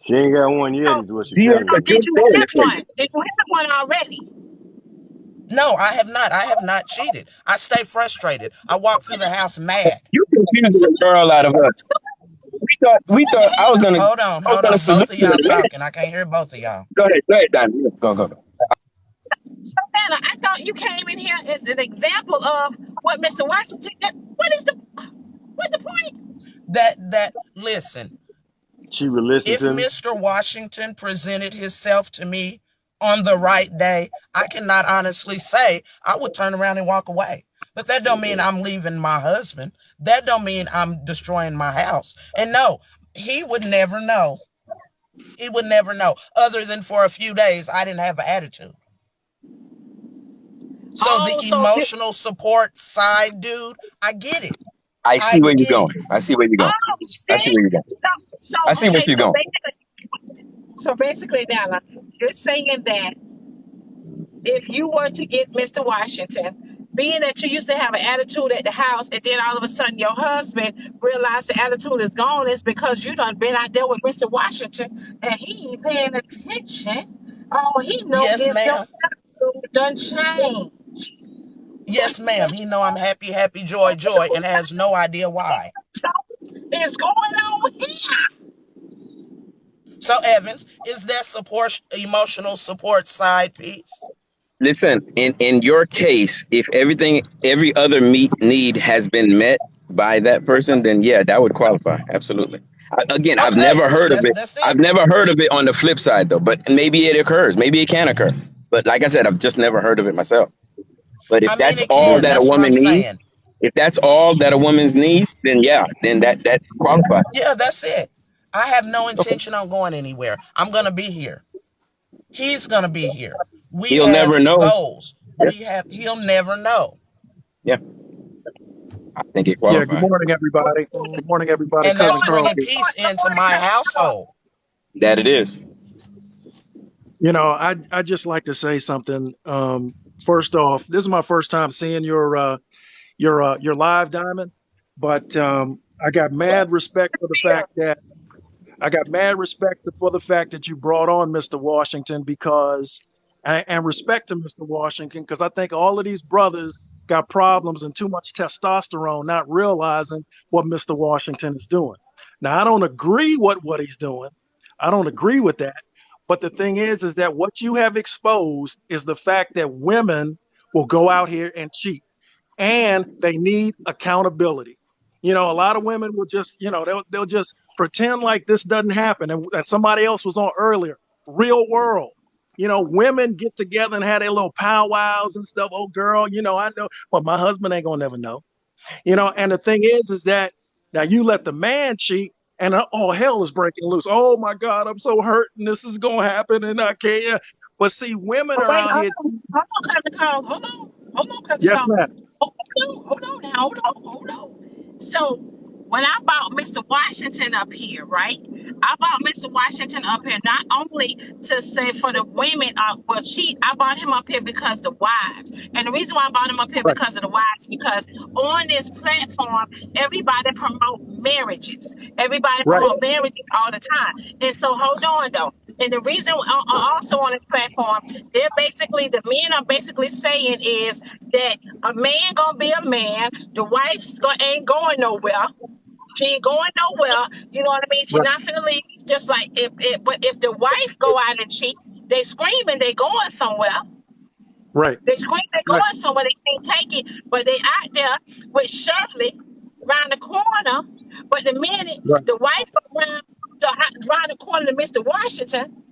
She ain't got one yet, is what she's telling So you. did you have one? Did you have one already? No, I have not. I have not cheated. I stay frustrated. I walk through the house mad. You confused the girl out of us. We thought I was gonna Hold on. salute Both of you. y'all talking. I can't hear both of y'all. Go ahead, Don. Go. So Nana, I thought you came in here as an example of what Mr. Washington did. What's the point? Listen, She will listen if to me. Mr. Washington presented himself to me on the right day, I cannot honestly say I would turn around and walk away. But that don't mean I'm leaving my husband. That don't mean I'm destroying my house. And no, he would never know. He would never know. Other than for a few days, I didn't have an attitude. So the emotional support side, dude, I get it. I see where you're going. I see where you're going. So I see where you're going. So basically, Nana, you're saying that if you were to get Mr. Washington, being that you used to have an attitude at the house, and then all of a sudden your husband realized the attitude is gone, it's because you done been out there with Mr. Washington and he ain't paying attention. Oh, he knows Yes, if your ma'am. attitude done changed. Yes, ma'am. He know I'm happy, joy, and has no idea why. It's going on here. So, Evans, is that emotional support side piece? Listen, in your case, if every other need has been met by that person, then yeah, that would qualify. Absolutely. Again, I've never heard of it. I've never heard of it on the flip side, though. But maybe it occurs. Maybe it can occur. But like I said, I've just never heard of it myself. But if that's all that a woman needs, if that's all that a woman's needs, then yeah, then that qualifies. Yeah, that's it. I have no intention on going anywhere. I'm gonna be here. He's gonna be here. He'll never know. Goals. He'll never know. Yeah. I think it qualifies. Yeah, good morning, everybody. Good morning, everybody. And that's bringing peace into my household. That it is. You know, I just like to say something. First off, this is my first time seeing your live, Diamond, but I got mad respect for the fact that you brought on Mr. Washington, because and respect to Mr. Washington, because I think all of these brothers got problems and too much testosterone, not realizing what Mr. Washington is doing. Now, I don't agree with what he's doing. I don't agree with that. But the thing is that what you have exposed is the fact that women will go out here and cheat, and they need accountability. You know, a lot of women will just, you know, they'll just pretend like this doesn't happen. And somebody else was on earlier, real world. You know, women get together and have their little powwows and stuff. Oh, girl, you know, I know, but my husband ain't gonna never know. You know, and the thing is that now you let the man cheat, and all hell is breaking loose. Oh my God, I'm so hurt, and this is gonna happen, and I can't. But see, women But are wait, out here. hold on, Cousin Carl. Hold on, Cousin Yes, Carl. ma'am. Hold on now, hold on. So when I brought Mr. Washington up here, right? I brought Mr. Washington up here not only to say for the women, I brought him up here because the wives. And the reason why I brought him up here Right, because of the wives, because on this platform, everybody promote marriages. Everybody right, promote marriages all the time. And so hold on though. And the reason also on this platform, the men are basically saying is that a man gonna be a man, the ain't going nowhere. She ain't going nowhere. You know what I mean? She right, not finna leave. Just like but if the wife go out and cheat, they screaming they going somewhere. right, They scream they right, going somewhere. They can't take it, but they out there with Shirley around the corner. But the minute right, the wife go round the corner to Mr. Washington,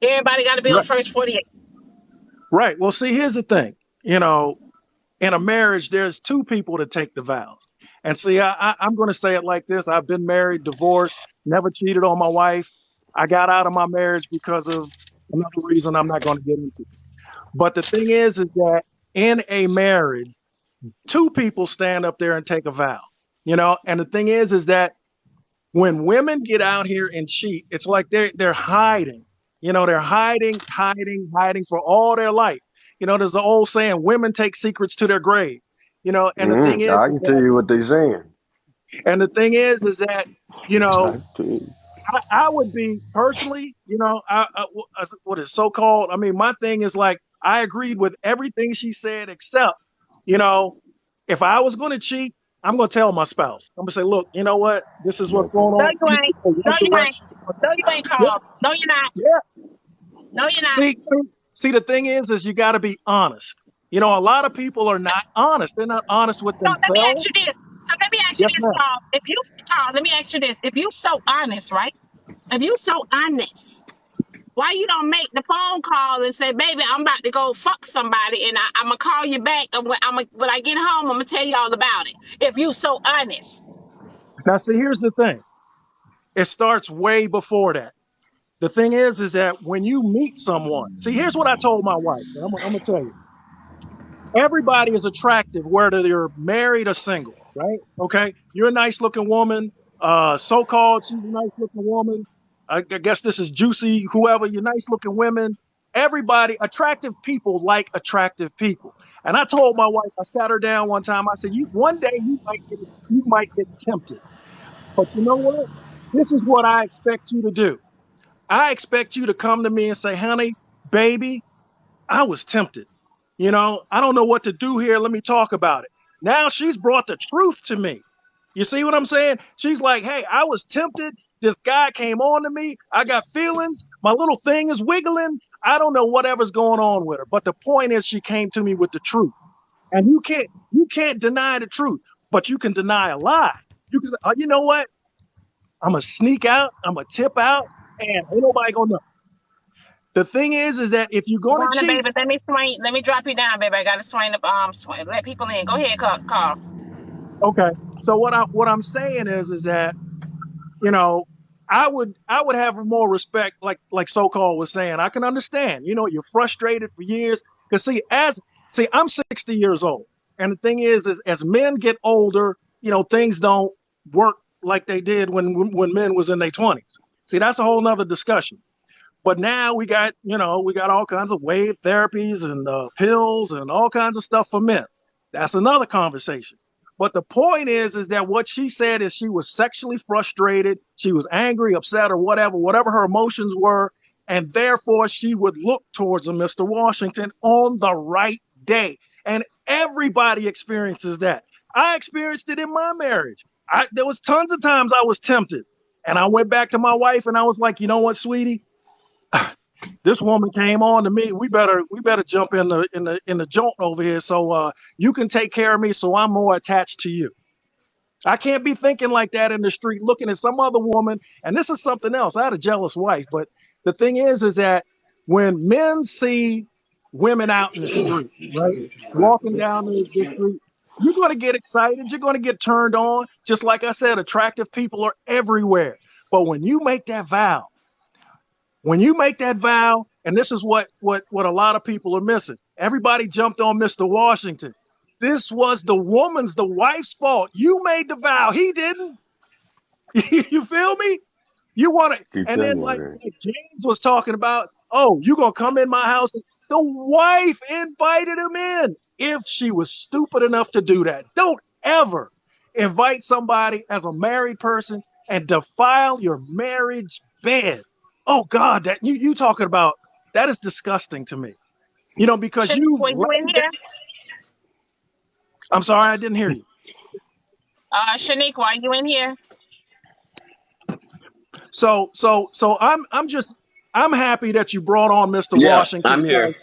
everybody got to be on right, first 48. right. Well, see, here's the thing. You know, in a marriage, there's two people to take the vows. And see, I'm going to say it like this. I've been married, divorced, never cheated on my wife. I got out of my marriage because of another reason I'm not going to get into. But the thing is that in a marriage, two people stand up there and take a vow, you know, and the thing is that when women get out here and cheat, it's like they're hiding. You know, they're hiding for all their life. You know, there's an old saying, women take secrets to their grave. You know, and the thing is I can tell that, you what they saying. and the thing is that, you I know, can tell you. I would be personally, you know, what is so called. I mean, my thing is like, I agreed with everything she said, except, you know, if I was going to cheat, I'm going to tell my spouse. I'm going to say, look, you know what? This is what's Okay. going No, on. you I'm going to ain't. go No, one you ain't. direction. No, you ain't, Yeah, Carl. No, you're not. yeah. No, you're not. See, the thing is you got to be honest. You know, a lot of people are not honest. They're not honest with So let me ask themselves. you this. So let me ask you Yes, this, ma'am. Carl. Carl, let me ask you this. If you so honest, right? If you so honest, why you don't make the phone call and say, baby, I'm about to go fuck somebody and I'm gonna call you back and when I get home, I'm gonna tell you all about it. If you so honest. Now, see, here's the thing. It starts way before that. The thing is that when you meet someone, see, here's what I told my wife. And I'm gonna tell you, everybody is attractive, whether you're married or single, right? Okay, you're a nice looking woman. So-called, she's a nice looking woman. I guess this is Juicy, whoever. You're nice looking women. Everybody, attractive people like attractive people. And I told my wife, I sat her down one time. I said, one day you might get tempted, but you know what? This is what I expect you to do. I expect you to come to me and say, honey, baby, I was tempted. You know, I don't know what to do here. Let me talk about it. Now she's brought the truth to me. You see what I'm saying? She's like, hey, I was tempted. This guy came on to me. I got feelings. My little thing is wiggling. I don't know whatever's going on with her. But the point is she came to me with the truth. And you can't deny the truth, but you can deny a lie. You can say, oh, you know what? I'm gonna sneak out, I'm gonna tip out, and ain't nobody gonna know. The thing is that if you're gonna Wanna, cheat, baby, let me drop you down, baby. I gotta swing, let people in. Go ahead, Carl. okay. So what I'm saying is that, you know, I would have more respect, like so-called was saying. I can understand, you know, you're frustrated for years. Because I'm 60 years old. And the thing is as men get older, you know, things don't work like they did when men was in their 20s. See, that's a whole nother discussion. But now we got all kinds of wave therapies and pills and all kinds of stuff for men. That's another conversation. But the point is that what she said is she was sexually frustrated. She was angry, upset, or whatever her emotions were. and therefore she would look towards a Mr. Washington on the right day. And everybody experiences that. I experienced it in my marriage. There was tons of times I was tempted, and I went back to my wife and I was like, you know what, sweetie, this woman came on to me. We better jump in the joint over here, so you can take care of me, so I'm more attached to you. I can't be thinking like that in the street, looking at some other woman. And this is something else. I had a jealous wife, but the thing is that when men see women out in the street, right, walking down the street, you're going to get excited. You're going to get turned on. Just like I said, attractive people are everywhere. But when you make that vow, and this is what a lot of people are missing. Everybody jumped on Mr. Washington. This was the wife's fault. You made the vow. He didn't. You feel me? You want to, Keep and that then like word. James was talking about, oh, you going to come in my house. The wife invited him in if she was stupid enough to do that. Don't ever invite somebody as a married person and defile your marriage bed. Oh God, that you talking about, that is disgusting to me. You know, because Shanique, you were you in here? I'm sorry, I didn't hear you. Shanique, were you in here? So I'm happy that you brought on Mr. Yeah, Washington. I'm here.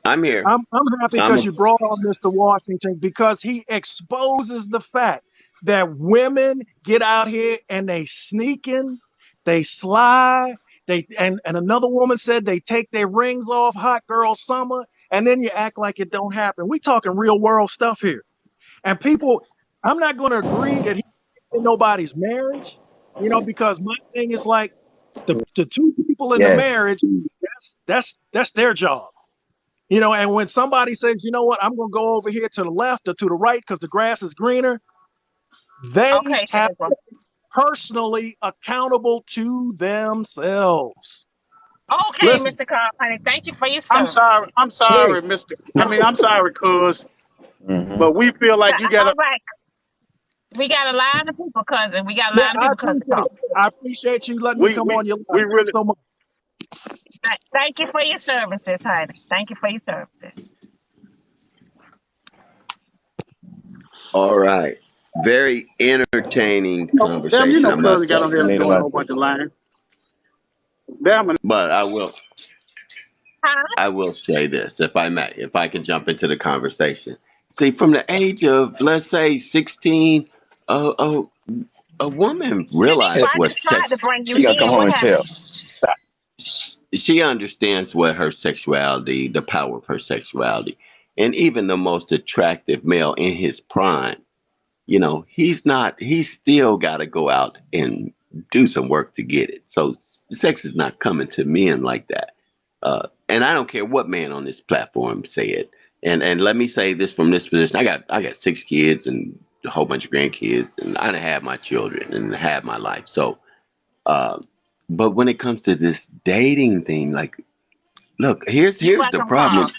I'm here. I'm happy I'm because you brought on Mr. Washington, because he exposes the fact that women get out here and they sneaking, they slide, and another woman said they take their rings off, hot girl summer, and then you act like it don't happen. We talking real world stuff here. And people, I'm not going to agree that he in nobody's marriage, you know, because my thing is like the two people in the marriage, that's their job. You know, and when somebody says, you know what, I'm going to go over here to the left or to the right because the grass is greener, they Okay, have Shaniqua. to be personally accountable to themselves. Okay, Listen, Mr. Carl, honey, thank you for your I'm service. sorry, Mr. I'm sorry, cuz, but we feel like you All gotta. right. We got a line of people, cousin. We got a yeah, line of people, cousin. I appreciate you letting me We come we on your we line. really. So much. Thank you for your services, honey. Thank you for your services. All right. Very entertaining Oh, damn, you conversation, know, I cousin must got say. on here doing a whole bunch of lying. Damn, But Huh? I will say this, if I may, if I can jump into the conversation. See, from the age of, let's say, 16, a woman Shaniqua, realizes I what just tried to sex. bring you in. What happened? She understands what her sexuality, the power of her sexuality, and even the most attractive male in his prime. You know, he's still got to go out and do some work to get it. So sex is not coming to men like that. And I don't care what man on this platform say it. And let me say this from this position. I got 6 kids and a whole bunch of grandkids, and I done had my children and had my life. So, but when it comes to this dating thing, like, look, here's You the welcome, problem. Carl.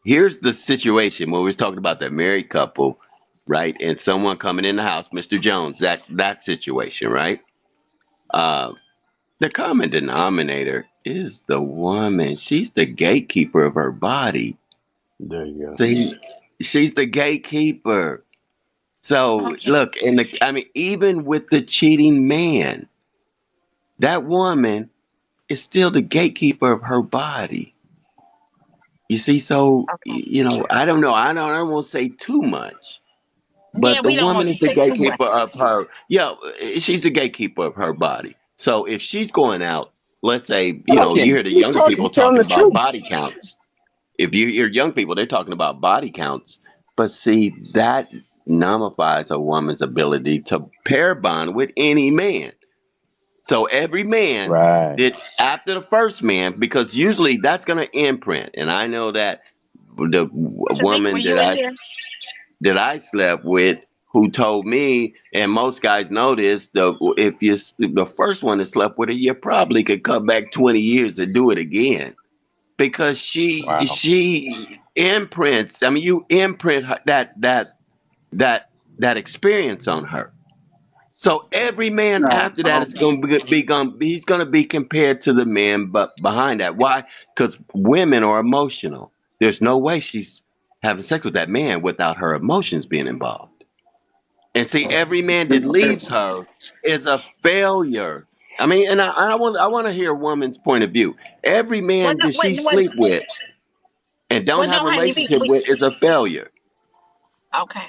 Here's the situation when we're talking about that married couple, right? And someone coming in the house, Mr. Jones, that situation, right? The common denominator is the woman. She's the gatekeeper of her body. There you go. See, she's the gatekeeper. So Okay. look, even with the cheating man, that woman is still the gatekeeper of her body. You see, so Okay. I don't know. I won't say too much, Yeah, but the we don't woman want you is to the say too much. gatekeeper of her. Yeah, she's the gatekeeper of her body. So if she's going out, let's say, you hear the younger people talking about body counts. If you hear young people, they're talking about body counts. But see, that nullifies a woman's ability to pair bond with any man. So every man did after the first man, because usually that's going to imprint. And I know that the Shanique, were woman you in here? that I slept with, who told me, and most guys know this, the first one that slept with her, you probably could come back 20 years and do it again, because she imprints. I mean, you imprint that experience on her. So every man No. after that is going to he's going to be compared to the man, but behind that, why? Because women are emotional. There's no way she's having sex with that man without her emotions being involved. And see, every man that leaves her is a failure. I mean, and I want to hear a woman's point of view. Every Well, man no, that wait, she wait. sleep with and don't Well, have no, a honey, relationship with is a failure okay.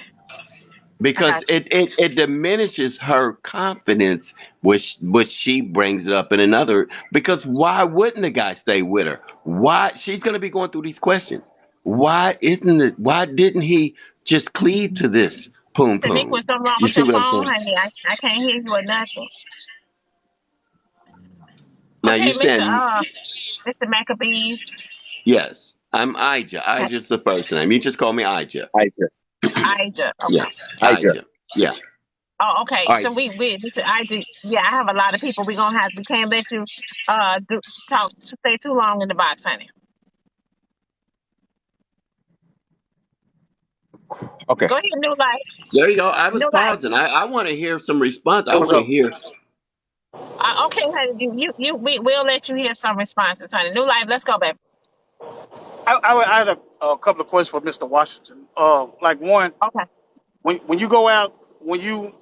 I because got you. it diminishes her confidence, which she brings it up in another. Because why wouldn't a guy stay with her? Why she's going to be going through these questions? Why isn't it? Why didn't he just cleave to this poom Shaniqua, poom? something wrong You with see your what I'm phone, saying? honey? I can't hear you or nothing. Now Okay, you saying Mr. Maccabees, yes? I'm Ija. Ija's the first name. You just call me Ija. Ija. Ija. Yeah, Okay. Ija. Ija. Yeah. Oh, okay. All So right. Mr. IG. Yeah, I have a lot of people. We can't let you stay too long in the box, honey. Okay. Go ahead, New Life. There you go. I was New Life. pausing. I want to hear some response. I What's want to up? hear. Okay, honey. We'll let you hear some responses, honey. New Life. Let's go, baby. I had a couple of questions for Mr. Washington. Like one, Okay. when you go out, when you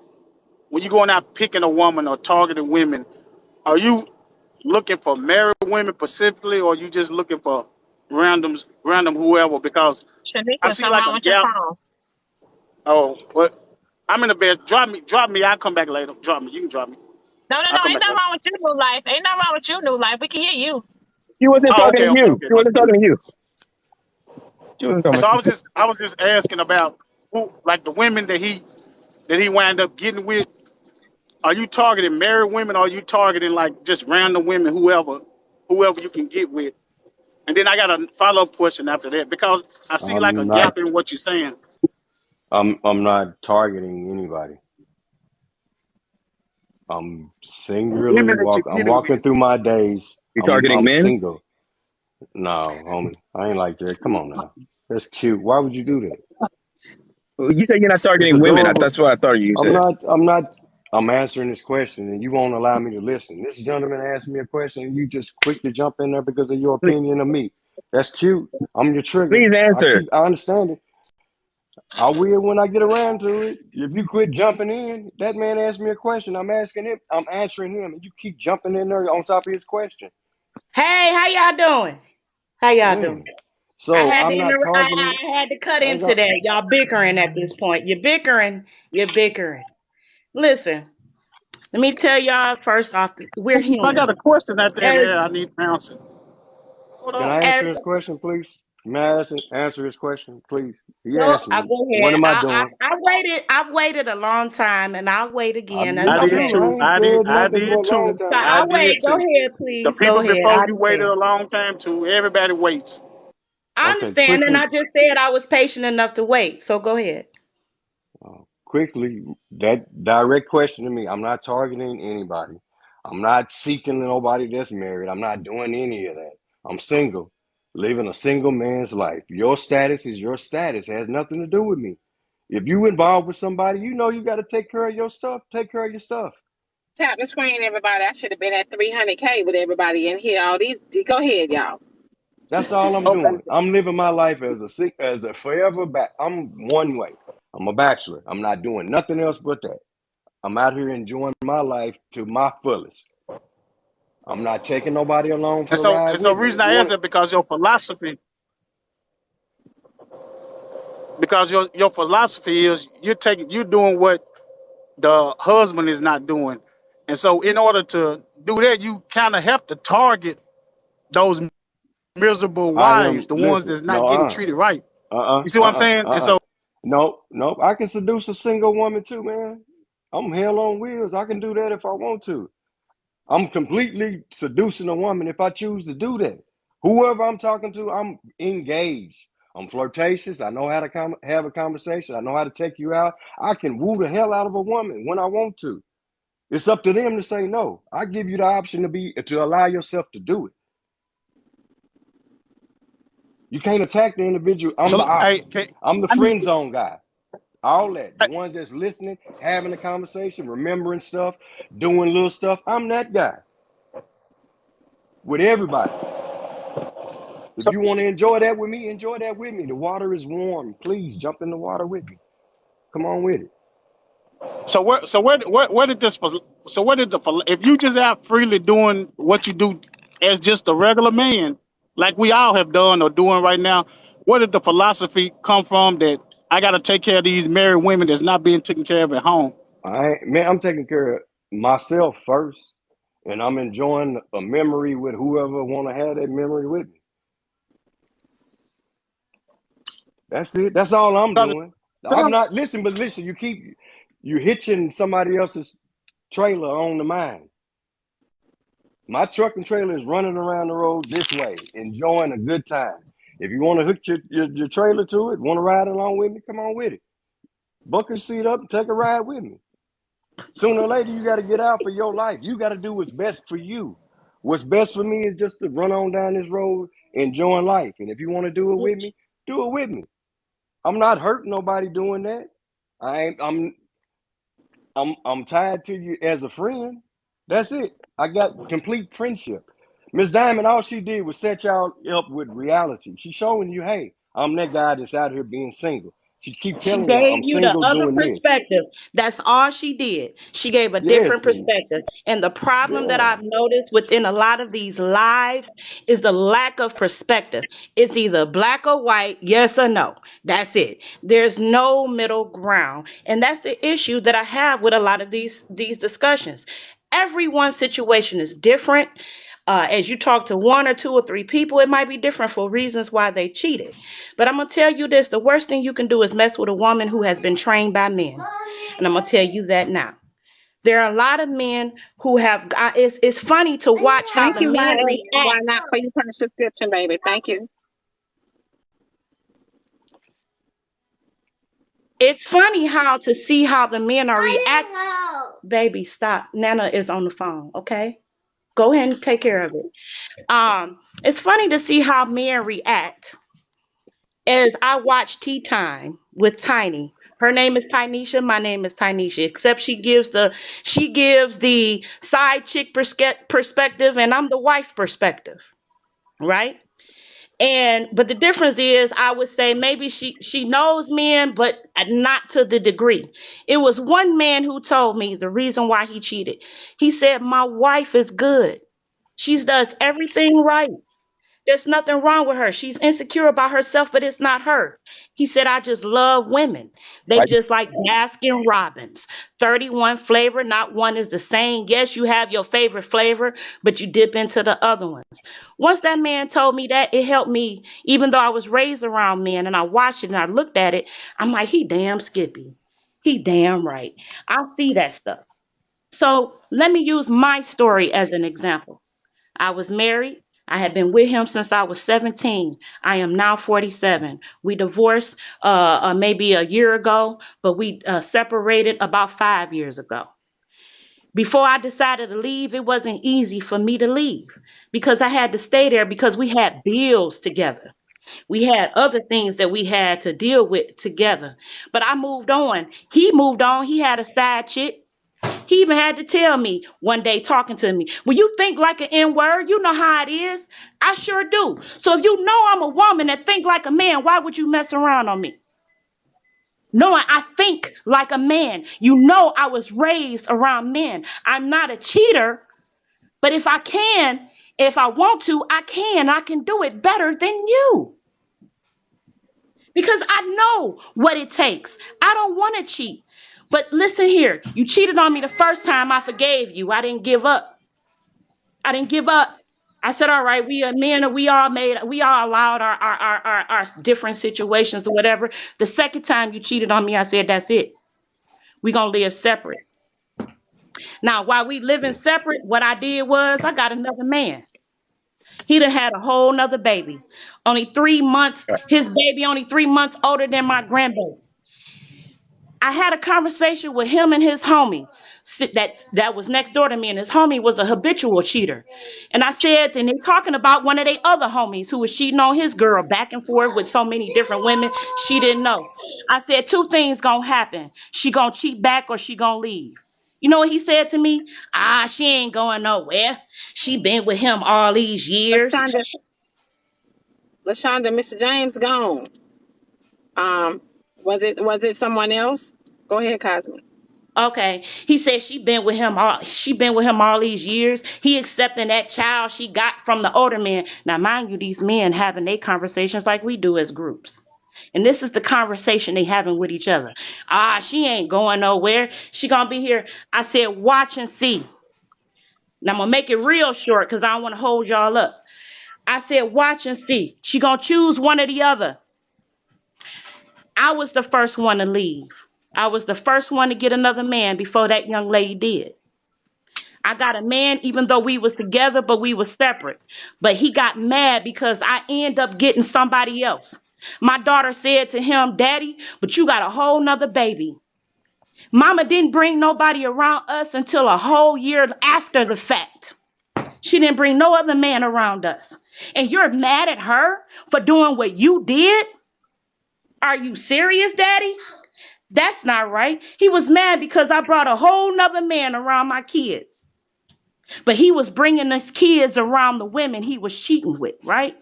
going out picking a woman or targeting women, are you looking for married women specifically, or you just looking for random whoever? Because I Shaniqua, see something like wrong a with your gap. phone. Oh, but I'm in the bed. Drop me. I'll come back later. Drop me. You can drop me. No. I'll come Ain't back nothing later. wrong with you, New Life. Ain't nothing wrong with you, New Life. We can hear you. She wasn't Oh, talking okay, to okay, you. okay. She That's wasn't good. talking to you. She wasn't And talking so to you. I was just asking about who, like the women that he wound up getting with. Are you targeting married women, or are you targeting like just random women, whoever you can get with? And then I got a follow up question after that because I see like a I'm not gap in what you're saying. I'm not targeting anybody. I'm Women that you're I'm getting with. walking through my days. You targeting I'm men? single. No, homie. I ain't like that. Come on now. That's cute. Why would you do that? You said you're not It's targeting women. adorable. That's what I thought you said. I'm answering this question and you won't allow me to listen. This gentleman asked me a question and you just quick to jump in there because of your Please, opinion of me. That's cute. I'm your trigger. please answer. I understand it. I will when I get around to it. If you quit jumping in, that man asked me a question. I'm asking him, I'm answering him, and you keep jumping in there on top of his question. Hey, how y'all doing? How y'all Man. doing? I So had to I'm not targeting. I had to cut I ain't into got, that. Y'all bickering at this point. You're bickering. You're bickering. Listen, let me tell y'all first off, we're I got human. a question at the end As there. I need to answer. Hold can on. I as answer his question, please? May I answer his question, please? He go, asked I'll me, go what ahead. am I doing? I waited. I've waited a long time, and I'll wait again. That's Me I did okay. too. I too. ain't said I nothing for did a long too. So time. I I'll wait. did Go too. ahead, The please. Go people ahead. I before you waited understand. a long time too. Everybody waits. I Okay, understand, and quickly. I just said I was patient enough to wait. So go ahead. Quickly, that direct question to me. I'm not targeting anybody. I'm not seeking nobody that's married. I'm not doing any of that. I'm single, living a single man's life. Your status is your status. It has nothing to do with me. If you involved with somebody, you know you got to take care of your stuff. Take care of your stuff. Tap the screen, everybody. I should have been at 300K with everybody in here. All these. Go ahead, y'all. That's all I'm Okay. doing. I'm living my life as a forever back. I'm one way. I'm a bachelor. I'm not doing nothing else but that. I'm out here enjoying my life to my fullest. I'm not taking nobody along for And the so ride and so with me. reason If you I asked want that because your philosophy is you're doing what the husband is not doing. And so in order to do that, you kind of have to target those miserable I wives, am, the ones listen, that's not getting treated right. You see what I'm saying? And so no, I can seduce a single woman too, man. I'm hell on wheels. I can do that if I want to. I'm completely seducing a woman if I choose to do that. Whoever I'm talking to, I'm engaged. I'm flirtatious. I know how to have a conversation. I know how to take you out. I can woo the hell out of a woman when I want to. It's up to them to say no. I give you the option to allow yourself to do it. You can't attack the individual. I'm the hey, option. I'm the I need friend zone guy. All that. The ones that's listening, having a conversation, remembering stuff, doing little stuff. I'm that guy with everybody. If So, you want to enjoy that with me, enjoy that with me. The water is warm. Please jump in the water with me. Come on with it. where did this? So where did if you just out freely doing what you do as just a regular man, like we all have done or doing right now, where did the philosophy come from that I got to take care of these married women that's not being taken care of at home? I'm taking care of myself first, and I'm enjoying a memory with whoever want to have that memory with me. That's it. That's all I'm doing. I'm not listen. You hitching somebody else's trailer on the mine. My truck and trailer is running around the road this way, enjoying a good time. If you want to hook your trailer to it, want to ride along with me, come on with it. Buck your seat up and take a ride with me. Sooner or later, you got to get out for your life. You got to do what's best for you. What's best for me is just to run on down this road, enjoying life. And if you want to do it with me, do it with me. I'm not hurting nobody doing that. I'm tied to you as a friend. That's it. I got complete friendship. Miss Diamond, all she did was set y'all up with reality. She's showing you, hey, I'm that guy that's out here being single. She keep She telling y'all, gave I'm you the single other doing this. perspective. That's all she did. She gave a different Yes, and perspective. And the problem that yeah. I've noticed within a lot of these lives is the lack of perspective. It's either black or white, yes or no. That's it. There's no middle ground. And that's the issue that I have with a lot of these discussions. Everyone's situation is different. As you talk to one or two or three people, it might be different for reasons why they cheated. But I'm going to tell you this, the worst thing you can do is mess with a woman who has been trained by men. And I'm going to tell you that now. There are a lot of men who have, it's funny to watch how Thank the you, men YA. Why react. not for you finish the description, baby? Thank you. It's funny how to see how the men are reacting. Baby, stop. Nana is on the phone, okay? Go ahead and take care of it. It's funny to see how men react as I watch Tea Time with Tiny. Her name is Tynesha. My name is Tynesha. Except she gives the side chick perspective, and I'm the wife perspective, right? But the difference is, I would say maybe she knows men, but not to the degree. It was one man who told me the reason why he cheated. He said, "My wife is good. She does everything right. There's nothing wrong with her. She's insecure about herself, but it's not her." He said, "I just love women. They Why just like Baskin Robbins. 31 flavor, not one is the same. Yes, you have your favorite flavor, but you dip into the other ones." Once that man told me that, it helped me, even though I was raised around men and I watched it and I looked at it, I'm like, he damn Skippy. He damn right. I see that stuff. So let me use my story as an example. I was married. I had been with him since I was 17. I am now 47. We divorced maybe a year ago, but we separated about 5 years ago. Before I decided to leave, it wasn't easy for me to leave because I had to stay there because we had bills together. We had other things that we had to deal with together. But I moved on. He moved on. He had a side chick. He even had to tell me one day talking to me, "Well, you think like an N-word, you know how it is." I sure do. So if you know I'm a woman that think like a man, why would you mess around on me? Knowing I think like a man, you know I was raised around men. I'm not a cheater, but if I want to, I can do it better than you. Because I know what it takes. I don't want to cheat. But listen here, you cheated on me the first time, I forgave you. I didn't give up. I said, all right, we are men, we all allowed our different situations or whatever. The second time you cheated on me, I said, that's it. We're going to live separate. Now, while we living separate, what I did was I got another man. He done had a whole nother baby. Only 3 months, his baby only 3 months older than my grandbaby. I had a conversation with him and his homie that was next door to me, and his homie was a habitual cheater. And I said, and they talking about one of their other homies who was cheating on his girl back and forth with so many different women she didn't know. I said, two things gonna happen. She gonna cheat back or she gonna leave. You know what he said to me? She ain't going nowhere. She been with him all these years. LaShonda, Mr. James gone. Was it someone else? Go ahead, Cosme. Okay. He said she been with him all these years. He accepting that child she got from the older man. Now, mind you, these men having their conversations like we do as groups. And this is the conversation they having with each other. She ain't going nowhere. She gonna be here. I said, watch and see. Now I'm gonna make it real short because I don't want to hold y'all up. I said, watch and see. She gonna choose one or the other. I was the first one to leave. I was the first one to get another man before that young lady did. I got a man even though we was together, but we was separate. But he got mad because I end up getting somebody else. My daughter said to him, Daddy, but you got a whole nother baby. Mama didn't bring nobody around us until a whole year after the fact. She didn't bring no other man around us. And you're mad at her for doing what you did? Are you serious, Daddy? That's not right. He was mad because I brought a whole nother man around my kids. But he was bringing his kids around the women he was cheating with, right?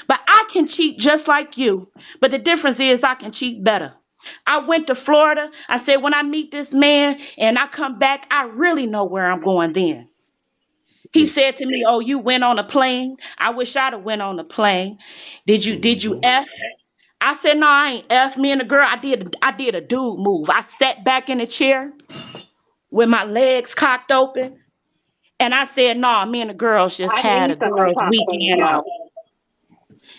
But I can cheat just like you. But the difference is I can cheat better. I went to Florida. I said, when I meet this man and I come back, I really know where I'm going then. He said to me, oh, you went on a plane? I wish I'd have went on a plane. Did you F? I said, no, I ain't F. Me and the girl, I did a dude move. I sat back in the chair with my legs cocked open. And I said, no, me and the girls just had a girls weekend out.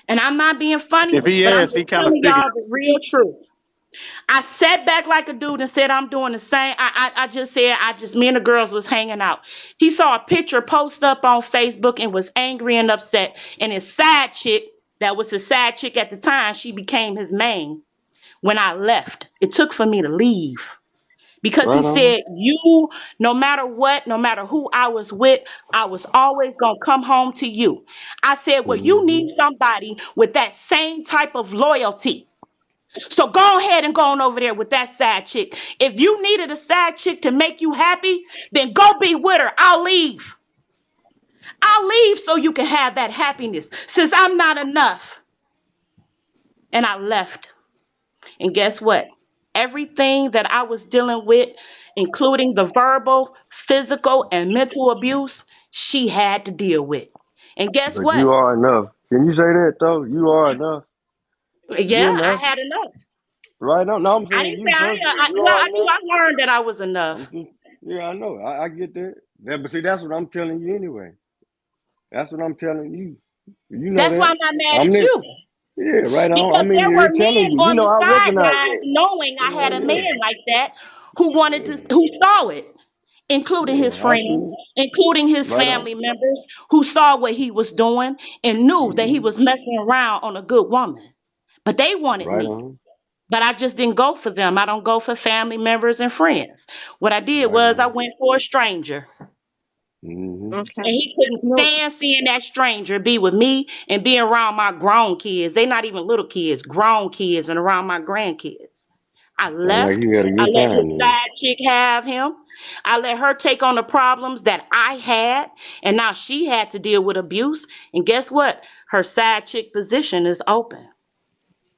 And I'm not being funny, If he but I'm asked, he just kind of telling figured. y'all the real truth. I sat back like a dude and said, I'm doing the same. I just said, me and the girls was hanging out. He saw a picture post up on Facebook and was angry and upset. And his side chick, that was his side chick at the time, she became his main when I left. It took for me to leave. Because he said, you, no matter what, no matter who I was with, I was always going to come home to you. I said, well, you need somebody with that same type of loyalty. So go ahead and go on over there with that side chick. If you needed a side chick to make you happy, then go be with her. I'll leave. I'll leave so you can have that happiness since I'm not enough. And I left. And guess what? Everything that I was dealing with, including the verbal, physical, and mental abuse, she had to deal with. And guess But what? you are enough. Can you say that though? You are enough. Yeah, You're I enough. had enough. Right now, no, I'm I saying didn't you say personally, I you are I knew enough. I learned that I was enough. Yeah, I know. I get that. Yeah, but see, that's what I'm telling you anyway. That's what I'm telling you. You know That's why that. I'm not mad I'm at in. you. Yeah, right on. I Because mean, there were you're telling men you. You on know, the I recognize sideline that. knowing I had a Yeah, man like that who saw it, including his yeah, I see friends, it. including his Right on. family members who saw what he was doing and knew that he was messing around on a good woman. But they wanted Right me. on. But I just didn't go for them. I don't go for family members and friends. What I did Right was I on. went for a stranger. Okay. And he couldn't No. stand seeing that stranger be with me and be around my grown kids. They not even little kids, grown kids and around my grandkids. I Sound like left. you had a I good let his time then. side chick have him. I let her take on the problems that I had. And now she had to deal with abuse. And guess what? Her side chick position is open.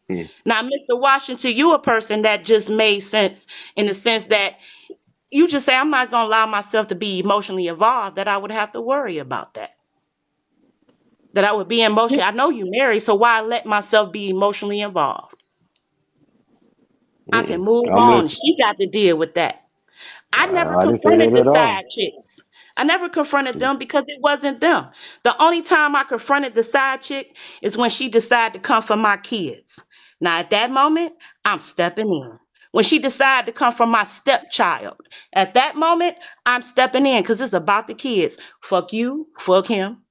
Hmm. Now, Mr. Washington, you a person that just made sense in the sense that you just say, I'm not going to allow myself to be emotionally involved, that I would have to worry about that. That I would be emotionally. I know you married, so why let myself be emotionally involved? I can move I'm on. listening. She got to deal with that. I never I didn't say confronted that the at all. side chicks. I never confronted them because it wasn't them. The only time I confronted the side chick is when she decided to come for my kids. Now, at that moment, I'm stepping in. When she decided to come for my stepchild, at that moment, I'm stepping in because it's about the kids. Fuck you, fuck him.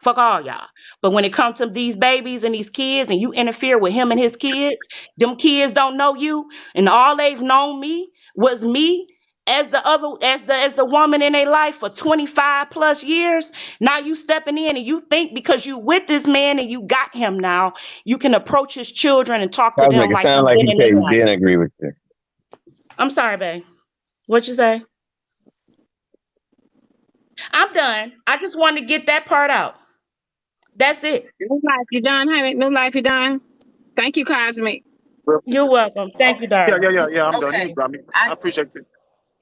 Fuck all y'all. But when it comes to these babies and these kids and you interfere with him and his kids, them kids don't know you. And all they've known me was me as the woman in their life for 25 plus years. Now you stepping in and you think because you with this man and you got him now, you can approach his children and talk to Cosmic, them it like sounded you've like been you in said their he life. didn't agree with you. I'm sorry, babe. What you say? I'm done. I just wanted to get that part out. That's it. New life, you done, honey? New life, you done? Thank you, Cosmic. You're welcome. Thank you, Okay. darling. Yeah. I'm done. You Okay. got me. I I appreciate it.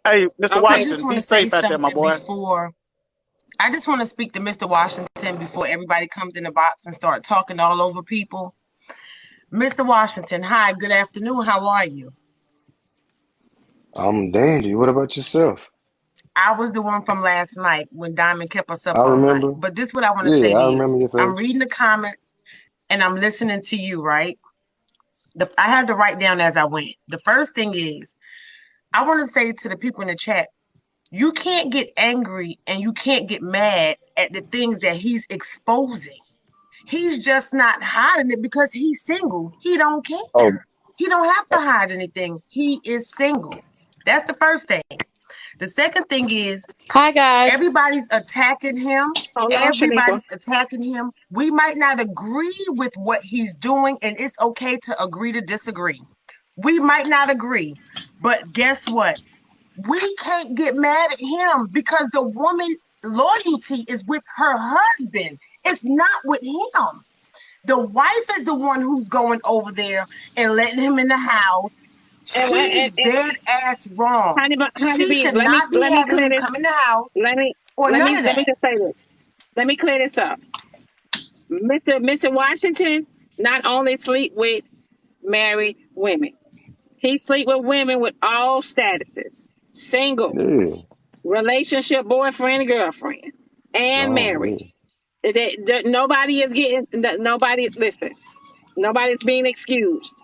Hey, Mr. I Okay. just Washington, want be to say safe out there, my something boy. before. I just want to speak to Mr. Washington before everybody comes in the box and start talking all over people. Mr. Washington, hi, good afternoon. How are you? I'm dandy. What about yourself? I was the one from last night when Diamond kept us up I all night. remember. But this is what I want to Yeah, say to I you. remember your I'm face. reading the comments and I'm listening to you, right? I had to write down as I went. The first thing is, I want to say to the people in the chat, you can't get angry and you can't get mad at the things that he's exposing. He's just not hiding it because he's single. He don't care. Oh, He don't have to hide anything. He is single. That's the first thing. The second thing is, Hi guys. everybody's attacking him. Hold on, Shaniqua. Everybody's attacking him. We might not agree with what he's doing, and it's okay to agree to disagree. We might not agree, but guess what? We can't get mad at him because the woman loyalty is with her husband. It's not with him. The wife is the one who's going over there and letting him in the house. She's dead ass wrong. She should not be having him come in the house or none of Let me that. just say this. Let me clear this up. Mr. Washington not only sleep with married women, he sleep with women with all statuses, single, Yeah. relationship, boyfriend, girlfriend, and Oh, marriage. yeah. Nobody is getting. Listen. Nobody's being excused.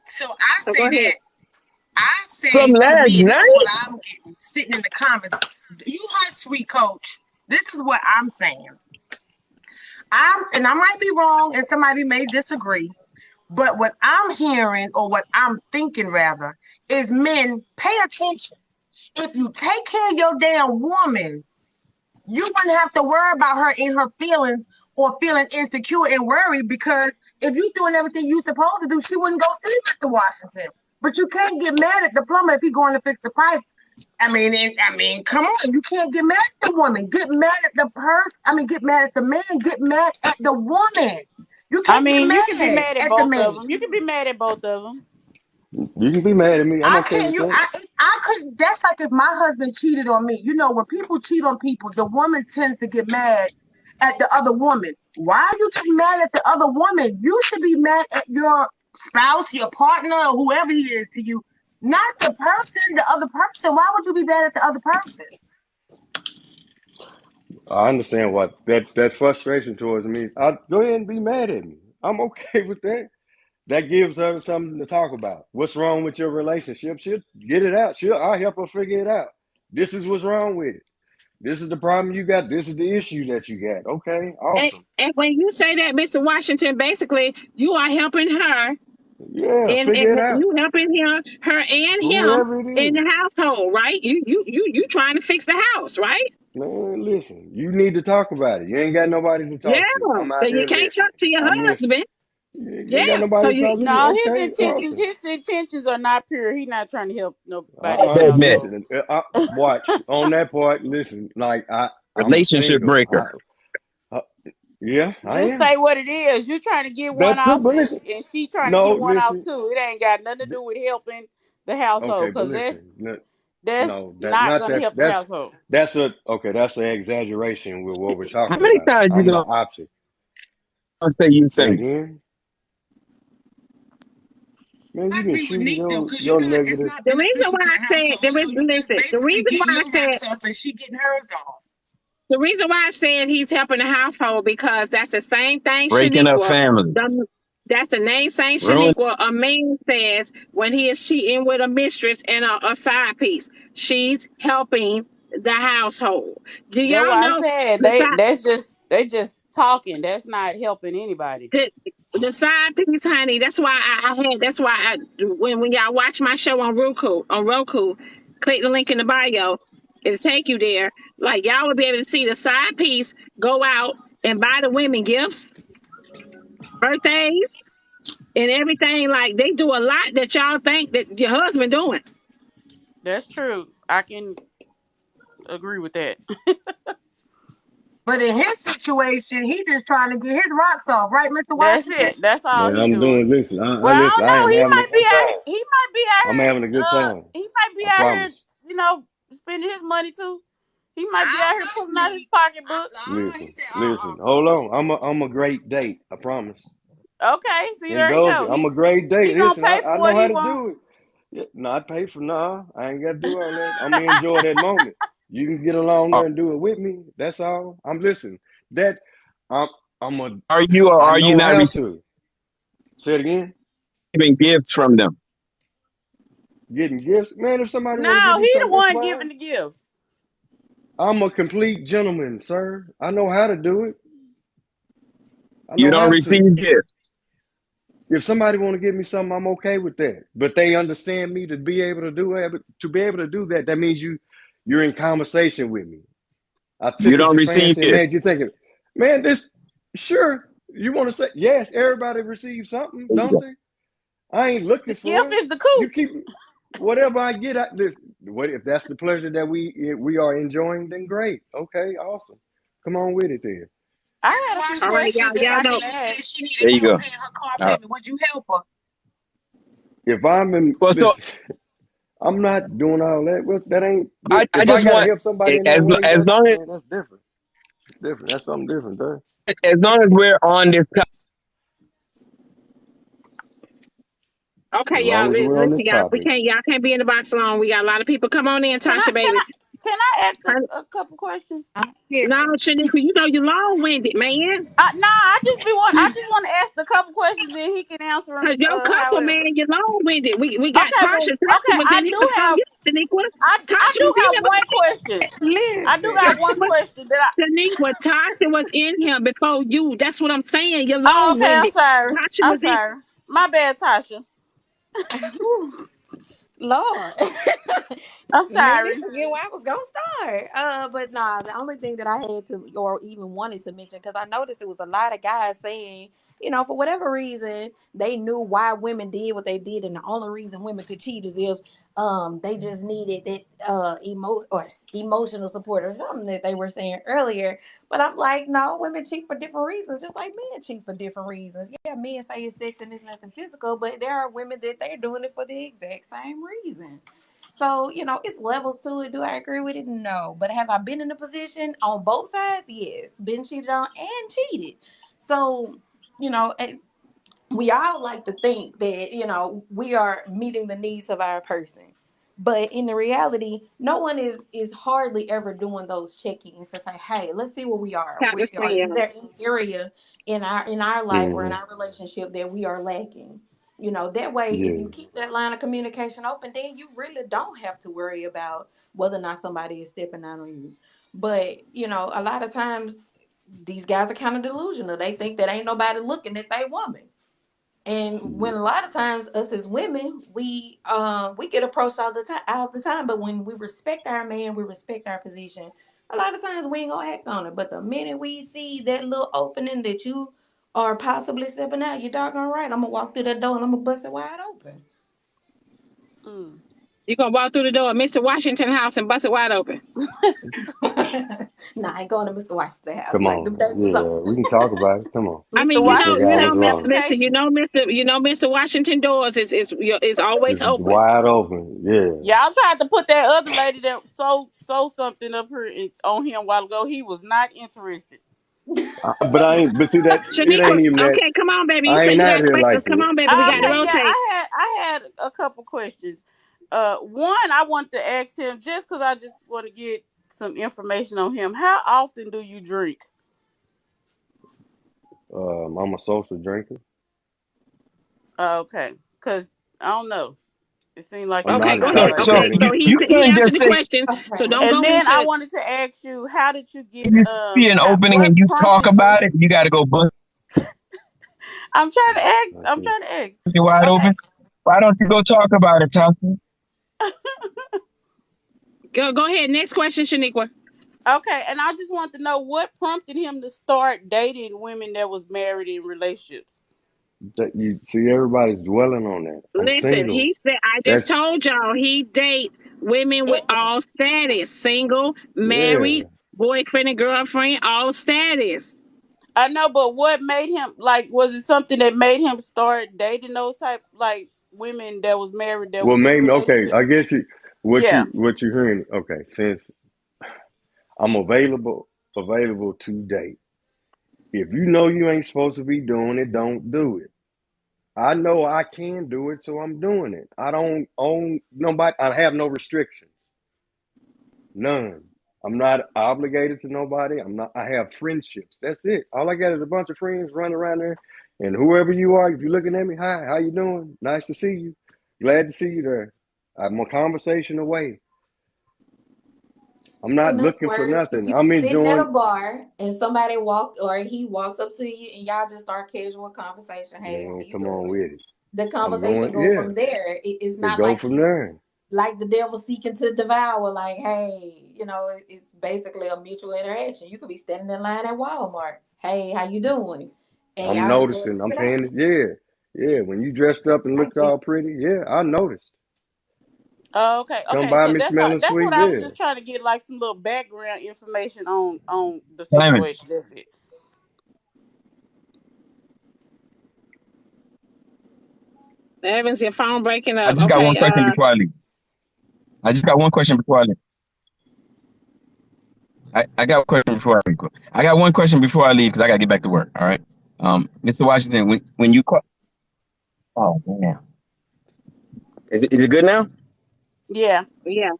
So I So say go ahead. that. I say from to last me, this is night? what I'm getting sitting in the comments. You hush, sweet coach. This is what I'm saying. And I might be wrong, and somebody may disagree. But what I'm hearing, or what I'm thinking rather, is men, pay attention. If you take care of your damn woman, you wouldn't have to worry about her in her feelings or feeling insecure and worried, because if you're doing everything you're supposed to do, she wouldn't go see Mr. Washington. But you can't get mad at the plumber if he's going to fix the pipes. I mean, come on. You can't get mad at the woman. Get mad at the person. Get mad at the man. Get mad at the woman. You I can't get mean, mad you can be mad at at the both man. of them. You can be mad at both of them. You can be mad at me. I'm okay with that. I could. That's like if my husband cheated on me. You know, when people cheat on people, the woman tends to get mad at the other woman. Why are you getting mad at the other woman? You should be mad at your spouse, your partner, or whoever he is to you, not the person, the other person. Why would you be mad at the other person? I understand what that frustration towards me. Go ahead and be mad at me. I'm okay with that. That gives her something to talk about. What's wrong with your relationship? She'll get it out. I'll help her figure it out. This is what's wrong with it. This is the problem you got. This is the issue that you got. Okay, awesome. And when you say that, Mr. Washington, basically you are helping her. Yeah, And figure it out. you helping her and him Whoever it in is. the household, right? You trying to fix the house, right? Man, listen, you need to talk about it. You ain't got nobody to Yeah. talk to. I'm So out you here can't listening. talk to your I'm listening. husband. You ain't got Yeah. So nobody to talk to. No, Okay, awesome. his intentions are not pure. He's not trying to help nobody in All the right, Admit, household. listen. Watch on that part. Listen, like I'm relationship single. breaker. Yeah, I Just am. say what it is. You trying to get one But off, listen, and she trying to no, get one off listen. too. It ain't got nothing to do with helping the Okay, household, but because listen. that's No, that not not gonna that. help the household. That's an exaggeration with what we're How talking many about. times you I'm the gonna opposite. say you Say single? again, man. I You can agree with shoot Nick though, because your it's negative. not the reason beneficial why to I the said household. So you just listen, the basically reason why getting I your said rocks off and she getting hers off. the reason why I said he's helping the household, because that's the same thing Breaking up Shaniqua. families. That's the name same Ruin. Shaniqua a man says when he is cheating with a mistress and a side piece. She's helping the household. Do That's y'all why I know said the side they just talking. That's not helping anybody. the, the side piece, honey? That's why I had. That's why when y'all watch my show on Roku, click the link in the bio. It'll take you there. Like y'all will be able to see the side piece go out and buy the women gifts, birthdays, and everything. Like they do a lot that y'all think that your husband doing. That's true. I can agree with that. But in his situation, he just trying to get his rocks off, right, Mr. That's Washington? it. That's all Man, he I'm doing. doing. Listen, I Well, I listen. don't I know. am having a good time. He might be out I'm here. having a good time. He might be I out here. promise. You know, spending his money too. He might be I out don't here pulling know, out his me. pocketbook. He Listen, said, listen. Hold on. I'm a great date. I promise. Okay, see, In there you go. I'm a great He date. gonna Listen, pay I for what know he how to want. do it. Yeah, not pay for I ain't gotta do all that. I'm gonna enjoy that moment. You can get along there and do it with me. That's all. I'm listening. That I'm I'm a Are you or I are you know not how to. Say it again. receiving gifts from them? Getting gifts. Man, if somebody wanna give No, me he the something, that's one fine. giving the gifts. I'm a complete gentleman, sir. I know how to do it. I You know don't how to. receive gifts. If somebody want to give me something, I'm okay with that. But they understand me to be able to do it. To be able to do that, that means you're in conversation with me. I You tickled don't your receive fancy and gifts. made you thinking, man, this sure. You want to say yes, everybody receives something, There you don't go. they? I ain't looking The for gift it. is the You cooch. keep whatever I get at this. What if that's the pleasure that we are enjoying, then great. Okay, awesome. Come on with it then. I Mr. had a few All right, Washington, y'all. if questions this that Y'all I know. can lady ask. said she needed There you help go. paying her car All right. payment, would you help her? If I'm in Well, so this, I'm not doing all that. Well, that ain't. I If I just gotta want help somebody in as that way, as that's long man, that's different. Different. That's something different, though. as we're on this Okay, As y'all. long as we're on Listen, this y'all. topic. Y'all can't be in the box long. We got a lot of people. Come on in, Can I Tasha, can baby. I can I ask a couple questions? I'm here. No, Shaniqua, you know you long winded, man. No, I just want to ask a couple questions and he can answer Cause them. your couple, man, However. you long winded. We got Okay, Tasha. well, Tasha okay. was in here before you, Shaniqua. I Tasha do was in have here. one question. I do Listen. got Tasha one was question that I. Shaniqua. Tasha was in here before you. That's what I'm saying. You're Oh, long okay. I'm winded. sorry. Tasha I'm was in. sorry. My bad, Tasha. Lord. I'm Made me sorry. forget where I was gonna start. But nah, the only thing that I had to or even wanted to mention, because I noticed it was a lot of guys saying, for whatever reason, they knew why women did what they did, and the only reason women could cheat is if they just needed that emotional support or something that they were saying earlier. But I'm like, no, women cheat for different reasons, just like men cheat for different reasons. Yeah, men say it's sex and it's nothing physical, but there are women that they're doing it for the exact same reason. So, it's levels to it. Do I agree with it? No. But have I been in a position on both sides? Yes. Been cheated on and cheated. So, we all like to think that we are meeting the needs of our person, but in the reality no one is hardly ever doing those check-ins to say, hey, let's see where we are. Tap the screen, Is y'all. there any area in our life or in Hmm. our relationship that we are lacking? That way, if Yeah. you keep that line of communication open, then you really don't have to worry about whether or not somebody is stepping out on you. But a lot of times these guys are kind of delusional. They think that ain't nobody looking at their woman. And when a lot of times us as women, we get approached all the time. But when we respect our man, we respect our position. A lot of times we ain't gonna act on it. But the minute we see that little opening that you are possibly stepping out, you're doggone right. I'm gonna walk through that door and I'm gonna bust it wide open. Mm. You gonna walk through the door of Mr. Washington house and bust it wide open. Nah, I ain't going to Mr. Washington's house. Come Like them on. days is Yeah, we can talk about it. Come on. I Mr. mean, Let's take Washington hours take long. Listen, visitation. Mr. Washington doors is always It's open. wide open. Yeah. Y'all tried to put that other lady that sold something up here on him a while ago. He was not interested. But I ain't. But see that it Shaniqua, ain't even that. okay, come on, baby. You I say ain't you out got here questions. like Come that. on, baby. We got to Yeah. Okay, yeah, rotate. I had a couple questions. One, I want to ask him just because I just want to get some information on him. How often do you drink? I'm a social drinker. Okay, because I don't know. It seemed like I'm you Okay, not was a go about ahead. ready doctor, to Okay, Katie. say so You he can't answered just the say question. Okay. So don't And go then I into wanted to ask you, how did you get you see an opening and what you talk prompted you? about it. You got to go bust I'm trying to ask. I'm Okay. trying to ask. it wide Okay. open. Why don't you go talk about it, Thompson? go ahead. Next question, Shaniqua. Okay, and I just want to know what prompted him to start dating women that was married in relationships. That you see, everybody's dwelling on that. I'm Listen, single. he said I just That's told y'all he date women with all status, single, yeah. married, boyfriend and girlfriend, all status. I know, but what made him like? Was it something that made him start dating those type like women that was married that Well, was in maybe okay. relationship? I guess Yeah. what you hearing. Okay, since I'm available to date. If you know you ain't supposed to be doing it, don't do it. I know I can do it, so I'm doing it. I don't own nobody. I have no restrictions, none. I'm not obligated to nobody. I'm not. I have friendships. That's it. All I got is a bunch of friends running around there, and whoever you are, if you're looking at me, hi, how you doing? Nice to see you. Glad to see you there. I'm a conversation away. I'm not In other looking for words, if nothing. you I'm sitting at a enjoying. bar and somebody walk or he walks up to you and y'all just start casual conversation, hey, how Man, you come on doing? with it. The I'm conversation going. go Yeah, from there. It's it not go like from he's there. like the devil seeking to devour. Like, hey, it's basically a mutual interaction. You could be standing in line at Walmart. Hey, how you doing? And I'm y'all just go noticing. to I'm it out. paying it. Yeah, yeah. When you dressed up and I looked get all pretty, yeah, I noticed. Oh, okay. Come Okay. by So me that's all. smelling That's what sweet. I was Yeah. just trying to get like some little background information on the Simon, situation. That's it. Evans, your phone breaking I up. just got one Okay, question before I leave. I just got one question before I leave. I got a question before I leave. I got one question before I leave because I got to get back to work. All right. Mr. Washington, when you call, oh man, is it good now? Yeah. yeah.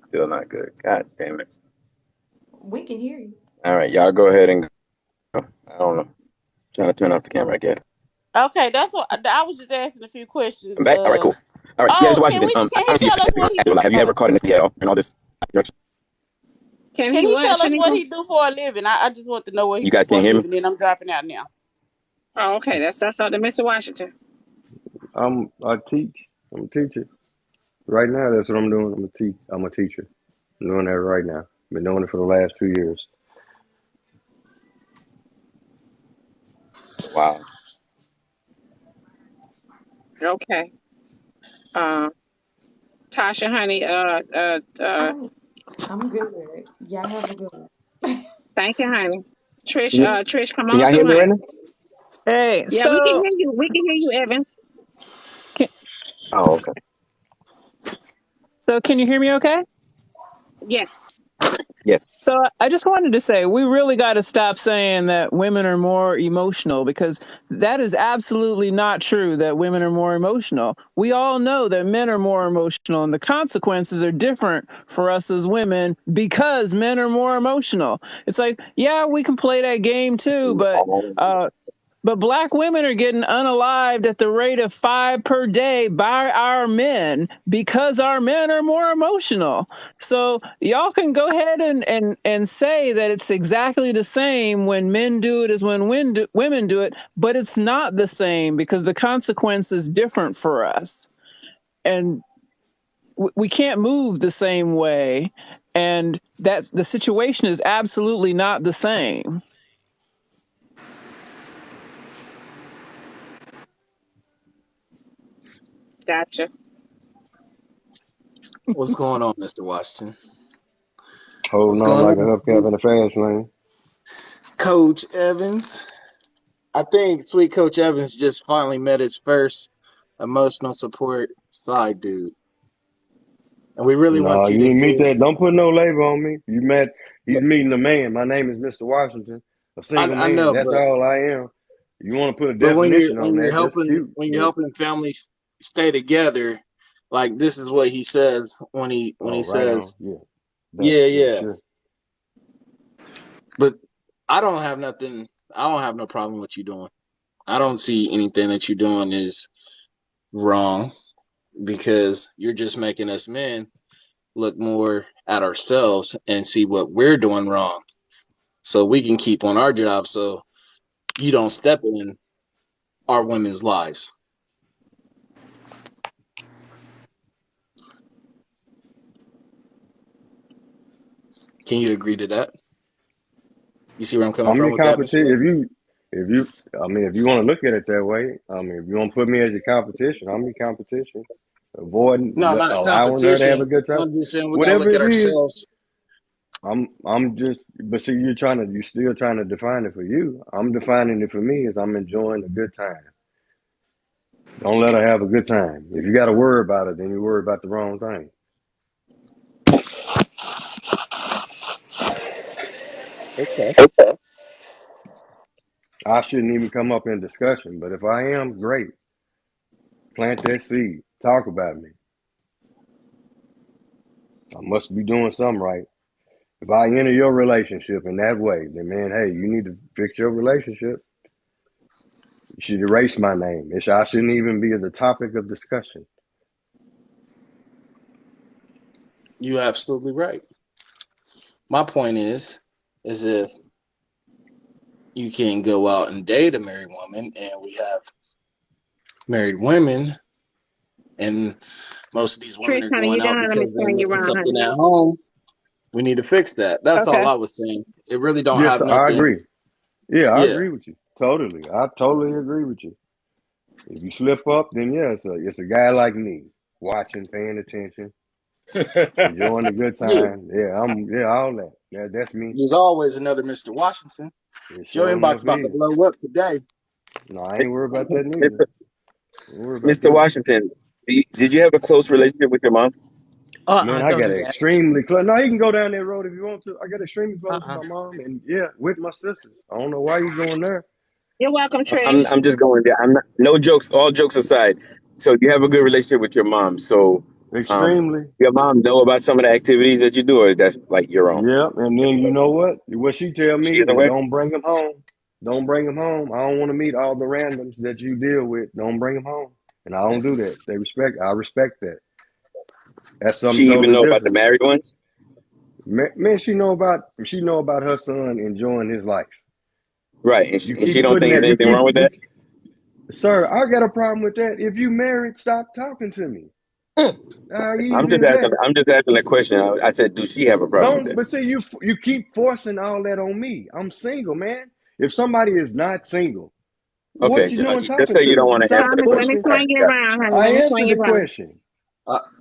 Still not good. God damn it. we can hear you. All right, y'all go ahead and go. I don't know. Trying to turn off the camera, I guess. Okay. That's what I was just asking a few I'm questions. back. All right, cool. All right, yeah, Mr. Oh, Washington. can he Honestly, tell us what he do? have you ever caught an STL and all this? Can Can he he what, tell us what Shaniqua? he do for a living? I just want to know what he You do guys for can't a hear me? living. Then I'm dropping out now. Oh, okay. That's all to Mr. Washington. I teach. I'm a teacher. Right now, that's what I'm doing. I'm a teacher. I'm doing that right now. Been doing it for the last 2 years. Wow. Okay. Tasha, honey, I'm good. Y'all have a good one. thank you, honey. Trish, Can Trish, come can on y'all hear through, me right honey. now? Hey, Yeah, we can so hear you. We can hear you, Evans. can, Oh, okay. so can you hear me okay? Yes. Yes. So I just wanted to say we really got to stop saying that women are more emotional because that is absolutely not true that women are more emotional. We all know that men are more emotional and the consequences are different for us as women because men are more emotional. It's like, yeah, we can play that game too, but black women are getting unalived at the rate of 5 per day by our men because our men are more emotional. So y'all can go ahead and say that it's exactly the same when men do it as when women do it, but it's not the same because the consequence is different for us. And we can't move the same way. And that the situation is absolutely not the same. Gotcha. What's going on, Mr. Washington? Holding What's on going like a on, hubcap sweet in the fast lane. Coach Evans? I think sweet Coach Evans just finally met his first emotional support side dude. And we really No, want you you to didn't meet hear. that. Don't put no label on me. He's meeting a man. My name is Mr. Washington, a single I man. know, That's all I am. You want to put a but definition on that, that's cute. when you're But helping families stay together, like this is what he says when he oh, right on. says, Yeah. yeah, Yeah, yeah. sure. But I don't have no problem with you doing. I don't see anything that you're doing is wrong because you're just making us men look more at ourselves and see what we're doing wrong so we can keep on our job so you don't step in our women's lives. Can you agree to that? You see where I'm coming I'm from your with that, Mr. competition. If you want to look at it that way, if you want to put me as your competition, I'm your competition. No, not Allowing her to have competition. a good time, I'm just saying we gotta whatever look at it is. ourselves. I'm just, but see, you're still trying to define it for you. I'm defining it for me as I'm enjoying a good time. Don't let her have a good time. If you got to worry about it, then you worry about the wrong thing. Okay. I shouldn't even come up in discussion, but if I am, great. Plant that seed. Talk about me. I must be doing something right. If I enter your relationship in that way, then man, hey, you need to fix your relationship. You should erase my name. I shouldn't even be the topic of discussion. You're absolutely right. My point is if you can go out and date a married woman, and we have married women, and most of these women Trish, are honey, going you out done? Let me because they're spin you missing around, something honey. at home. We need to fix that. That's all Okay. I was saying. It really don't Yes, have I nothing. agree. Yeah, I Yeah. agree with you. Totally. I totally agree with you. If you slip up, then yeah, it's a guy like me, watching, paying attention, enjoying a good Yeah. time. Yeah, all that. That's me. There's always another Mr. Washington. It Your sure inbox enough about to is. blow up today. No, I ain't worried about that neither. Mr. Ain't worried about Mr. that. Washington, did you have a close relationship with your mom? Man, I Don't got do an that. extremely close. No, you can go down that road if you want to. I got extremely close with Uh-uh. my mom and yeah, with my sisters. I don't know why you going there. You're welcome, I'm Trish. I'm just going there. I'm not, no jokes. All jokes aside. So you have a good relationship with your mom. So, um, Extremely. your mom know about some of the activities that you do, or is that like your own? Yep. And then you know what? What she tell She me is is aware. don't bring them home. Don't bring them home. I don't want to meet all the randoms that you deal with. Don't bring them home. And I don't do that. I respect that. That's She something even totally know about the different. married ones. Man, she know about her son enjoying his life. Right, You and she keep don't putting think that. there's anything wrong with that. Sir, I got a problem with that. If you married, stop talking to me. How easy is that? I'm just asking a question. I said, do she have a problem with Don't. that? But see, you keep forcing all that on me. I'm single, man. If somebody is not single, Okay, what you doing just talking say to you don't me? want to Stop answer the Thomas, let me question. pushing. swing you Yeah. around, honey. I Let me swing answered you the around. question.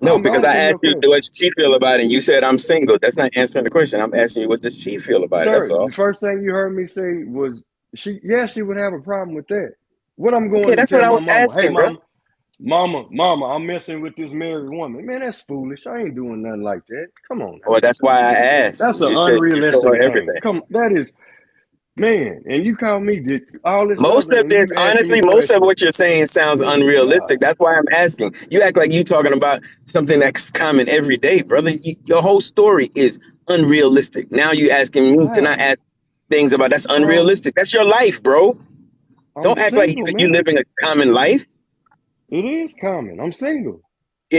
No, I'm because I answering asked your you question, what she feel about it, and you said I'm single. That's not answering the question. I'm asking you what does she feel about it. That's sir. all. The first thing you heard me say was she. Yeah, she would have a problem with that. What I'm Okay, going to that's what tell I my was mama? Hey, asking, bro. mama, I'm messing with this married woman. Man, that's foolish. I ain't doing nothing like that. Come on now. Well, that's why I asked. That's an You said you show unrealistic her thing. everything. Come, that is, man. And you call me all this Most other, of and this, you asking me honestly, most of questions. what you're saying sounds Good God. unrealistic. That's why I'm asking. You act like you talking about something that's common every day, brother. Your whole story is unrealistic. Now you asking me to not How? ask things about that's How? unrealistic. That's your life, bro. I'm Don't act like single, you man. living a common life. It is common. I'm single.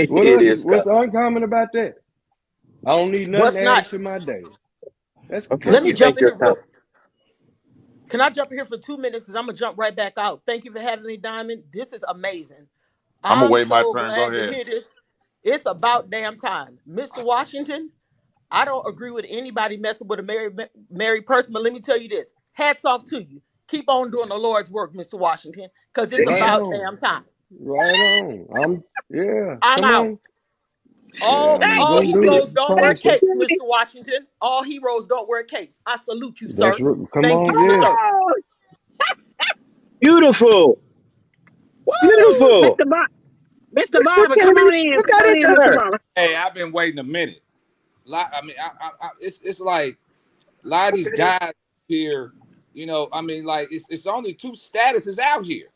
What It else? is What's common. uncommon about that? I don't need nothing What's not? added to my day. That's Okay, Let me you common. think jump in you're here common. real. Can I jump in here for 2 minutes? Because I'm gonna jump right back out. Thank you for having me, Diamond. This is amazing. I'm gonna I'm wait my so turn. Go glad to ahead. hear this. It's about damn time, Mr. Washington. I don't agree with anybody messing with a married person, but let me tell you this: hats off to you. Keep on doing the Lord's work, Mr. Washington, because it's Right about on. damn time. Right on. Yeah. I'm Come out. on. Yeah, All I'm all gonna do it. heroes don't wear Promise you. capes, Mr. Washington. All heroes don't wear capes. I salute you, sir. Come Thank you on. for your Yeah. service. Oh, Beautiful, woo! beautiful. Mr. Barber, Look come at on it in, to Mr. her. Barber. Hey, I've been waiting a minute. It's like a lot of these guys here. Like it's only two statuses out here.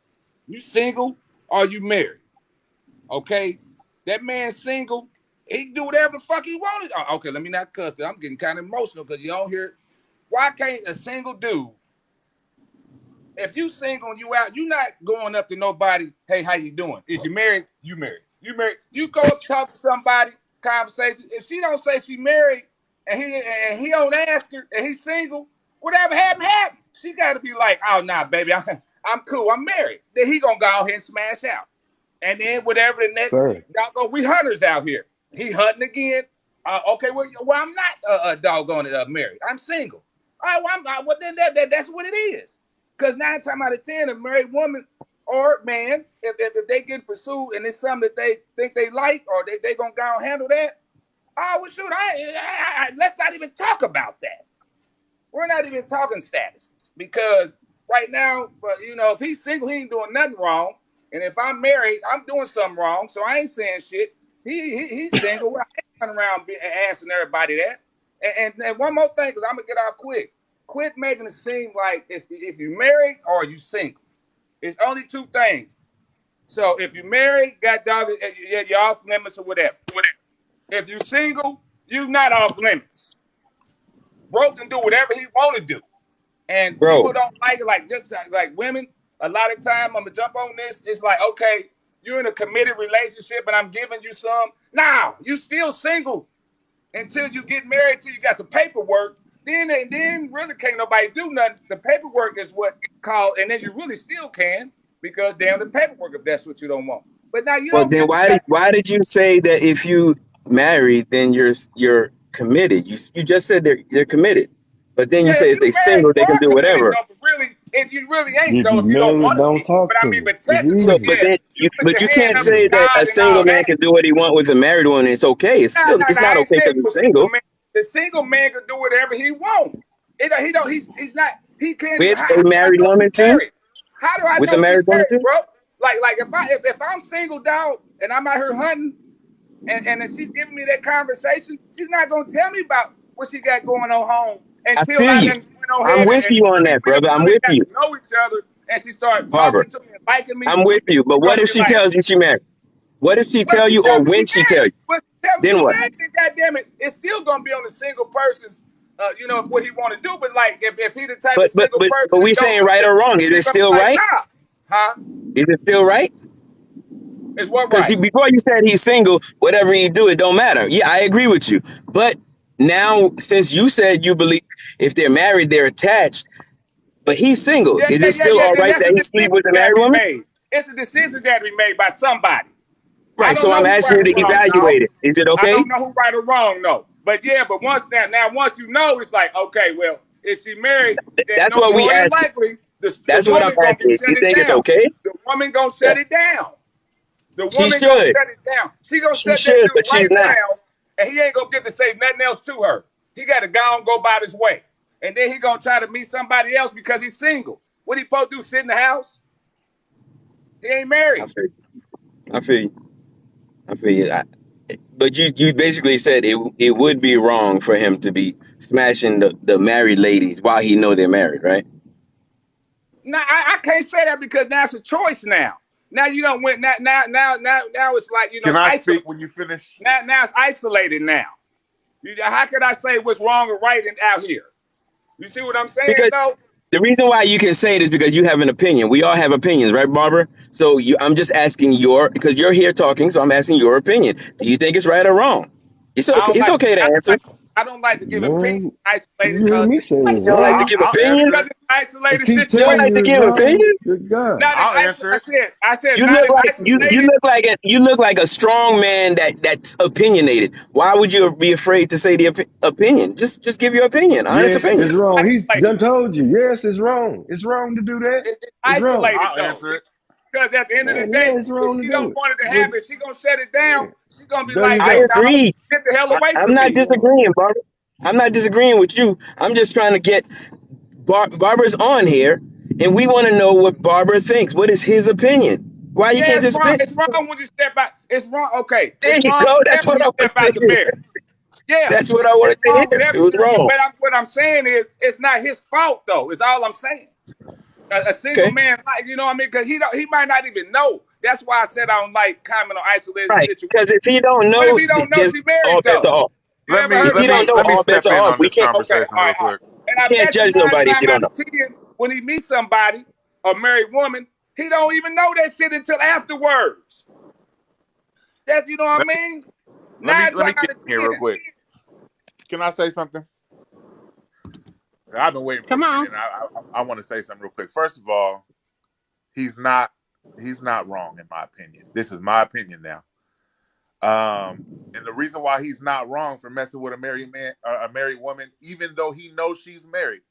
You single or you married? Okay, that man single. He can do whatever the fuck he wanted. Okay, let me not cuss. 'Cause I'm getting kind of emotional because you don't hear. Why can't a single dude If you single and you out, you not going up to nobody. Hey, how you doing? Is you married? You married? You married? You go up talk to somebody. Conversation. If she don't say she married and he don't ask her and he's single, whatever happened happened. She got to be like, oh nah, baby, I'm cool. I'm married. Then he gonna go ahead and smash out. And then whatever the next, Sir. we hunters out here. He hunting again. Okay, well, I'm not doggone it married. I'm single. All right, well, then that's what it is. Because 9 times out of 10, a married woman or man, if they get pursued and it's something that they think they like or they gonna go and handle that, oh well, shoot, let's not even talk about that. We're not even talking statuses because right now, if he's single, he ain't doing nothing wrong. And if I'm married, I'm doing something wrong. So I ain't saying shit. He's single. I ain't running around asking everybody that. And one more thing, because I'm gonna get off quick. Quit making it seem like if you're married or you single. It's only 2 things. So if you're married, you're off limits or whatever. If you're single, you're not off limits. Bro can do whatever he want to do. And people don't like it, just like women. A lot of time, I'm gonna jump on this. It's like, okay, you're in a committed relationship, and I'm giving you some. Now you still single until you get married. Till you got the paperwork. Then really can't nobody do nothing. The paperwork is what it's called, and then you really still can because damn the paperwork if that's what you don't want. But now you Well, don't. then why did you say that if you married, then you're committed? You just said they're committed, but then you say if they single, they can do whatever. Though, but really, if you really ain't If though, you if you don't married, want to don't be. talk But I to mean, me. but technically, So, but you can't say that a single man can do what he want with a married one. And it's okay. It's still it's not okay because he's single. The single man can do whatever he wants. He's not. He can't. With a married woman too. How do I with know a married woman too, bro? Like if I'm single, dog, and I'm out here hunting, and if she's giving me that conversation, she's not gonna tell me about what she got going on home until I I feel done you. went on I'm ahead with you on that, brother. I'm with you, to know each other, and she started Barbara. talking to me and liking me. I'm with you. But what if she tells you she married? What if she tell you, or when she tell you? Then what? God damn it, it's still gonna be on the single person's, what he want to do. But like, if he the type of single person, But we saying right or wrong? Is it still right? Huh? Is it still right? Is what right? Because before you said he's single, whatever he do, it don't matter. Yeah, I agree with you. But now, since you said you believe if they're married, they're attached, but he's single, is it still all right that he sleep with a married woman? It's a decision that to be made by somebody. Right. So I'm asking you to evaluate it. Is it okay? I don't know who right or wrong, no. But yeah, but once you know, it's like, okay, well, if she married, that's what we ask. That's what I'm asking. You think it's okay? The woman gonna shut it down. The woman she gonna should. shut it down. She gonna shut should, that but dude right she's not. down, and he ain't gonna get to say nothing else to her. He got to go and go about his way, and then he gonna try to meet somebody else because he's single. What he supposed to do? Sit in the house? He ain't married. I feel you. But you basically said it would be wrong for him to be smashing the married ladies while he know they're married, right? No, I can't say that because that's a choice now. Now you don't went now it's like Can I speak when you finish? Now it's isolated now. How can I say what's wrong or right out here? You see what I'm saying though? The reason why you can say it is because you have an opinion. We all have opinions, right, Barbara? So I'm just asking because you're here talking, so I'm asking your opinion. Do you think it's right or wrong? It's okay to answer. I don't like to give opinions isolated. You hear me saying you don't like to give opinions? Isolated You don't like to give opinions? I'll answer it. I said you look like a strong man that's opinionated. Why would you be afraid to say the opinion? Just give your opinion. Honest opinion. It's wrong. He's done told you. Yes, it's wrong. It's wrong to do that. It's isolated. I'll answer it. Because at the end of the day, if she don't want it to happen, she gonna shut it down. She's gonna be like, I agree. Get the hell away from me. I'm not disagreeing, Barbara. I'm not disagreeing with you. I'm just trying to get Barbara's on here, and we want to know what Barbara thinks. What is his opinion? Why you can't just it's wrong when you step back. It's wrong. Okay. There you go. That's what I want to hear. Yeah. That's what I wanted to hear. It was wrong. But what I'm saying is, it's not his fault though. It's all I'm saying. A single man, you know what I mean? Because he might not even know. That's why I said I don't like comment on isolated situations. Because if he don't know, if he don't know she married though. Let me step in on this conversation real quick. And I can't judge nobody if you don't know. When he meets somebody a married woman, he don't even know that shit until afterwards. That's, you know what I mean? Let 9 me times out get of in here real 10. quick. Can I say something? I've been waiting for a Come minute. on. And I want to say something real quick. First of all, he's not wrong in my opinion. This is my opinion now. And the reason why he's not wrong for messing with a married man, a married woman, even though he knows she's married,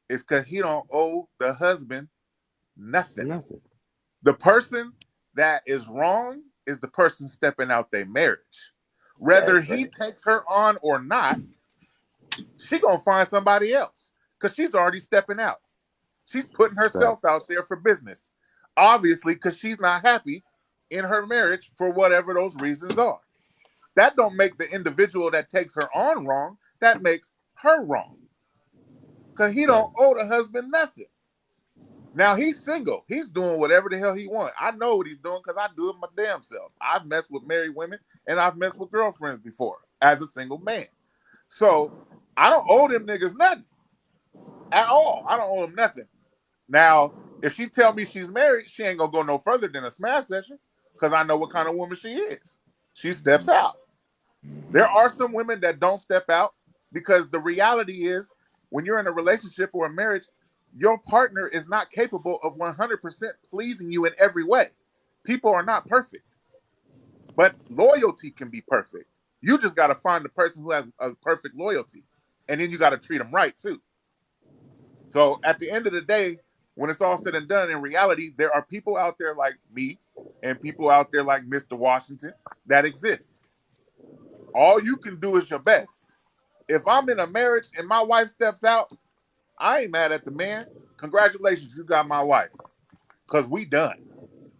is because he don't owe the husband nothing. The person that is wrong is the person stepping out their marriage. Whether he takes her on or not, she gonna find somebody else because she's already stepping out. She's putting herself out there for business, obviously, because she's not happy in her marriage for whatever those reasons are. That don't make the individual that takes her on wrong. That makes her wrong because he don't owe the husband nothing. Now he's single. He's doing whatever the hell he wants. I know what he's doing because I do it my damn self. I've messed with married women and I've messed with girlfriends before as a single man. So I don't owe them niggas nothing at all. I don't owe them nothing. Now, if she tell me she's married, she ain't gonna go no further than a smash session because I know what kind of woman she is. She steps out. There are some women that don't step out because the reality is when you're in a relationship or a marriage, your partner is not capable of 100% pleasing you in every way. People are not perfect, but loyalty can be perfect. You just got to find the person who has a perfect loyalty, and then you got to treat them right too. So at the end of the day, when it's all said and done, in reality, there are people out there like me and people out there like Mr. Washington that exist. All you can do is your best. If I'm in a marriage and my wife steps out, I ain't mad at the man. Congratulations, you got my wife. Because we done.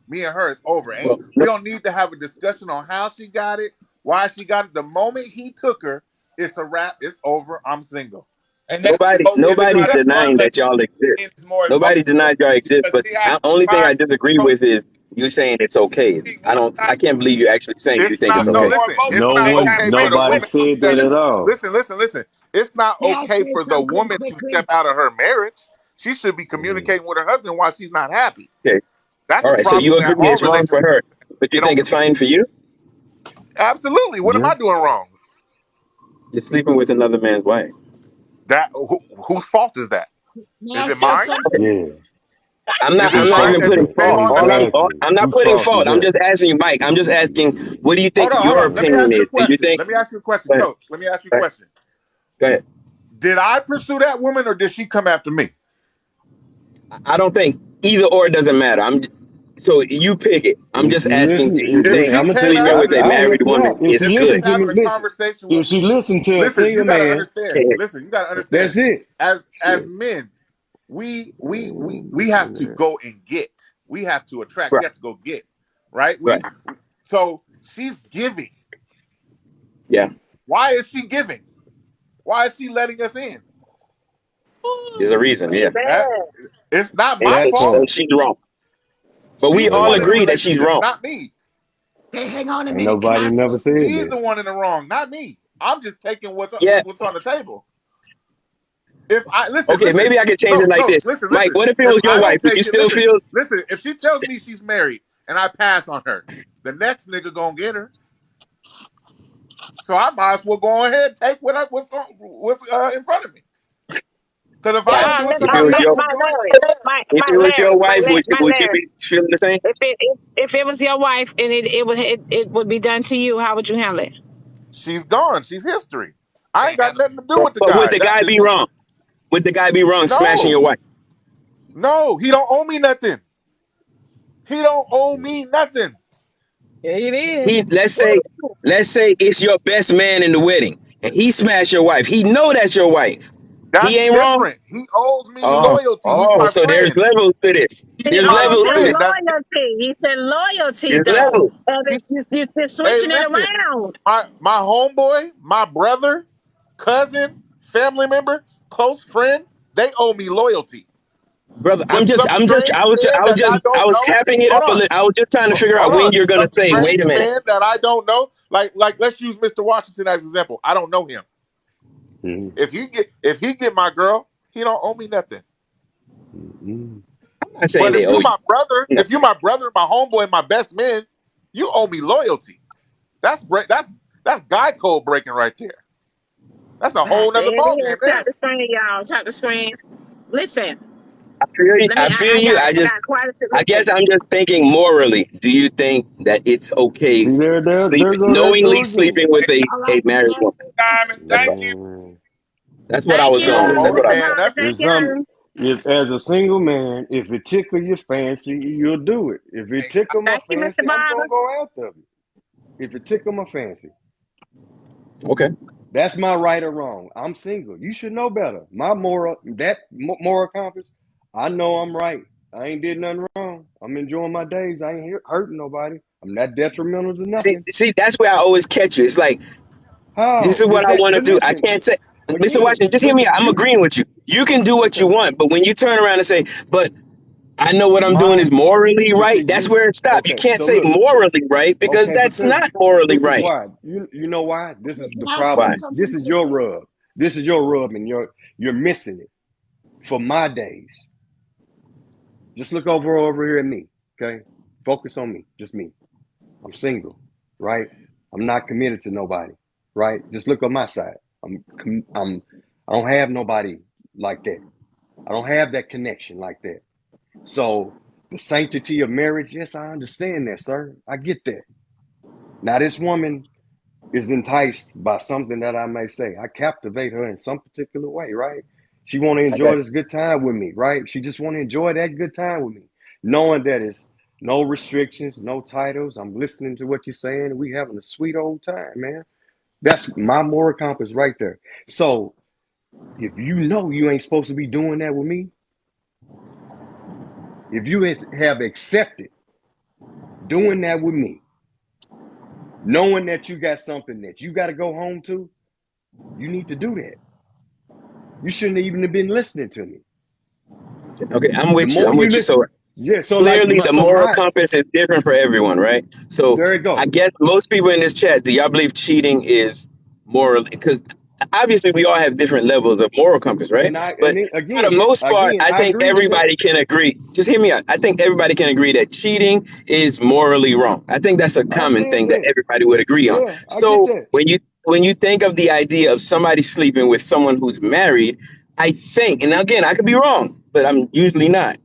Me and her, it's over. We don't need to have a discussion on how she got it, why she got it. The moment he took her, it's a wrap. It's over. I'm single. And that's Nobody's denying that y'all exist. Nobody denies y'all exist. But the only thing I disagree with is you saying it's okay. I can't believe you're actually saying you think it's okay. Listen, it's not okay for the woman to step. Listen. It's not May I okay say for the something woman to quickly? step out of her marriage. She should be communicating with her husband why she's not happy. Okay. That's All a right. So problem you that agree all it's wrong for her, but you think it's fine for you? Absolutely. What am I doing wrong? You're sleeping with another man's wife. That whose fault is that? May Is I it say mine? something? I'm not even putting fault. I'm not putting fault. I'm just asking you, Mike. I'm just asking, what do you think Hold your on. Let me opinion ask you a is? Do you question. think? Let me ask you a question, Go ahead. Coach. Let me ask you a question. Go ahead. Did I pursue that woman or did she come after me? I don't think either or doesn't matter. So you pick it. I'm just asking, do you think sleeping with a married woman is good? Having a conversation with me. Listen, you gotta understand. Listen, you gotta understand. As men, we have to go and get. We have to attract. We have to go get. Right? So she's giving. Yeah. Why is she giving? Why is she letting us in? There's a reason. Yeah. It's not my fault. She's wrong. But we all agree that she's wrong. Not me. Hey, hang on a minute. She's the one in the wrong, not me. I'm just taking what's on the table. If I listen, maybe I could change it like this. Listen, Mike, what if it was your wife? Would you still feel? Listen, if she tells me she's married and I pass on her, the next nigga gonna get her. So I might as well go ahead and take what's in front of me. Because if I ain't doing somebody else will do it. If it was your wife, would you be feeling the same? If it was your wife and it would be done to you, how would you handle it? She's gone. She's history. I ain't got nothing to do with the guy. But would the guy be wrong? Would the guy be wrong smashing your wife? No, he don't owe me nothing. He don't owe me nothing. Yeah, it is. Let's say it's your best man in the wedding, and he smashed your wife. He know that's your wife. He ain't wrong. He owes me loyalty. He's my so friend. there's levels to this. There's levels to it. Loyalty. He said loyalty, There's though. levels. You're switching it around. My homeboy, my brother, cousin, family member, close friend, they owe me loyalty. Brother, I was tapping it up a little. I was just trying to figure out when you're gonna say, wait a minute. Man that I don't know. Like let's use Mr. Washington as an example. I don't know him. If he get my girl, he don't owe me nothing. I'm saying But they if you owe you. my brother, No. if you my brother, my homeboy, my best man, you owe me loyalty. That's guy code breaking right there. That's a whole There nother it is. ballgame Tap there. the screen, y'all. Tap the screen. Listen, I feel you. let me. I feel you. I got quite a few. I guess Listen, I'm just thinking morally. Do you think that it's okay See, there go that knowingly go again. sleeping with All a right, married woman? Diamond, That's thank all. you. Man, That's what I thank was You going don't with. you, That's owe what a I Mr. was man going. Bobby. nothing. Thank if some, you. if as a single man, if it tickle your fancy, you'll do it. If it Hey, tickle my Thank you, Mr. fancy, I'm Bobby. gonna go after it. If it tickle my fancy, Okay. that's my right or wrong. I'm single. You should know better. My moral compass. I know I'm right. I ain't did nothing wrong. I'm enjoying my days. I ain't hurting nobody. I'm not detrimental to nothing. See, that's where I always catch you. It's like, this How is is what I that? want to But do. I listen, can't say, Mr. again, Washington, just hear but me out. I'm you agreeing with you. You can do what you okay. want, but when you turn around and say, but I know what I'm doing My is morally but see right, that's you where it stops. You okay, can't so say look, morally right because okay, that's because not morally this is right. why. You know why? This is the can I say Why? problem. something This is your quickly? rub. This is your rub and you're missing it. For my days. Just look over here at me. Okay? Focus on me. Just me. I'm single, right? I'm not committed to nobody, right? Just look on my side. I don't have nobody like that. I don't have that connection like that. So the sanctity of marriage, yes, I understand that, sir. I get that. Now this woman is enticed by something that I may say. I captivate her in some particular way, right? She want to I got enjoy you. this good time with me, right? She just want to enjoy that good time with me, knowing that it's no restrictions, no titles. I'm listening to what you're saying. We having a sweet old time, man. That's my moral compass right there. So if you know you ain't supposed to be doing that with me, if you have accepted doing that with me, knowing that you got something that you got to go home to, you need to do that. You shouldn't even have been listening to me. Okay, I'm The with you. more I'm you with you. listen, So yeah. So like, clearly the so moral my compass is different for everyone, right? So there it I go. guess most people in this chat, do y'all believe cheating is morally? Because obviously we all have different levels of moral compass, right? But for the most part, I I think agree with that. everybody can agree. Just hear me out. I think everybody can agree that cheating is morally wrong. I think that's a I common said thing that that. everybody would agree on. Yeah, I get So that. when you think of the idea of somebody sleeping with someone who's married, I think, and again, I could be wrong, but I'm usually not.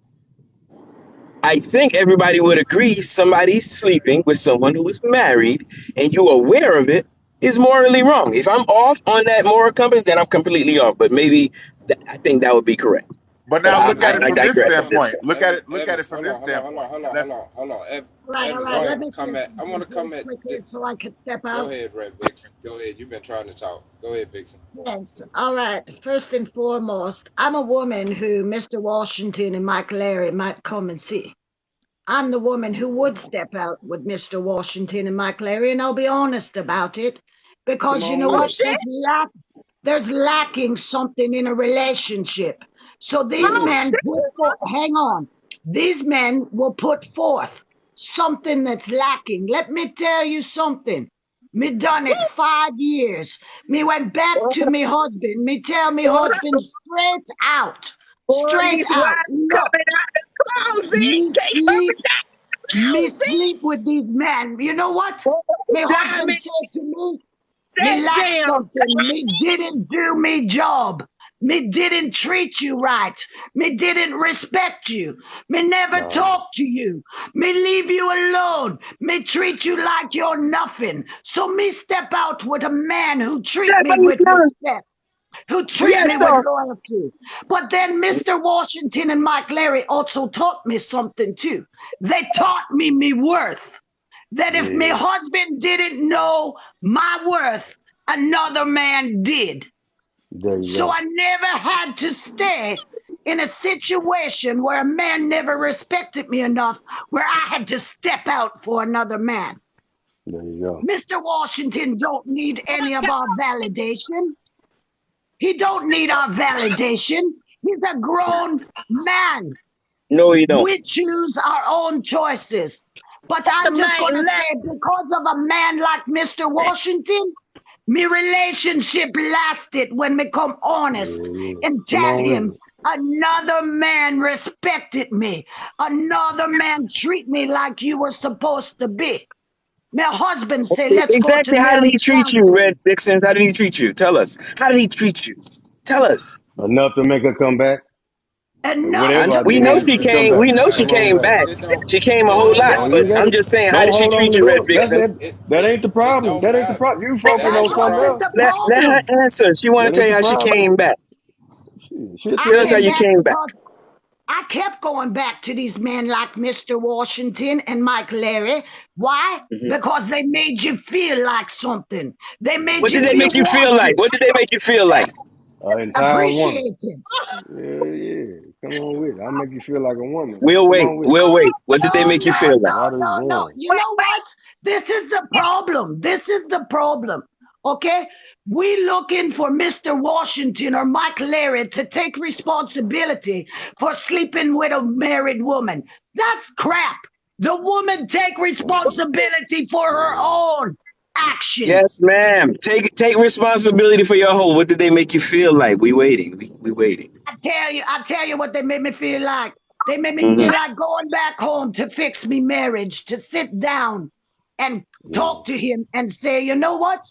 I think everybody would agree somebody sleeping with someone who is married and you're aware of it is morally wrong. If I'm off on that moral compass, then I'm completely off. But maybe I think that would be correct. But But now I, look at I it I from this digress. hold on, standpoint. Look at it Evans, from hold this on, standpoint. Let's All Evans, right. go Let ahead, me say comment. I want something to real comment. quickly so I can step Go out. ahead, Red Vixen. Go ahead. You've been trying to talk. Go ahead, Vixen. Thanks. All right. First and foremost, I'm a woman who Mr. Washington and Mike Larry might come and see. I'm the woman who would step out with Mr. Washington and Mike Larry, and I'll be honest about it, Come because you on know with Oh what? it. shit. There's lacking something in a relationship. So these Oh Yeah. men shit. hang on. These men will put forth something that's lacking. Let me tell you something. Me done it 5 years. Me went back to me husband. Me tell me husband Boy, straight these out. wives Look, coming out the closet. me They coming sleep out me the closet. sleep with these men. You know what? Boy, My husband Diamond, said to me, me that lack damn something. Me didn't do me job. Me didn't treat you right. Me didn't respect you. Me never No. talk to you. Me leave you alone. Me treat you like you're nothing. So me step out with a man who treat me with respect, who treat me with loyalty. But then Mr. Washington and Mike Larry also taught me something too. They taught me worth. That if my Yeah. husband didn't know my worth, another man did. There you So go. I never had to stay in a situation where a man never respected me enough, where I had to step out for another man. There you go. Mr. Washington don't need any of our validation. He don't need our validation. He's a grown man. No, you don't. We choose our own choices. But the I'm just man going to left. say, because of a man like Mr. Washington, me relationship lasted when me come honest Yeah. and Come tell on with him it. Another man respected me. Another man treat me like you were supposed to be. My husband say, let's go to Exactly. How did he Mary treat you, Johnson. Red Vixens? How did he treat you? Tell us. How did he treat you? Tell us. Enough to make her come back. Enough Whatever I to We know did, make she she come came. back. We know she Come on came back. back. It don't. She came a It whole don't lot, No, matter. but you got I'm it. just saying, how Don't did she hold on treat to you, Red go. Vixen? That ain't the It problem. don't That ain't the matter. problem. You That focusing ain't on the That something wasn't else. problem. the Let her problem. answer. She want That to tell ain't you the how she problem. came back. She'll I Tell tell us how came you you. back came back. because I kept going back to these men like Mr. Washington and Mike Larry. Why? Mhm. Because they made you feel like something. They made What you did they feel make you feel like? wanted, What did they make you feel like? An entire woman. appreciated. Yeah, yeah. Come on with it. I'll make you feel like a woman. We'll Come wait. on with it. We'll wait. What did they No, make you no, feel like? no, God is no, no. one. You know what? This is the problem. This is the problem. Okay? We looking for Mr. Washington or Mike Larry to take responsibility for sleeping with a married woman. That's crap. The woman take responsibility for her own Yes, actions. ma'am. Take responsibility for your whole. What did they make you feel like? We waiting. We waiting. I tell you what they made me feel like. They made me Hmm. feel like going back home to fix me marriage, to sit down and talk to him and say, you know what?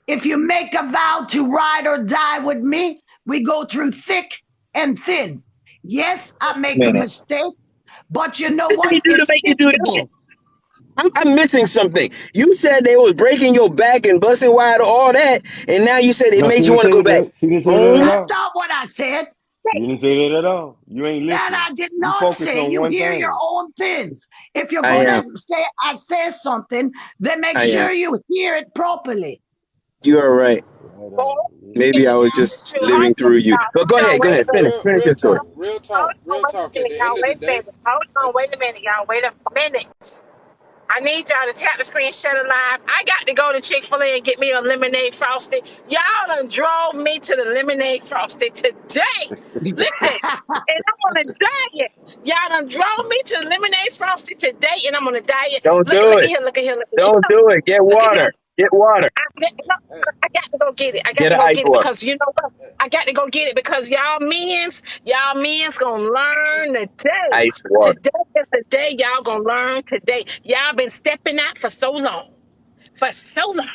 If you make a vow to ride or die with me, we go through thick and thin. Yes, I make a Man, mistake, but you know what did he what? do to It's make you do that shit? fixable. I'm missing something. You said they was breaking your back and busting wide, all that, and now you said it No, she made you didn't want to say go back that. She didn't say that at home. That's all. not what I said. You didn't say that at all. You ain't That listening. I did You not focused say. on You one hear your thing. own things. If you're I am. gonna say I say something, then make I am. sure you hear it properly. You are right. Right Boy, on. Maybe I y'all, was just shoot, hold living on, through you. y'all. But go Hold on, ahead. Go wait a ahead. minute. Finish Real your story. talk. Real Hold talk. on, Real wait a talk. At minute, the y'all. end of the Wait a day, minute. Hold at, on, wait a minute, y'all. Wait a minute. I need y'all to tap the screen, shut it live. I got to go to Chick-fil-A and get me a lemonade frosty. Y'all done drove me to the lemonade frosty today. Listen, and I'm on a diet. Y'all done drove me to the lemonade frosty today, and I'm on a diet. Don't Look, do look at it. here, look at here, look at Don't here. do it. Get Look at here. water. Get water. I got to go get it. I got Get to an go ice get it water. because you know what? I got to go get it because y'all men's gonna learn today. Ice water. Today is the day y'all gonna learn today. Y'all been stepping out for so long. For so long.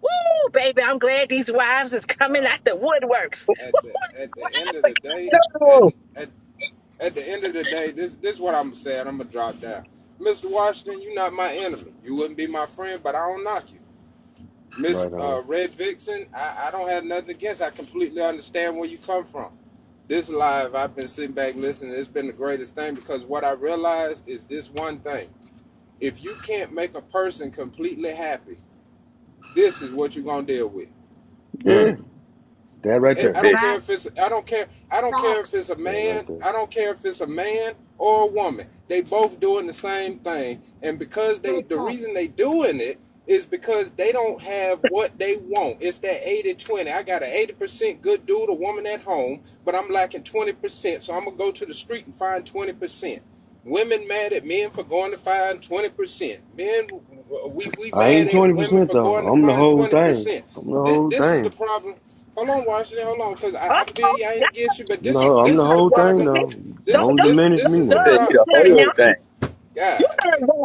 Woo, baby, I'm glad these wives is coming out the woodworks. at the end of the day, No. at the end of the day, this is what I'm saying. I'm gonna drop down. Mr. Washington, you're not my enemy. You wouldn't be my friend, but I don't knock you. Miss Right on. Red Vixen, I don't have nothing against. I completely understand where you come from. This live, I've been sitting back listening. It's been the greatest thing because what I realized is this one thing. If you can't make a person completely happy, this is what you're gonna deal with. Yeah. That right And there. I don't care if Facts, it's I don't care if it's a That right man. there. I don't care if it's a man or a woman. They both doing the same thing, and because the reason they doing it is because they don't have what they want. It's that 80-20. I got an 80% good dude, a woman at home, but I'm lacking 20%. So I'm gonna go to the street and find 20%. Women mad at men for going to find 20%. Men, we I mad ain't at women 20% for though. going to I'm the find whole thing. 20%. I'm the whole This is the thing. problem. Hold on, Washington. Hold on, because I feel you. I ain't against you, but this No, I'm the this is the whole thing problem. though. This Don't this diminish this me is the now. Said you problem. the whole thing. God,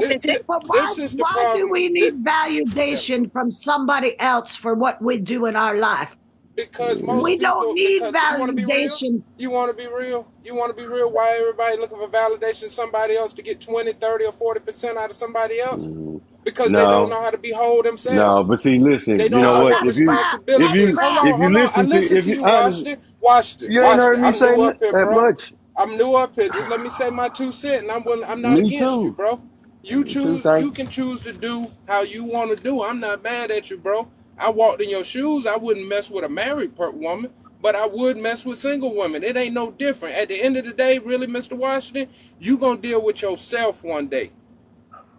this, but this is the why do problem. we This, need validation from somebody else for what we do in our life? because Yeah. most We don't people, need because you want to be real. validation. You want to be real. You want to be real. Why everybody looking for validation? Somebody else to get 20, 30, or 40% out of somebody else? Mhm. Because they don't No, know how to be whole no, themselves. but see, listen, They you don't know know what? what That's crap. That's responsibilities. Hold crap. on, If you hold on. I listen to, listen if to you you, honestly, Washington. Watched it. you ain't Watched it. heard me I'm say new up here, that bro. much. I'm new up here. Just let me say my 2 cents, and I'm not Me against you, too. bro. You Me too. choose. Thank You can choose to do how you want to do. I'm not mad at you, bro. I walked in your shoes. I wouldn't mess with a married woman, but I would mess with single women. It ain't no different. At the end of the day, really, Mr. Washington, you gonna deal with yourself one day,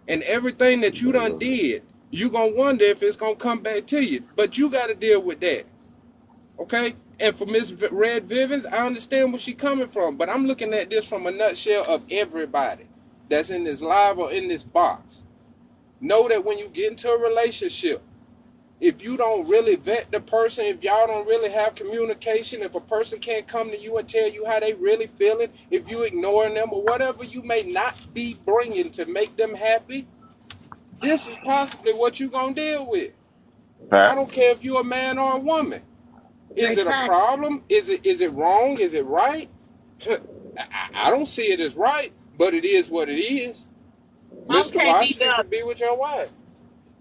and everything that you done you. did, you gonna wonder if it's gonna come back to you. But you got to deal with that. Okay? And for Miss Red Vivens, I understand where she coming from, but I'm looking at this from a nutshell of everybody that's in this live or in this box. Know that when you get into a relationship, if you don't really vet the person, if y'all don't really have communication, if a person can't come to you and tell you how they really feeling, if you ignoring them or whatever you may not be bringing to make them happy, this is possibly what you're going to deal with. I don't Facts. care if you're a man or a woman. Is it a problem? Is it wrong? Is it right? I don't see it as right, but it is what it is. Mr. Okay, Washington D-Dub. can be with your wife.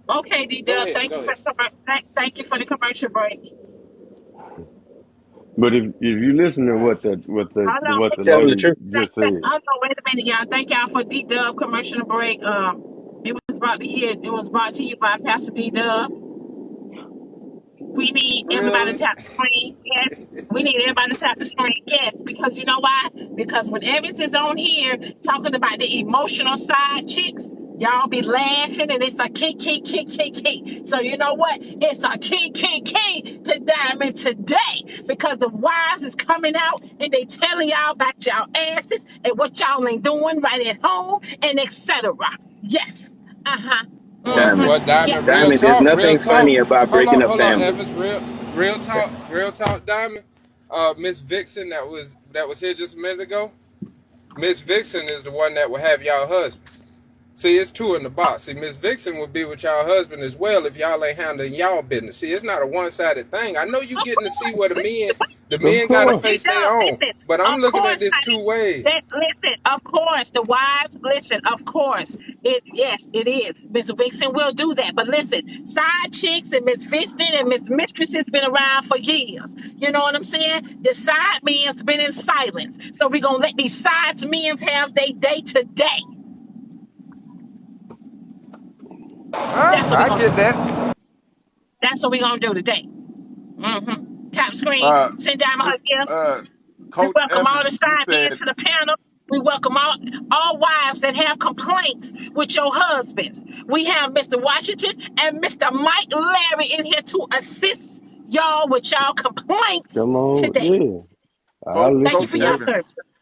Okay, Go D-Dub. ahead. Thank Go you for ahead. thank you for the commercial break. But if you listen to what the Hold on, what wait the a Tell them the lady truth. just said, hold on, wait a minute, y'all. Thank y'all for D-Dub commercial break. It was brought to you by Pastor D-Dub. We need everybody to Really? tap the screen. Yes. We need everybody to tap the screen. Yes. Because you know why? Because when Evans is on here talking about the emotional side chicks, y'all be laughing and it's a key. So you know what? It's a key to Diamond today. Because the wives is coming out and they telling y'all about y'all asses and what y'all ain't doing right at home and etc. Yes. Uh-huh. Diamond. Well, Yeah. Diamond, Diamond, there's real nothing talk. funny about breaking up Hold on, families. Evans, real talk, Diamond. Miss Vixen that was here just a minute ago. Miss Vixen is the one that will have y'all husband. See, it's two in the box. See, Miss Vixen will be with y'all husband as well if y'all ain't handling y'all business. See, it's not a one-sided thing. I know you Of getting to see where course. the of men got to course. face their own. Listen, But I'm of looking at course, this two honey. ways. Listen, of course, the wives, listen, of course. Yes, it is. Miss Vixen will do that. But listen, side chicks and Miss Vixen and Miss Mistress has been around for years. You know what I'm saying? The side men's been in silence. So we're gonna let these sides men's have their day to day. That's what we're I gonna get do. that. That's what we're gonna do today. Tap Uh, screen, send down her Miss gifts. We Coach welcome all the Evans, you side men said to the panel. We welcome all wives that have complaints with your husbands. We have Mr. Washington and Mr. Mike Larry in here to assist y'all with y'all complaints Come on, today. yeah. I'll Thank listen you Coach for to your that. Evans. services.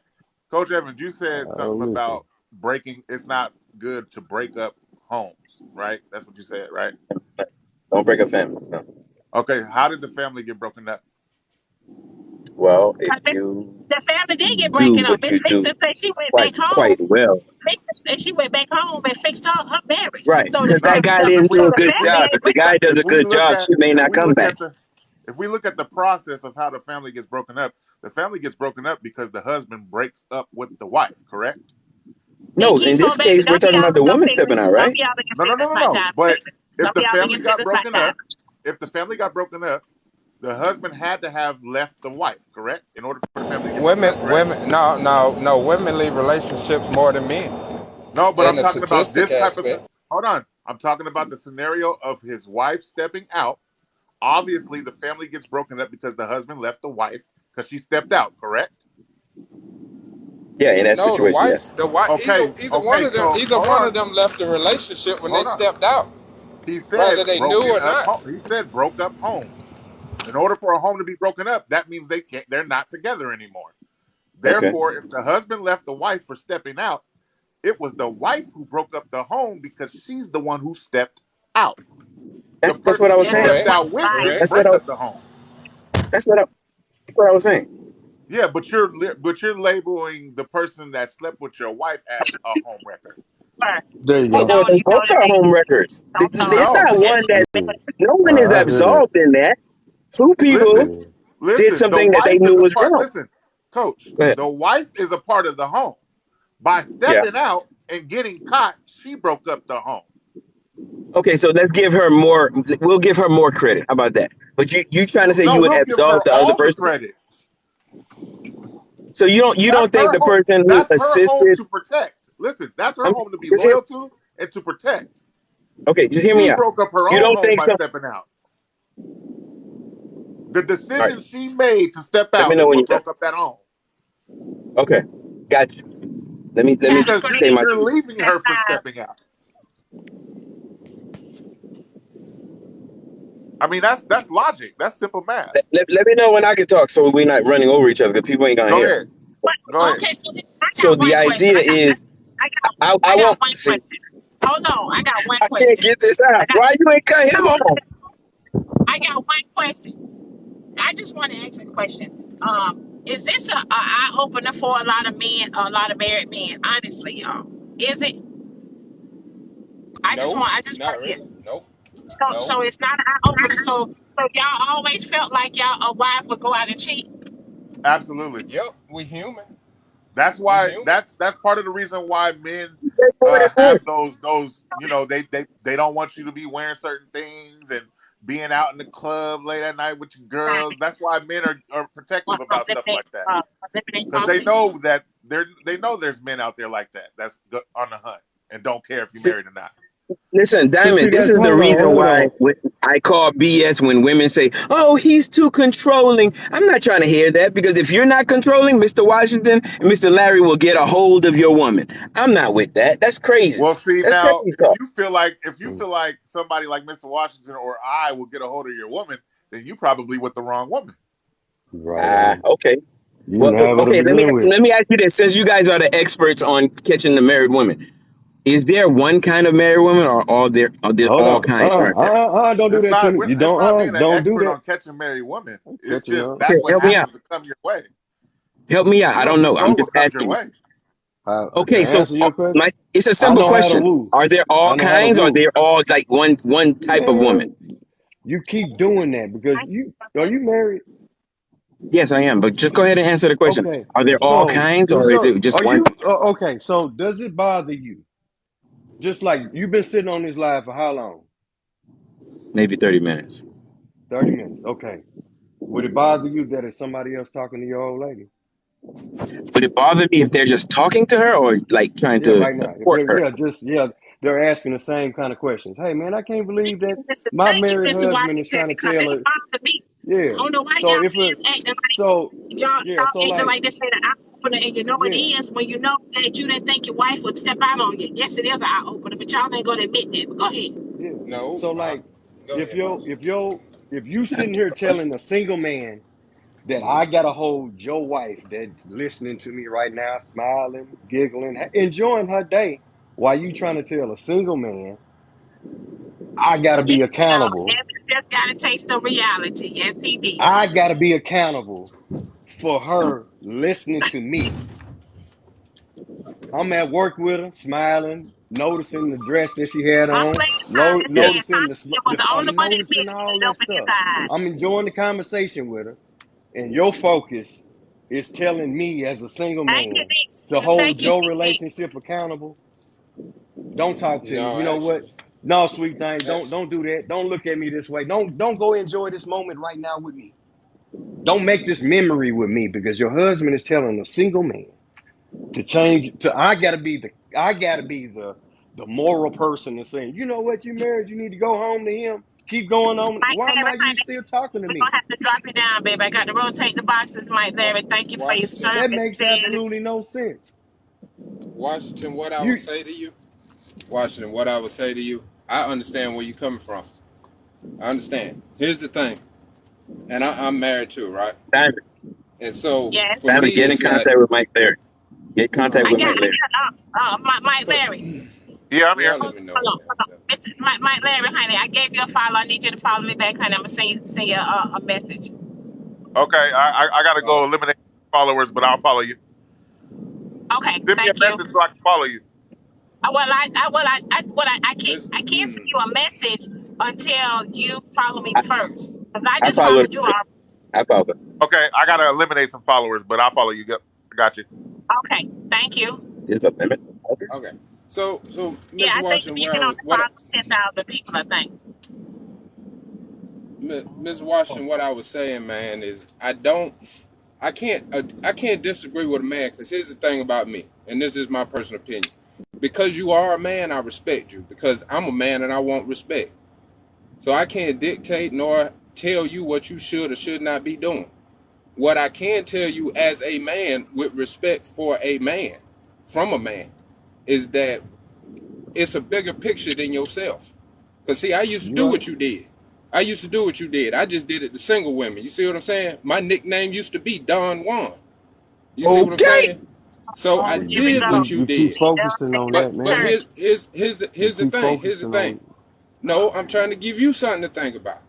Coach Evans, you said something I'll listen. about breaking. It's not good to break up homes, right? That's what you said, right? Don't break up families. No. Okay. How did the family get broken up? Well, if 'Cause you the family did get do breaking up. what Miss you do Vixen said she went quite back home. quite well, Miss Vixen said she went back home and fixed her marriage. right? So Because that guy Because didn't do a the good family job. ain't If the break guy up. does a good job, she may not come back. if we look at the process of how the family gets broken up, the family gets broken up because the husband breaks up with the wife, correct? He No, in keeps on this baby. case, we're Don't be talking all about in the your woman stepping feelings. out, Don't right? be all in your feelings, my No. time, But baby. if Don't the be all in family your got feelings, my broken time. up, the husband had to have left the wife, correct? In order for the family to get broken up, correct? No. Women leave relationships more than men No, but in I'm the talking about statistic this type of. aspect. Hold on. I'm talking about the scenario of his wife stepping out. Obviously, the family gets broken up because the husband left the wife because she stepped out, correct? Yeah, in that No, situation, yes. Okay, either one okay, of them, so hold on. left the relationship when they Hold on. stepped out, He whether said they knew or not. He said broke up homes. In order for a home to be broken up, that means they're not together anymore. Okay. Therefore, if the husband left the wife for stepping out, it was the wife who broke up the home because she's the one who stepped out. The That's what person I she was saying. stepped Correct. out with didn't That's what break I up the home. that's what I was saying. Yeah, but you're labeling the person that slept with your wife as a home wrecker. There you Oh, go. well, they both are home records. It's No, not one that Yeah. no one is I hear that. absolved in that. Two people listen, Yeah. did the something that they wife knew is a was part. wrong. Listen, coach, Go ahead. the wife is a part of the home. By Yeah. stepping out and getting caught, she broke up the home. Okay, so let's give her more. We'll give her more credit. How about that? But you trying to say No, you would we'll give absolve her the other all the person? credit. So you That's don't think her the home. person who That's her home assisted? to protect. Listen, that's her I'm home to be just hear. loyal to and to protect. Okay, just hear me She out. broke up her You own don't home think by so? stepping out. The All right. decision she made to step Let me out know is when what you're done. broke up that home. Okay, got you. Let me Because say my you're piece. leaving her for stepping out. I mean, that's logic. That's simple math. Let me know when I can talk, so we're not running over each other. Because people ain't gonna Go hear. ahead. Go ahead. Okay, so I So got the one question. idea is, I I got won't one see. question. Hold on, I got one I can't question. get this I out. got Why you ain't cut him no. off? I got one question. I just want to ask a question. Is this a eye opener for a lot of men, a lot of married men? Honestly, y'all, is it? No, I just not want to really. hear. Nope. No. So it's not an eye opener. So y'all always felt like y'all a wife would go out and cheat. Absolutely. Yep. We human. That's We why human. that's part of the reason why men Straightforward. have those they don't want you to be wearing certain things and being out in the club late at night with your girls. That's why men are protective about stuff like that Unlimited because they talking. know that they know there's men out there like that that's on the hunt and don't care if you're married or not. Listen, But see, Diamond, this that's is the reason hold why on. I call BS when women say, oh, he's too controlling. I'm not trying to hear that because if you're not controlling, Mr. Washington and Mr. Larry will get a hold of your woman. I'm not with that. That's crazy. Well, see That's now, crazy talk. if you feel like somebody like Mr. Washington or I will get a hold of your woman, then you probably with the wrong woman. Right on. Okay. You Well, didn't have her to okay, begin with. let me ask you this. Since you guys are the experts on catching the married women, is there one kind of married woman or are there Hold all on. kinds out there? Don't do that to me. You It's don't, not being an don't do expert that. on catching married women. I'm It's catching just on. Okay, that's what help me out. happens to come your way. Help me out. You I don't don't know. I'm control just what comes your asking you. way. Okay, To so answer your question, it's a I simple know how to question. woo. Are there all I know how to kinds or are woo. they all like one type of woman? Man, you keep doing that because are you married? Yes, I am. But just go ahead and answer the question. Okay. Are there all So kinds or is it just are one? you, okay. So does it bother you? Just like you've been sitting on this live for how long? Maybe 30 minutes. 30 minutes. Okay. Would it bother you that it's somebody else talking to your old lady? Would it bother me if they're just talking to her or like trying Yeah, to right now. If court her? they're asking the same kind of questions. Hey man, I can't believe that my Thank you, married Mr. husband is Washington, trying to because tell it her. bothers me. I Yeah. don't know why So y'all if it is acting like so y'all yeah, so acting like like this ain't an eye opener, and you know it yeah, is when you know that you didn't think your wife would step out on you. Yes, it is an eye opener, but y'all ain't gonna admit that. But go ahead. yeah. No. So like Go if ahead, you boss. if you if you sitting here telling a single man that I gotta hold your wife that's listening to me right now, smiling, giggling, enjoying her day, while you trying to tell a single man I gotta Yes, be accountable. Evan just got a taste of reality. Yes, he did. I gotta be accountable for her listening to me. I'm at work with her, smiling, noticing the dress that she had I'm on, glad Simon Yeah. said noticing Simon was the only I'm one that noticing admitted he all didn't that open his stuff. eyes. I'm enjoying the conversation with her, and your focus is telling me as a single Thank you, man to Nick. hold Thank you, your Nick. relationship accountable. Don't talk to me. No, You know what? actually, No, sweet thing. actually, Don't do that. Don't look at me this way. Don't go enjoy this moment right now with me. Don't make this memory with me because your husband is telling a single man to change to I gotta be the moral person and saying, you know what, you married, you need to go home to him. Keep going on. Mike Why am Larry, I you honey, still talking to we're gonna me? have to drop you down, baby. I got to rotate the boxes, Mike Larry. Thank you for your Washington, That makes services. absolutely no sense. Washington. What I would You say to you, Washington. What I would say to you. I understand where you're coming from. I understand. Here's the thing, and I'm married too, right? Diamond, And so Yes. for Diamond, me, get in it's like, contact with Mike Larry. Get contact I with okay, got, Mike Larry. Mike for Larry. Yeah, I'm yeah, here. let Hold me on, know. hold on, hold on. Mike Larry, honey, I gave you a follow. I need you to follow me back, honey. I'm gonna send you a message. Okay, I gotta Uh, go eliminate followers, but I'll follow you. Okay, Send me a thank you. message so I can follow you. Miss, I can't send you a message until you follow me I, first. Cause I I just follow followed her you too. already. I follow her. Okay, I gotta eliminate some followers, but I'll follow you. Yep, I got you. Okay, thank you. There's a limit to followers. okay. So, Yeah, Mr. I think Washington, you can only what follow 10,000 people. I think. Ms. Washington, what I was saying, man, is I can't disagree with a man because here's the thing about me, and this is my personal opinion. Because you are a man, I respect you. Because I'm a man and I want respect. So I can't dictate nor tell you what you should or should not be doing. What I can tell you as a man, with respect for a man, from a man, is that it's a bigger picture than yourself. Because, see, I used to you do right. what you did. I used to do what you did. I just did it to single women. You see what I'm saying? My nickname used to be Don Juan. You see what I'm Okay. saying? So I Oh, here we did go. what you You keep did. See, they'll focusing take on us that, to man. church. Here's You the keep thing. Here's the focusing thing. on No, I'm trying to give you something to think about.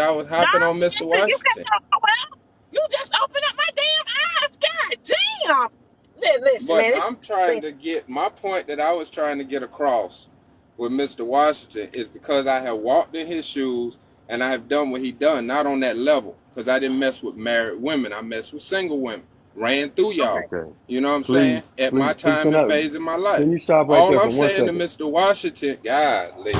that I was No, hopping on Mr. listen, you can Washington. well, you just open up my damn eyes. God damn. Listen, But man, I'm trying to get my point that I was trying to get across with Mr. Washington is because I have walked in his shoes and I have done what he done, not on that level, because I didn't mess with married women. I messed with single women. Ran through y'all. Okay. You know what I'm saying? Please, At my please, please, time and phase in my life. can you stop right All there I'm for 1 saying to second? Mr. Washington, golly,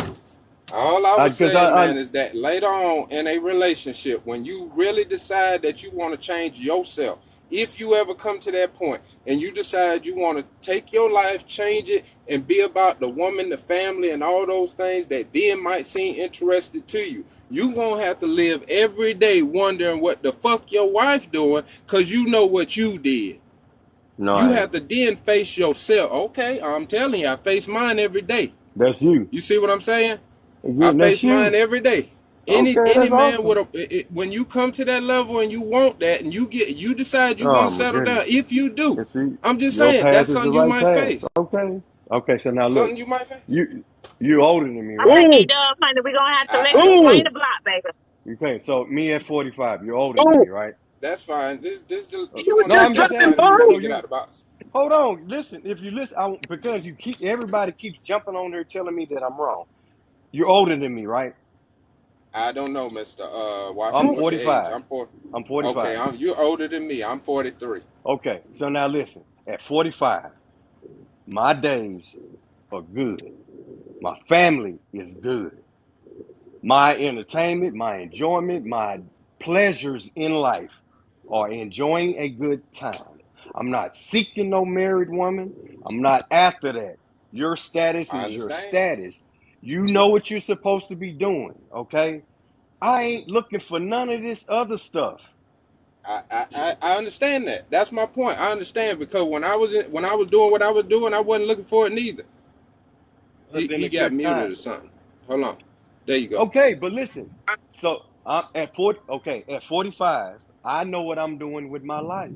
all I was Because saying, man, is that later on in a relationship, when you really decide that you want to change yourself, if you ever come to that point and you decide you want to take your life, change it, and be about the woman, the family, and all those things that then might seem interested to you, you gonna have to live every day wondering what the fuck your wife doing, because you know what you did. No, You I have ain't. to then face yourself. Okay, I'm telling you, I face mine every day. That's you. You see what I'm saying? I Yeah, that's face mine you. every day. Okay, Any that's man with awesome. when you come to that level and you want that and you decide you want Oh to my settle down, goodness. if you do, And see, I'm just your saying path that's is the something you right might path. face. Okay. Okay, so now look, Something you might face. you older than me, All right? right, D-Dub, honey, we're gonna have to I, let you I swing okay, the block, baby. Okay, so me at 45, you're older than me, right? that's fine. Uh, You want to No, let I'm me just slide asking and you you. want So to get out you of the box. hold on, listen. If you listen, because you keep everybody keeps jumping on there telling me that I'm wrong. You're older than me, right? I don't know, Mr. I'm Washington. What's your age? 45. I'm 40. I'm Okay, 45. you're older than me. I'm 43. Okay, so now listen. At 45, my days are good. My family is good. My entertainment, my enjoyment, my pleasures in life are enjoying a good time. I'm not seeking no married woman. I'm not after that. Your status I is your understand. status. You know what you're supposed to be doing, okay? I ain't looking for none of this other stuff. I understand that. That's my point. I understand because when I was doing what I was doing, I wasn't looking for it neither. Other than He a got good muted or time. something. Hold on. There you go. Okay, but listen. So I'm at 40, okay, at 45, I know what I'm doing with my life.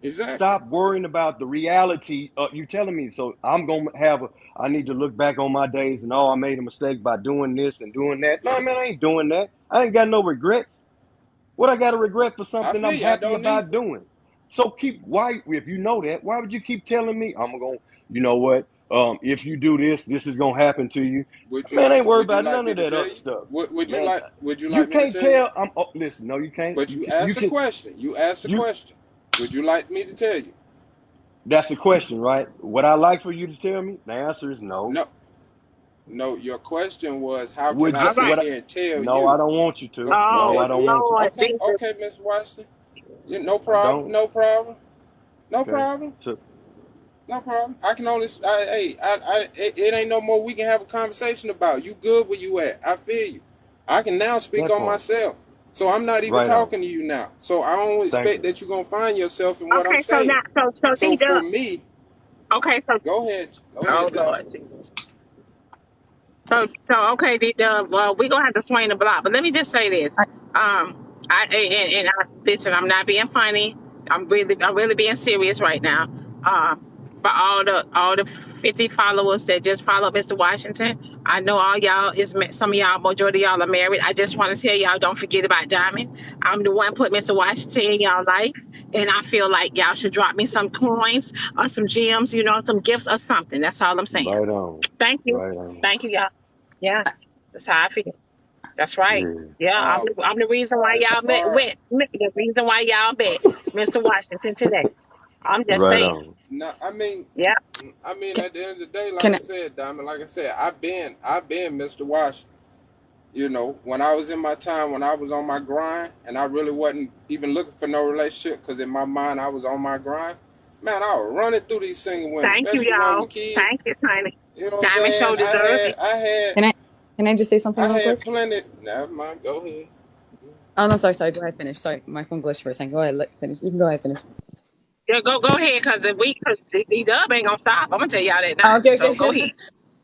Exactly. Stop worrying about the reality. You telling me, so I'm gonna I need to look back on my days and I made a mistake by doing this and doing that. No, man, I ain't doing that. I ain't got no regrets. What I got to regret for I something feel I'm you. I happy don't about either. doing? So if you know that, why would you keep telling me I'm gonna, you know what? If you do this, this is gonna happen to you. Man, I ain't worried Would you about like none me of to that tell other you? stuff. Man, Would you you like me to can't tell you? tell. Listen. No, you can't. But you asked a Can. question. You asked a You. question. Would you like me to tell you? That's the question, right? Would I like for you to tell me? The answer is no. No. No, your question was how can Would I you? All right. sit What? here and tell No, I you? don't want you to. Go No, Oh, I ahead. don't want you to. Lord Okay, Jesus. okay, Mr. Washington. Yeah, no I problem. don't. No problem. No Okay. problem. So No problem. I can only. It ain't no more we can have a conversation about. You good where you at? I feel you. I can now speak that on part. myself. So I'm not even Right on. talking to you now. So I don't Thank expect you. that you're gonna find yourself in what I'm Okay, so now, saying. so So for D-Dub. me, Okay, so, go ahead. Go oh, ahead, Dom. Lord Jesus. So okay, D-Dub, we gonna have to swing the block. But let me just say this. Listen, I'm not being funny. I'm really being serious right now. For all the 50 followers that just follow Mr. Washington, I know all y'all some of y'all, majority of y'all are married. I just want to tell y'all, don't forget about Diamond. I'm the one put Mr. Washington in y'all life, and I feel like y'all should drop me some coins or some gems, some gifts or something. That's all I'm saying. Right on. Thank you, Right on. thank you, y'all. Yeah, that's how I feel. That's right. Yeah. Yeah, Uh, I'm the reason why as y'all far the reason why y'all met Mr. Washington today. I'm just Right saying. on. no, Yeah. at the end of the day, like Can I I, said, Diamond, like I said, I've been Mr. Washington. You know, when I was in my time, when I was on my grind, and I really wasn't even looking for no relationship, because in my mind I was on my grind. Man, I was running through these single women, Thank you, especially one y'all. with kids. Thank you, honey. You know what I'm Diamond saying? Show deserve it. can I, can I just say something I real had quick? plenty. Never mind. Go ahead. Oh no, sorry. Go ahead, finish. Sorry, my phone glitched for a second. Go ahead, finish. You can go ahead, finish. Yeah, go ahead, cause if cause the dub ain't gonna stop. I'm gonna tell y'all that Oh, now. okay, So okay. go ahead.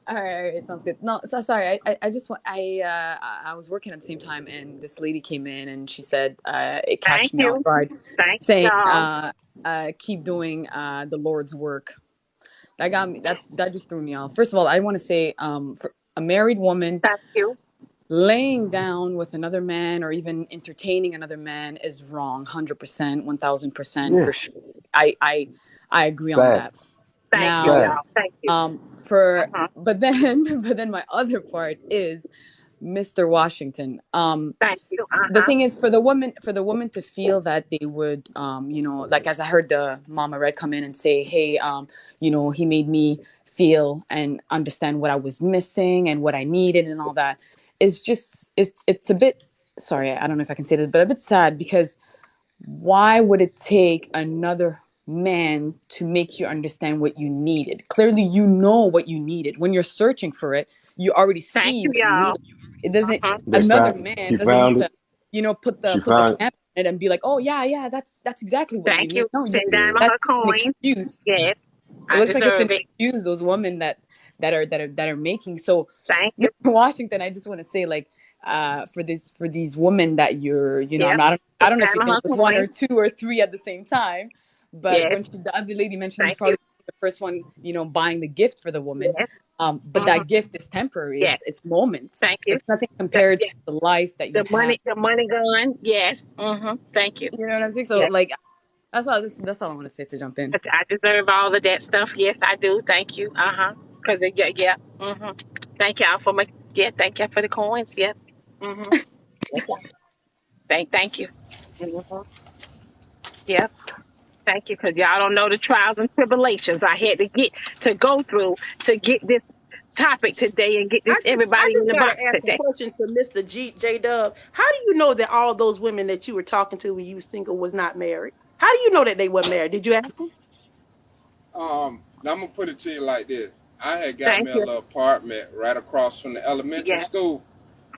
All right, sounds good. No, so sorry. I just want. I was working at the same time, and this lady came in, and she said, it Thank catched me off you. guard, Thank saying, y'all. keep doing the Lord's work. That got me. That just threw me off. First of all, I want to say, for a married woman Thank you. laying down with another man or even entertaining another man is wrong. 100%, 1000% Yeah. for sure. I agree on that. Facts. Thank you, Now, y'all. Facts. Thank you. for Uh-huh. but then but then my other part is Mr. Washington, Thank you. the thing is, for the woman to feel that they would, like, as I heard the Mama Red come in and say, hey, he made me feel and understand what I was missing and what I needed and all that. It's a bit, sorry, I don't know if I can say this, but a bit sad, because why would it take another man to make you understand what you needed? Clearly, you know what you needed. When you're searching for it, you already Thank see you, what you y'all. need. It doesn't, They another found man she doesn't need found to, it. put She the found stamp on it and be like, oh yeah, that's exactly what you Thank need. you. No, Send down yeah. her that's an coin. excuse. Yes, It I looks like it's an deserve it. excuse those women that are making. So, Thank Mr. you. Washington, I just want to say, like, for these women that you're, Yep. I don't know if Send you're down dealing her with one or coins. two or three at the same time, but Yes. when the other lady mentioned he's Thank you. probably the first one, buying the gift for the woman. Yes. But that gift is temporary. Yes. It's moment. Thank you. It's nothing compared Yes. to the life that you have. The money gun. Yes. Thank you. You know what I'm saying? So, Yes. like, that's all I want to say to jump in. I deserve all of that stuff. Yes, I do. Thank you. Cause yeah. Thank y'all for thank y'all for the coins. Yeah. Thank y'all. Thank you. hmm Yep. Thank you. Cause y'all don't know the trials and tribulations I had to go through to get this topic today and get this I everybody in just the gotta box ask a today. question to Mr. J Dub. How do you know that all those women that you were talking to when you were single was not married? How do you know that they were married? Did you ask them? Now I'm gonna put it to you like this. I had got Thank me a you. little apartment right across from the elementary Yeah. school,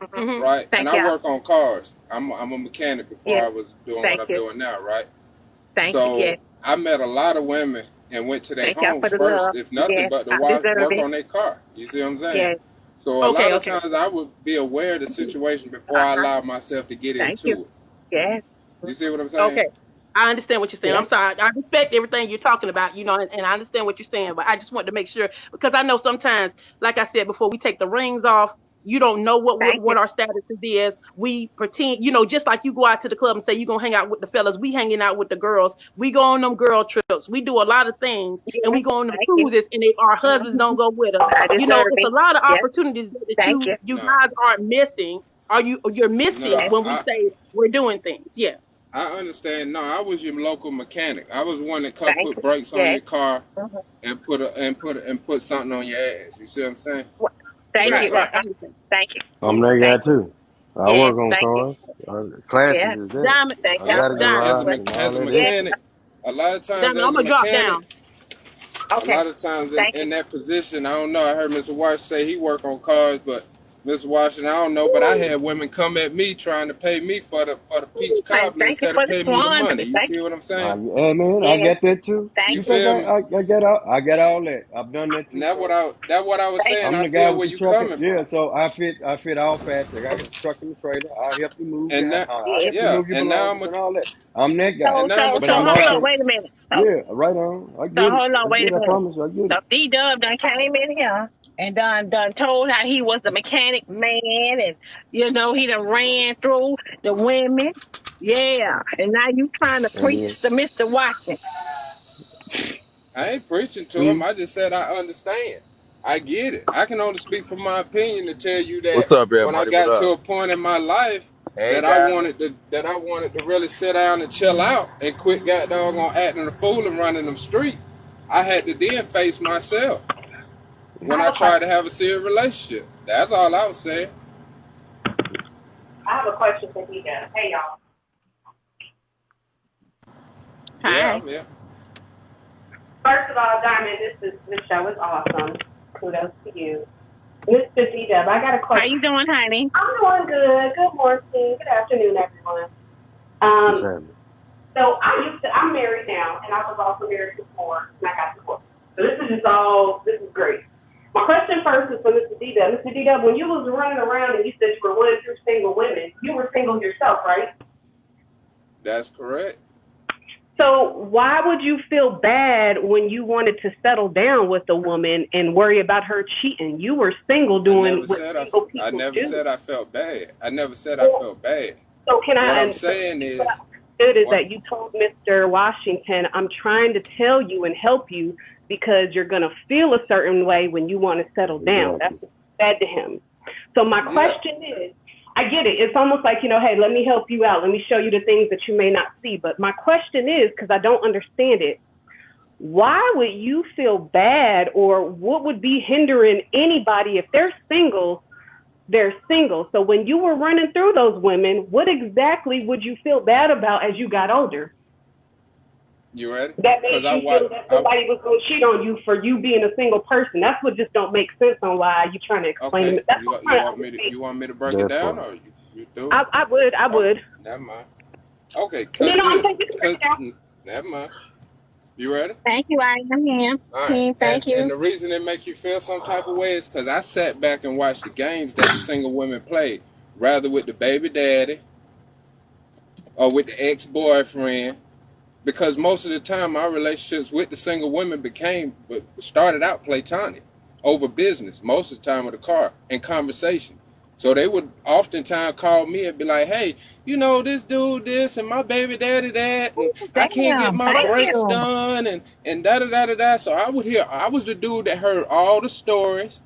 Mm-hmm. right? And Thank I y'all. work on cars. I'm a mechanic before Yeah. I was doing what Thank I'm you. doing now, right? Thank you. So Yes. I met a lot of women and went to their Thank y'all homes for the first, love. if nothing Yes. but to I deserve work it. on their car. You see what I'm saying? Yes. So a lot Okay, of okay. times I would be aware of the situation before I Uh-huh. allowed myself to get Thank you. into it. Yes. You see what I'm saying? Okay. I understand what you're saying. I'm Yes. sorry. I respect everything you're talking about, and I understand what you're saying, but I just want to make sure, because I know sometimes, like I said before, we take the rings off. You don't know Thank you. what our status is. We pretend, just like you go out to the club and say you're gonna hang out with the fellas. We hanging out with the girls. We go on them girl trips. We do a lot of things, and we Yes. go on them Thank you. cruises, and if our husbands don't Mhm. go with us. I deserve It's a it. lot of Yes. opportunities that Thank you. you No, guys aren't missing. You're missing Yes. no. when we say we're doing things. Yeah. I understand. No, I was your local mechanic. I was one that Thank put you. brakes on Yes. your car Mhm. and put something on your ass. You see what I'm saying? Thank Real Right, you. right. talk. I understand. Thank you. I'm that Thank guy you. too. I Yes. work on Thank you. cars. Classes Yes. is that. Diamond, Thank I y'all. got a Diamond, garage and all As a that Yes. extra. mechanic, a lot of times Diamond. as I'm a gonna drop mechanic, down. a Okay. lot of times Thank you. in that position, I don't know. I heard Mr. Wash say he work on cars, but Mr. Washington, I don't know. But I Woo. had women come at me trying to pay me for the peach And cobbler thank you instead of for the paying me the money. quandary. You Thank see you. what I'm saying? Hey man, I Yes. get that too. Thank You you. feel me? I get all that. I've done that And too. So that what I was Thank saying. you. I'm I the guy feel with where the you truck. coming Yeah, from. so I fit all facets. I got the truck and the trailer. I help you move your And that, I Yes. help you yeah. move your belongings and all that. I'm that guy. And now I'm a So But so I'm truck hold on. driver. also, Wait a minute. yeah, right on. I So get it. hold on. Wait a I minute. promise I get So it. D-Dub done came in here and done told how he was the mechanic man, and he done ran through the women. Yeah. And now you trying to And then preach to Mr. Watson. I ain't preaching to him. see, I just said I understand. I get it. I can only speak from my opinion to tell you that What's up, when I everybody? What got to up? a point in my life Hey, that I Diamond. wanted to really sit down and chill out and quit goddamn on acting a fool and running them streets, I had to then face myself I when I have a tried to question. have a serious relationship. That's all I was saying. I have a question for you guys. Hey, y'all. Yeah, Hi. I'm here. First of all, Diamond, this show is awesome. Kudos to you. Mr. D-Dub, I got a How question. you doing, honey? I'm doing good. Good morning. Good afternoon, everyone. what's Um, happening? so I'm married now, and I was also married before, and I got divorced. So this is great. My question first is for Mr. D-Dub. Mr. D-Dub, when you was running around and you said you were one through single women, you were single yourself, right? That's correct. So why would you feel bad when you wanted to settle down with a woman and worry about her cheating? You were single doing what single I people never do. said I felt bad. I never said I Well, felt bad. so can What I? I'm And so saying what is I understood is what that you told Mr. Washington, "I'm trying to tell you and help you because you're gonna feel a certain way when you want to settle down." That's Exactly. what you said to him. So my Yeah. question is, I get it. It's almost like, hey, let me help you out. Let me show you the things that you may not see. But my question is, because I don't understand it, why would you feel bad, or what would be hindering anybody if they're single? They're single. So when you were running through those women, what exactly would you feel bad about as you got older? You ready? That made you feel that somebody was going to cheat on you for you being a single person. That's what just don't make sense on why you trying to explain Okay. it. That's You want me to break it down, or you do? I would. Never mind. Okay, No, I'm saying you can break it down. Never mind. You ready? Thank you, I am him. All right. Thank you. And the reason it make you feel some type of way is because I sat back and watched the games that the single women played, rather with the baby daddy or with the ex-boyfriend, because most of the time my relationships with the single women started out platonic over business, most of the time with a car and conversation. So they would oftentimes call me and be like, hey, this dude this and my baby daddy that, and I can't get my brakes done and da-da-da-da-da. So I was the dude that heard all the stories,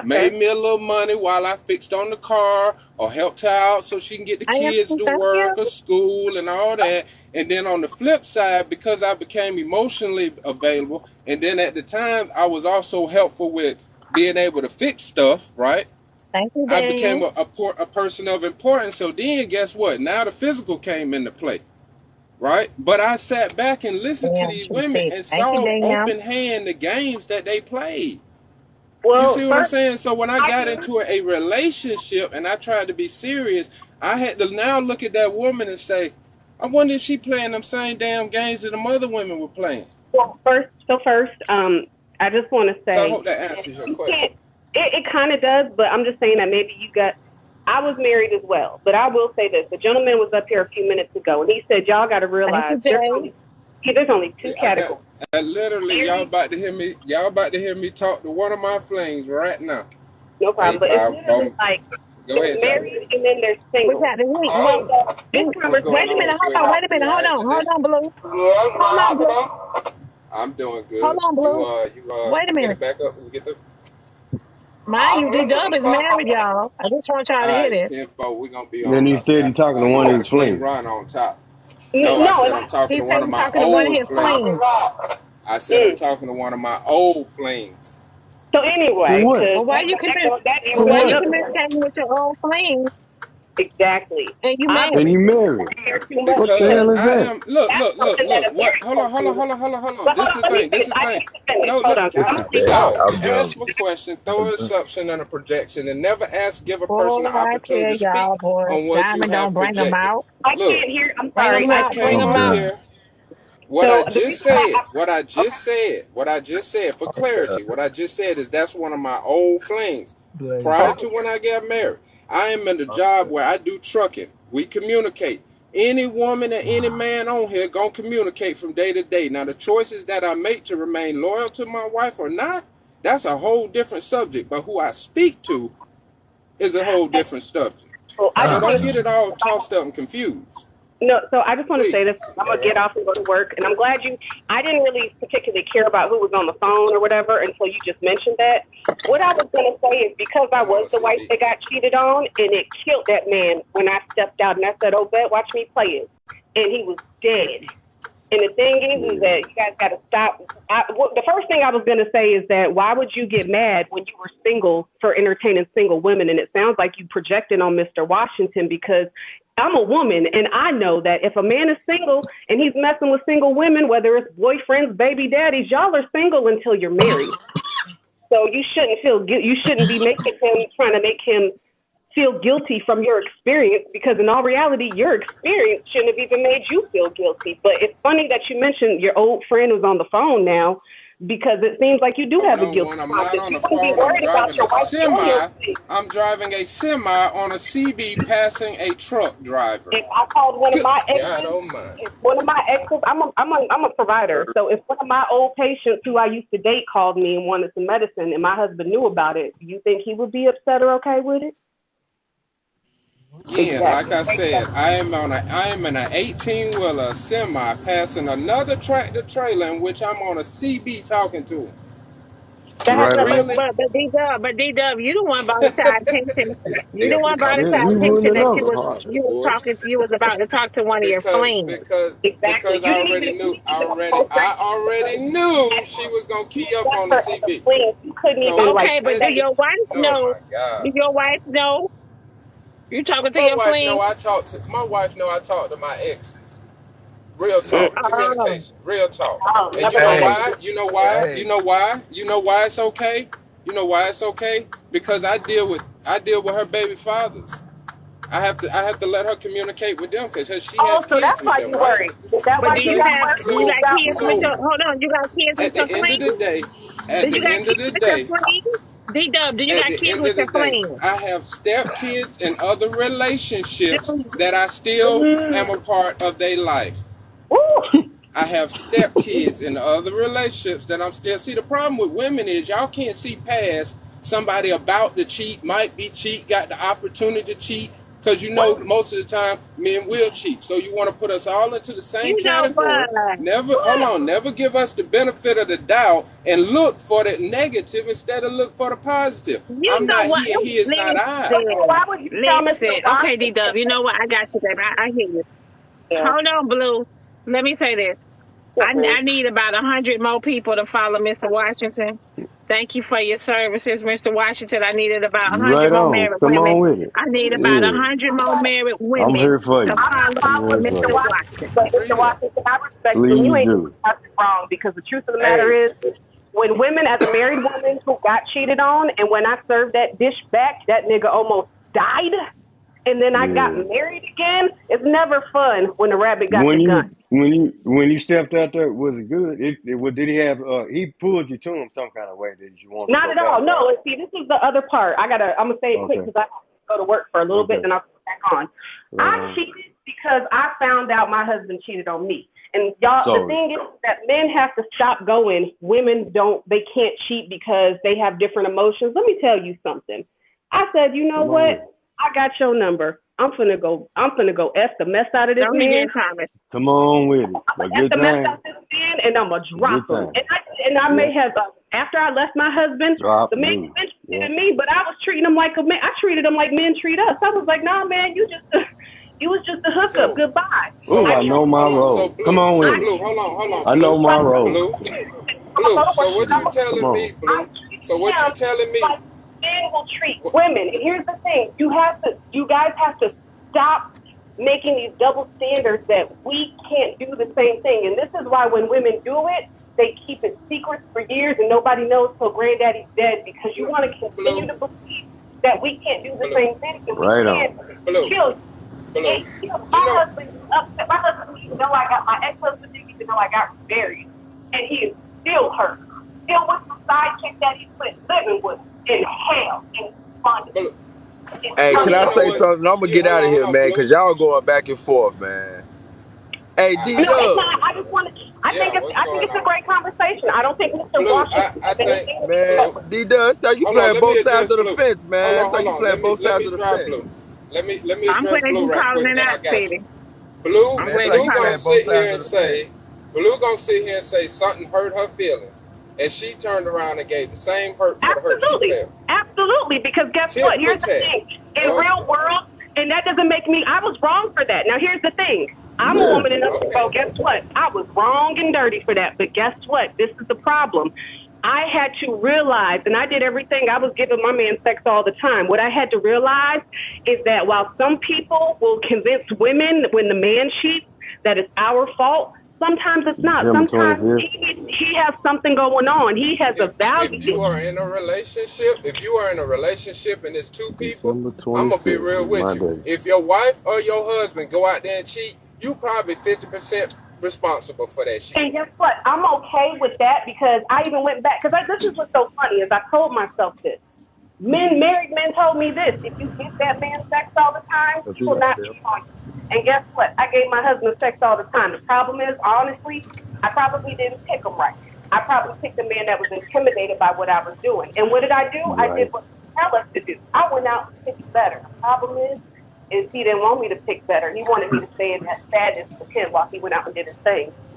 made me a little money while I fixed on the car or helped her out so she can get the kids to work or school and all that. And then on the flip side, because I became emotionally available, and then at the time I was also helpful with being able to fix stuff, right? Thank you, I became a person of importance. So then guess what? Now the physical came into play, right? But I sat back and listened to these women and saw open hand the games that they played. Well, you see what I'm saying? So when I got into a relationship and I tried to be serious, I had to now look at that woman and say, I wonder if she playing them same damn games that them other women were playing. Well, first, I just want to say. So I hope that answers your question. It kind of does, but I'm just saying that maybe I was married as well, but I will say this. The gentleman was up here a few minutes ago, and he said, y'all got to realize there's only two categories. Literally, y'all about to hear me talk to one of my flings right now. No problem, but it's literally like there's married and then there's single. Wait a minute, hold on, Blue. I'm doing good. Hold on, Blue. Wait a minute. Get it back up and get the... Mind you, D-Dub is married, y'all. I just want y'all to hear this. 10-4, we're going to be on. Then he said he's talking to one of his flings. Run on top. No, I said I'm talking to one of my old flings. I said I'm talking to one of my old flings. So anyway, why you communicating with your old fling? Exactly. And you married. What the hell is that? Look. What? Hold on. This is the thing. No, you ask a question, throw an assumption and a projection, and never give a person an opportunity to speak on what you have projected. I can't hear. I'm sorry. I came up here. What I just said, for clarity, what I just said is that's one of my old flings. Prior to when I got married, I am in the job where I do trucking. We communicate. Any woman and any man on here gonna communicate from day to day. Now, the choices that I make to remain loyal to my wife or not, that's a whole different subject. But who I speak to is a whole different subject. So don't get it all tossed up and confused. No, so I just want to say this. I'm going to get off and go to work. And I'm glad I didn't really particularly care about who was on the phone or whatever until you just mentioned that. What I was going to say is because I was the wife that got cheated on, and it killed that man when I stepped out and I said, oh, Bet, watch me play it. And he was dead. And the thing is that you guys got to stop. The first thing I was going to say is that why would you get mad when you were single for entertaining single women? And it sounds like you projected on Mr. Washington, because I'm a woman, and I know that if a man is single and he's messing with single women, whether it's boyfriends, baby daddies, y'all are single until you're married. So you shouldn't you shouldn't be trying to make him feel guilty from your experience, because in all reality, your experience shouldn't have even made you feel guilty. But it's funny that you mentioned your old friend who's on the phone now, because it seems like you do have a guilty conscience. I'm driving a semi on a CB passing a truck driver. If I called one of my exes, I'm a provider. So if one of my old patients who I used to date called me and wanted some medicine and my husband knew about it, do you think he would be upset or okay with it? Yeah, like I said, I am in an 18-wheeler semi passing another tractor trailer in which I'm on a CB talking to him. That has Right nothing to about do it. with But D-Dub, you the one brought it to our attention. You the one brought it Yeah, to our we attention running that out. Hard. you was about to talk to one of your flings. exactly. Because You didn't even I already knew she was gonna key up that's on the her as a CB. fling. You couldn't even So like Okay, but do let's. say your wife Oh know? my God. Do your wife know you talking to My your wife fling? know I talk to my exes. Real mm, talk, Oh, communication, real talk. oh, And you never know mind. Hey, why? You know why? You hey, know why? You know why it's okay? You know why it's okay? Because I deal with her baby fathers. I have to let her communicate with them because she Oh, has so kids that's with why them, you right? worried. Is that but why do you you Okay. got have worried? you So got About kids with so your? Hold on, you got kids with at your the end of fling? the day, Do at you the got end of kids the with your day, fling? D-Dub, do you at got the kids end with of the your day, fling? I have stepkids and other relationships Do, that I still am a part of their life. Woo! I have stepkids in other relationships that I'm still. See, the problem with women is y'all can't see past somebody about to cheat, might be cheat, got the opportunity to cheat, because you know most of the time men will cheat. So you want to put us all into the same you know category. what? Never, hold What? on, never give us the benefit of the doubt and look for the negative instead of look for the positive. You I'm know not what? he and he is not I. But then Listen, why would you tell Mr. listen. Okay, D-Dub, Washington? you know what? I got you, baby. I hear you. Yeah. Hold on, Blue. Let me say this. Mm-mm. I need about 100 more people to follow Mr. Washington. Thank you for your services, Mr. Washington. I needed about You 100 right more on. married Come women. on with it. I need about Yeah, 100 more married I'm women here for to you. I'm not follow I'm following here Mr. for you. Washington, but Mr. Rita. Washington, I respect you, and you Please ain't doing do. nothing wrong because the truth of the matter hey. is, when women, as a married woman who got cheated on, and when I served that dish back, that nigga almost died, and then I got Yeah. married again. It's never fun when the rabbit got the When gun. you stepped out there, was it good? Did he have he pulled you to him some kind of way that you wanted to Not go at back, all. right? No, and see, this is the other part. I'm gonna say it quick Okay. because I have to go to work for a little bit, Okay. then I'll come back on. Right I on. cheated because I found out my husband cheated on me. And y'all, the Sorry. thing is that men have to stop going. Women don't. They can't cheat because they have different emotions. Let me tell you something. I said, you know Come on with what? it. I got your number. I'm finna go. F the mess out of No, this he man. didn't, Thomas. Come on with it. I'm A gonna F good the mess time. out this man, and I'm gonna A drop good him. time. And I may Yep. have after I left my husband, Drop the man loose. was interested Yep. in me, but I was treating him like a man. I treated him like men treat us. I was like, nah, man, you was just a hookup. So Goodbye. Ooh, so I I killed. know my hold on. So role. Come blue. on So with I it. blue. Hold on, I know blue. my role. Blue. I'm gonna Blue. go So with you. what you Come telling on. me, I blue? treated So what you him telling me? like men will treat women. And here's the thing: you guys have to stop making these double standards that we can't do the same thing. And this is why when women do it, they keep it secret for years and nobody knows till granddaddy's dead because you want to continue Blue. to believe that we can't do the Blue. same thing and we Right can't on. Blue. kill you. Blue. My You know, husband is upset. My husband didn't even know I got my ex-husband didn't even know I got remarried, and he is still hurt. Still with some side chick that he quit living with in hell in bondage. blue. It's Hey, Blue. can You I know say unbelievable. what? something? I'm gonna You get out of hold here, on, man, blue. because y'all going back and forth, man. Hey, I, D No, I it's Dub, not. I just want to. yeah. What's I think going it's a on, great conversation. I don't think Mr. blue? Washington I has think anything to do with man, blue. that. D Dub, so you Hold on. playing Let me both sides address of the blue. fence, man. So Hold you on. playing both Let sides me of the try fence, blue. Let me I'm address glad blue you right calling quick. it Then out, I got you. Speedy. Blue. I'm man. glad So you Blue you calling gonna playing it. both sit sides here of and the fence. say. Blue gonna sit here and say something hurt her feelings, and she turned around and gave the same hurt for the hurt she Absolutely. felt. Absolutely. Because guess Tit what? for Here's the tat. thing. In Okay. real world, and that doesn't make me, I was wrong for that. Now, here's the thing. I'm a Yeah. woman enough to go, Okay. guess what? I was wrong and dirty for that. But guess what? This is the problem. I had to realize, and I did everything. I was giving my man sex all the time. What I had to realize is that while some people will convince women when the man cheats that it's our fault, sometimes it's not. December Sometimes 25th. he has something going on. He has a If value. you are in a relationship, and it's two people, December I'm gonna be 25th real is with my you. day. If your wife or your husband go out there and cheat, you probably 50% responsible for that shit. And guess what? I'm okay with that because I even went back because this is what's so funny is I told myself this. Married men told me this: if you give that man sex all the time, What he you will got, not Bill? cheat on you. And guess what? I gave my husband sex all the time. The problem is, honestly, I probably didn't pick him right. I probably picked a man that was intimidated by what I was doing. And what did I do? I did Right. what he tell us to do. I went out and picked better. The problem is he didn't want me to pick better. He wanted me to stay in that sadness with him while he went out and did his thing.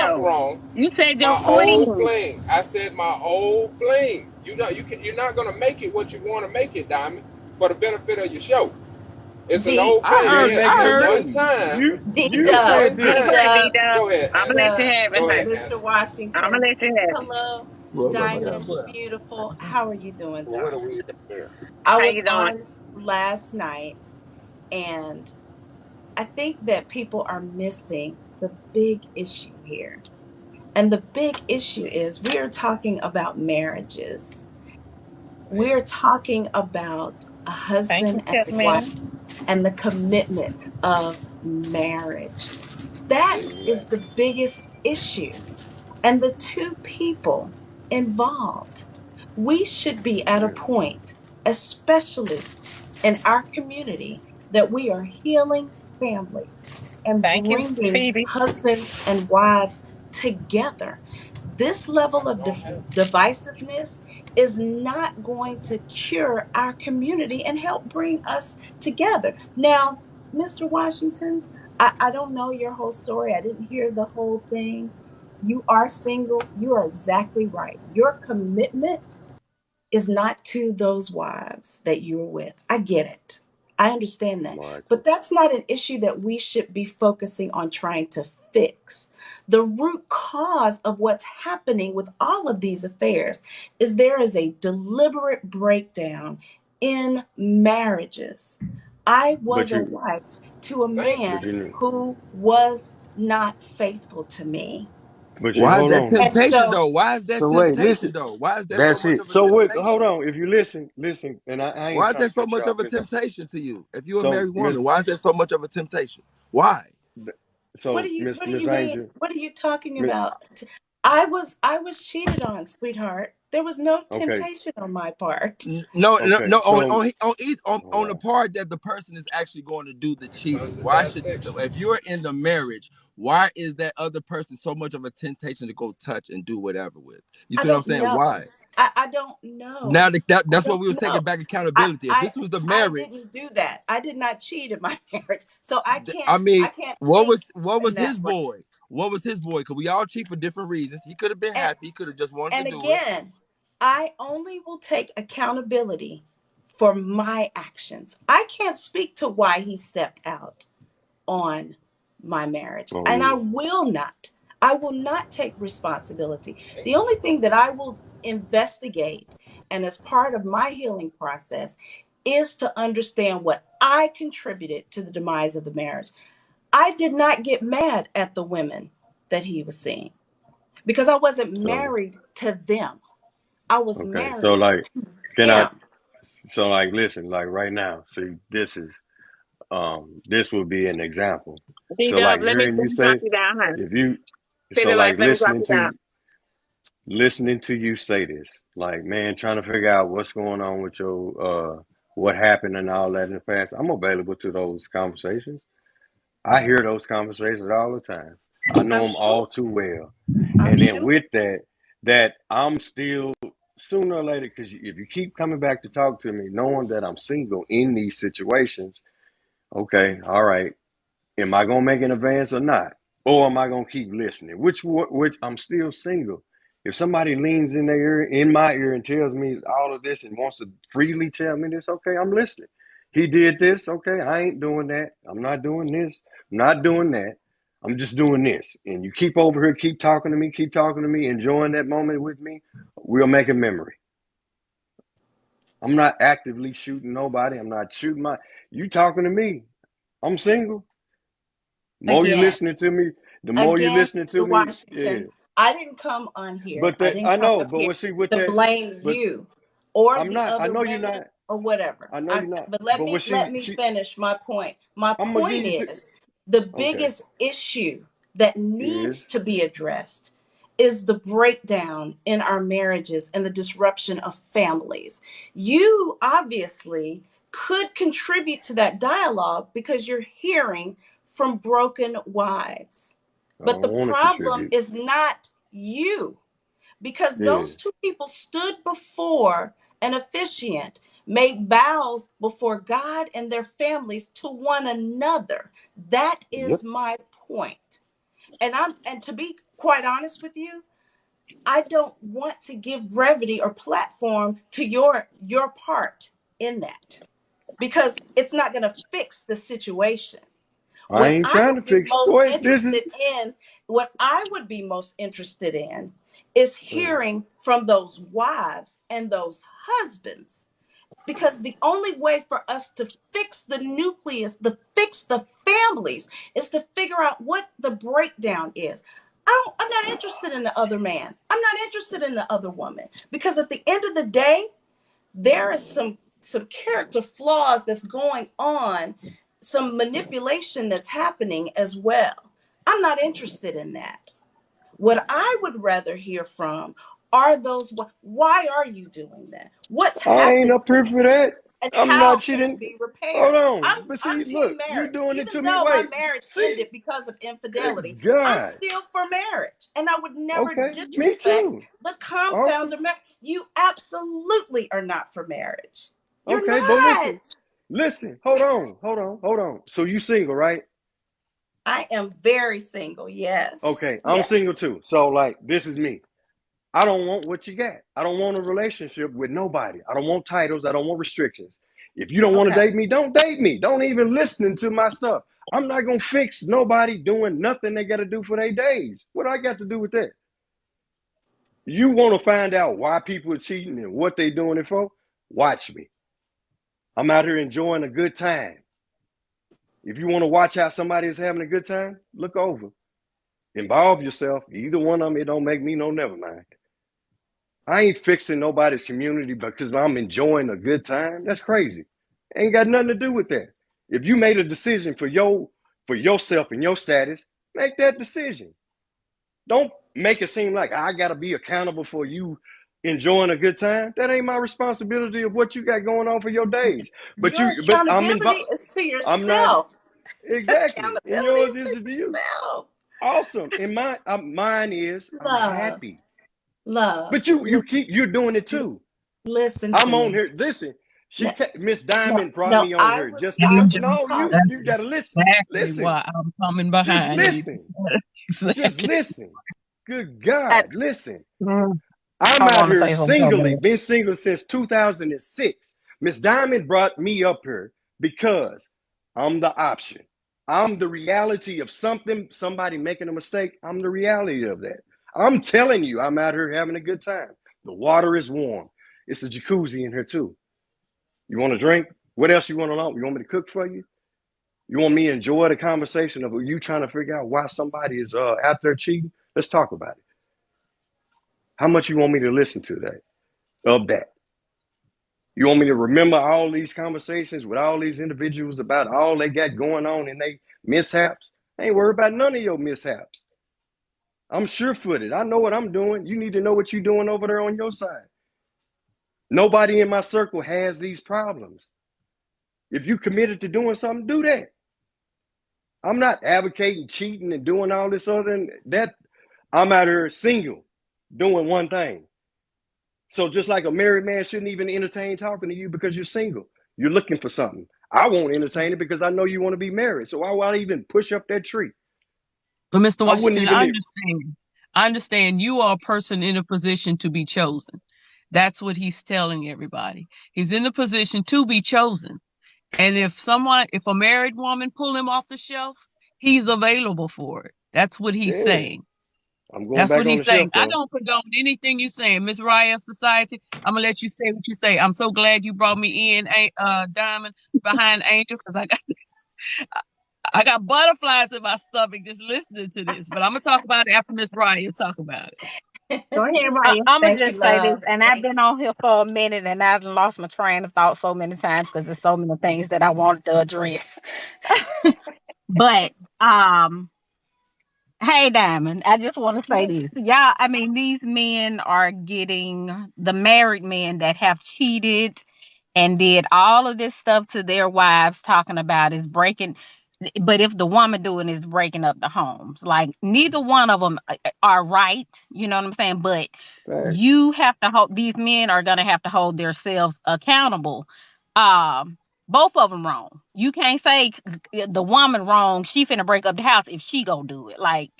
though. wrong. You said your My old fling. fling. I said my old fling. You're not gonna make it what you want to make it, Diamond, for the benefit of your show. It's an D old I fling. D heard it. Yes, I at heard one it. time. You At Dub, said one I'm this. gonna time. let D D Dub. Go ahead, I'm gonna Angela. let you have it, Go ahead, honey. Mr. Angela. I'm gonna Washington. let you have it. Hello, Well, Diamond, beautiful. How are you doing, Well, what are darling? we here? I How was you doing? on. last night, and I think that people are missing the big issue here. And the big issue is we are talking about marriages. We're talking about a Thank you, husband and a wife Tiffany. and the commitment of marriage. That is Amen. the biggest issue. And the two people involved, we should be at a Amen. point, especially in our community, that we are healing families and Thank you, bringing Phoebe. husbands and wives together. This level of divisiveness is not going to cure our community and help bring us together. Now, Mr. Washington, I don't know your whole story. I didn't hear the whole thing. You are single. You are exactly right. Your commitment is not to those wives that you were with. I get it. I understand that. Michael. But that's not an issue that we should be focusing on trying to fix. The root cause of what's happening with all of these affairs is there is a deliberate breakdown in marriages. I But was a you, wife to a Thank but man you, who was not faithful to me. but you, Why is hold that on. And temptation so though? Why is that So wait, temptation listen. though? Why is that so That's much it. of a So wait, hold temptation? on. If you listen, and I ain't Why is trying to that so cut you much off, of a Miss. temptation to you? If you're a So married woman, Miss, why is that so much of a temptation? Why? so what do Miss you mean? Angel, What are you talking Miss, about? I was cheated on, sweetheart. There was no okay, temptation on my part. No, no, okay. no. So On the hold part that the person is actually going to do the That cheating. was a Why should, dissection. if you're in the marriage, why is that other person so much of a temptation to go touch and do whatever with? You I see what I'm don't saying? know. Why? I don't Now know. that's I what don't we was taking know. back I, accountability. If I this was the I marriage, didn't do that. I did not cheat in my marriage. So I I mean, can't what think was in that his way. void? What was his void? Because we all cheat for different reasons. He could have been And happy. He could have just wanted to and do it. again, I only will take accountability for my actions. I can't speak to why he stepped out on my marriage. oh And I yeah. will not. I will not take responsibility. The only thing that I will investigate, and as part of my healing process, is to understand what I contributed to the demise of the marriage. I did not get mad at the women that he was seeing because I wasn't So married to them. I was okay. So married like, to can I? him. So like, listen, like right now. See, this would be an example. D So like Dub, hearing let you me drop say, you down, honey. if you, so City like lights, let me drop you down. listening to you say this, like man, trying to figure out what's going on with your what happened and all that in the past. I'm available to those conversations. I hear those conversations all the time. I know I'm them sure. all too well. I'm And then sure. with that, that I'm still sooner or later, because if you keep coming back to talk to me, knowing that I'm single in these situations, okay, all right, am I gonna make an advance or not, or am I gonna keep listening? Which I'm still single. If somebody leans in their ear, in my ear, and tells me all of this and wants to freely tell me this, okay, I'm listening. He did this, okay, I ain't doing that. I'm not doing this. I'm not doing that. I'm just doing this. And you keep over here, keep talking to me, enjoying that moment with me. We'll make a memory. I'm not actively shooting nobody. I'm not shooting my. You talking to me? I'm single. More you Again, listening to me, the more you again, listening to Mr. me, yeah. Washington, I didn't come on here. But I that didn't I come know, up but here what see with to that, blame but you or I'm the not. I other know you're women not. or whatever. I know you're not. But But what let me she finish my point. My I'm gonna give point you to. is the Okay, biggest issue that is needs to be addressed is the breakdown in our marriages and the disruption of families. You obviously could contribute to that dialogue because you're hearing from broken wives. I But don't the want to problem contribute. is not you, because Yeah, those two people stood before an officiant, made vows before God and their families to one another. That yep. is my point. And to be quite honest with you, I don't want to give brevity or platform to your part in that because it's not going to fix the situation. I What ain't I trying to would be fix. most Wait, this is interested in, what I would be most interested in is mm, hearing from those wives and those husbands Because the only way for us to fix the nucleus, to fix the families, is to figure out what the breakdown is. I'm not interested in the other man. I'm not interested in the other woman. Because at the end of the day, there is some character flaws that's going on, some manipulation that's happening as well. I'm not interested in that. What I would rather hear from are those, why are you doing that? What's I ain't happened up here for that. and I'm how not can it cheating. be Hold repaired? on. But I'm see, team look, you marriage. doing it to Even me. though my Wait. marriage See, ended because of infidelity, good I'm God. still for marriage. And I would never Okay, me disrespect too. the confounds Awesome. of marriage. You absolutely are not for marriage. You're Okay, but not. listen. Hold on. So you single, right? I am very single. Yes. Okay, I'm single Yes. too. So like, this is me. I don't want what you got. I don't want a relationship with nobody. I don't want titles. I don't want restrictions. If you don't want to Okay. date me, don't date me. Don't even listen to my stuff. I'm not going to fix nobody doing nothing they got to do for their days. What I got to do with that? You want to find out why people are cheating and what they doing it for? Watch me. I'm out here enjoying a good time. If you want to watch how somebody is having a good time, look over. Involve yourself. Either one of them, it don't make me no never mind. I ain't fixing nobody's community because I'm enjoying a good time. That's crazy. Ain't got nothing to do with that. If you made a decision for yourself and your status, make that decision. Don't make it seem like I gotta be accountable for you enjoying a good time. That ain't my responsibility of what you got going on for your days. But Your I'm accountability involved. is to I'm not yourself. exactly. And Accountability yours is is to to you. yourself. Awesome. And mine is I'm Love. happy. Love. But you're doing it too. Listen to I'm on me. here. Listen, No, Miss no, Diamond brought no. me on I here was just I because. was No, talking. you gotta listen. Exactly Listen, why I'm coming just behind you. listen. Just Exactly. listen. Good I, God, listen. mm, I'm I out want to here say something so singly, bad. been single since 2006. Miss Diamond brought me up here because I'm the option. I'm the reality of somebody making a mistake. I'm the reality of that. I'm telling you, I'm out here having a good time. The water is warm. It's a jacuzzi in here too. You want to drink? What else you want to know? You want me to cook for you? You want me to enjoy the conversation of you trying to figure out why somebody is out there cheating? Let's talk about it. How much you want me to listen to of that? You want me to remember all these conversations with all these individuals about all they got going on and they mishaps? I ain't worried about none of your mishaps. I'm sure-footed. I know what I'm doing. You need to know what you're doing over there on your side. Nobody in my circle has these problems. If you committed to doing something, do that. I'm not advocating cheating and doing all this other than that. I'm out here single, doing one thing. So just like a married man shouldn't even entertain talking to you because you're single. You're looking for something. I won't entertain it because I know you want to be married. So why would I even push up that tree? But Mr. I wouldn't Washington, even. I understand you are a person in a position to be chosen. That's what he's telling everybody. He's in the position to be chosen. And if a married woman pull him off the shelf, he's available for it. That's what he's Yeah, saying. I'm going That's back what on the he's shelf saying. I though. don't condone anything you're saying, Miss Raya Society. I'm gonna let you say what you say. I'm so glad you brought me in, Diamond behind Angel, because I got butterflies in my stomach just listening to this. But I'm gonna talk about it after Miss Raya talk about Go ahead, Raya. it. I'm gonna Thank you, just say this, love. and I've been on here for a minute, and I've lost my train of thought so many times because there's so many things that I wanted to address. But hey, Diamond, I just want to say Yes. this. Y'all, I mean, these men are getting the married men that have cheated and did all of this stuff to their wives, talking about is breaking. But if the woman doing is breaking up the homes, like neither one of them are right. You know what I'm saying? But Facts. you have to hold, these men are going to have to hold themselves accountable. Um, both of them wrong. You can't say the woman wrong. She finna break up the house if she go do it. Like,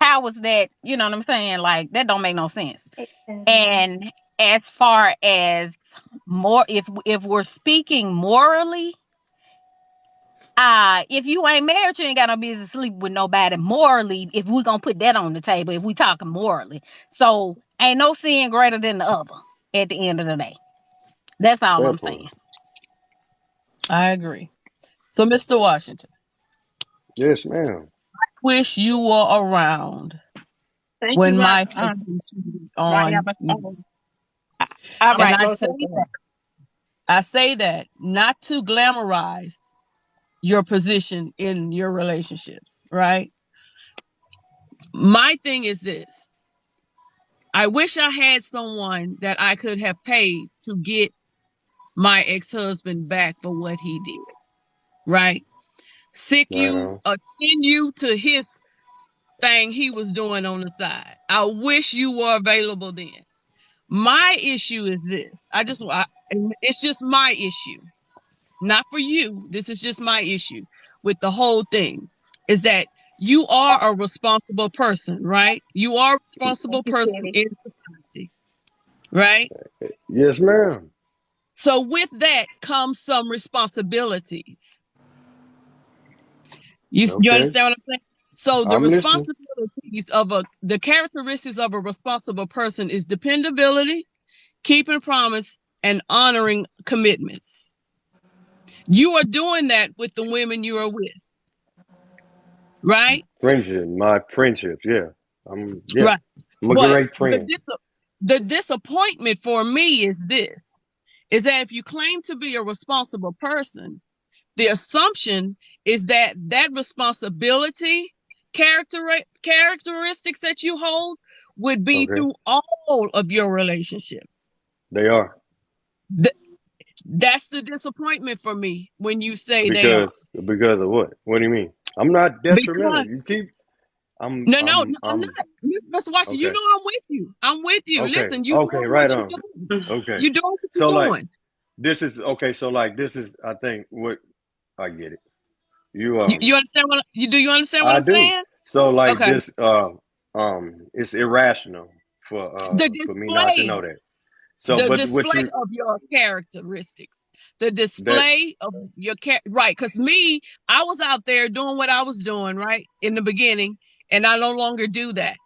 how was that? You know what I'm saying? Like, that don't make no sense. Exactly. And as far as more, if we're speaking morally, if you ain't married, you ain't got no business sleep with nobody morally. If we're gonna put that on the table, if we talking morally, so ain't no sin greater than the other. At the end of the day, that's all I'm That part. saying. I agree. So, Mr. Washington, Yes, ma'am. wish you were around Thank you, when Rob. my husband cheated Right, on me. all And right, go ahead. I say that not to glamorize your position in your relationships, right? My thing is this. I wish I had someone that I could have paid to get my ex-husband back for what he did, right? Right on. Send you to his thing he was doing on the side. I wish you were available then. My issue is this. It's just my issue, not for you. This is just my issue with the whole thing is that you are a responsible person, right? You are a responsible Thank you, person Kitty. in society, right? Yes, ma'am. So with that comes some responsibilities. You Okay. understand what I'm saying? So the I'm listening. responsibilities the characteristics of a responsible person is dependability, keeping promise, and honoring commitments. You are doing that with the women you are with, right? My friendships, yeah. I'm Right. a But great friend. the disappointment for me is this, is that if you claim to be a responsible person, the assumption is that responsibility, characteristics that you hold would be Okay. through all of your relationships. They are. That's the disappointment for me when you say they are. Because of what? What do you mean? I'm not detrimental. Because You keep I'm no, I'm I'm not. Mr. Washington, you okay. know I'm with you. I'm with you. Okay. Listen, you Okay, doing right what you're on. doing. Okay. You're doing what So you're like doing. this is okay, so like this is I think what I get it. You You understand what do you understand what I I'm do. saying? So like Okay. this it's irrational The for me not to display know that. So but what you of your characteristics, the that display of your right? Because me, I was out there doing what I was doing right in the beginning, and I no longer do that.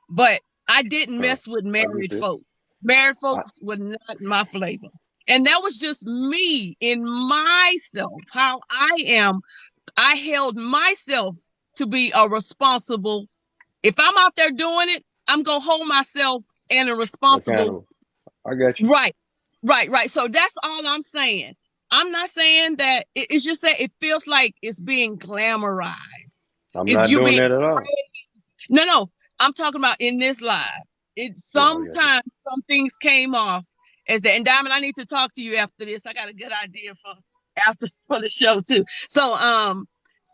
But I didn't mess with married understood. folks. Married folks were not my flavor, and that was just me in myself. How I am, I held myself to be a responsible. If I'm out there doing it, I'm gonna hold myself and a responsible. Accountable. I got you. Right. So that's all I'm saying. I'm not saying that it's just that it feels like it's being glamorized. I'm It's not you doing being that at all. praised. No. I'm talking about in this live. It Yeah, I got you. sometimes some things came off as that. And Diamond, I need to talk to you after this. I got a good idea for the show too. So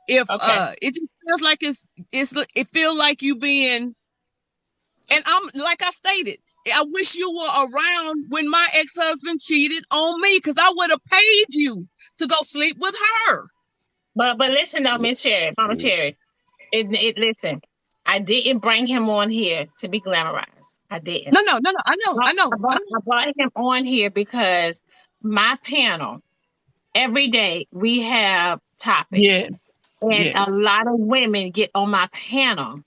if Okay. it just feels like it feels like you being, and I'm like I stated, I wish you were around when my ex-husband cheated on me, because I would have paid you to go sleep with her. But listen though, Miss Cherry, Mama Mm. Cherry. Listen, I didn't bring him on here to be glamorized. I didn't. No. I know. I brought him on here because my panel, every day we have topics. Yes. And a lot of women get on my panel,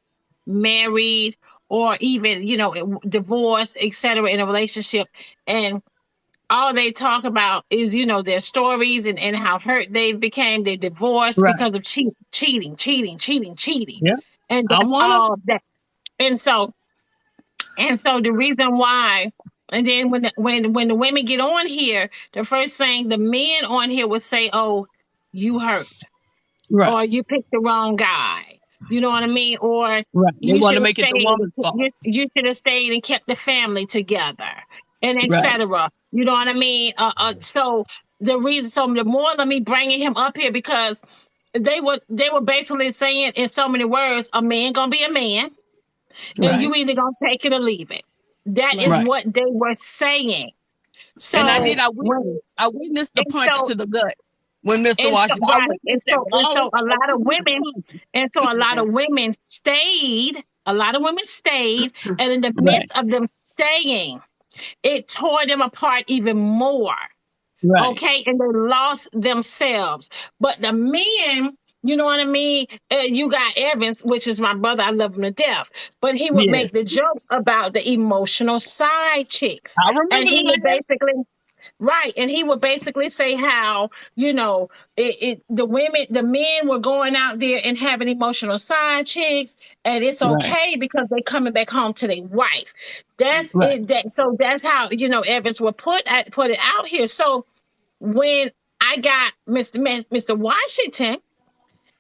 married or even, divorced, etc., in a relationship. And all they talk about is, their stories and how hurt they became. They divorced Right. because of cheating. Yeah. And I'm that's one of all that. And so the reason why, and then when the women get on here, the first thing the men on here would say, "Oh, you hurt." right. Or you picked the wrong guy. You know what I mean? Or Right. They you want should to have make it the stayed. woman's fault. You should have stayed and kept the family together, and Right. etc. You know what I mean? So the reason, so the more of me bringing him up here, because they were basically saying in so many words, a man gonna be a man, and you Right. either gonna take it or leave it. That is Right. what they were saying. And I So did. I witnessed the and punch so to the gut when Mr. And so, Washington. I right, witnessed that with all of a I lot of witnessed the women, punch. and so a lot of women stayed. A lot of women stayed, and in the Right. midst of them staying, it tore them apart even more. Right. Okay, and they lost themselves. But the men, you know what I mean? You got Evans, which is my brother. I love him to death. But he would make Yes. the jokes about the emotional side chicks, I and remember he would that. Right. And he would basically say how, the men were going out there and having emotional side chicks, and it's Right. okay because they coming back home to their wife. That's Right. it. So that's how, Evans would put it out here. So when I got Mr. Washington,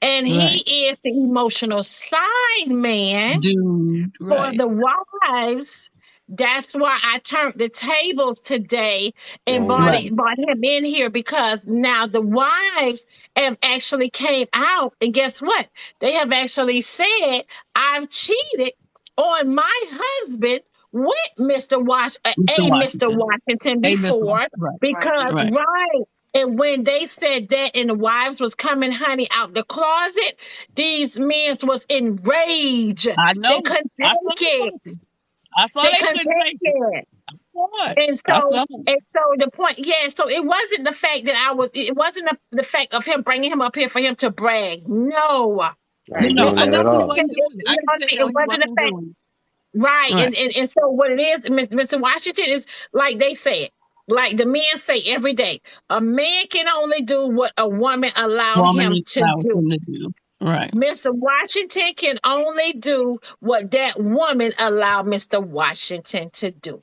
and Right. he is the emotional side man Dude. for Right. the wives. That's why I turned the tables today and brought Right. brought him in here, because now the wives have actually came out, and guess what? They have actually said, I've cheated on my husband with Mr. Mr. Washington. Washington Hey, Mr. before, Washington. Right. Right. because Right. right. And when they said that, and the wives was coming, honey, out the closet, these men was enraged. I They know. couldn't I saw take it. it. I saw They they couldn't couldn't take take it. it. I saw it. And I so, saw it. and so the point, yeah. So it wasn't the fact that it wasn't the fact of him bringing him up here for him to brag. No, I You ain't know, doing Mr. I that know at he all. Washington, wasn't doing it. I can tell it he wasn't the wasn't fact, doing right? it. Right. And so what it is, Mr. Washington is like they said, like the men say every day, a man can only do what a woman allowed Woman him is to allowed do. him to do. Right. Mr. Washington can only do what that woman allowed Mr. Washington to do.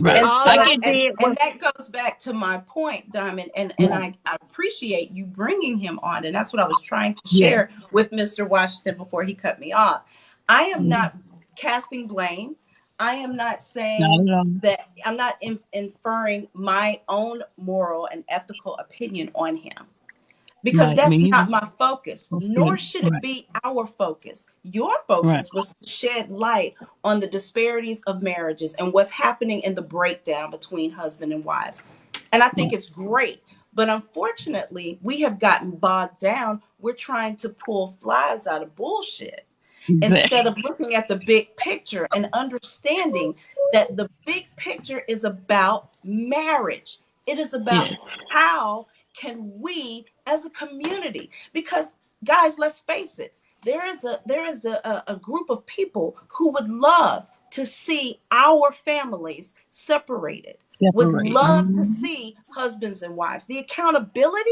Right. And All I so, I get and did and was that goes back to my point, Diamond, and right. I appreciate you bringing him on, and that's what I was trying to Yes. share with Mr. Washington before he cut me off. I am Mhm. not casting blame. I am not Not saying at all. that I'm not inferring my own moral and ethical opinion on him, because Right. Me that's either. not my focus, That's nor good. should it Right. be our focus. Your Right. focus was to shed light on the disparities of marriages and what's happening in the breakdown between husband and wives. And I think Right. it's great. But unfortunately, we have gotten bogged down. We're trying to pull flies out of bullshit instead Exactly. of looking at the big picture and understanding that the big picture is about marriage. It is about Yes. how can we as a community, because guys, let's face it, there is a group of people who would love to see our families separated, would Separate. love to Mhm. see husbands and wives. The accountability,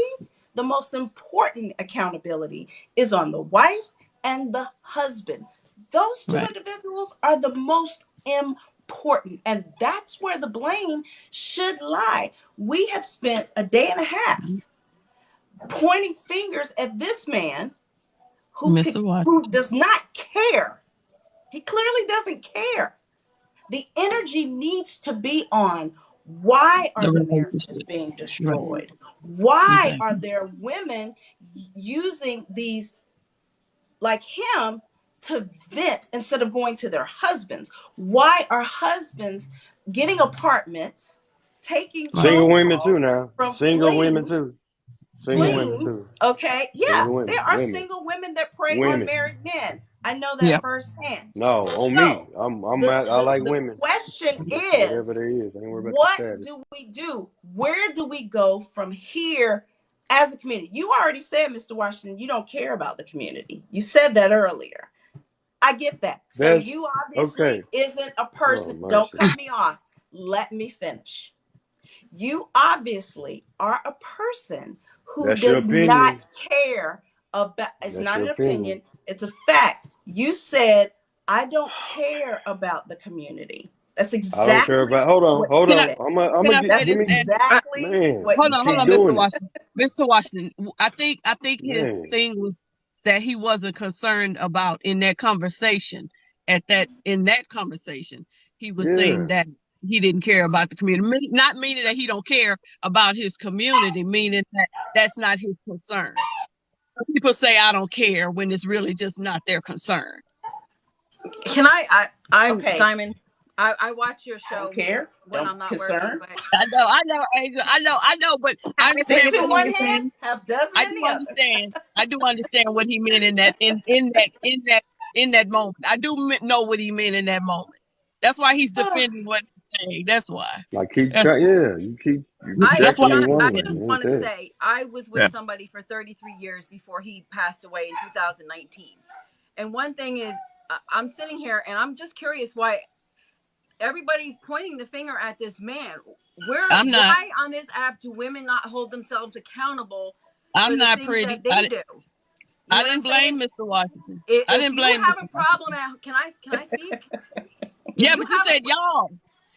the most important accountability, is on the wife and the husband. Those two Right. individuals are the most important, and that's where the blame should lie. We have spent a day and a half pointing fingers at this man who Mr. does Washington. not care. He clearly doesn't care. The energy needs to be on, why are The the marriages relationships. being Right. destroyed? Why are Exactly. there women using these like him to vent instead of going to their husbands? Why are husbands getting apartments, taking Right. Single phone women too calls now. from Single women too. Single Yeah. women too. flings? Okay, yeah, Single women. there are Women. single women that prey on Women. married men. I know that Yeah. firsthand. No, on me. So I like the women. question Whatever is, they is. I ain't worried about the what status. do we do? Where do we go from here as a community? You already said, Mr. Washington, you don't care about the community. You said that earlier. I get that. So That's you okay. obviously isn't a Oh person. Don't mercy. cut me off. Let me finish. You obviously are a person who That's your does not opinion. care about, it's That's not your an opinion. opinion, it's a fact. You said, I don't care about the community. That's I don't care exactly about. Hold on, what hold you Can I on. said. I'm can gonna I get. say That's Give this? me. And exactly Man, what hold you on, keep hold on, said. Mr. doing it. Washington. Mr. Washington, I think his Man, thing was that he wasn't concerned about in that conversation. In that conversation, he was saying yeah. that he didn't care about the community. Not meaning that he don't care about his community, meaning that that's not his concern. People say I don't care when it's really just not their concern. Can I'm Okay, Diamond. I watch your don't show care, when don't I'm not working, concern. but I know, Angel. I know, but I understand Six what in he one was hand, saying. half dozen I in do the other. understand. I do understand what he meant in that moment. I do know what he meant in that moment. That's why he's defending what he's saying. That's why. Like keep That's track. Yeah, you keep that's why. protecting your I woman. just Ain't want to that? say I was with Yeah. somebody for 33 years before he passed away in 2019. And one thing is, I'm sitting here and I'm just curious why everybody's pointing the finger at this man. I'm not. Why on this app do women not hold themselves accountable for I'm the not things pretty. that they do? You know I what I'm didn't blame saying? Mr. Washington. I If didn't you blame have Mr. a Washington. problem, can I speak? Yeah, but you said y'all.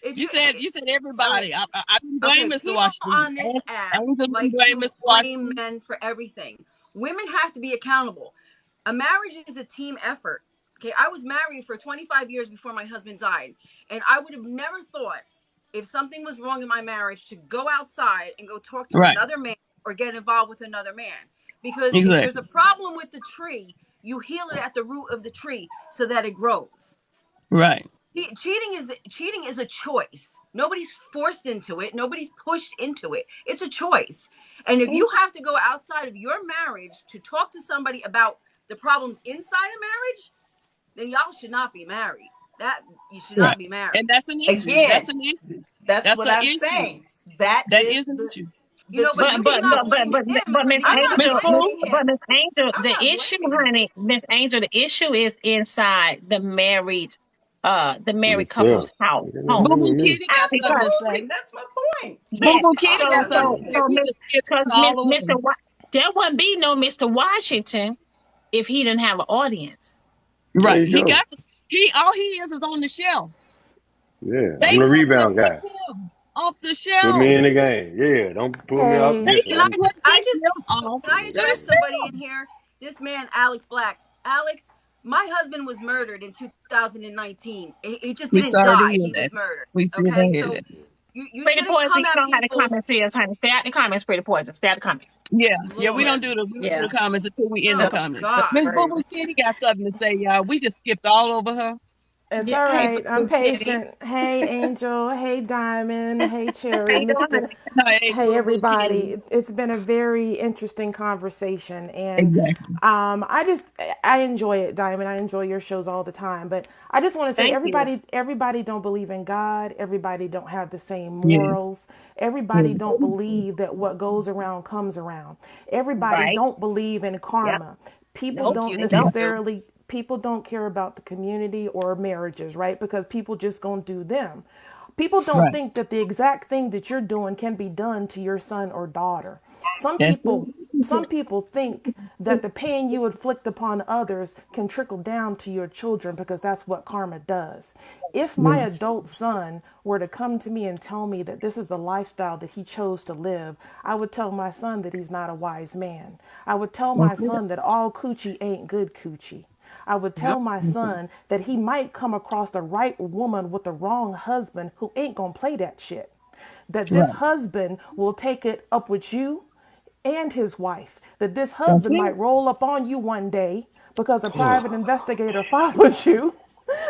If You said everybody. okay, I didn't blame Mr. people Washington. on this I app didn't like blame to Mr. blame Washington. men for everything. Women have to be accountable. A marriage is a team effort. Okay, I was married for 25 years before my husband died, and I would have never thought if something was wrong in my marriage to go outside and go talk to Right. another man or get involved with another man. Because if there's Exactly. a problem with the tree, you heal it at the root of the tree so that it grows. Right. Cheating is a choice. Nobody's forced into it. Nobody's pushed into it. It's a choice. And if you have to go outside of your marriage to talk to somebody about the problems inside a marriage, then y'all should not be married. You should Right. not be married. And that's an issue. Again, That's an issue. that's That's what an I'm issue. saying. That That is is an issue. You know, but the you But cannot blame him for Miss the I'm issue. not Angel, blaming him. Miss Angel, I'm the not issue, blaming him. honey, Miss Angel, the issue is inside the married Themselves. couple's house Yeah, home. Boo Boo me. Kitty got something Because to say. Absolutely. That's my point. Boo yes, Boo Kitty got something to say. so We Miss, just skipped because her all the way. There wouldn't be no Mr. Washington if he didn't have an audience. There Right. you go. All he is on the shelf. Yeah, They I'm the told him to rebound put guy. him off the Put me shelf. in the game. Yeah, don't pull me off. Hey, They Listen, just I'm. put Can him off I the address somebody in shelf. here? This man, Alex Black. Alex, my husband was murdered in 2019. He just We didn't sorry to die. hear He that. was murdered. We still Okay, hear so that. you Pretty shouldn't poison, come you at know how the people. comments is, honey. Stay out the comments, pretty poison. Stay out the comments. Yeah, we don't Lord. do Yeah. the comments until we end the Oh comments. The God. Miss Boo brave. Boo Kitty got something to say, y'all. We just skipped all over her. it's Yeah. all Hey, right. Boo I'm Boo Kitty. patient. Hey, Angel. Hey, Diamond. Hey, How Cherry. you doing, Mr. honey? Hey, Hey, Boo Boo everybody. Kitty. It's been a very interesting conversation, and Exactly. I enjoy it, Diamond. I enjoy your shows all the time, but I just want to say Thank you. everybody don't believe in God. Everybody don't have the same Yes. morals. Everybody Yes. don't believe that what goes around comes around. Everybody Right. don't believe in Yep. karma. People Nope, don't they don't. necessarily people don't care about the community or marriages, right? Because people just gonna do them. People don't Right. think that the exact thing that you're doing can be done to your son or daughter. Some That's people some people think that the pain you inflict upon others can trickle down to your children because that's what karma does. If my Yes. adult son were to come to me and tell me that this is the lifestyle that he chose to live, I would tell my son that he's not a wise man. I would tell my That's it. son that all coochie ain't good coochie. I would Yep. tell my That's it. son that he might come across the right woman with the wrong husband who ain't gonna play that shit. That this Right. husband will take it up with you and his wife. That this That's husband it. might roll up on you one day because a private investigator followed you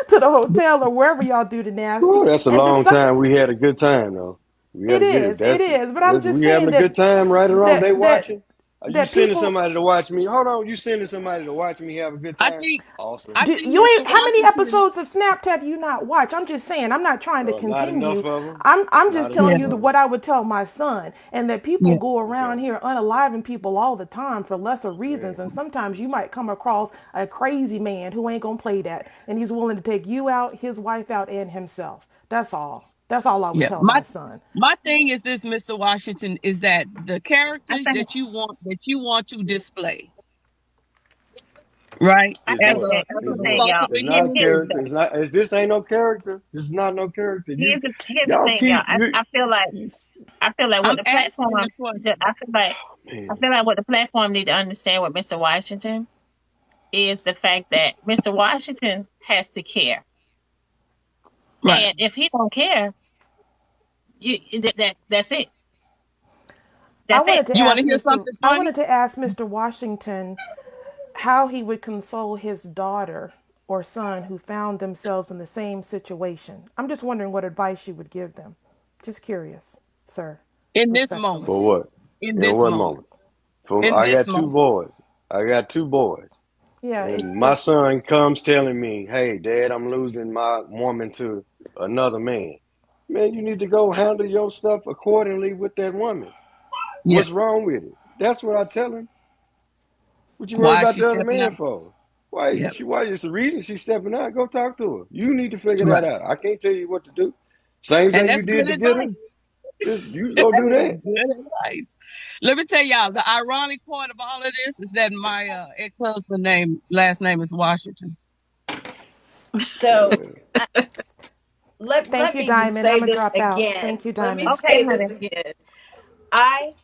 to the hotel or wherever y'all do the nasty Whew, that's a and long decide time. We had a good time though. We got it to get it. is, it That's is. But I'm just we having saying a good that time, right or wrong. They that that watching. Are you that sending people somebody to watch me? Hold on, you sending somebody to watch me have a good I time? think Awesome. I do think you Mr. ain't how many Washington. episodes of Snapped have you not watched? I'm just saying, I'm not trying to Not condemn enough you. of them. I'm Not just Yeah. telling enough you of them. what I would tell my son, and that people Yeah. go around Okay. here unaliving people all the time for lesser reasons, Man. and sometimes you might come across a crazy man who ain't gonna play that, and he's willing to take you out, his wife out, and himself. That's all. That's all I would Yeah. tell My my son. my thing is this, Mr. Washington, is that the character I think that you want to display, right? I Is think what? that As I'm a Is gonna what? say, result y'all. of It's the not a Here's character. the It's not. Is this ain't no character? This is not no character. here's the Y'all thing, y'all. keep you. I feel like what I'm the asking platform. the question. Man. I feel like what the platform need to understand with Mr. Washington is the fact that Mr. Washington has to care, Right. and if he don't care, that's it. I That's it. wanted to You want to ask hear Mr. something I funny? wanted to ask Mr. Washington how he would console his daughter or son who found themselves in the same situation. I'm just wondering what advice you would give them. Just curious, sir, In this respectfully. moment. For what? In In this what moment. moment? For In I this got two moment. boys. I got two boys. Yeah, And my if son comes telling me, "Hey, Dad, I'm losing my woman to another man." Man, you need to go handle your stuff accordingly with that woman. Yeah. What's wrong with it? That's what I tell him. What you worry Why is about she the other stepping man out? for? Yep. Why is the reason she's stepping out? Go talk to her. You need to figure Right. that out. I can't tell you what to do. Same And thing you that's did good to get her. advice. Just you That's go do that. good advice. Let me tell y'all, the ironic part of all of this is that my ex-husband last name is Washington. So Thank let you, me just Diamond. say I'm gonna this drop out. again. Thank you, Let me Diamond. Okay, say this honey. again. I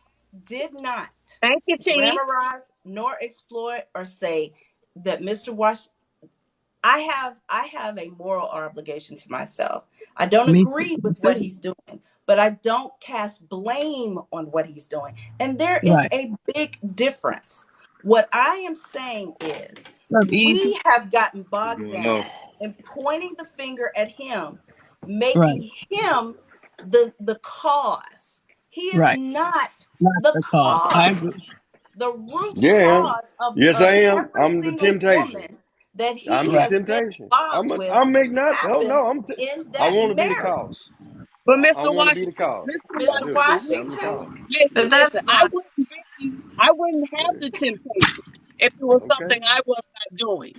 did not Thank you, T. glamorize nor explore or say that Mr. Washington. I have a moral obligation to myself. I don't Me agree with what too. he's doing, but I don't cast blame on what he's doing. And there is Right. a big difference. What I am saying is So easy. we have gotten What's bogged going on? down in pointing the finger at him, Right. making him the cause. He is Right. not Not the the cause. I cause, agree. the root Yeah. cause Yes, of I am. every I'm the single temptation. woman that I'm he the Right. has been temptation. involved with I'm make not. Oh happened no. in I that want to be the marriage. cause. But I Mr. want to be the Washington, cause. Mr. I Mr. do. Washington, I'm the Washington, cause. listen, But listen. that's not. I wouldn't have the temptation if it was Okay. something I was not doing.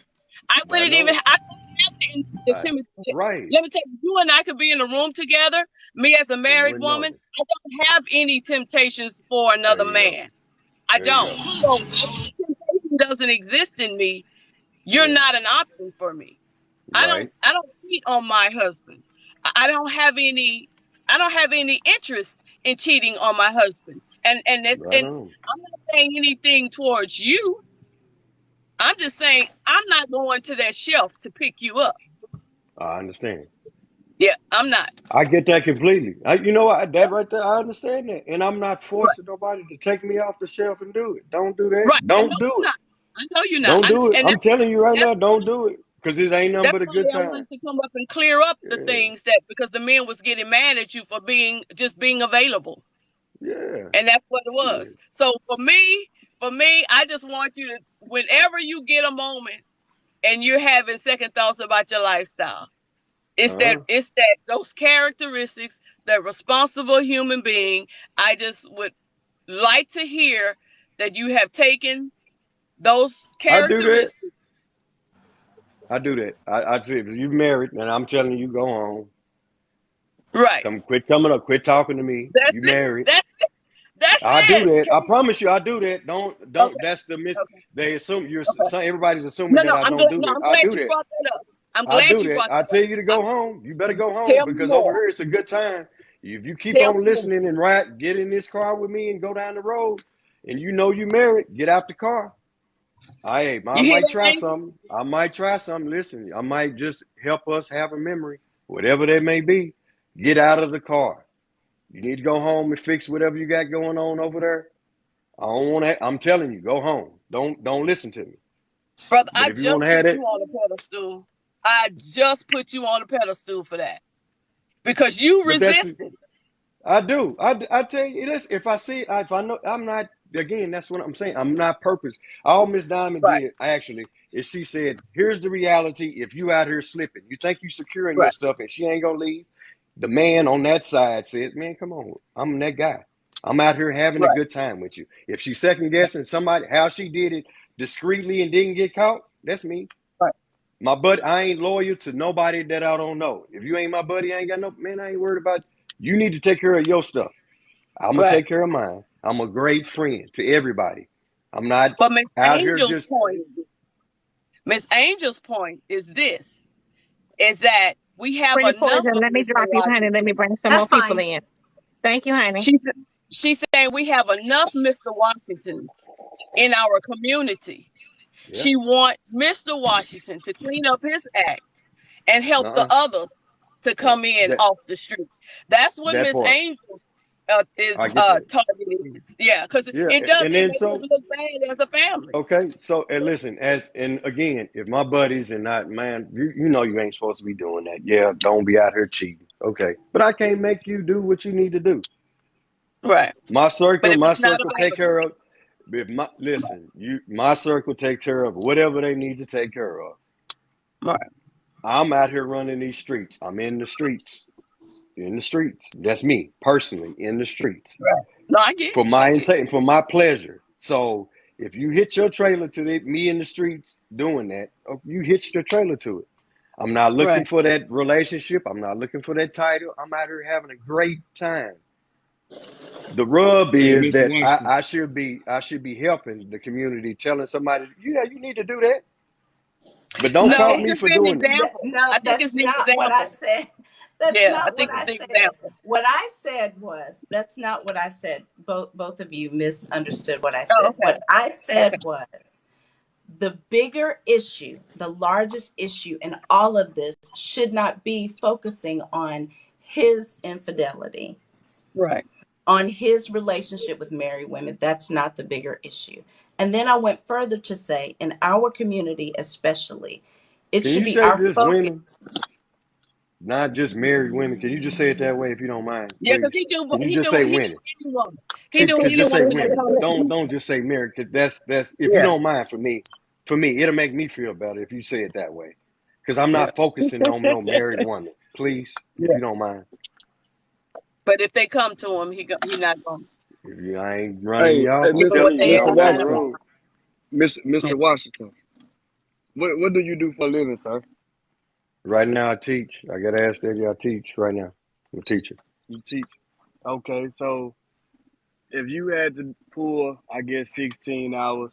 I I wouldn't even. know. I wouldn't have the temptation. Right. Let me tell you, you and I could be in a room together. Me as a And married wouldn't know. woman, I don't have any temptations for There another you go. man. I There you don't. go. So if the temptation doesn't exist in me, you're Yeah. not an option for me. I Right. don't cheat on my husband. I don't have any interest in cheating on my husband. And Right I'm on. not saying anything towards you. I'm just saying I'm not going to that shelf to pick you up. I understand. Yeah, I'm not. I get that completely. You know what? That right there, I understand that. And I'm not forcing nobody to take me off the shelf and do it. Don't do that. Right. I know Don't do you're it. not. I know you're not. Don't do it. And I'm telling you right that's now, don't do it. Because it ain't nothing that's but a why good I time. wanted to come up and clear up the Yeah. things that because the men was getting mad at you for being available. Yeah. And that's what it Yeah. was. So for me, I just want you to, whenever you get a moment and you're having second thoughts about your lifestyle, it's Uh-huh. that those characteristics, that responsible human being. I just would like to hear that you have taken those I do that. characteristics. I do that. I say if you married and I'm telling you go home. Right. Quit coming up, quit talking to me. That's You it. married. That's it. That's I do it. that. I promise you, I do that. Don't. Okay. That's the myth. Okay. They assume you're. Okay. Everybody's assuming No, that no, I I'm don't glad. do No, that. I'm I glad do you that. brought that up. I'm I glad do you that. brought I that tell up. you to go home. You better go home Tell me because over more. here it's a good time. If you keep Tell on me more. listening and get in this car with me and go down the road, and you know you married, get out the car. I You hear might that, try Angel? something. I might try something. Listen, I might just help us have a memory, whatever that may be. Get out of the car. You need to go home and fix whatever you got going on over there. I don't want to. I'm telling you, go home. Don't listen to me. Brother, But I if you just want to have put it, you on a pedestal. I just put you on a pedestal for that. Because you but that's resisted. I do. I tell you this. If I see, if I know, I'm not. Again, that's what I'm saying. I'm not purpose. All Miss Diamond Right, did actually is she said, "Here's the reality. If you out here slipping, you think you securing your right, stuff, and she ain't gonna leave." The man on that side said, "Man, come on. I'm that guy. I'm out here having a right, good time with you. If she's second guessing somebody how she did it discreetly and didn't get caught, that's me. right, My buddy, I ain't loyal to nobody that I don't know. If you ain't my buddy, I ain't got no man. I ain't worried about. You need to take care of your stuff. I'm gonna right. take care of mine. I'm a great friend to everybody. I'm not But Miss out here Angel's just point, Miss Angel's point is this, is that we have Pretty enough poison. of Let me Mr. drop you, honey. Let me Washington. bring some That's more people fine. in. Thank you, honey. She's saying we have enough Mr. Washingtons in our community. yeah. She wants Mr. Washington to clean up his act and help the Uh-uh. others to come in That off the street. That's what that Miss part. Angel is I get that. target is. Yeah, because Yeah. it does, And it then makes us so look bad as a family. okay. So and listen, and again, if my buddies and not man, you know you ain't supposed to be doing that. Yeah, don't be out here cheating. Okay. But I can't make you do what you need to do. Right. My But circle, if my it's not circle take available, care of if my listen, my circle take care of whatever they need to take care of. right, I'm out here running these streets. I'm in the streets. In the streets. That's me personally in the streets right. No, I get for it. I my get it. intent, for my pleasure. So If you hitch your trailer to me in the streets doing that, you hitched your trailer to it. I'm not looking Right. for that relationship. I'm not looking for that title. I'm out here having a great time. The rub Hey, is Mr. that Washington. I should be helping the community, telling somebody, yeah, you need to do that. But don't No, fault Okay. me just for be an doing it. example. No, I think it's that's the not what I example. said. That's Yeah, I not what think it's I the said. example. What I said was, that's not what I said. Both of you misunderstood what I Oh, said. okay. What I Okay. said was, the bigger issue, the largest issue in all of this should not be focusing on his infidelity, Right. on his relationship with married women. That's not the bigger issue. And then I went further to say, in our community especially, it Can should you be say our just focus. women, not just married women? Can you just say it that way if you don't mind, Yeah, because please? Can you he just do say any women? woman. He do Could any just say woman that women. come. Don't just say married. 'Cause that's if you Yeah. don't mind for me, it'll make me feel better if you say it that way. Because I'm Yeah. not focusing on no married woman. Please, if Yeah. you don't mind. But if they come to him, he not going. If you, I ain't running Hey, you off. hey, I'm Give him Mr. what telling you they what's Mr. ask on the for. Washington, road. Yeah. Mr. Washington, what do you do for a living, sir? Right now, I teach. I got to ask that. I teach right now. I'm a teacher. You teach. Okay, so if you had to pull, I guess, 16 hours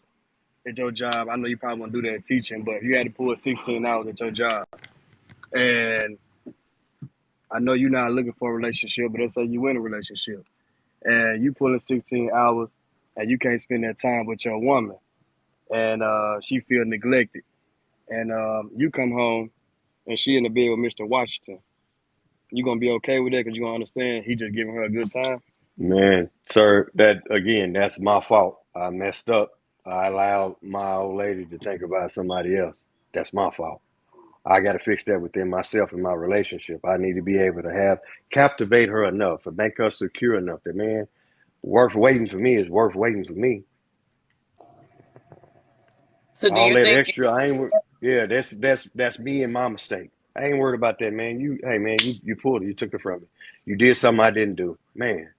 at your job, I know you probably won't do that teaching, but if you had to pull 16 hours at your job, and I know you're not looking for a relationship, but let's say you in a relationship, and you pulling 16 hours, and you can't spend that time with your woman, and she feel neglected, and you come home, and she in the bed with Mr. Washington, you gonna be okay with that because you gonna understand he just giving her a good time. Man, sir, that's my fault. I messed up. I allowed my old lady to think about somebody else. That's my fault. I got to fix that within myself and my relationship. I need to be able to captivate her enough, or make her secure enough that, man, worth waiting for me is worth waiting for me. So do All you that think? extra, yeah, that's me and my mistake. I ain't worried about that, man. You pulled it. You took it from me. You did something I didn't do. Man,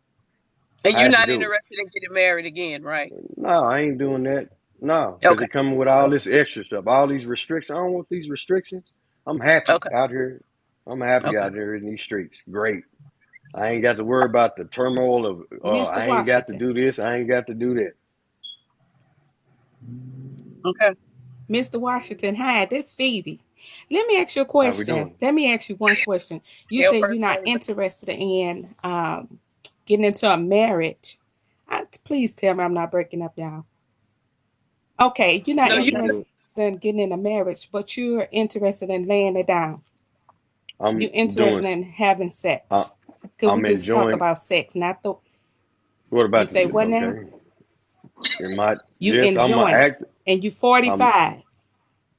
And I you're had to not do it. interested in getting married again, right? No, I ain't doing that. No, because Okay. it coming with all this extra stuff, all these restrictions. I don't want these restrictions. I'm happy Okay. out here. I'm happy Okay. out here in these streets. Great. I ain't got to worry about the turmoil of, Mr. I ain't got to Washington. do this. I ain't got to do that. Okay. Mr. Washington, hi, this Phoebe. Let me ask you a How we question. doing? Let me ask you one question. You Hail said first you're not name. interested in getting into a marriage. Please tell me I'm not breaking up, y'all. Okay, you're not No, No, you you interested good. in getting in a marriage, but you're interested in laying it down. I'm You're doing. interested in having I, sex. Could we I'm just talk enjoying. about sex, not the, What you about say this? what now? Okay. In my You yes, I'm an enjoying it. act. And you I'm 45.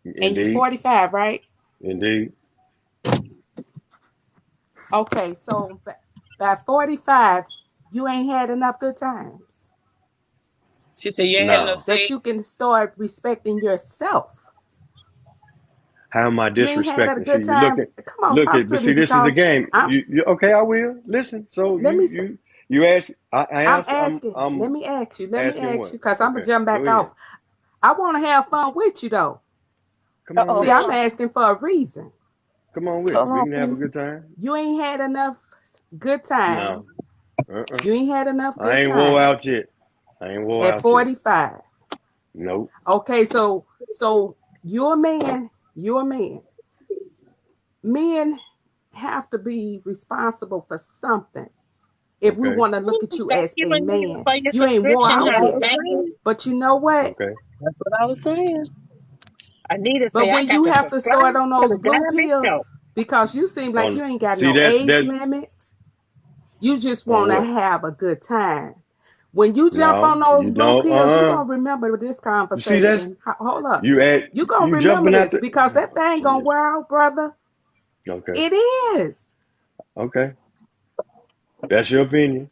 And you indeed, 45, right? indeed. Okay, so by 45, you ain't had enough good times She said you ain't had enough No. that sex. you can start respecting yourself. How am I You ain't had a disrespecting? See, good you look time. at, Come on, talk but to me see, this is the because game. I'm. Okay, I will listen. So Let me say, you ask. I I'm answer. asking. Let I'm me ask you. Let me asking ask what? you because I'm gonna Okay, jump go back ahead. off. I want to have fun with you though. Come on Oh, See, with hold I'm it. on. asking for a reason. Come on with it. Hold We on, can have a please. good time. You ain't had enough good time. No. Uh-uh. You ain't had enough I good ain't wore time out yet. I ain't wore at out yet. 45. Nope. Okay, so you're a man. You're a man. Men have to be responsible for something. If we Okay. want to look at you Thank as you a man, for your you ain't wore subscription, out honey. yet. Thank you. But you know what? Okay. That's what I was saying. I need to But say I when got you to have to subscribe start on to those the blue Diamond Show. pills, because you seem like On you ain't got see no age that limit, you just on want to what? have a good time. When you jump on No, those you blue don't. pills, you're going to remember this You see that's conversation. Hold up. you at You're going to you remember jumping out this the. because that Oh, thing going to shit. wear out, brother. Okay. It is. Okay. That's your opinion.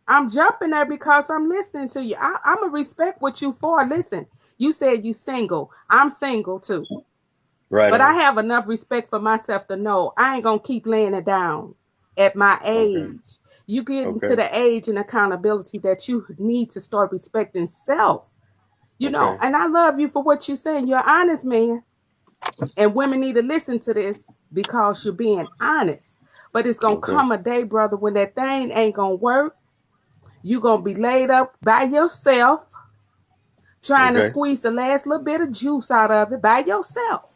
I'm jumping there because I'm listening to you. I'm going to respect what you for. Listen, you said you single. I'm single too. Right But I on. have enough respect for myself to know I ain't going to keep laying it down at my Okay. age. You get into Okay. the age and accountability that you need to start respecting self. You know, and I love you for what you're saying. You're an honest man. And women need to listen to this because you're being honest. But it's going to come a day, brother, when that thing ain't going to work. You're going to be laid up by yourself, trying to squeeze the last little bit of juice out of it by yourself.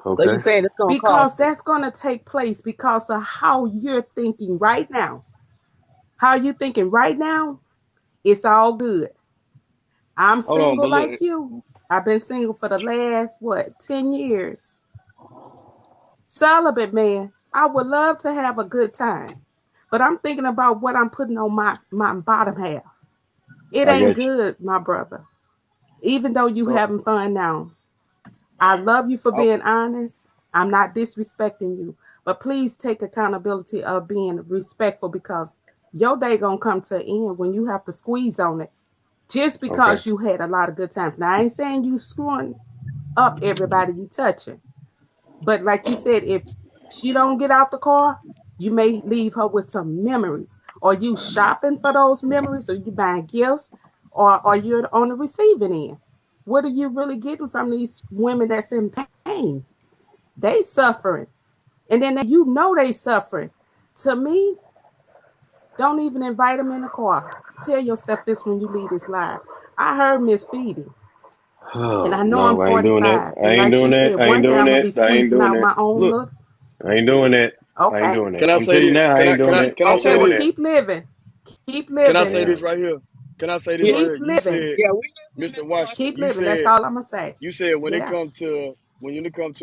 So you're saying it's going to Because that's going to take place because of how you're thinking right now. How you thinking right now, it's all good. I'm single like you. I've been single for the last, 10 years. Celibate, man. I would love to have a good time. But I'm thinking about what I'm putting on my bottom half. It ain't good, my brother. Even though you having fun now. I love you for being honest. I'm not disrespecting you. But please take accountability of being respectful because your day gonna come to an end when you have to squeeze on it. Just because you had a lot of good times. Now, I ain't saying you screwing up everybody you touching. But like you said, if she don't get out the car, you may leave her with some memories. Or you shopping for those memories, or you buying gifts, or you're on the receiving end. What are you really getting from these women that's in pain? They suffering. And then you know they suffering. To me, don't even invite them in the car. Tell yourself this when you leave this live. I heard Miss Feedy. And I know I'm 45. I ain't doing that. I ain't doing that. I ain't doing that. Look, I ain't doing that. Okay. I ain't doing that. Can I I'm say telling you this? now, I ain't doing that. Can I say this? Keep living. Keep living. Can I say this right here? Can I say this right here? You said, Mr. Washington. Keep living. That's all I'm gonna say. You said when it comes to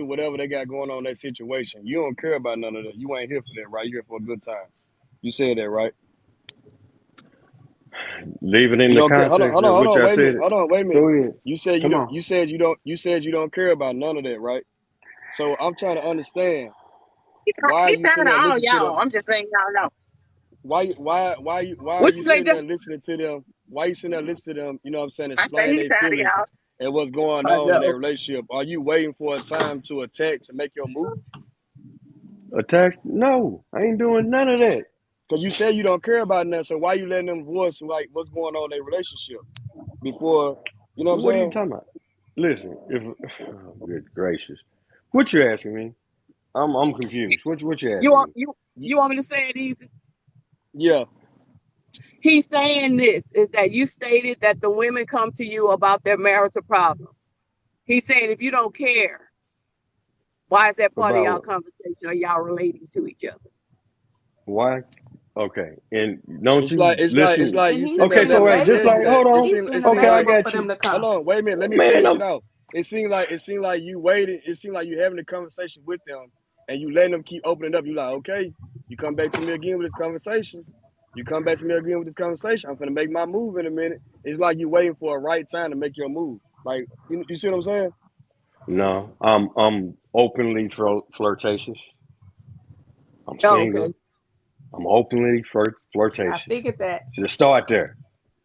whatever they got going on in that situation, you don't care about none of that. You ain't here for that, right? You're here for a good time. You said that, right? Leave it in the context of what y'all said. Hold on, wait a minute. Go ahead. You said you don't care about none of that, right? So I'm trying to understand why are you sitting there listening to them? I'm just saying y'all know. Why are you sitting there listening to them? Why are you sitting there listening to them? You know what I'm saying? Explain their feelings and what's going on in their relationship. Are you waiting for a time to attack to make your move? Attack? No, I ain't doing none of that. Because you said you don't care about nothing, so why you letting them voice like what's going on in their relationship before, you know what I'm saying? What are you talking about? Listen, good gracious. What you asking me? I'm confused. What you asking me? You want me to say it easy? Yeah. He's saying this is that you stated that the women come to you about their marital problems. He's saying if you don't care, why is that part of y'all conversation? Are y'all relating to each other? Why? Okay, and don't it's you like you said. Okay, so wait, just like hold on. Okay, I got you. Hold on, wait a minute. Let me finish it out. It seemed like you waited. It seemed like you having a conversation with them, and you letting them keep opening up. You like, okay, you come back to me again with this conversation. You come back to me again with this conversation. I'm gonna make my move in a minute. It's like you waiting for a right time to make your move. Like you see what I'm saying? No, I'm openly flirtatious. I'm single. Okay. I'm openly flirtatious. I figured that. Just start there.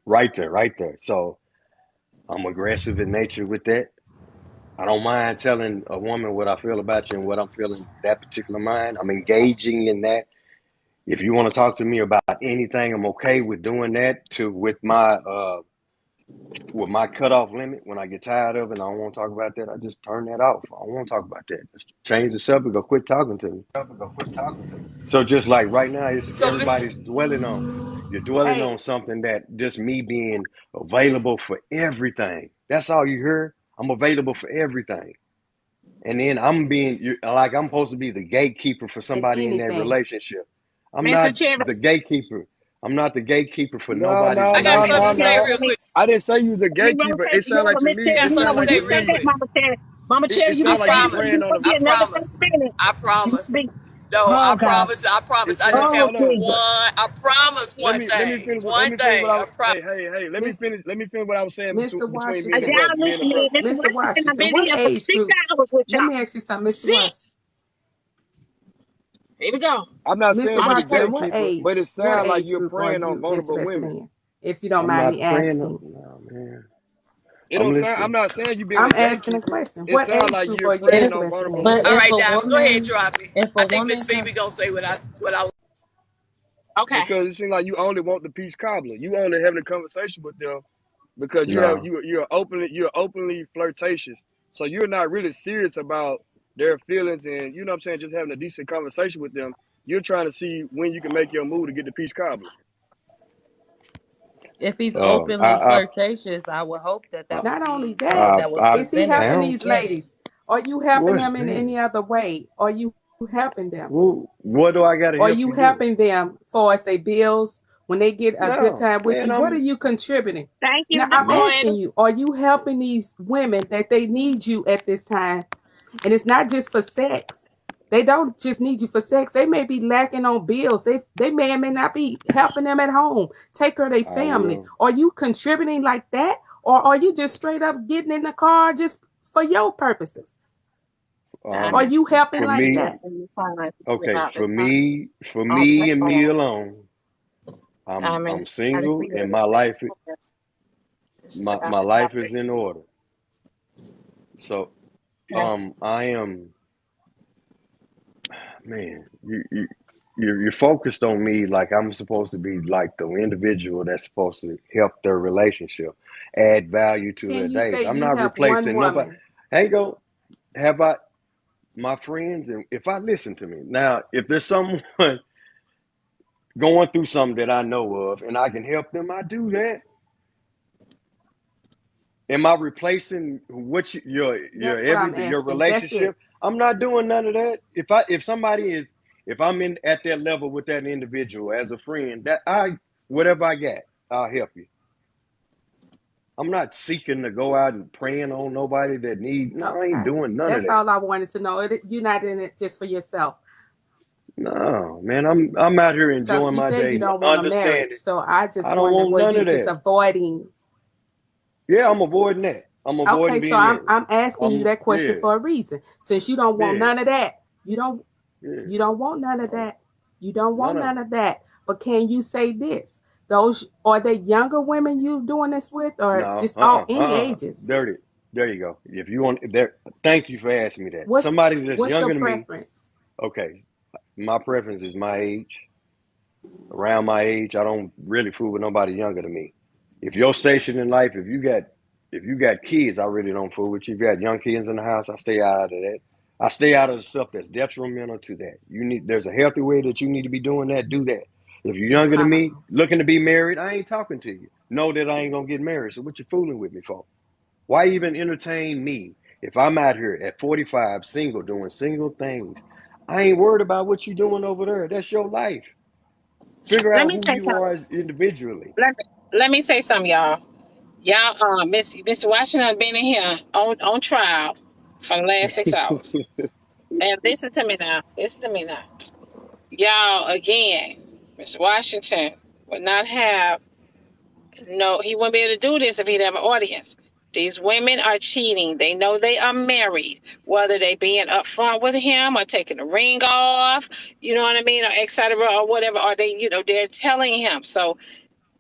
Right there. So I'm aggressive in nature with that. I don't mind telling a woman what I feel about you and what I'm feeling that particular mind. I'm engaging in that. If you want to talk to me about anything, I'm okay with doing that with my cutoff limit. When I get tired of it and I don't want to talk about that, I just turn that off. I don't want to talk about that. Just change the subject or quit talking to me. So just like right now, everybody's dwelling on. You're dwelling on something that just me being available for everything. That's all you hear. I'm available for everything. And then I'm supposed to be the gatekeeper for somebody in that relationship. I'm not the gatekeeper. I'm not the gatekeeper for nobody. I got something to say real quick. I didn't say you was the gatekeeper. It sounded like to me. It sounded like you said that, Mama Cherry. You I promise. No, I promise. I just have one. I promise one thing. One thing. I promise. Hey. Let me finish what I was saying Mr. Washington. Mr. Washington, what age group? Let me ask you something, Mr. Washington. Here we go. I'm not saying you're the gatekeeper, but it sounds like you're preying on vulnerable women. If you don't mind me asking. No, man. It don't sound. I'm not saying you being. I'm asking a question. It sounds like you're preying on vulnerable women. All right, Diamond, go ahead, drop me. I think Miss Phoebe gonna say what I. Okay. Because it seems like you only want the peach cobbler. You only having a conversation with them because No. you're openly flirtatious. So you're not really serious about their feelings, and you know what I'm saying, just having a decent conversation with them. You're trying to see when you can make your move to get the peach cobbler. If he's Um, openly I, flirtatious, I would hope that I, that would Not only be that, that was I is he presented helping from the now these beginning. ladies? Are you helping what, them in man? any other way? Are you helping them? What do I got to Are help you you with? helping them for as they bills when they get a good No, time with man. you? What are you contributing? Thank you, Now I'm No, Dequan. asking you, are you helping these women that they need you at this time? And it's not just for sex. They don't just need you for sex. They may be lacking on bills. They may or may not be helping them at home, take care of their I family. will. Are you contributing like that? Or are you just straight up getting in the car just for your purposes? Are Diamond. you helping For like Diamond, me, that? that's in the fine. okay. About the For on the me and me phone. alone. I'm Diamond, I single, agree and with this. This is my about the life is topic. in order. So, Yeah. I am, man. You're focused on me like I'm supposed to be like the individual that's supposed to help their relationship, add value to their Can you days. say I'm you not help one replacing nobody. woman? Ain't go have I my friends, and if I listen to me now, if there's someone going through something that I know of and I can help them, I do that. Am I replacing your That's what I'm every your asking. That's relationship? it. I'm not doing none of that. If I'm in at that level with that individual as a friend, that I whatever I got, I'll help you. I'm not seeking to go out and praying on nobody that need. No, I ain't Okay. doing none of That's that. all I wanted to know. You're not in it just for yourself. No, man, I'm out here Because enjoying you my said you day, don't want a marriage. understanding. So I just I don't wonder, want were none you of just that. avoiding? Yeah, I'm avoiding that. I'm avoiding Okay, so being I'm married. I'm asking you that question Yeah, for a reason. Since you don't want yeah, none of that, you don't yeah. you don't want none of that. You don't None want of none it. of that. But can you say this? Those are they younger women you doing this with, or No, just all any ages? dirty. There you go. If you want there, thank you for asking me that. What's Somebody that's what's your younger than me. preference? Okay, my preference is my age. Around my age, I don't really fool with nobody younger than me. If your station in life, if you got kids, I really don't fool with you. If you got young kids in the house, I stay out of that. I stay out of the stuff that's detrimental to that. There's a healthy way that you need to be doing that. Do that. If you're younger than me, Wow. looking to be married, I ain't talking to you. Know that I ain't gonna get married. So what you fooling with me for? Why even entertain me if I'm out here at 45, single, doing single things? I ain't worried about what you doing over there. That's your life. Figure Let out me who say you something. are as individually. Let me say something, y'all. Y'all, Mr. Washington been in here on trial for the last 6 hours. And listen to me now. Listen to me now. Y'all, again, Mr. Washington would not have no. He wouldn't be able to do this if he'd have an audience. These women are cheating. They know they are married, whether they being upfront with him or taking the ring off, you know what I mean, or et cetera, or whatever, or they're telling him. So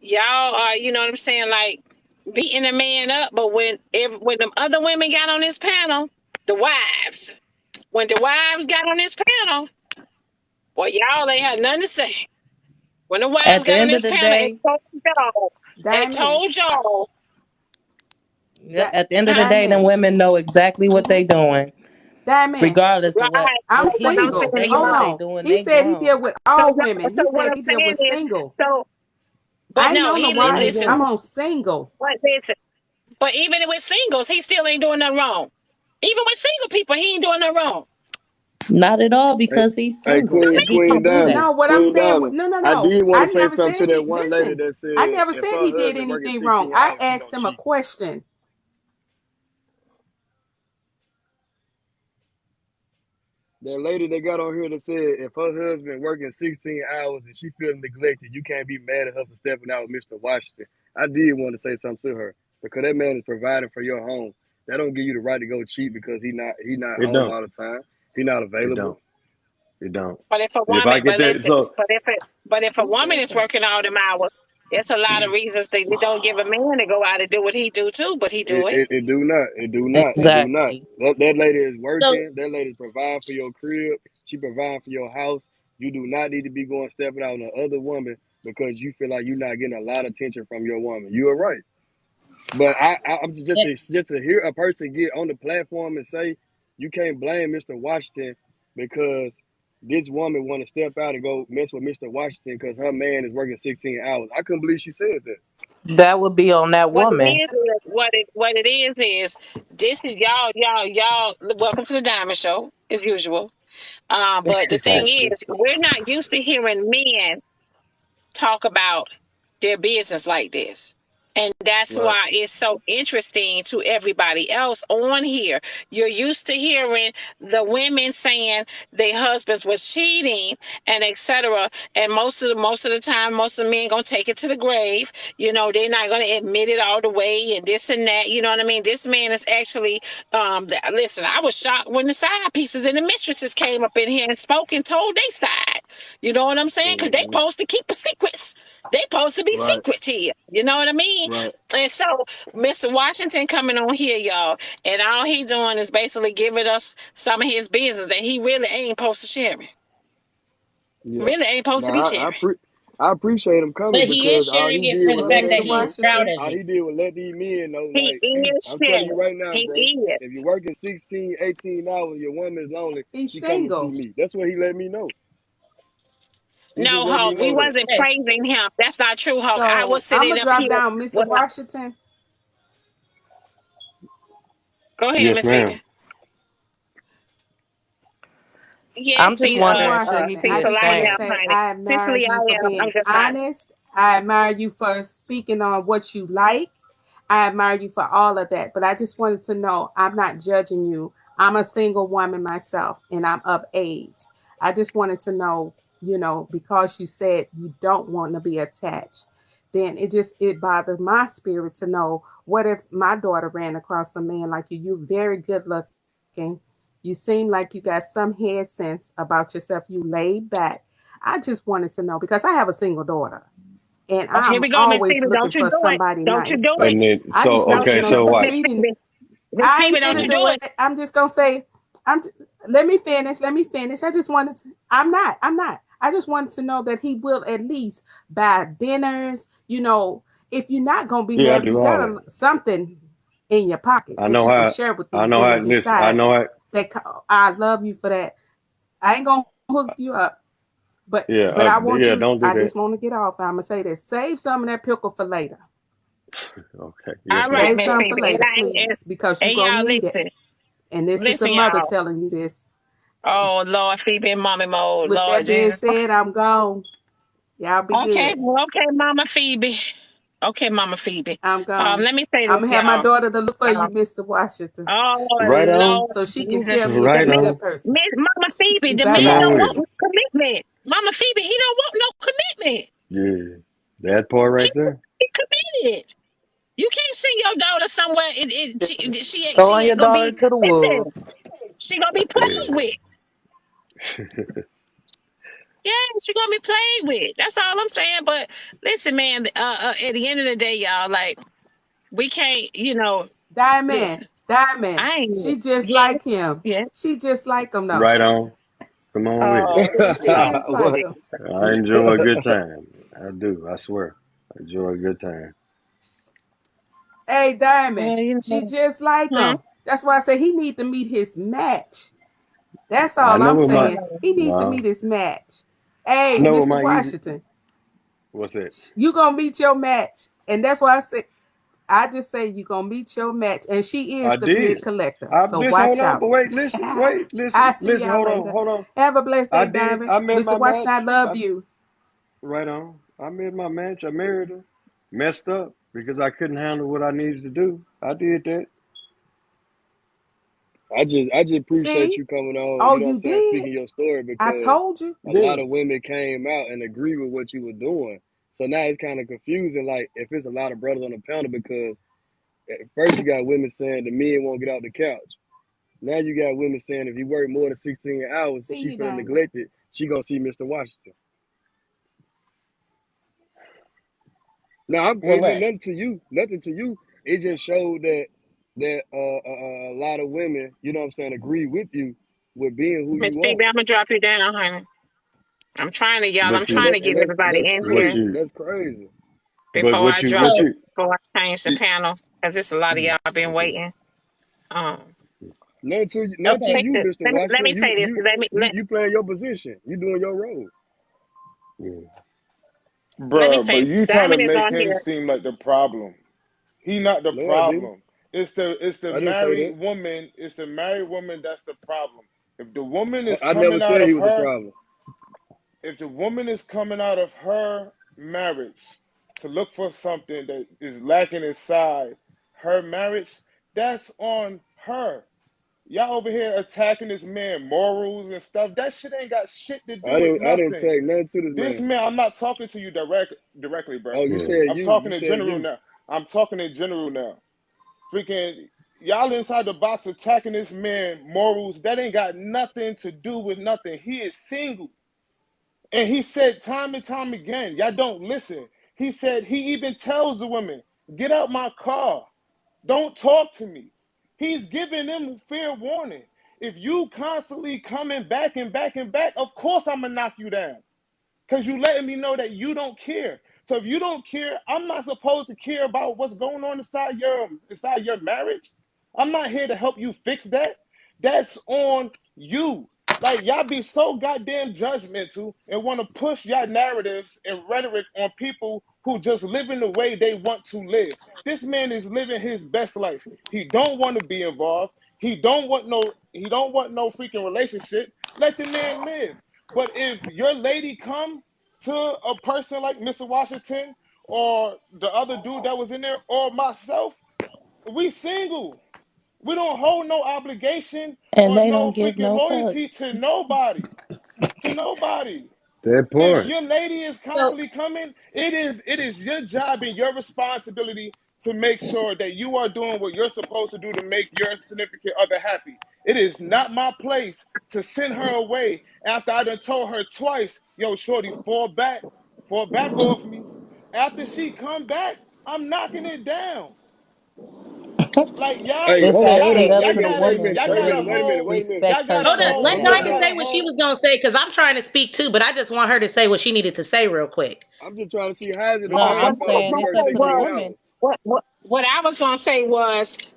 y'all are, you know what I'm saying, like beating a man up. But when them other women got on this panel, the wives, when the wives got on this panel, boy, y'all ain't had nothing to say. When the wives At the got on end of this the panel day, and Diamond. told y'all, yeah, That at the end of the huh? day, them Diamond. women know exactly what Mm-hmm. they doing, Diamond. regardless of Right. I'm what What he I'm do. saying If single. to they know Hold what y'all. they on. doing, He they said he grown. deal with So all y'all, women. so He what said I'm he deal saying with is, single. so, but I ain't no, on the he wives. listen. I'm Mm-mm. on single. What listen? But even with singles, he still ain't doing nothing wrong. Even with single people, he ain't doing nothing wrong. Not at all, Hey, because he's hey, single. If he Queen can do Diamond, that, No, what I'm Queen saying, Diamond. no, no, I no. did want I to say never something said to that he, one lady listen, that I said never if said her he did husband working anything wrong. 16 I hours, he asked gonna him a cheat. question. That lady that got on here that said if her husband working 16 hours and she feeling neglected, you can't be mad at her for stepping out with Mr. Washington. I did want to say something to her because that man is providing for your home. That don't give you the right to go cheat because he not It home don't. all the time. He not It available. don't. It don't. But if a And if woman, I get that, so but if a Who woman said is that? working all them hours, there's a lot of reasons they don't give a man to go out and do what he do too. But he do it. it do not. It do not. It do not. exactly. That lady is So working. That lady's providing for your crib. She providing for your house. You do not need to be going stepping out on the other woman because you feel like you're not getting a lot of attention from your woman. You are right. But I'm just to hear a person get on the platform and say you can't blame Mr. Washington because this woman want to step out and go mess with Mr. Washington because her man is working 16 hours. I couldn't believe she said that. That would be on that What it woman. is what it is this is y'all. Welcome to the Diamond Show as usual. But the thing is, we're not used to hearing men talk about their business like this. And that's Right. why it's so interesting to everybody else on here. You're used to hearing the women saying their husbands was cheating and etc. And most of the time, most of the men gonna take it to the grave. You know, they're not gonna admit it all the way and this and that. You know what I mean? This man is actually listen, I was shocked when the side pieces and the mistresses came up in here and spoke and told their side. You know what I'm saying? Because they Mm-hmm. supposed to keep the secrets. They supposed to be Right. secrets here. You know what I mean? Right. And so Mr. Washington coming on here, y'all, and all he doing is basically giving us some of his business that he really ain't supposed to share. Yeah. Really ain't supposed to be Now sharing. I appreciate him coming But he is because all sharing he it did for was the Well, let fact these that Mr. he men. is proud Washington, of All it. he did was let these men know, He like, is I'm telling you sharing. right now, He bro. If is. you're working 16, 18 hours, your woman is lonely, he's she come and see single. me. That's what he let me know. He just No, let me Hulk, we know that. wasn't Yes. praising him. That's not true, Hulk. I was So I'm sitting gonna up drop here. down, Mr. Well, Washington. go ahead, Yes, Miss Phoebe. ma'am. I'm Yes, just the Mr. wondering, could he Washington, be I a Cecily, just I want to fan? am, say honey. I admire Cecily, you for I am. I'm being just not. honest. I admire you for speaking on what you like. I admire you for all of that. But I just wanted to know I'm not judging you. I'm a single woman myself and I'm of age. I just wanted to know, because you said you don't want to be attached, then it bothers my spirit to know what if my daughter ran across a man like you. You're very good looking. You seem like you got some head sense about yourself. You laid back. I just wanted to know because I have a single daughter and Oh, here I'm we go, Miss always Phoebe. looking Don't you for do it. somebody Don't you nice. do But it. And then, I so just want Don't to you okay, know do so you it, watch. Miss treating. Phoebe. Miss I Phoebe, ain't don't you finna do do it. it. I'm just gonna say, let me finish. Let me finish. I just wanted to. I'm not. I just wanted to know that he will at least buy dinners. If you're not gonna be Yeah, I married, you do all got that. something in your pocket I that know you can how. share with I these know how. women. Listen, I Besides know how. that, I love you for that. I ain't gonna hook you up. But Yeah, but I want yeah. you. Don't do I that. just want to get off. I'm gonna say this. Save some of that pickle for later. Okay. All Yes, ma'am. right, Save Miss some for Phoebe. later, please, because you're And gonna y'all need it. listen. And this is a Listen, mother y'all. telling you this. Oh, Lord, Phoebe in mommy mode. With Lord that being Jesus. said, I'm gone. Y'all be Okay, good. well, okay, Mama Phoebe. Okay, Mama Phoebe. I'm gone. Let me say I'm this, gonna have my y'all. daughter to look for you, Um, Mr. Washington, oh, Right on. Lord so she can Jesus. tell me if Right you're a Miss, good on. person. Miss Mama Phoebe, the Bye Come man bye. on don't with want it. no commitment. Mama Phoebe, he don't want no commitment. Yeah, that part He right there. he committed. You can't send your daughter somewhere. She Throwing your ain't gonna daughter be. to the Listen, wolves. she gonna be Yeah. played with. Yeah, she gonna be played with. That's all I'm saying. But listen, man. At the end of the day, y'all, like we can't. Diamond, Listen. Diamond. I ain't. She just Yeah, like him. yeah. She just like him though. Right on. Come on with it. Oh, She just like What? him. I enjoy a good time. I do. I swear. I enjoy a good time. Hey, Diamond. well, She just like huh? him. That's why I say he need to meet his match. That's I all know I'm what my saying. He needs to no. meet his match. Hey, Know what Mr. my easy. Washington, What's that? you gonna meet your match, and that's why I just say you gonna meet your match, and she is I the beard did. collector. I So listen. Hold watch on. out. But wait. Listen. Wait. I Listen. see Listen. y'all Hold on. later. Hold on. Have a blessed I day, did. Diamond. I met Mr. my Washington, I match. love you. Right on. I met my match. I married her. Messed up because I couldn't handle what I needed to do. I did that. I just appreciate See? you coming on, Oh, you know what I'm you saying, did? speaking your story I because told you. a lot Yeah. of women came out and agree with what you were doing. So now it's kind of confusing, like if it's a lot of brothers on the panel because at first you got women saying the men won't get out the couch. Now you got women saying if you work more than 16 hours, See she you, feeling Diamond. neglected. She gonna see Mr. Washington. Now I'm Well, look. nothing to you, nothing to you. It just showed that a lot of women, you know what I'm saying, agree with you with being who Miss you are. Phoebe, I'm gonna drop you down, honey. I'm trying to, y'all. But I'm And see, trying that to and get that everybody that's in what here crazy. you, That's crazy. but before I drop, what So you, before I change the panel. because it's a lot of y'all been waiting. Not to Okay. you, Mr. Let me Washington. say this. You playing your position. You doing your role. Let me Bruh, say but this. you trying to Diamond is make on him here. seem like the problem. He not the No, I didn't. problem. It's the I didn't say that. married woman. It's the married woman that's the problem. If the woman is I never coming out said of he was the her, problem. if the woman is coming out of her marriage to look for something that is lacking inside her marriage, that's on her. Y'all over here attacking this man morals and stuff. That shit ain't got shit to do I with didn't nothing. take nothing to this This man. man, I'm not talking to you directly, bro. Oh, you said I'm you. talking You in said general you. now. I'm talking in general now. Freaking y'all inside the box attacking this man morals. That ain't got nothing to do with nothing. He is single. And he said time and time again, y'all don't listen. He said he even tells the women, get out my car. Don't talk to me. He's giving them fair warning. If you constantly coming back and back and back, of course I'm gonna knock you down. Because you letting me know that you don't care. So if you don't care, I'm not supposed to care about what's going on inside your marriage. I'm not here to help you fix that. That's on you. Like y'all be so goddamn judgmental and want to push y'all narratives and rhetoric on people who just living the way they want to live. This man is living his best life. He don't want to be involved. He don't want no freaking relationship. Let the man live. But if your lady come to a person like Mr. Washington or the other dude that was in there or myself, we single. We don't hold no obligation And or they no don't give freaking no loyalty fucks. to nobody. To nobody. That If point. your lady is So constantly coming, it is your job and your responsibility to make sure that you are doing what you're supposed to do to make your significant other happy. It is not my place to send her away after I done told her twice, yo, shorty, fall back off me. After she come back, I'm knocking it down. Like y'all, Hey, It's hold on, hold actually on. up Wait a to the minute, wait a woman minute, y'all to wait a got a minute, really wait a minute, whole, wait a minute. respect y'all got a herself hold on. as whole, a Let y'all Diamond got woman. a say what she whole. was gonna say because I'm trying to speak too, but I just want her to say what she needed to say real quick. I'm just trying to see how is it a No, man's I'm fault if saying you it's work up to the 16 woman. hours? What I was gonna say was,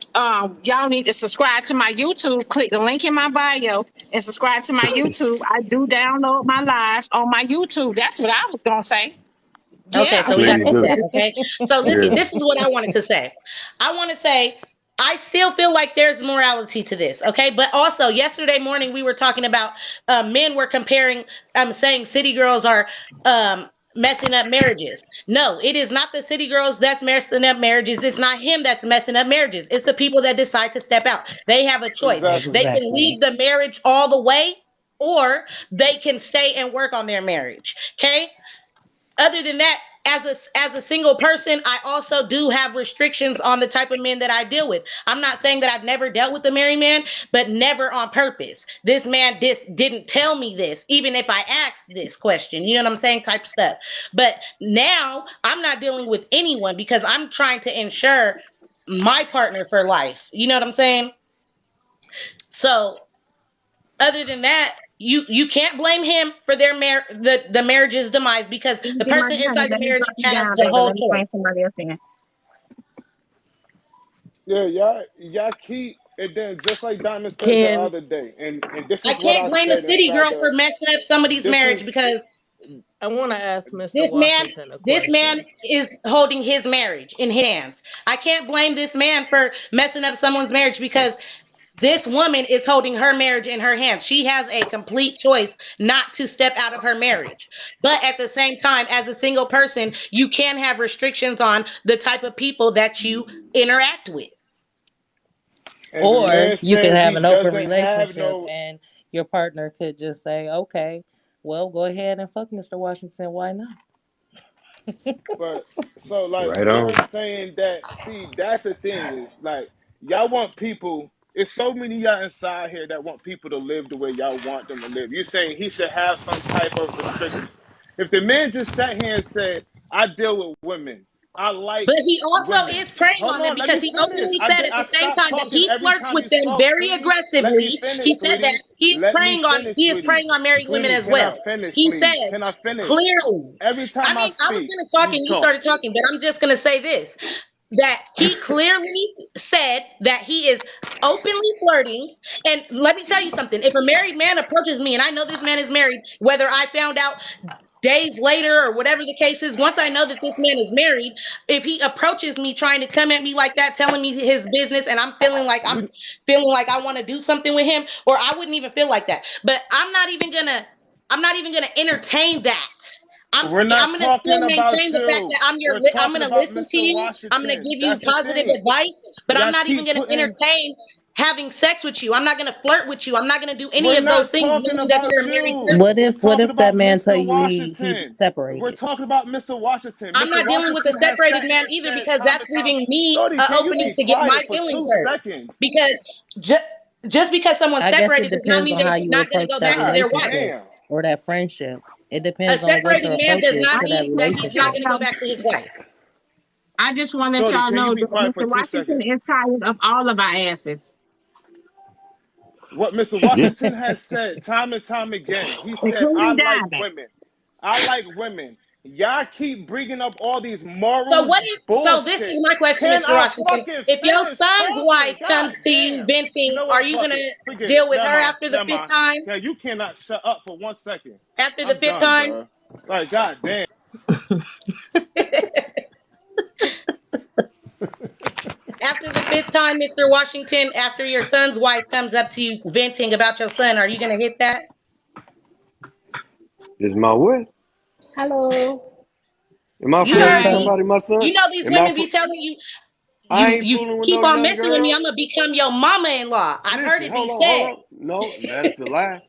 y'all need to subscribe to my YouTube. Click the link in my bio and subscribe to my YouTube. I do download my lives on my YouTube. That's what I was gonna say. Okay, Yeah. so we got to Please do do. that. Okay, so Yeah. this is what I wanted to say. I want to say I still feel like there's morality to this. Okay, but also yesterday morning we were talking about men were comparing, saying city girls are messing up marriages. No, it is not the city girls that's messing up marriages. It's not him that's messing up marriages. It's the people that decide to step out. They have a choice. Exactly. They can Exactly. leave the marriage all the way, or they can stay and work on their marriage. Okay, other than that, as a single person, I also do have restrictions on the type of men that I deal with. I'm not saying that I've never dealt with a married man, but never on purpose. This man didn't tell me this, even if I asked this question. You know what I'm saying? Type of stuff. But now I'm not dealing with anyone because I'm trying to ensure my partner for life. You know what I'm saying? So other than that, you can't blame him for the marriage's demise because Let me the get my person honey. inside the Let me marriage drop you has down, the baby. whole Let me find choice. somebody else in. Yeah, y'all keep and then just like Diamond said the Can other day, and this I is what can't I blame a said city inside girl for the messing up somebody's this marriage is because I want to ask Mr. this man Washington a this man question? is holding his marriage in his hands. I can't blame this man for messing up someone's marriage because this woman is holding her marriage in her hands. She has a complete choice not to step out of her marriage. But at the same time, as a single person, you can have restrictions on the type of people that you interact with. and the Or man you can said have he an open doesn't have relationship no and your partner could just say, okay, well, go ahead and fuck Mr. Washington. Why not? but so like Right we're on. saying that see that's the thing is like y'all want people it's so many y'all inside here that want people to live the way y'all want them to live. You're saying he should have some type of restriction. If the man just sat here and said, I deal with women, I like But he also women. is preying Hold on them on, let because me he finish. openly said at I the same stopped time that talking he every flirts time with you them spoke, very sweetie. Let me aggressively. finish, He said that sweetie. he is Let me preying on finish, he is sweetie. preying on married women Sweetie, as can I well. finish, He please? says Can I finish? clearly. Every I time I mean, I was speak, gonna talk you and you talk. started talking, but I'm just gonna say this. that he clearly said that he is openly flirting. And let me tell you something. If a married man approaches me and I know this man is married, whether I found out days later or whatever the case is, once I know that this man is married, if he approaches me trying to come at me like that, telling me his business, and I'm feeling like I want to do something with him, or I wouldn't even feel like that. But I'm not even gonna entertain that. We're I'm not gonna still talking about maintain the fact you. that We're I'm talking gonna about listen to Mr. you. I'm gonna Washington. give you That's the positive thing. advice, but I'm Y'all not even keep gonna putting. entertain having sex with you. I'm not gonna flirt with you. I'm not gonna do any We're of those not things, talking knowing that about you're a married you. person. What We're if what talking if that about man tell Mr. you he's Washington. We're separated? talking about Mr. Washington. I'm Mr. not dealing with a Washington has separated sat here man and either, said because time that's and time. leaving me Shorty, an can you opening be to get my quiet for feelings 2 hurt. seconds? Because just because someone's I guess it separated does not depends mean on they're how you not gonna approach go that back to God their wife. relationship damn. or that friendship. It A depends on what separated your man approach does is not I to that mean that he's just not relationship. want gonna go y'all, back to his wife. I just want to let Shorty, y'all can you know be that quiet for Mr. 2 seconds? Washington is tired of all of our asses, What Mr. Washington has said time and time again, he said, I including like Diamond. women. I like women. Y'all keep bringing up all these So morals what if, so this is bullshit. my question, Can Mr. I Washington. fucking If your finish son's talking? wife God comes to you damn. You venting, know are what? you Fuck gonna it. Forget it. deal with Never her mind. after the Never fifth mind. time? Yeah, you cannot shut up for 1 second. After the I'm fifth done, time? bro. Like, god damn. After the fifth time, Mr. Washington, after your son's wife comes up to you venting about your son, are you gonna hit that? Is my what? Hello. Am I You Your fooling heard son, me. somebody, my son? You know these Am I? women be telling you, I you ain't you fooling with keep no on young messing with me, I'm girls. gonna become your mama-in-law. I've heard Listen, it be hold said. on. No, that's a lie.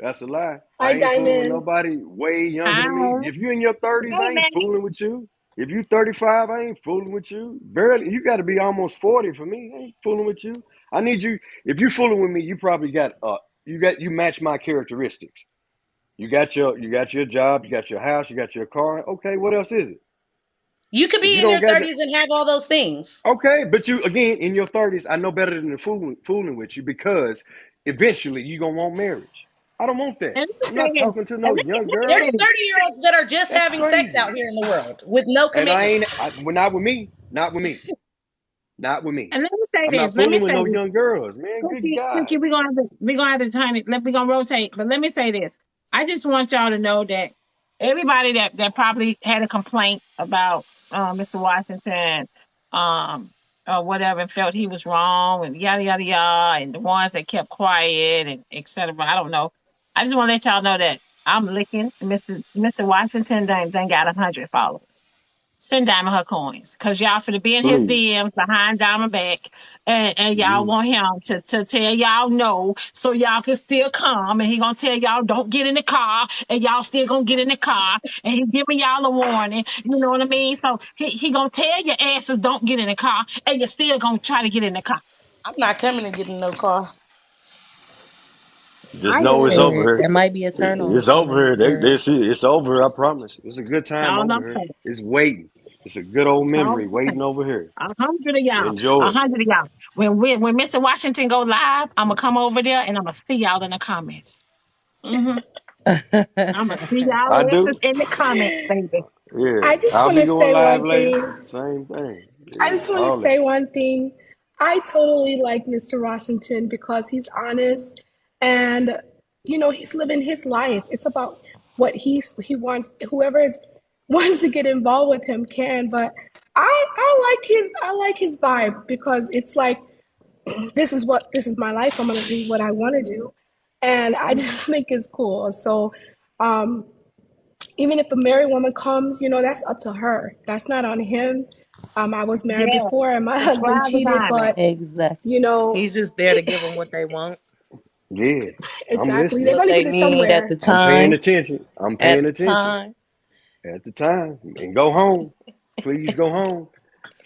That's a lie. Hi, I ain't fooling with Diamond. nobody way younger Hi. than me. If you in your 30s, Hey, I ain't man. fooling with you. If you 35, I ain't fooling with you. Barely, you got to be almost 40 for me. I ain't fooling with you. I need you. If you fooling with me, you probably got you match my characteristics. You got your job, you got your house, you got your car. Okay, what else is it? You could If be you in don't your got 30s and have all those things. okay, but you again in your 30s, I know better than the fooling with you because eventually you're gonna want marriage. I don't want that. And let me I'm say not this. talking to And no young let me say There's girls. this. 30-year-olds that are just That's having sex out crazy. here in the world with no And commitment. well, not with me. Not with me. Not with me. And let me say I'm not this. Let me fooling with say no this. young girls, man. Good Cookie, God. we're gonna have to turn it. We're gonna rotate. But let me say this. I just want y'all to know that everybody that probably had a complaint about Mr. Washington, um, or whatever, and felt he was wrong and yada yada yada, and the ones that kept quiet and etc. I don't know. I just want to let y'all know that I'm licking Mr. Washington. Done got 100 followers. Send Diamond her coins. Cause y'all finna be in his Please. DMs behind Diamond back. And y'all Mm. want him to tell y'all no so y'all can still come. And he gonna tell y'all don't get in the car. And y'all still gonna get in the car. And he giving y'all a warning. You know what I mean? So he gonna tell your asses don't get in the car. And you're still gonna try to get in the car. I'm not coming to get in no car. Just I know it's am. over shit, here. there might be a turn on It's with some of over these here. girls. It's over. I promise. It's a good time All over I'm here. saying. It's waiting. It's a good old All memory I'm saying. waiting over here. 100 of y'all. Enjoy A it. hundred of y'all. When Mr. Washington go live, I'm gonna come over there and I'm gonna see y'all in the comments. Mm-hmm. I'm gonna see I y'all do. answers in the comments, baby. Yeah. I just I'll want be to going say live one later. thing. Same thing. I Yeah. just want to All that. say one thing. I totally like Mr. Washington because he's honest and he's living his life. It's about what he wants. Whoever is wants to get involved with him can, but I like his vibe because it's like this is my life. I'm gonna do what I want to do, and I just think it's cool. So um, even if a married woman comes, that's up to her. That's not on him. I was married Yeah. before and my husband Subscribe to cheated, Diamond. but Exactly. you know, He's just there to give them what they want, Yeah. I'm exactly. They're listening. what going to they get it need at somewhere. the I'm paying time. attention. I'm At paying the attention time. at the time. And go home. Please go home.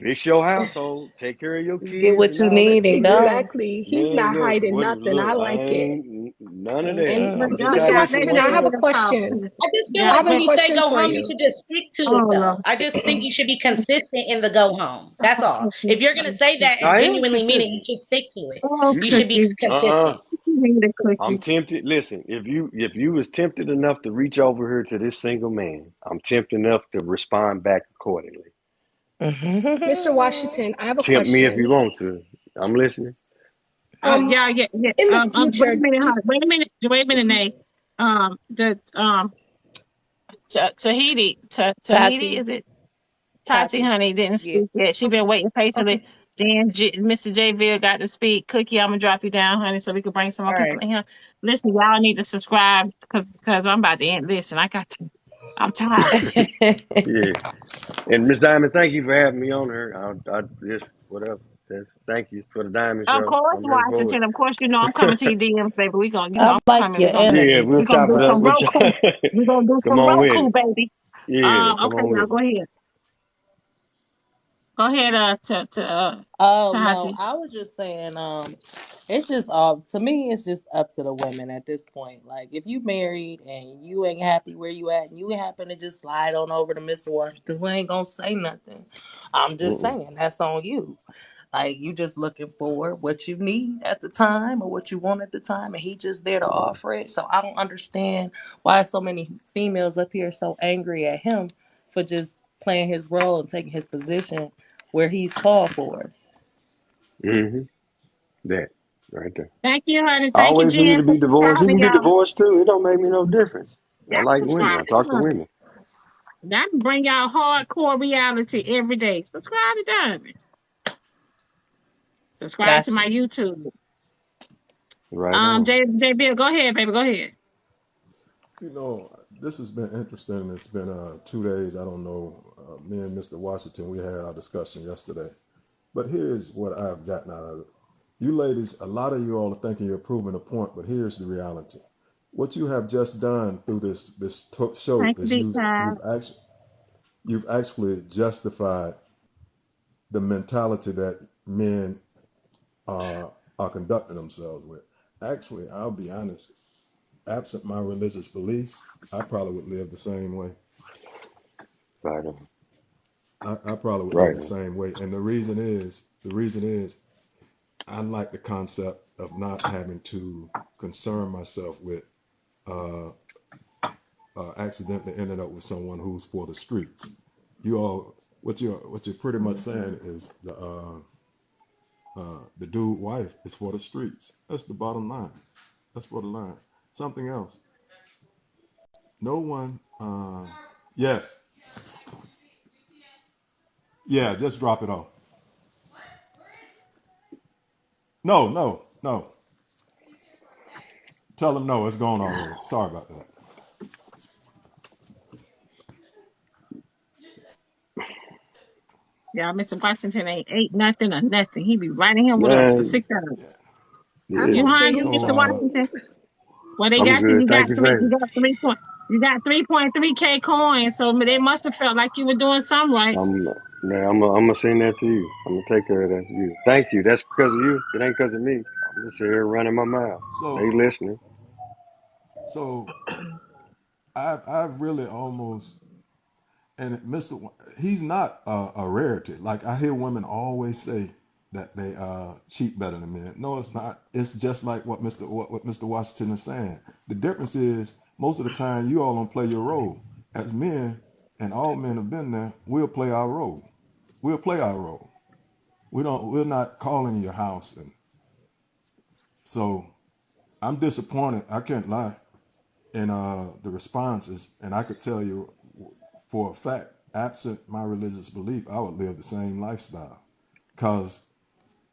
Fix your household. Take care of your Just get kids what and you all that need and shit, man. go. Exactly. He's Man, not look, hiding nothing. I I like it. ain't none of that. And But I'm just y'all, Mr. out y'all, here for they, Washington, one I they have a need day. to talk question. too. I just feel I Yeah, like have a when but you say question go for home, you you. should just stick to it oh though. no. I just think you should be consistent in the go home. That's all. If you're gonna say that and I am genuinely mean it, you consistent. should stick to it. Oh, You You should be cookie. uh-uh. consistent. You need a I'm cookie. tempted. Listen, if you was tempted enough to reach over here to this single man, I'm tempted enough to respond back accordingly. Mr. Washington, I have a Tempt me if you question. want to. I'm listening. Yeah, yeah, yeah. In the Wait future, a minute, honey. Wait a minute, Nate. Tahiti, Tati. is it? Tati, Tati. honey, didn't Yeah. speak yet. She been okay, waiting patiently. okay. Then Mr. Javille got to speak. Cookie, I'm gonna drop you down, honey, so we can bring some more All people right. in here. Listen, y'all need to subscribe because I'm about to end. Listen, I'm tired. Yeah. And Miss Diamond, thank you for having me on her. I just whatever. Just thank you for the Diamond Of Show. course, I'm here for Washington. Of course, I'm coming to your DMs, baby. We gonna, I I'm like coming. your yeah, We we'll energy. gonna chop do it up some with Roku. you. We gonna do Come some on with Roku, it. baby. Yeah, come Okay, on y'all with go ahead. Go ahead, Oh no, Taji. I was just saying, it's just to me it's just up to the women at this point. Like if you married and you ain't happy where you at and you happen to just slide on over to Mr. Washington, who ain't gonna say nothing. I'm it. just saying that's on you. Like you just looking for what you need at the time or what you want at the time, and he just there to offer it. So I don't understand why so many females up here so angry at him for just playing his role and taking his position where he's called for. Mm-hmm. That right there. Thank you, honey. I Thank you, always need Jen, to for be divorced. You can subscribing, be y'all. divorced too. It don't make me no difference. I Y'all like women. I subscribe to talk to Diamond. women. Diamond bring y'all hardcore reality every day. Subscribe to Diamond. Subscribe to Gotcha. my YouTube. Right on. J Bill, go ahead, baby. Go ahead. You know, this has been interesting. It's been 2 days. I don't know. Me and Mr. Washington, we had our discussion yesterday. But here's what I've gotten out of it. You ladies, a lot of you all are thinking you're proving a point, but here's the reality. What you have just done through this show Thank you, is Big Time. you've actually justified the mentality that men are conducting themselves with. Actually, I'll be honest. Absent my religious beliefs, I probably would live the same way. Right on. I probably would live Right the on. same way. And the reason is I like the concept of not having to concern myself with accidentally ending up with someone who's for the streets. You all, what you're pretty much saying is the dude wife is for the streets. That's the bottom line. That's for the line. Something else. No one. Yes. Yeah. Just drop it off. No. No. No. Tell them no. It's gone already. Sorry about that. Y'all, Mr. Washington ain't nothing or nothing. He be right in here with us for Man, 6 hours. I'm yeah. You a hungry, single, So Mr. so Washington? Well, they I'm got you. good. Thank you, baby. You got 3.3K coins. So they must have felt like you were doing something right. I'm gonna send that to you. I'm gonna take care of that for you. Thank you. That's because of you. It ain't because of me. I'm just here running my mouth. They so listening. so I've really almost, and he's not a rarity. Like I hear women always say that they cheat better than men. No, it's not. It's just like what Mr. Washington is saying. The difference is most of the time you all don't play your role. As men, and all men have been there, we'll play our role. We'll play our role. We're not calling your house, and so I'm disappointed. I can't lie in the responses, and I could tell you for a fact, absent my religious belief, I would live the same lifestyle. Because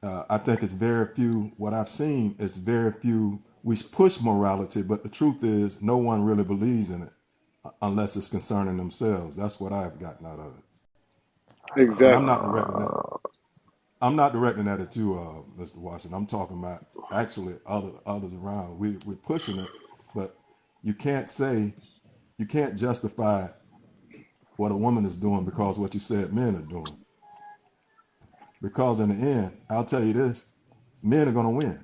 I think it's very few. What I've seen is very few. We push morality, but the truth is, no one really believes in it unless it's concerning themselves. That's what I've gotten out of it. And I'm Exactly. not directing that. I'm not directing that at you, Mr. Washington. I'm talking about actually others around. We're pushing it, but you can't say you can't justify what a woman is doing because what you said men are doing. Because in the end, I'll tell you this: men are going to win.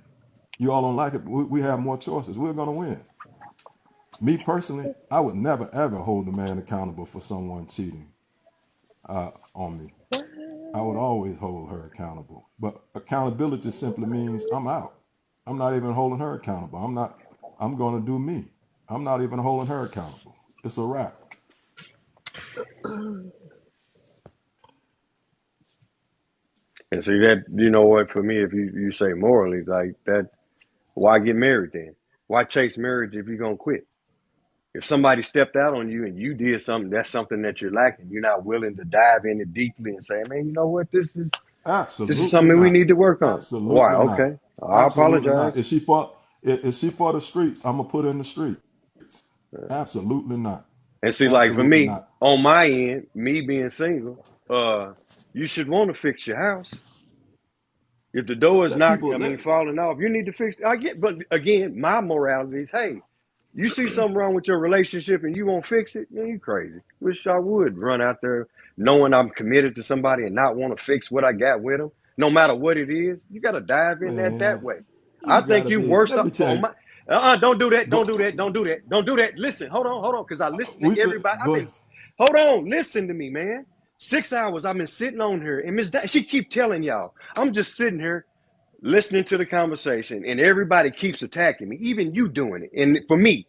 You all don't like it. We have more choices. We're going to win. Me personally, I would never ever hold a man accountable for someone cheating on me. I would always hold her accountable. But accountability simply means I'm out. I'm not even holding her accountable. I'm not. I'm going to do me. I'm not even holding her accountable. It's a wrap. And see that, you know what, for me, if you say morally, like that, why get married then? Why chase marriage if you're gonna quit? If somebody stepped out on you and you did something, that's something that you're lacking. You're not willing to dive in it deeply and say, man, you know what, this is Absolutely something we not. need to work on. Why? Absolutely not. Okay. I Absolutely not. apologize. If she fought the streets, I'm gonna put her in the streets. Absolutely not. And see, like for Absolutely me, not. on my end, me being single, you should want to fix your house. If the door is Let not, people I mean, let falling off, you need to fix it. I get, but again, my morality is, hey, you see something wrong with your relationship and you won't fix it, man, you crazy. Wish I would run out there knowing I'm committed to somebody and not want to fix what I got with them, no matter what it is. You got to dive in that man, way. I you think gotta you be. worse Let me off tell on you. my. Don't do that. Don't Go do that. Don't do that. Don't do that. Listen, hold on, because I listen we to fit everybody. go ahead. Hold on, listen to me, man. 6 hours I've been sitting on here, and she keep telling y'all, I'm just sitting here listening to the conversation, and everybody keeps attacking me, even you doing it. And for me,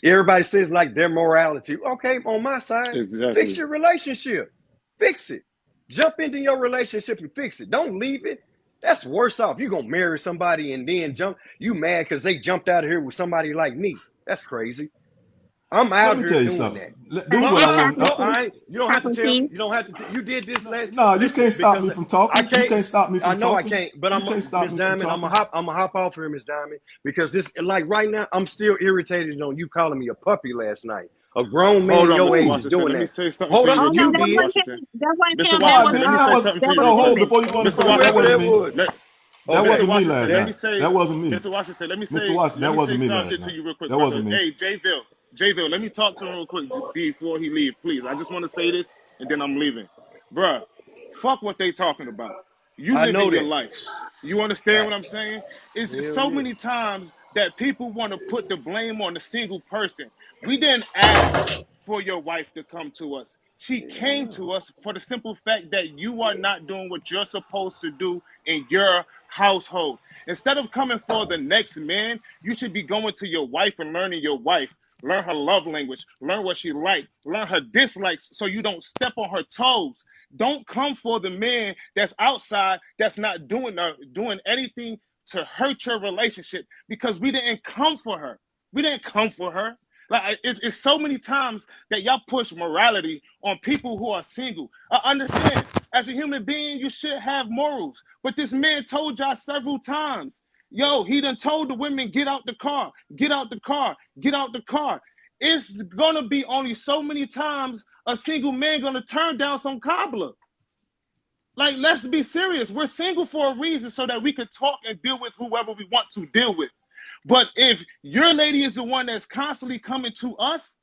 everybody says like their morality. Okay, on my side, fix Exactly. your relationship. Fix it. Jump into your relationship and fix it. Don't leave it. That's worse off. You're gonna marry somebody and then you mad because they jumped out of here with somebody like me. That's crazy. I'm Let out me here tell you doing something. that. This is Hey, what hey, I want. No, chocolate, I ain't. You don't have to chocolate tell me. tea. You don't have to. You did this last. No, you Listen, can't stop because me from talking. I You can't. can't stop me I from know I talking. can't. But You I'm can't stop Miss me from Diamond. talking. I'm a hop off here, Miss Diamond, because this, like right now, I'm still irritated on you calling me a puppy last night. A grown Hold man on, your Mr. age Who? is Washington. doing Let me that. say something Hold to you, on, Oh no, you Mr. did. Washington. that wasn't Mr. him. No, That I was Washington, let didn't. me say something to you that real was quick. Hold women. before you go any Or Mr. further. That whoever wasn't that Washington, me. was. That Okay. Mr. wasn't me Washington, last let Yeah. me night. say, That wasn't me. Mr. Washington, let me Mr. say, Washington, let that me say wasn't me last something to night. you real quick, That brother. wasn't me. Hey, Jayville, let me talk to him real quick before he leaves, please. I just want to say this, and then I'm leaving, bruh. Fuck what they talking about. You I living know your that. life. You understand Right. what I'm saying? It's Hell so yeah. many times that people want to put the blame on the single person. We didn't ask for your wife to come to us. She Hell came no. to us for the simple fact that you are not doing what you're supposed to do in your household. Instead of coming for the next man, you should be going to your wife and learning your wife. Learn her love language, learn what she likes, learn her dislikes so you don't step on her toes. Don't come for the man that's outside that's not doing anything to hurt your relationship because we didn't come for her. We didn't come for her. Like it's so many times that y'all push morality on people who are single. I understand. As a human being, you should have morals. But this man told y'all several times, yo, he done told the women, get out the car, get out the car, get out the car. It's gonna be only so many times a single man gonna turn down some cobbler. Like, let's be serious. We're single for a reason so that we can talk and deal with whoever we want to deal with. But if your lady is the one that's constantly coming to us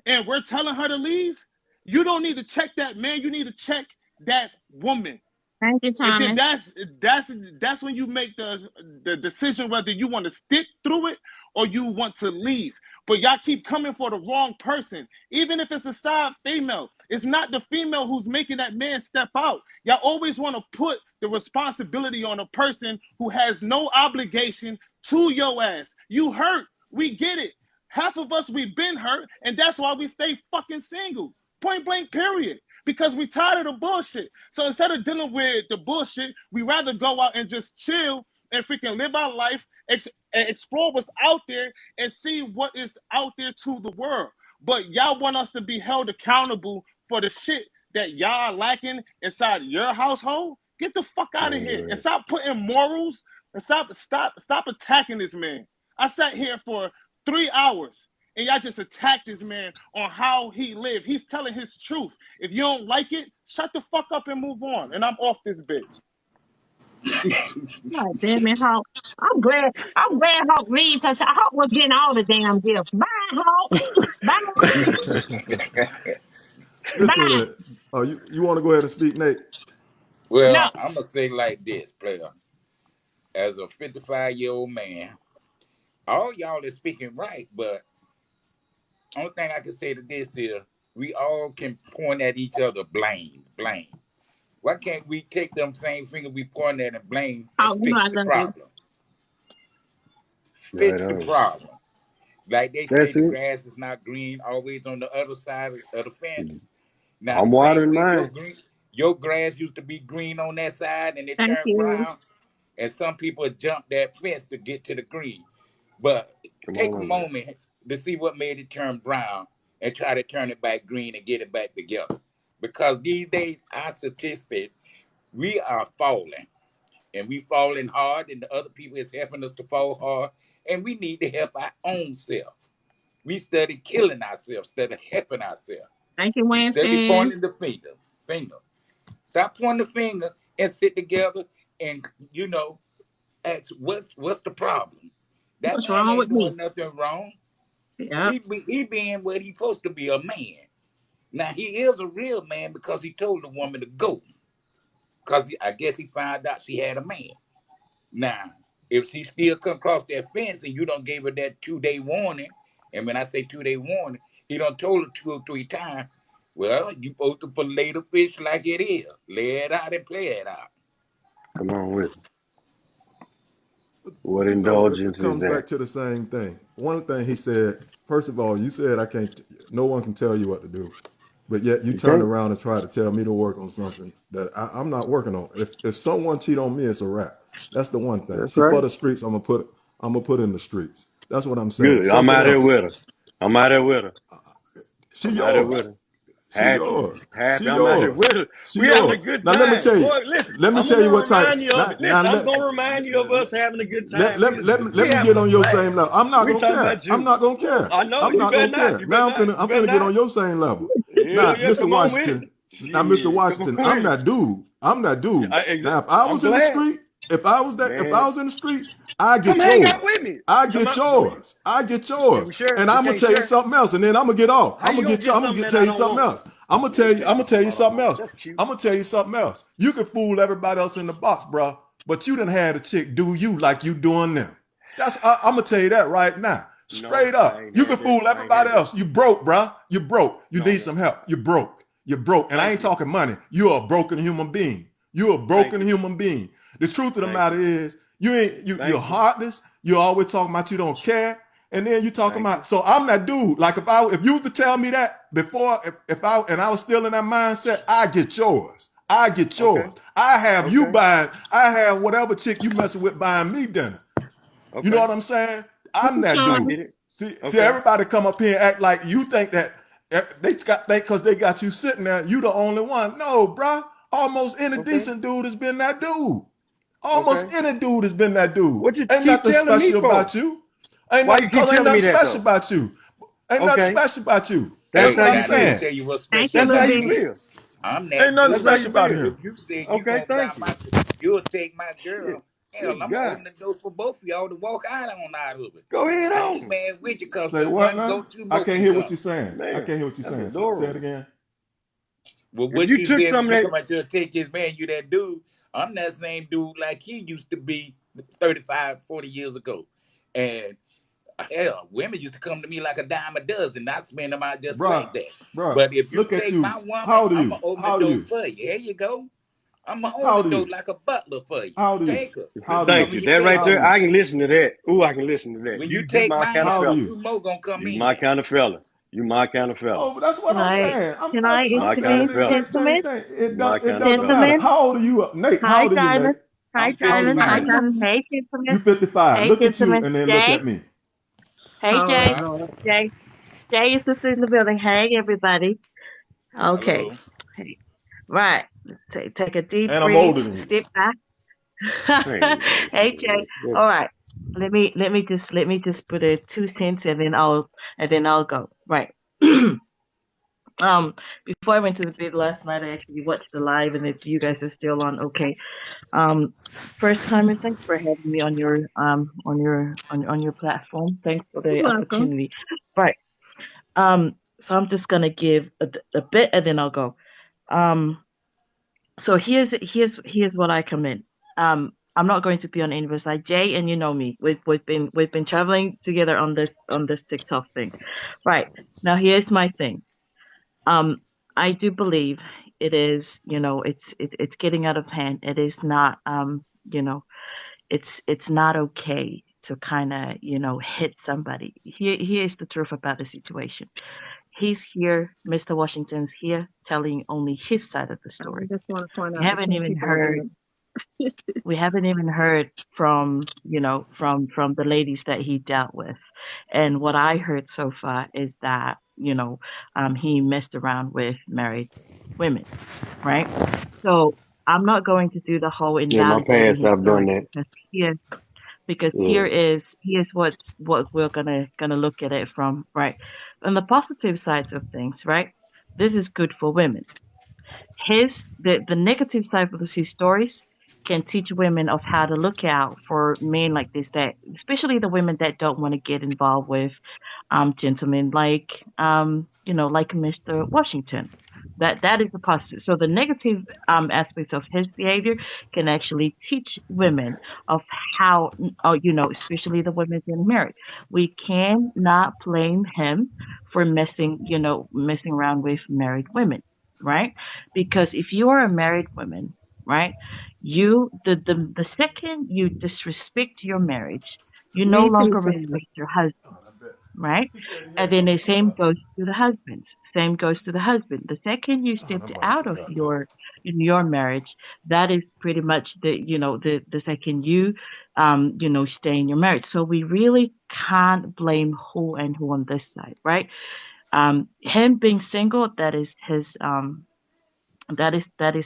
and we're telling her to leave, you don't need to check that man. You need to check that woman. Thank you, And then Thomas. that's when you make the decision whether you want to stick through it or you want to leave. But y'all keep coming for the wrong person. Even if it's a side female, it's not the female who's making that man step out. Y'all always want to put the responsibility on a person who has no obligation to your ass. You hurt. We get it. Half of us, we've been hurt, and that's why we stay fucking single. Point blank, period. Because we tired of the bullshit. So instead of dealing with the bullshit, we rather go out and just chill and freaking live our life, and explore what's out there and see what is out there to the world. But y'all want us to be held accountable for the shit that y'all lacking inside your household? Get the fuck out of here and stop putting morals and stop attacking this man. I sat here for 3 hours and y'all just attacked this man on how he lived. He's telling his truth. If you don't like it, shut the fuck up and move on. And I'm off this bitch. God damn it, Hawk. I'm glad Hawk leave because Hawk was getting all the damn gifts. Bye, Hawk. Bye. Listen Bye. to that. You want to go ahead and speak, Nate? No. Well, I'm gonna say like this, player. As a 55-year-old man, all y'all is speaking right, but only thing I can say to this is we all can point at each other, blame. Why can't we take them same finger we point at and blame and Hawk, you know I fix the love you. problem? Right Fix the on. problem. Like they say, That's the it. grass is not green always on the other side of the fence. Now the I'm same watering way your mine. green, Your grass used to be green on that side and it Thank turned you. brown. And some people jump that fence to get to the green. But Come take on a over here. moment to see what made it turn brown and try to turn it back green and get it back together. Because these days, our statistics, we are falling. And we falling hard, and the other people is helping us to fall hard. And we need to help our own self. We study killing ourselves instead of helping ourselves. Thank you, We study Winston. pointing the finger. Stop pointing the finger and sit together and, ask what's the problem. That What's man wrong ain't with me? doing nothing wrong. Yep. He being what he supposed to be, a man. Now he is a real man because he told the woman to go. Because I guess he found out she had a man. Now, if she still come across that fence and you don't give her that 2-day warning, and when I say 2-day warning, he done told her 2 or 3 times, well, you supposed to fillet the fish like it is. Lay it out and play it out. Come on with it. What You know, it indulgence is comes that? back to the same thing. One thing he said, first of all, you said I can't, no one can tell you what to do. But yet you You turned can't. around and tried to tell me to work on something that I'm not working on. If someone cheat on me, it's a wrap. That's the one thing. That's She for right. the streets, I'm gonna put in the streets. That's what I'm saying. Good. I'm Something out there else. with her. I'm out there with her. She I'm out there with yours. her. She Happy. yours. Happy. She I'm out there yours. with her. She We having a yours. good Now let me time. tell you. Boy, listen, Let me I'm tell you gonna what type. remind you of Now, it. now Listen, I'm gonna remind you of us having a good time. let We me get having a on your blast. same level. I'm not We gonna talking care. about I'm you. not gonna care. I know I'm you not better gonna not. care. You better Now not. I'm You better finna get not. on your same level. Hell Now, yeah, Mr. come on with it. Washington. Now, Mr. Shit, come Washington, on I'm with it. that dude. I'm that dude. Now, if I I'm was in the glad, street, if I was man. in the street, I Come get hang out yours. with me. I Come get out. No, yours. I get can yours. we share? And We I'm gonna can't tell you share. something else, and then I'm gonna get off. How you gonna get something that Tell I you don't something want? else. I'm gonna You tell ain't you. tell I'm me gonna tell something you I don't something want. else. That's cute. I'm gonna tell you something else. You can fool everybody else in the box, bro, but you done had a chick do you like you doing them. I'm gonna tell you that right now. No, Straight I up. ain't You had can that. fool I ain't everybody had that. else. You broke, bro. You broke. You No, I need won't. some help. You broke. You're broke. And I Thank ain't you. talking money. You're a broken human being. You're a Thank broken you. human being. The truth of the Thank matter you. is, you're Thank you. heartless. You're always talking about you don't care. And then you talking Thank you. about, so I'm that dude. Like if you were to tell me that before, if I was still in that mindset, I get yours. I get Okay. yours. I have you Okay. buying, I have whatever chick you messing with buying me dinner. You know Okay. what I'm saying? Thank I'm you, that I Shonda. dude. get it. See, Okay. everybody come up here and act like you think that they because they got you sitting there, you the only one. No, bruh. Almost any Okay. decent dude has been that dude. Okay. Almost any dude has been that dude. What you Ain't keep nothing telling me special for? about you. Ain't Why nothing you keep because ain't telling me nothing that special though? about you. Ain't nothing Okay. special about you. That's That's Hey, what how I'm you now let me feel. saying. tell you what's Thank special you, That's how about you Nuvi. me. feel. I'm Ain't that nothing That's how dude. special you about feel. If him. you say you Okay. gonna buy Thank you. my, you'll take my Shit. girl. Hell, Good I'm gonna God. open the door for both of y'all to walk out out of it. Go ahead I on, ain't mad with you because Say where what one go, now? two I more can't can hear what come. you're saying. I man. can't hear what you're That's saying. Say it adorable. again. Well, If what you you took said some when of you that, come out to take his man, you that dude. I'm that same dude like he used to be 35, 40 years ago. And hell, women used to come to me like a dime a dozen. I spend them out just Bruh, like that. bruh, But if you look at take my you. woman, How old are I'm you? going to open the How old are door you? for you. Here you go. I'm going to hold How the old are door you? like a butler for you. How old are you? Take her. How old are Because you? thank when you. you That take right How old my, are there, you? I can listen to that. Ooh, I can listen to that. when you You take my my kind of How old are woman, fella. you? two more going to come You my in. kind of fella. You my kind of fella. Oh, but that's what Can I'm I saying. can I You I'm my kind saying of introduce the fella. exact same gentlemen? thing. You my It kind of doesn't fella. matter. Gentlemen. How old are you, Nate? How Hi old are you, Nate? Dinah. Hi I'm How old are Dinah. you, Hi 55. Nate? Dinah. Hey You gentlemen. 55. Hey Look at you gentlemen. and then look Jay. at me. Hey Oh, Jay. Uh-huh. Lord. Jay. Jay, your sister in the building. Hey everybody. Okay. Hello. Hey. Right. Take a deep And I'm breathe. older than you. Step back. Hey, man, Hey Jay. man. All right. Let me just put a 2 cents and then I'll go. Right. Um, before I went to the bed last night, I actually watched the live, and if you guys are still on, okay. Um, first time, and thanks for having me on your platform. Thanks for You're the welcome. opportunity. Right. So I'm just gonna give a bit, and then I'll go. Um, so here's what I come in. I'm not going to be on any side. Jay, and you know me. We've been traveling together on this TikTok thing. Right. Now here's my thing. Um, I do believe it is, it's getting out of hand. It is not, it's not okay to kind of, hit somebody. Here's the truth about the situation. He's here, Mr. Washington's here, telling only his side of the I story. just want to point We out that haven't some even people are heard doing we haven't even heard from, from the ladies that he dealt with. And what I heard so far is that, he messed around with married women, right? So I'm not going to do the whole Yeah, my invalidating parents his have done story that. because Yeah. here's what we're gonna look at it from, right? On the positive sides of things, right? This is good for women. The negative side of his stories can teach women of how to look out for men like this, that especially the women that don't want to get involved with gentlemen like like Mr. Washington. That is the positive. So the negative aspects of his behavior can actually teach women of how, especially the women in marriage. We cannot blame him for messing around with married women, right? Because if you are a married woman, right, the second you disrespect your marriage, you no Me too, longer Sandra. respect your husband, right? He said he And had then the something for same her. goes to the husbands. Same goes to the husband. The second you Oh, that stepped mother out of forgot. your marriage, that is pretty much the second you stay in your marriage. So we really can't blame who and who on this side, right? Him being single, that is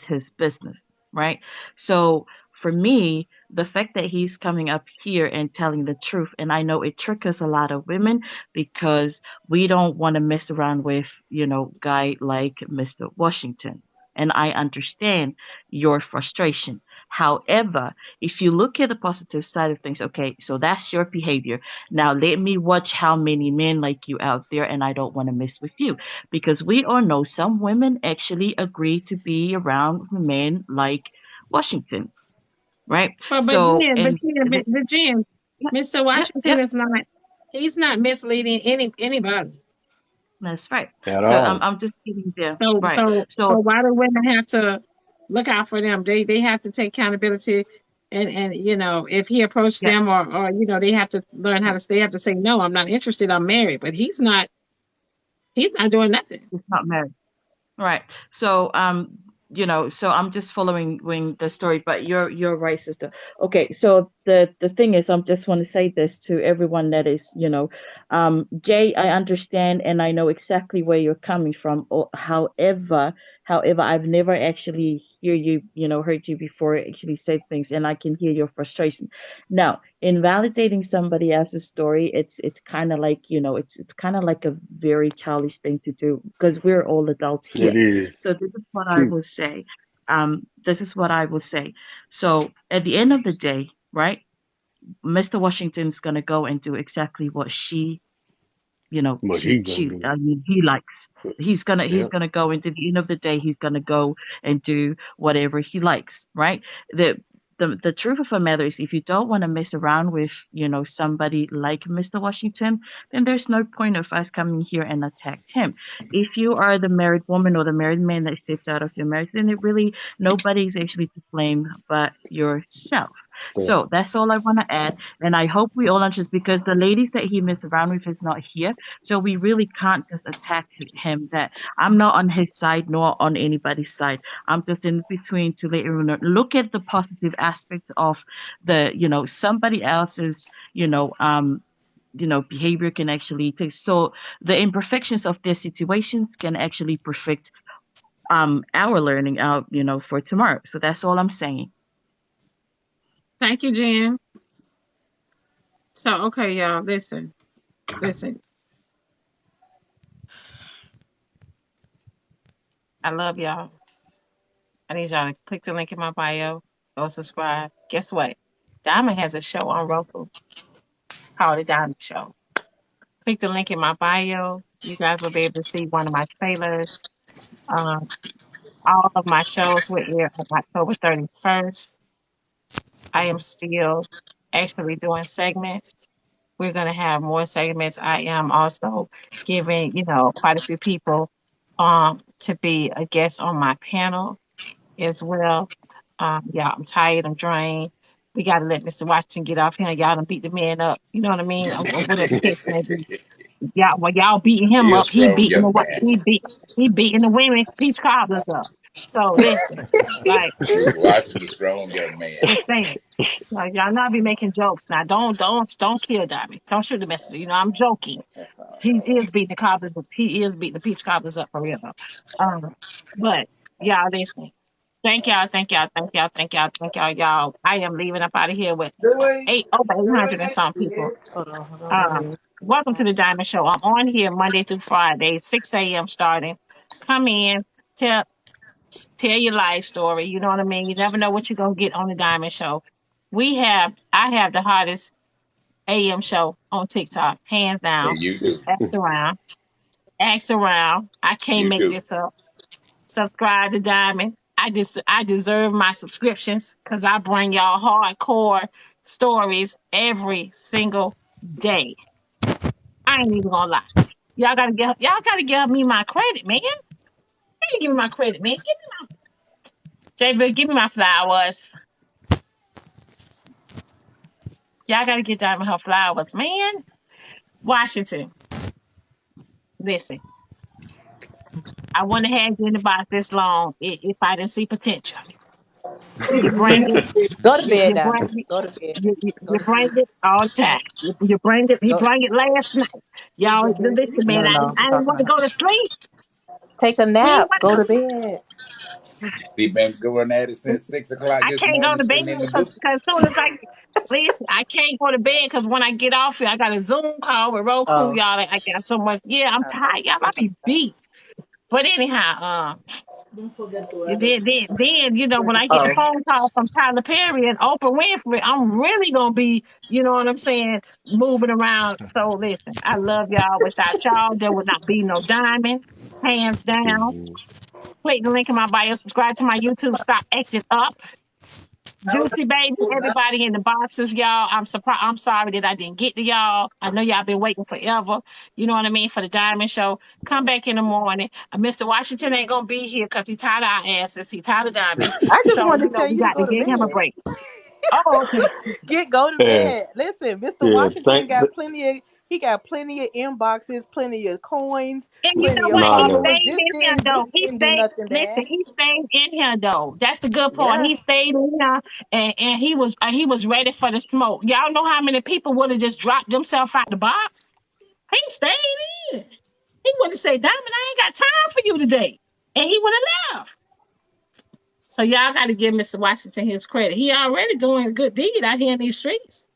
his business, right? So for me, the fact that he's coming up here and telling the truth, and I know it triggers a lot of women because we don't want to mess around with, guy like Mr. Washington. And I understand your frustration. However, if you look at the positive side of things, okay, so that's your behavior. Now let me watch how many men like you out there, and I don't want to mess with you because we all know some women actually agree to be around men like Washington, right? But So, Jen, and but Jen, yep, Mr. yep, Washington yep, is not. He's not misleading anybody. that's right. At So I'm all. I'm just getting there, So right? so So so why do women have to look out for them? They have to take accountability, and if he approached yeah, them or they have to learn how to. They have to say no. I'm not interested. I'm married. But he's not. He's not doing nothing. it's not married. Right. So, so I'm just following the story, but you're right, sister. Okay. So the thing is, I just want to say this to everyone that is, Jay, I understand and I know exactly where you're coming from. However, I've never actually heard you before actually say things, and I can hear your frustration. Now, invalidating somebody else's story, it's kind of like, it's kind of like a very childish thing to do because we're all adults It here. is. So this is what I will say. This is what I will say. So at the end of the day, right, Mr. Washington's gonna go and do exactly what What he gonna do. he likes. He's Yeah. gonna go, and at the end of the day he's gonna go and do whatever he likes, right? The truth of the matter is, if you don't want to mess around with somebody like Mr. Washington, then there's no point of us coming here and attack him. If you are the married woman or the married man that steps out of your marriage, then it really nobody's actually to blame but yourself. So, So that's all I want to add. And I hope we all understand because the ladies that he messed around with is not here. So we really can't just attack him. That I'm not on his side nor on anybody's side. I'm just in between to let everyone know. Look at the positive aspects of somebody else's, behavior can actually take. So the imperfections of their situations can actually perfect our learning out, for tomorrow. So that's all I'm saying. Thank you, Jen. So okay, y'all, listen. I love y'all. I need y'all to click the link in my bio. Go subscribe. Guess what? Diamond has a show on Roku called The Diamond Show. Click the link in my bio. You guys will be able to see one of my trailers. Um, all of my shows will air on October 31st. I am still actually doing segments. We're going to have more segments. I am also giving, quite a few people to be a guest on my panel as well. Yeah, I'm tired. I'm drained. We got to let Mr. Washington get off here. Y'all done beat the man up. You know what I mean? Or whatever the case may be. y'all beating him He a up. He strong beating the young what? man. He beating the women peach cobblers up. So listen, like Mr. Washington, a strong young man. just saying. Like y'all not be making jokes now. Don't kill Diamond. Don't shoot the messenger. You know I'm joking. He is beating the cobblers. He is beating the peach cobblers up for real though. But y'all listen. Thank y'all. Y'all, I am leaving up out of here with over 800 and some people. Hold on, let Um, me. welcome to the Diamond Show. I'm on here Monday through Friday, 6 a.m. starting. Come in, tell your life story. You know what I mean? You never know what you're gonna get on the Diamond Show. I have the hottest AM show on TikTok, hands Hey, down. you do. Ask around. Ask around. I can't You make do. this up. Subscribe to Diamond. I deserve my subscriptions because I bring y'all hardcore stories every single day. I ain't even gonna lie. Y'all gotta give me my credit, man. Give me my credit, man. Give me my flowers. Y'all gotta get Diamond her flowers, man. Washington, listen. I wouldn't have had you in the box this long if I didn't see potential. You bring it. Go to You bed, bring Diamond. it. Go to bed. Go You to bring sleep. it all the time. You bring it. You Go. bring it last night. Y'all listen, man. No, I no. I'm didn't talking want to about. go to sleep. Take a He ain't nap. want Go to to bed. He been going at it go. since 6 o'clock I this can't go morning, to bed sitting in the because book. soon as listen, I can't go to bed because when I get off here, I got a Zoom call with Roku, Oh. y'all. I got so much. Yeah, I'm tired, y'all. I be beat. But anyhow, then you know when I get the Oh. phone call from Tyler Perry and Oprah Winfrey, I'm really gonna be, you know what I'm saying, moving around. So listen, I love y'all. Without y'all, there would not be no Diamond, hands down. Mhm. Click the link in my bio. Subscribe to my YouTube. Stop acting up. Juicy baby, everybody in the boxes, y'all. I'm surprised. I'm sorry that I didn't get to y'all. I know y'all been waiting forever. You know what I mean, for the Diamond Show. Come back in the morning. Mr. Washington ain't gonna be here because he tired of our asses. He tired of Diamond. I just So wanted to tell we you to got to go to give him a bed. break. Oh, okay. Go to Yeah, bed. Listen, Mr. yeah. Washington got plenty of he got plenty of inboxes, plenty of coins, And you know plenty of what? He No, no. followers. stayed in here This though. didn't do nothing Listen, bad. he stayed in here though. That's the good part. Yeah. He stayed in here and he was ready for the smoke. Y'all know how many people would have just dropped themselves out the box? He stayed in. He would have said, Diamond, I ain't got time for you today. And he would have left. So y'all got to give Mr. Washington his credit. He already doing a good deed out here in these streets.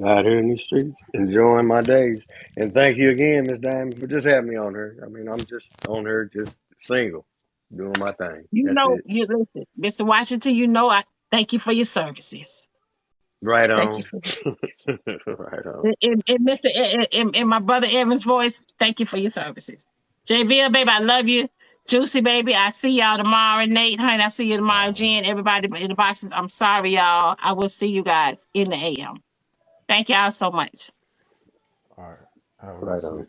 Out here in these streets, enjoying my days. And thank you again, Miss Diamond, for just having me on her. I mean, I'm just on her, just single, doing my thing. You That's know, it. you listen, Mr. Washington, you know I thank you for your services. Right Thank you on. for your service. Right on. In my brother Evan's voice, thank you for your services. JVL, baby, I love you. Juicy, baby, I see y'all tomorrow. Nate, honey, I see you tomorrow. Jen, everybody in the boxes, I'm sorry, y'all. I will see you guys in the AM. Thank y'all so much. All right. Have a good Right on. sleep.